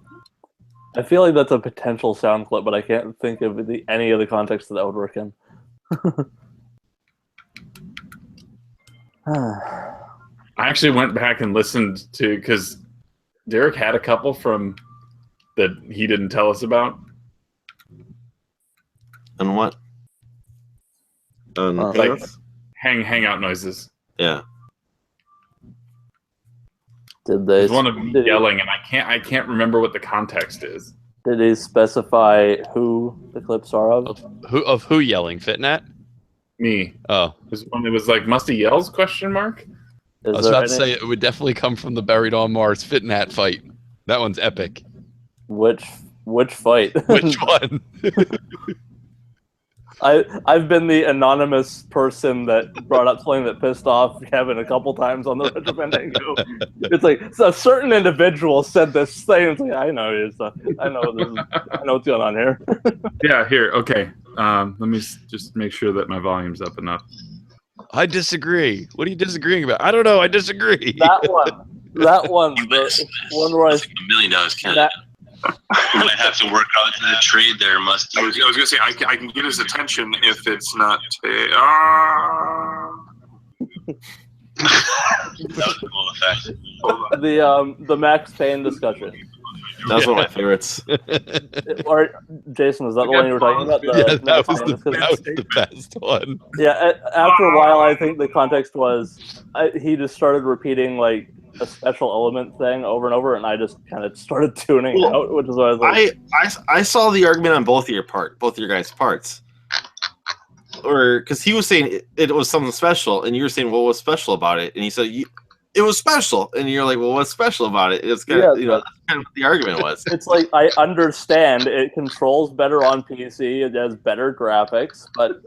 I feel like that's a potential sound clip, but I can't think of any of the context that would work in. I actually went back and listened to, because Derek had a couple from that he didn't tell us about. And what? Like hangout noises. Yeah. Did they? There's one of them yelling, and I can't remember what the context is. Did he specify who the clips are of? Of who yelling? Fitnat? Me. Oh. It was like Musty Yells, question mark? I was about to say it would definitely come from the Buried on Mars Fitnat fight. That one's epic. Which fight? Which one? I've been the anonymous person that brought up something that pissed off Kevin a couple times on the Retro Fandango. It's like a certain individual said this thing. It's like I know I know what's going on here. Yeah, here. Okay. Let me just make sure that my volume's up enough. I disagree. What are you disagreeing about? I don't know. I disagree. That one. The one where $1 million Canada. You might have to work out the trade there, Musty. I was going to say, I can get his attention if it's not... That was a cool effect. The Max Payne discussion. That's one of my favorites. Or Jason, was that the one you were talking about? That was the best one. Yeah, after a while, I think the context was he just started repeating like a special element thing over and over, and I just kind of started tuning out, which is why I was like, I saw the argument on both of your guys' parts, or because he was saying it was something special, and you were saying, well, what's special about it? And he said it was special, and you're like, well, what's special about it? It's kind of that's kind of what the argument was. It's like I understand it controls better on PC, it has better graphics, but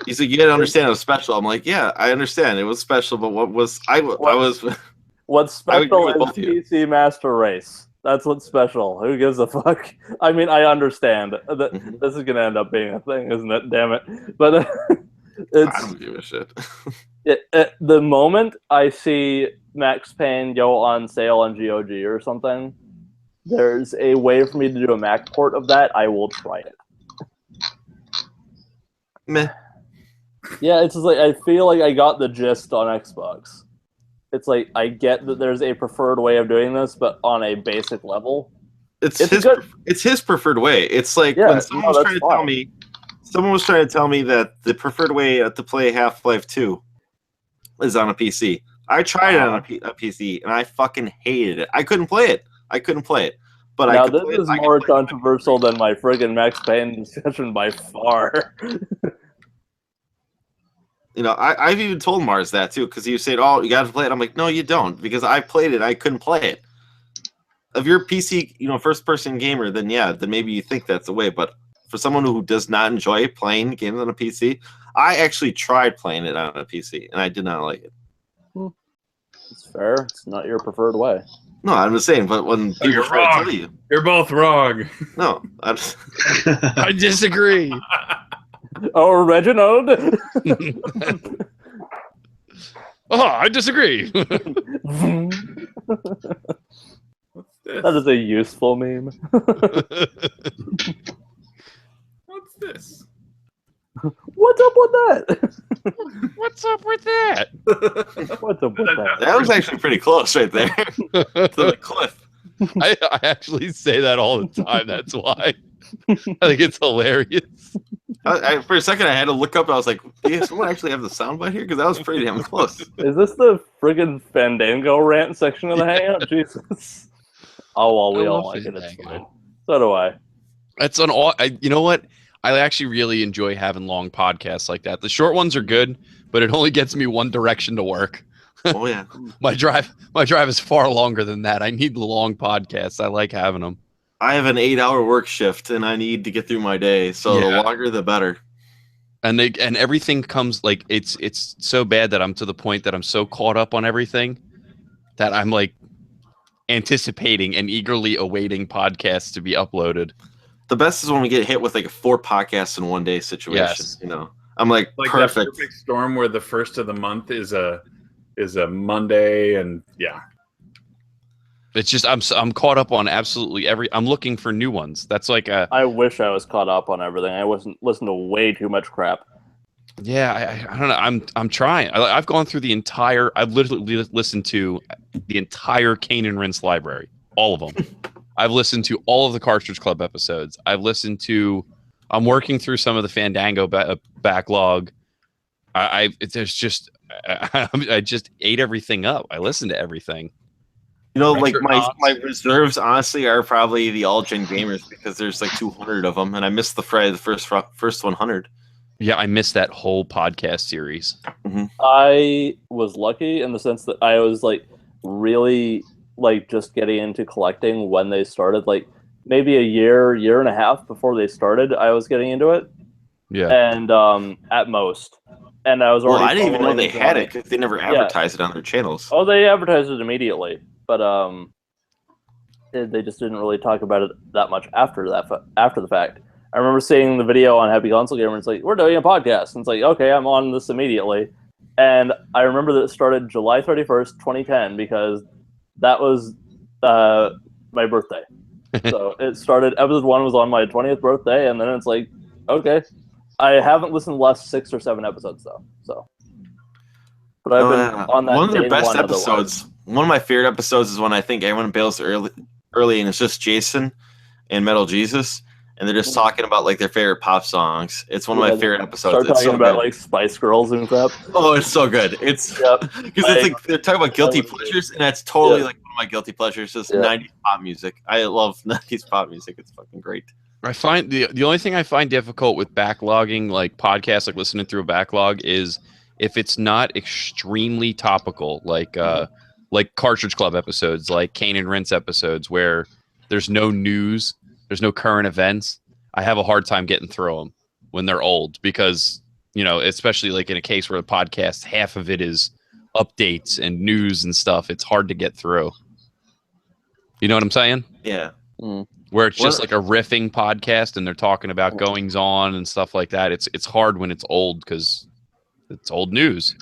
he said you gotta understand it was special. I'm like, yeah, I understand it was special, but what's special is PC Master Race. That's what's special. Who gives a fuck? I mean, I understand that this is gonna end up being a thing, isn't it? Damn it! But I don't give a shit. The moment I see Max Payne go on sale on GOG or something, there's a way for me to do a Mac port of that. I will try it. Meh. Yeah, it's just like I feel like I got the gist on Xbox. It's like I get that there's a preferred way of doing this, but on a basic level, it's his preferred way. It's like when someone was trying to tell me that the preferred way to play Half-Life 2 is on a PC. I tried it on a PC, and I fucking hated it. I couldn't play it. But now this is more controversial than my friggin' Max Payne discussion by far. You know, I've even told Mars that too, because he said, "Oh, you got to play it." I'm like, "No, you don't," because I played it. I couldn't play it. If you're a PC, first-person gamer, then maybe you think that's the way. But for someone who does not enjoy playing games on a PC, I actually tried playing it on a PC, and I did not like it. It's fair. It's not your preferred way. No, I'm just saying. But when people try to tell you, you're both wrong. No, I disagree. Oh, Reginald. I disagree. That is a useful meme. What's this? What's up with that? What's up with that? What's up with that? That was actually pretty close right there to the cliff. I actually say that all the time. That's why. I think it's hilarious. For a second, I had to look up. I was like, "Does someone actually have the soundbite here?" Because that was pretty damn close. Is this the friggin' Fandango rant section of the Hangout? Jesus. Oh well, we all like it. It's fine. So do I. That's you know what? I actually really enjoy having long podcasts like that. The short ones are good, but it only gets me one direction to work. Oh yeah. My drive is far longer than that. I need the long podcasts. I like having them. I have an 8-hour work shift, and I need to get through my day. So the longer, the better. And everything comes like it's so bad that I'm to the point that I'm so caught up on everything that I'm like anticipating and eagerly awaiting podcasts to be uploaded. The best is when we get hit with like 4 podcasts in one day situation. Yes. I'm like That perfect. perfect storm where the first of the month is a Monday, and yeah. It's just I'm caught up on absolutely every. I'm looking for new ones. That's like a. I wish I was caught up on everything. I wasn't listening to way too much crap. Yeah, I don't know. I'm trying. I've gone through the entire. I've literally listened to the entire Kane and Rince library, all of them. I've listened to all of the Cartridge Club episodes. I've listened to. I'm working through some of the Fandango backlog. There's just. I just ate everything up. I listened to everything. You know, like my reserves honestly are probably the All Gen Gamers because there's like 200 of them, and I missed the Friday the first 100. Yeah, I missed that whole podcast series. Mm-hmm. I was lucky in the sense that I was like really like just getting into collecting when they started. Like maybe a year and a half before they started, I was getting into it. Yeah, and at most. And I was already. Well, I didn't even know they had it because they never advertised it on their channels. Oh, they advertised it immediately, but they just didn't really talk about it that much after the fact. I remember seeing the video on Happy Console Gamer. And it's like, we're doing a podcast, and it's like, okay, I'm on this immediately. And I remember that it started July 31st, 2010, because that was my birthday. So it started. Episode 1 was on my 20th birthday, and then it's like, okay. I haven't listened to the last 6 or 7 episodes though, so. But I've been on that. One of their best episodes. One of my favorite episodes is when I think everyone bails early, and it's just Jason and Metal Jesus, and they're just talking about like their favorite pop songs. It's one of my favorite episodes. Start talking about like Spice Girls and crap. Oh, it's so good. It's because it's like they're talking about guilty pleasures, and that's totally like one of my guilty pleasures. Just 90s pop music. I love 90s pop music. It's fucking great. I find the only thing I find difficult with backlogging like podcasts, like listening through a backlog, is if it's not extremely topical, like Cartridge Club episodes, like Kane and Rince episodes, where there's no news, there's no current events. I have a hard time getting through them when they're old because, you know, especially like in a case where the podcast, half of it is updates and news and stuff. It's hard to get through. You know what I'm saying? Yeah. Where it's just like a riffing podcast and they're talking about goings on and stuff like that. It's hard when it's old because it's old news.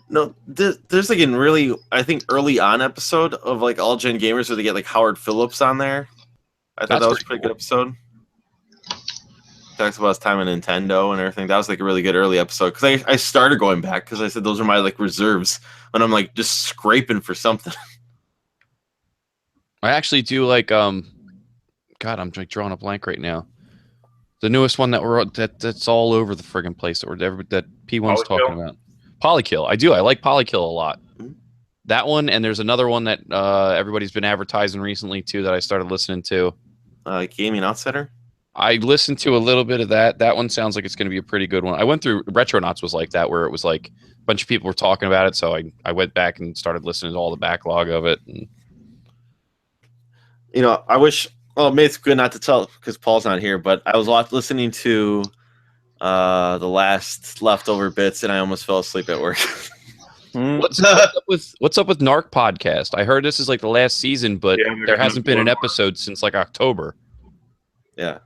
No, there's like a really, I think, early on episode of like All Gen Gamers where they get like Howard Phillips on there. I thought that was a pretty good episode. Talks about his time in Nintendo and everything. That was like a really good early episode because I started going back because I said those are my like reserves when I'm like just scraping for something. I actually do like God, I'm like drawing a blank right now. The newest one that's all over the friggin' place that P1's talking about. Polykill. I do. I like Polykill a lot. That one, and there's another one that everybody's been advertising recently too that I started listening to. Gaming Outsider? I listened to a little bit of that. That one sounds like it's going to be a pretty good one. I went through Retronauts was like that, where it was like a bunch of people were talking about it, so I went back and started listening to all the backlog of it. And... You know, I wish. Well, maybe it's good not to tell because Paul's not here, but I was listening to the last leftover bits, and I almost fell asleep at work. What's up with Narc podcast? I heard this is like the last season, but there hasn't been an episode since like October. Yeah,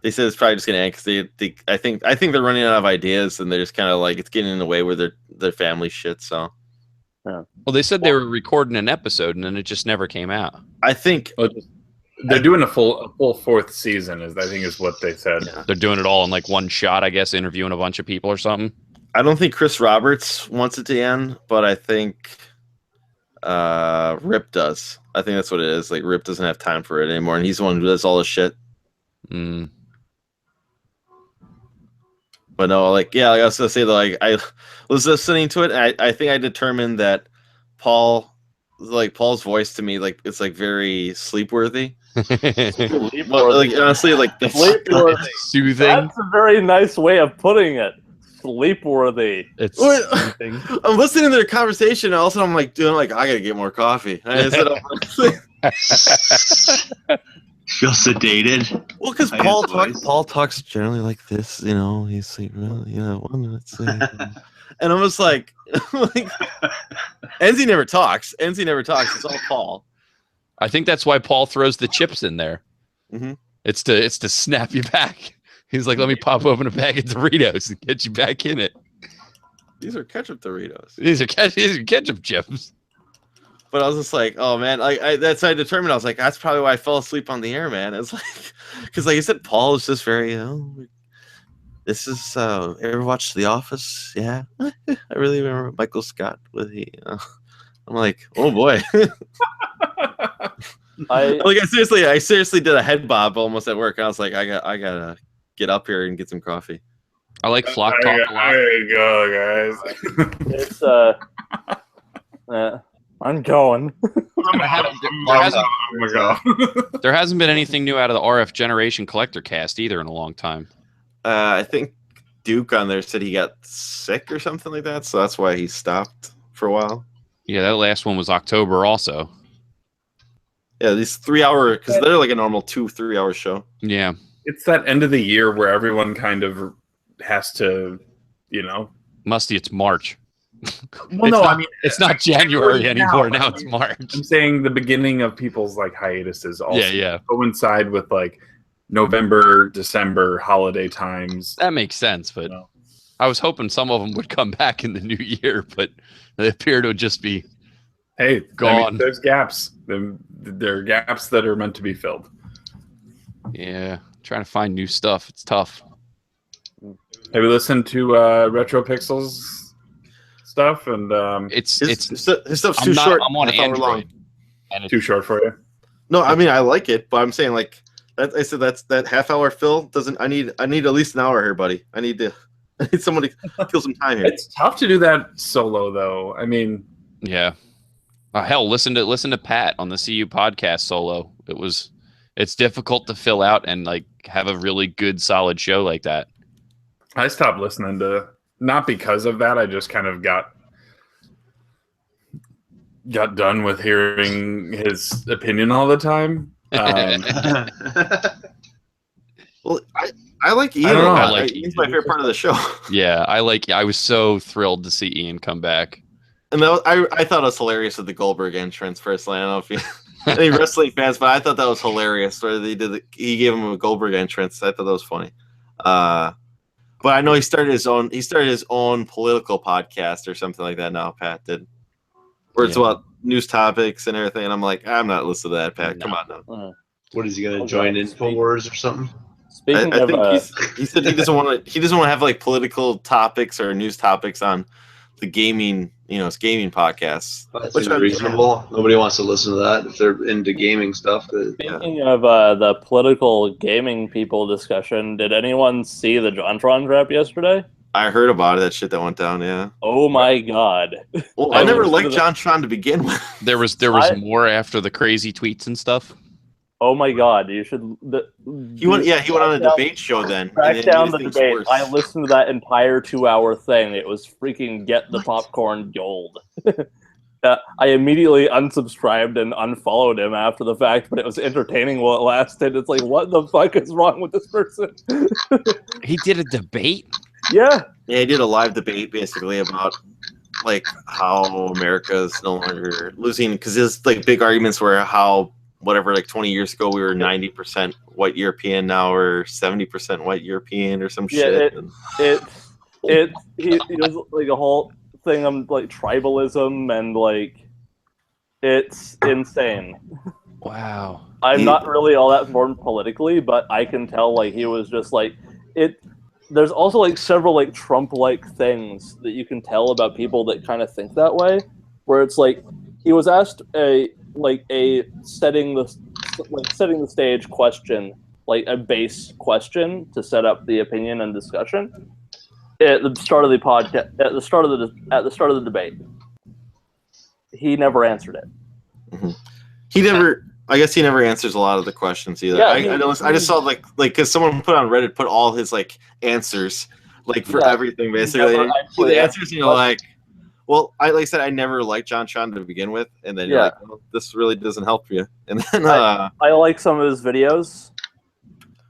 they said it's probably just gonna end because I think they're running out of ideas, and they're just kind of like it's getting in the way with their family shit. So, yeah. Well, they said they were recording an episode, and then it just never came out. I think. They're doing a full 4th season, I think is what they said. Yeah. They're doing it all in like one shot, I guess, interviewing a bunch of people or something. I don't think Chris Roberts wants it to end, but I think Rip does. I think that's what it is. Like Rip doesn't have time for it anymore, and he's the one who does all the shit. Mm. But no, like I was gonna say that like I was listening to it, and I think I determined that Paul's voice to me, like it's like very sleep-worthy. Well, like honestly, like the soothing. That's a very nice way of putting it. Sleep-worthy. It's I'm listening to their conversation, and all of a sudden I'm like, I gotta get more coffee. And I said, feel sedated. Well, because Paul talks generally like this, you know. He's sleep, really, 1 minute sleep. And I'm just like Enzi never talks. It's all Paul. I think that's why Paul throws the chips in there. Mm-hmm. It's to snap you back. He's like, let me pop open a bag of Doritos and get you back in it. These are ketchup Doritos. These are ketchup chips. But I was just like, oh man, I determined. I was like, that's probably why I fell asleep on the air, man. It's like, because like I said, Paul is just very, this is ever watched The Office? Yeah, I really remember Michael Scott with he. I'm like, oh boy. I seriously did a head bob almost at work. I was like, I gotta get up here and get some coffee. I like Flock Talk a lot. There you go, guys. It's I'm going. There hasn't been anything new out of the RF Generation Collector Cast either in a long time. I think Duke on there said he got sick or something like that, so that's why he stopped for a while. Yeah, that last one was October also. Yeah, these 3 hour, because they're like a normal 2-3 hour show. Yeah. It's that end of the year where everyone kind of has to, Musty, it's March. Well, no, I mean, it's not January anymore. Now it's March. I'm saying the beginning of people's like hiatuses also coincide with like November, December, holiday times. That makes sense, but I was hoping some of them would come back in the new year, but they appear to just be gone. I mean, there's gaps. There are gaps that are meant to be filled. Yeah, trying to find new stuff. It's tough. Have you listened to Retro Pixels stuff? And his stuff's too short. I'm on Android. And too short for you? No, I mean I like it, but I'm saying like that. I said that half hour fill doesn't. I need at least an hour here, buddy. I need someone to kill some time here. It's tough to do that solo, though. I mean, yeah. Hell, listen to Pat on the CU podcast solo. It's difficult to fill out and like have a really good solid show like that. I stopped listening to, not because of that. I just kind of got done with hearing his opinion all the time. Well, I like Ian. He's my favorite part of the show. Yeah, I was so thrilled to see Ian come back. And I thought it was hilarious with the Goldberg entrance. Personally, I don't know if you any wrestling fans, but I thought that was hilarious. Where he gave him a Goldberg entrance. I thought that was funny. But I know he started his own political podcast or something like that now. Pat did, where it's about news topics and everything. And I'm like, I'm not listening to that, Pat. No. Come on now. What is he going to join InfoWars or something? Speaking I think he said he doesn't want to have like political topics or news topics on the gaming, his gaming podcasts. Which is reasonable. Nobody wants to listen to that if they're into gaming stuff. Speaking of the political gaming people discussion, did anyone see the JonTron draft yesterday? I heard about it. That shit that went down. Yeah. Oh my god. Well, I never liked JonTron to begin with. There was more after the crazy tweets and stuff. Oh my god! You should. He went on a debate show then. Track down the debate. Worse. I listened to that entire 2-hour thing. It was freaking get the popcorn gold. I immediately unsubscribed and unfollowed him after the fact, but it was entertaining while it lasted. It's like, what the fuck is wrong with this person? He did a debate? Yeah. Yeah, he did a live debate basically about like how America is no longer losing, because there's like big arguments where how whatever, like 20 years ago we were 90% white European, now we're 70% white European or some shit. He does like a whole thing on like tribalism and like it's insane. Wow. I'm not really all that informed politically, but I can tell like he was just like it. There's also like several like Trump-like things that you can tell about people that kind of think that way, where it's like he was asked a setting the stage question, like a base question to set up the opinion and discussion at the start of the podcast, at the start of the debate. He never answered it. Mm-hmm. I guess he never answers a lot of the questions either. Yeah, I just saw like because someone put on Reddit, put all his like answers like for everything basically. The answers, like. Well, like I said, I never liked JonTron to begin with, and then you're like, well, this really doesn't help you. And then I like some of his videos,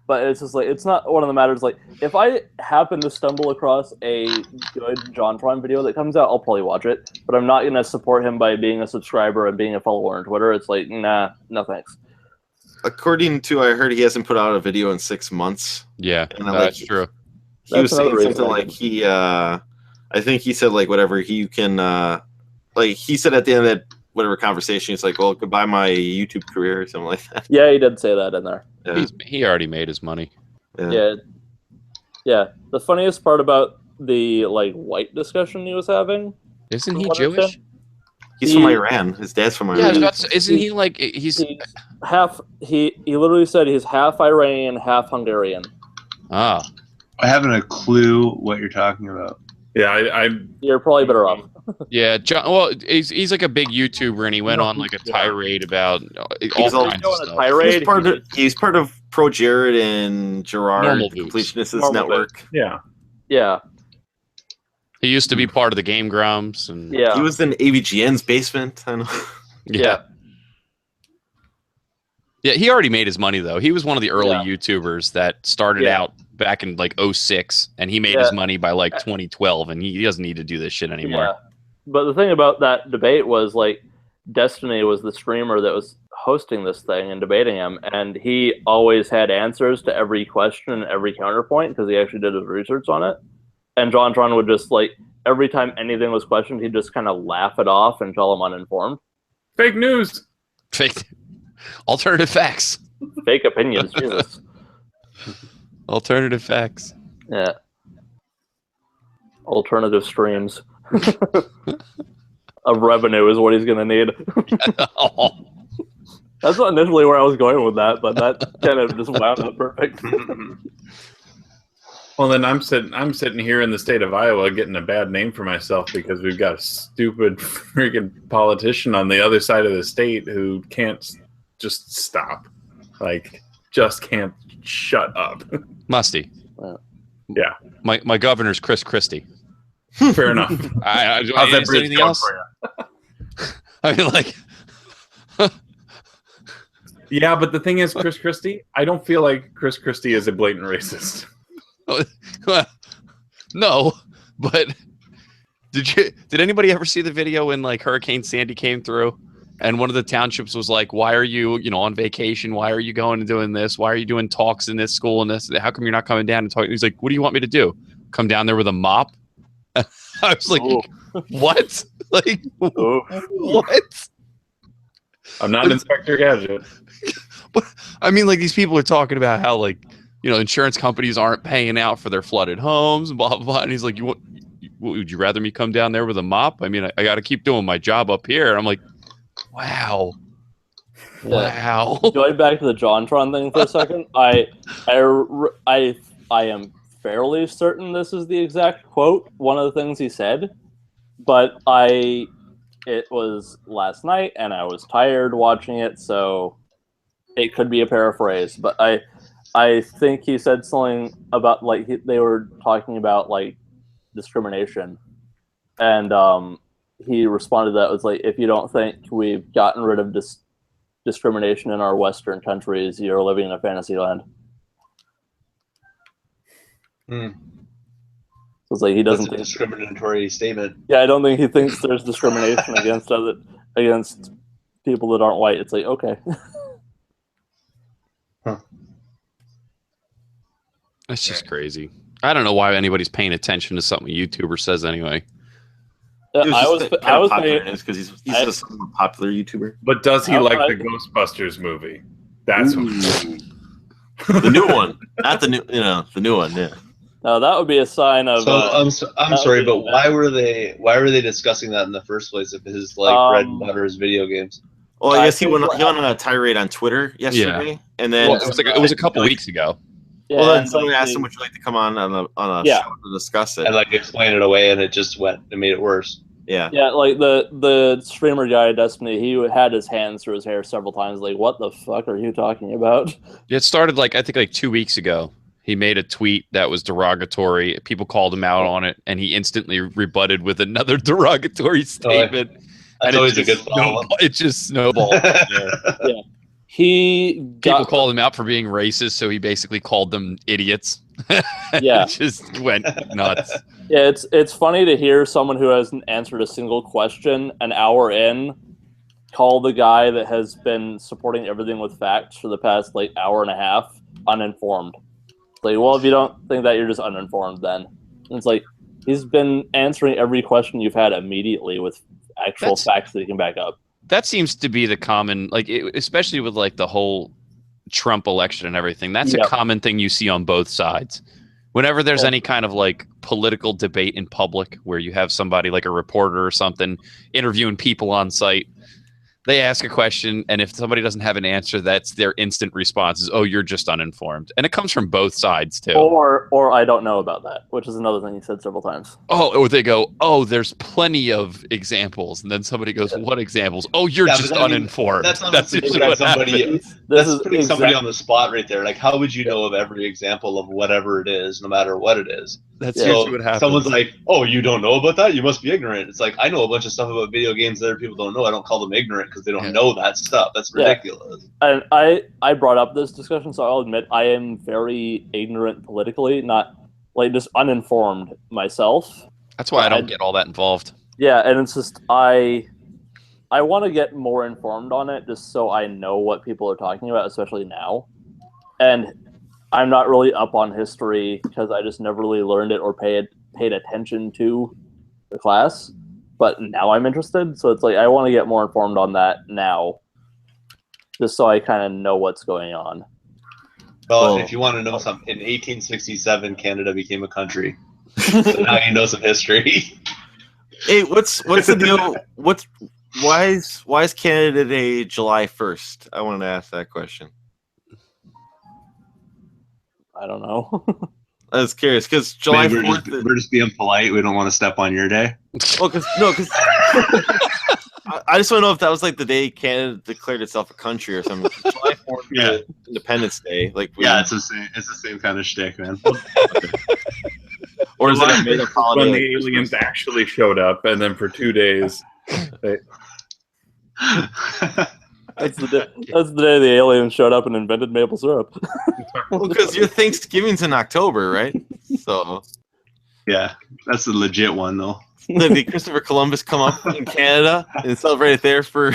but it's just like it's not one of the matters. Like if I happen to stumble across a good JonTron video that comes out, I'll probably watch it. But I'm not gonna support him by being a subscriber and being a follower on Twitter. It's like, nah, no thanks. according to I heard, he hasn't put out a video in 6 months. Yeah, and that's true. He was saying something like I think he said like whatever he can like he said at the end of that whatever conversation, he's like, well, goodbye my YouTube career or something like that. Yeah, he did say that in there. Yeah. He already made his money. Yeah. The funniest part about the like white discussion he was having, isn't he Jewish? He's from Iran. His dad's from Iran. Yeah, isn't he like he's half? He literally said he's half Iranian, half Hungarian. Ah, I haven't a clue what you're talking about. Yeah, You're probably better off. Yeah, John. Well, he's like a big YouTuber, and he went on like a tirade about all kinds of stuff. Tirade. He's part of Pro Jared and Gerard Completionists Network. Yeah. Yeah. He used to be part of the Game Grumps, and yeah, he was in AVGN's basement. I know. Yeah. Yeah, he already made his money though. He was one of the early YouTubers that started out back in like 2006, and he made his money by like 2012, and he doesn't need to do this shit anymore. Yeah. But the thing about that debate was like Destiny was the streamer that was hosting this thing and debating him, and he always had answers to every question and every counterpoint because he actually did his research on it. And JonTron would just like every time anything was questioned, he'd just kind of laugh it off and tell him uninformed. Fake news. Fake. Alternative facts. Fake opinions. Jesus. Alternative facts. Yeah. Alternative streams of revenue is what he's gonna need. That's not initially where I was going with that, but that kind of just wound up perfect. Well, then I'm sitting here in the state of Iowa getting a bad name for myself because we've got a stupid freaking politician on the other side of the state who can't just stop, like just can't shut up. Musty. Yeah. My governor's Chris Christie. Fair enough. I How's that bridge anything going else? for you? I mean, like. Yeah, but the thing is, Chris Christie, I don't feel like Chris Christie is a blatant racist. No, but did anybody ever see the video when like Hurricane Sandy came through and one of the townships was like, why are you on vacation? Why are you going and doing this? Why are you doing talks in this school and this? How come you're not coming down and talking? He's like, what do you want me to do? Come down there with a mop? I was like, what? Like, what? I'm not Inspector Gadget. But I mean, like these people are talking about how like, insurance companies aren't paying out for their flooded homes and blah, blah, blah. And he's like, would you rather me come down there with a mop? I mean, I got to keep doing my job up here. And I'm like, wow. Wow. Going back to the JonTron thing for a second, I am fairly certain this is the exact quote, one of the things he said, but it was last night and I was tired watching it, so it could be a paraphrase, but I think he said something about like they were talking about like discrimination, and he responded to that was like, if you don't think we've gotten rid of discrimination in our Western countries, you're living in a fantasy land. So it's like he doesn't think discriminatory statement. Yeah, I don't think he thinks there's discrimination against people that aren't white. It's like, okay. That's just crazy. I don't know why anybody's paying attention to something a YouTuber says anyway. I was because he's a somewhat popular YouTuber. But does he like the Ghostbusters movie? That's the new one, not the new. The new one. Yeah. No, that would be a sign of. So I'm sorry, but why were they discussing that in the first place if his bread and butter is video games? Well, I guess he went on a tirade on Twitter yesterday, and then it was a couple weeks ago. Yeah, well, then someone asked him, "Would you like to come on a show to discuss it?" And like explain it away, and it just made it worse. Yeah. Yeah, like the streamer guy, Destiny, he had his hands through his hair several times. Like, what the fuck are you talking about? It started I think 2 weeks ago. He made a tweet that was derogatory. People called him out on it, and he instantly rebutted with another derogatory statement. That's always a good follow-up. It just snowballed. Yeah. People called him out for being racist, so he basically called them idiots. Yeah. It just went nuts. Yeah, it's funny to hear someone who hasn't answered a single question an hour in call the guy that has been supporting everything with facts for the past like hour and a half uninformed. It's like, well, if you don't think that, you're just uninformed then. And it's like, he's been answering every question you've had immediately with actual facts that he can back up. That seems to be the common, like, especially with like the whole Trump election and everything. That's a common thing you see on both sides. Whenever there's any kind of like political debate in public where you have somebody like a reporter or something interviewing people on site, they ask a question, and if somebody doesn't have an answer, that's their instant response is, "Oh, you're just uninformed," and it comes from both sides too. Or I don't know about that, which is another thing he said several times. Oh, or they go, "Oh, there's plenty of examples," and then somebody goes, "What examples?" "Oh, you're just uninformed." That's usually what somebody. That's putting somebody on the spot right there. Like, how would you know of every example of whatever it is, no matter what it is? That's usually what happens. Someone's like, "Oh, you don't know about that? You must be ignorant." It's like, I know a bunch of stuff about video games that other people don't know. I don't call them ignorant because they don't know that stuff. That's ridiculous. And I brought up this discussion, so I'll admit I am very ignorant politically, not like just uninformed myself. That's why I don't get all that involved. Yeah, and it's just I want to get more informed on it just so I know what people are talking about, especially now. And I'm not really up on history because I just never really learned it or paid attention to the class. But now I'm interested, so it's like I want to get more informed on that now, just so I kind of know what's going on. Well, if you want to know something, in 1867, Canada became a country. So now you know some history. Hey, what's the deal? Why is Canada Day July 1st? I wanted to ask that question. I don't know. I was curious because July 4th. We're just being polite. We don't want to step on your day. Well, because I just want to know if that was like the day Canada declared itself a country or something. July 4th, Independence Day. Like, it's the same. It's the same kind of shtick, man. Or is it a made-up holiday? When the aliens actually showed up, and then for 2 days, That's the day the aliens showed up and invented maple syrup. Well, because your Thanksgiving's in October, right? So, yeah, that's the legit one, though. Did Christopher Columbus come up in Canada and celebrate it there for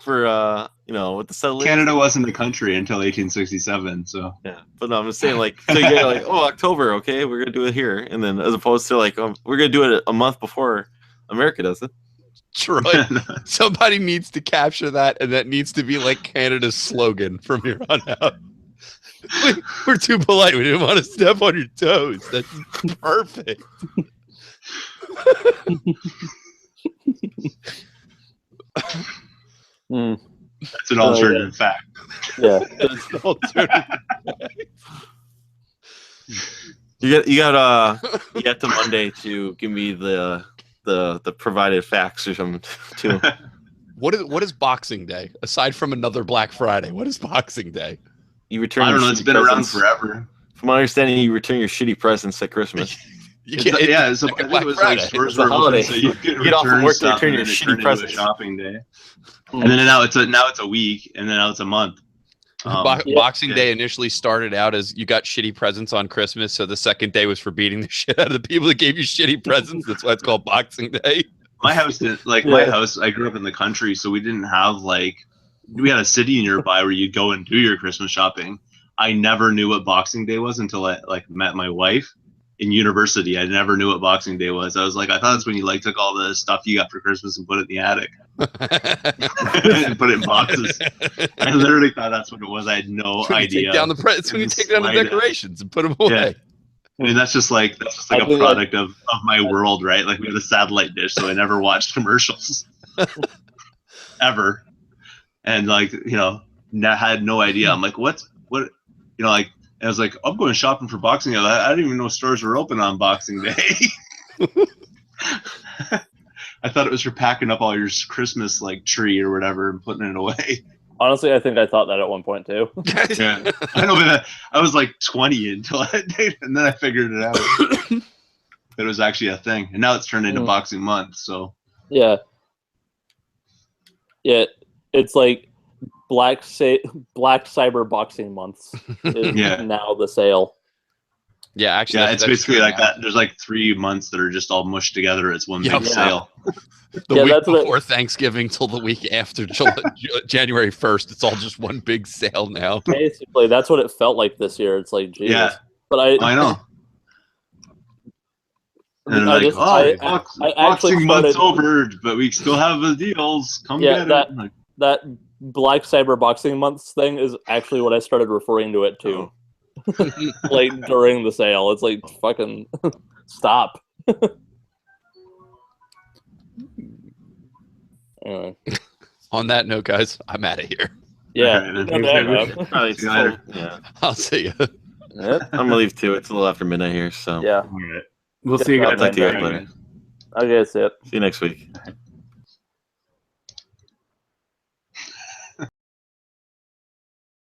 with the settlers? Canada wasn't a country until 1867, so yeah. But no, I'm just saying, like, so you're like, oh, October, okay, we're gonna do it here, and then as opposed to like, we're gonna do it a month before America does it. Troy, somebody needs to capture that, and that needs to be like Canada's slogan from here on out. We're too polite. We didn't want to step on your toes. That's perfect. That's an alternative fact. Yeah. That's an alternative fact. You got to Monday to give me the provided facts or something too. What is Boxing Day aside from another Black Friday? What is Boxing Day? You return. I don't know. It's been presents. Around forever. From my understanding, you return your shitty presents at Christmas. I think it was like stores were open, so you could get off from work to stuff return and your then shitty it presents. into a shopping day. And then now it's a week, and then now it's a month. Boxing Day initially started out as you got shitty presents on Christmas, so the second day was for beating the shit out of the people that gave you shitty presents. That's why it's called Boxing Day. My house didn't my house. I grew up in the country, so we didn't have we had a city nearby where you'd go and do your Christmas shopping. I never knew what Boxing Day was until I met my wife in university. I never knew what Boxing Day was. I was like, I thought it's when you took all the stuff you got for Christmas and put it in the attic and put it in boxes. I literally thought that's what it was. I had no idea. It's when you take down the decorations and put them away. Yeah. I mean, that's just like a product of my world, right? Like, we had a satellite dish, so I never watched commercials ever. And I had no idea. I'm like, what? I was like, I'm going shopping for Boxing Day. I didn't even know stores were open on Boxing Day. I thought it was for packing up all your Christmas tree or whatever and putting it away. Honestly, I think I thought that at one point too. Yeah, I know, but I was 20 until that day, and then I figured it out. It was actually a thing, and now it's turned into Boxing Month. So yeah, it's like Black Cyber Boxing Months is now the sale. Yeah, actually, yeah, it's basically like that. There's like 3 months that are just all mushed together. It's one big sale. The week before Thanksgiving till the week after January 1st, it's all just one big sale now. Basically, that's what it felt like this year. It's like, geez. Yeah, but I know. And I like, just, I boxing month's over, but we still have the deals. Come get it. That Black Cyber Boxing Months thing is actually what I started referring to it to. Like during the sale, it's like fucking stop. Anyway. On that note, guys, I'm out of here. Yeah, I'll see you. I'm gonna leave too. It's a little after midnight here, so yeah. All right. We'll see you guys later. Okay, see it. See you next week.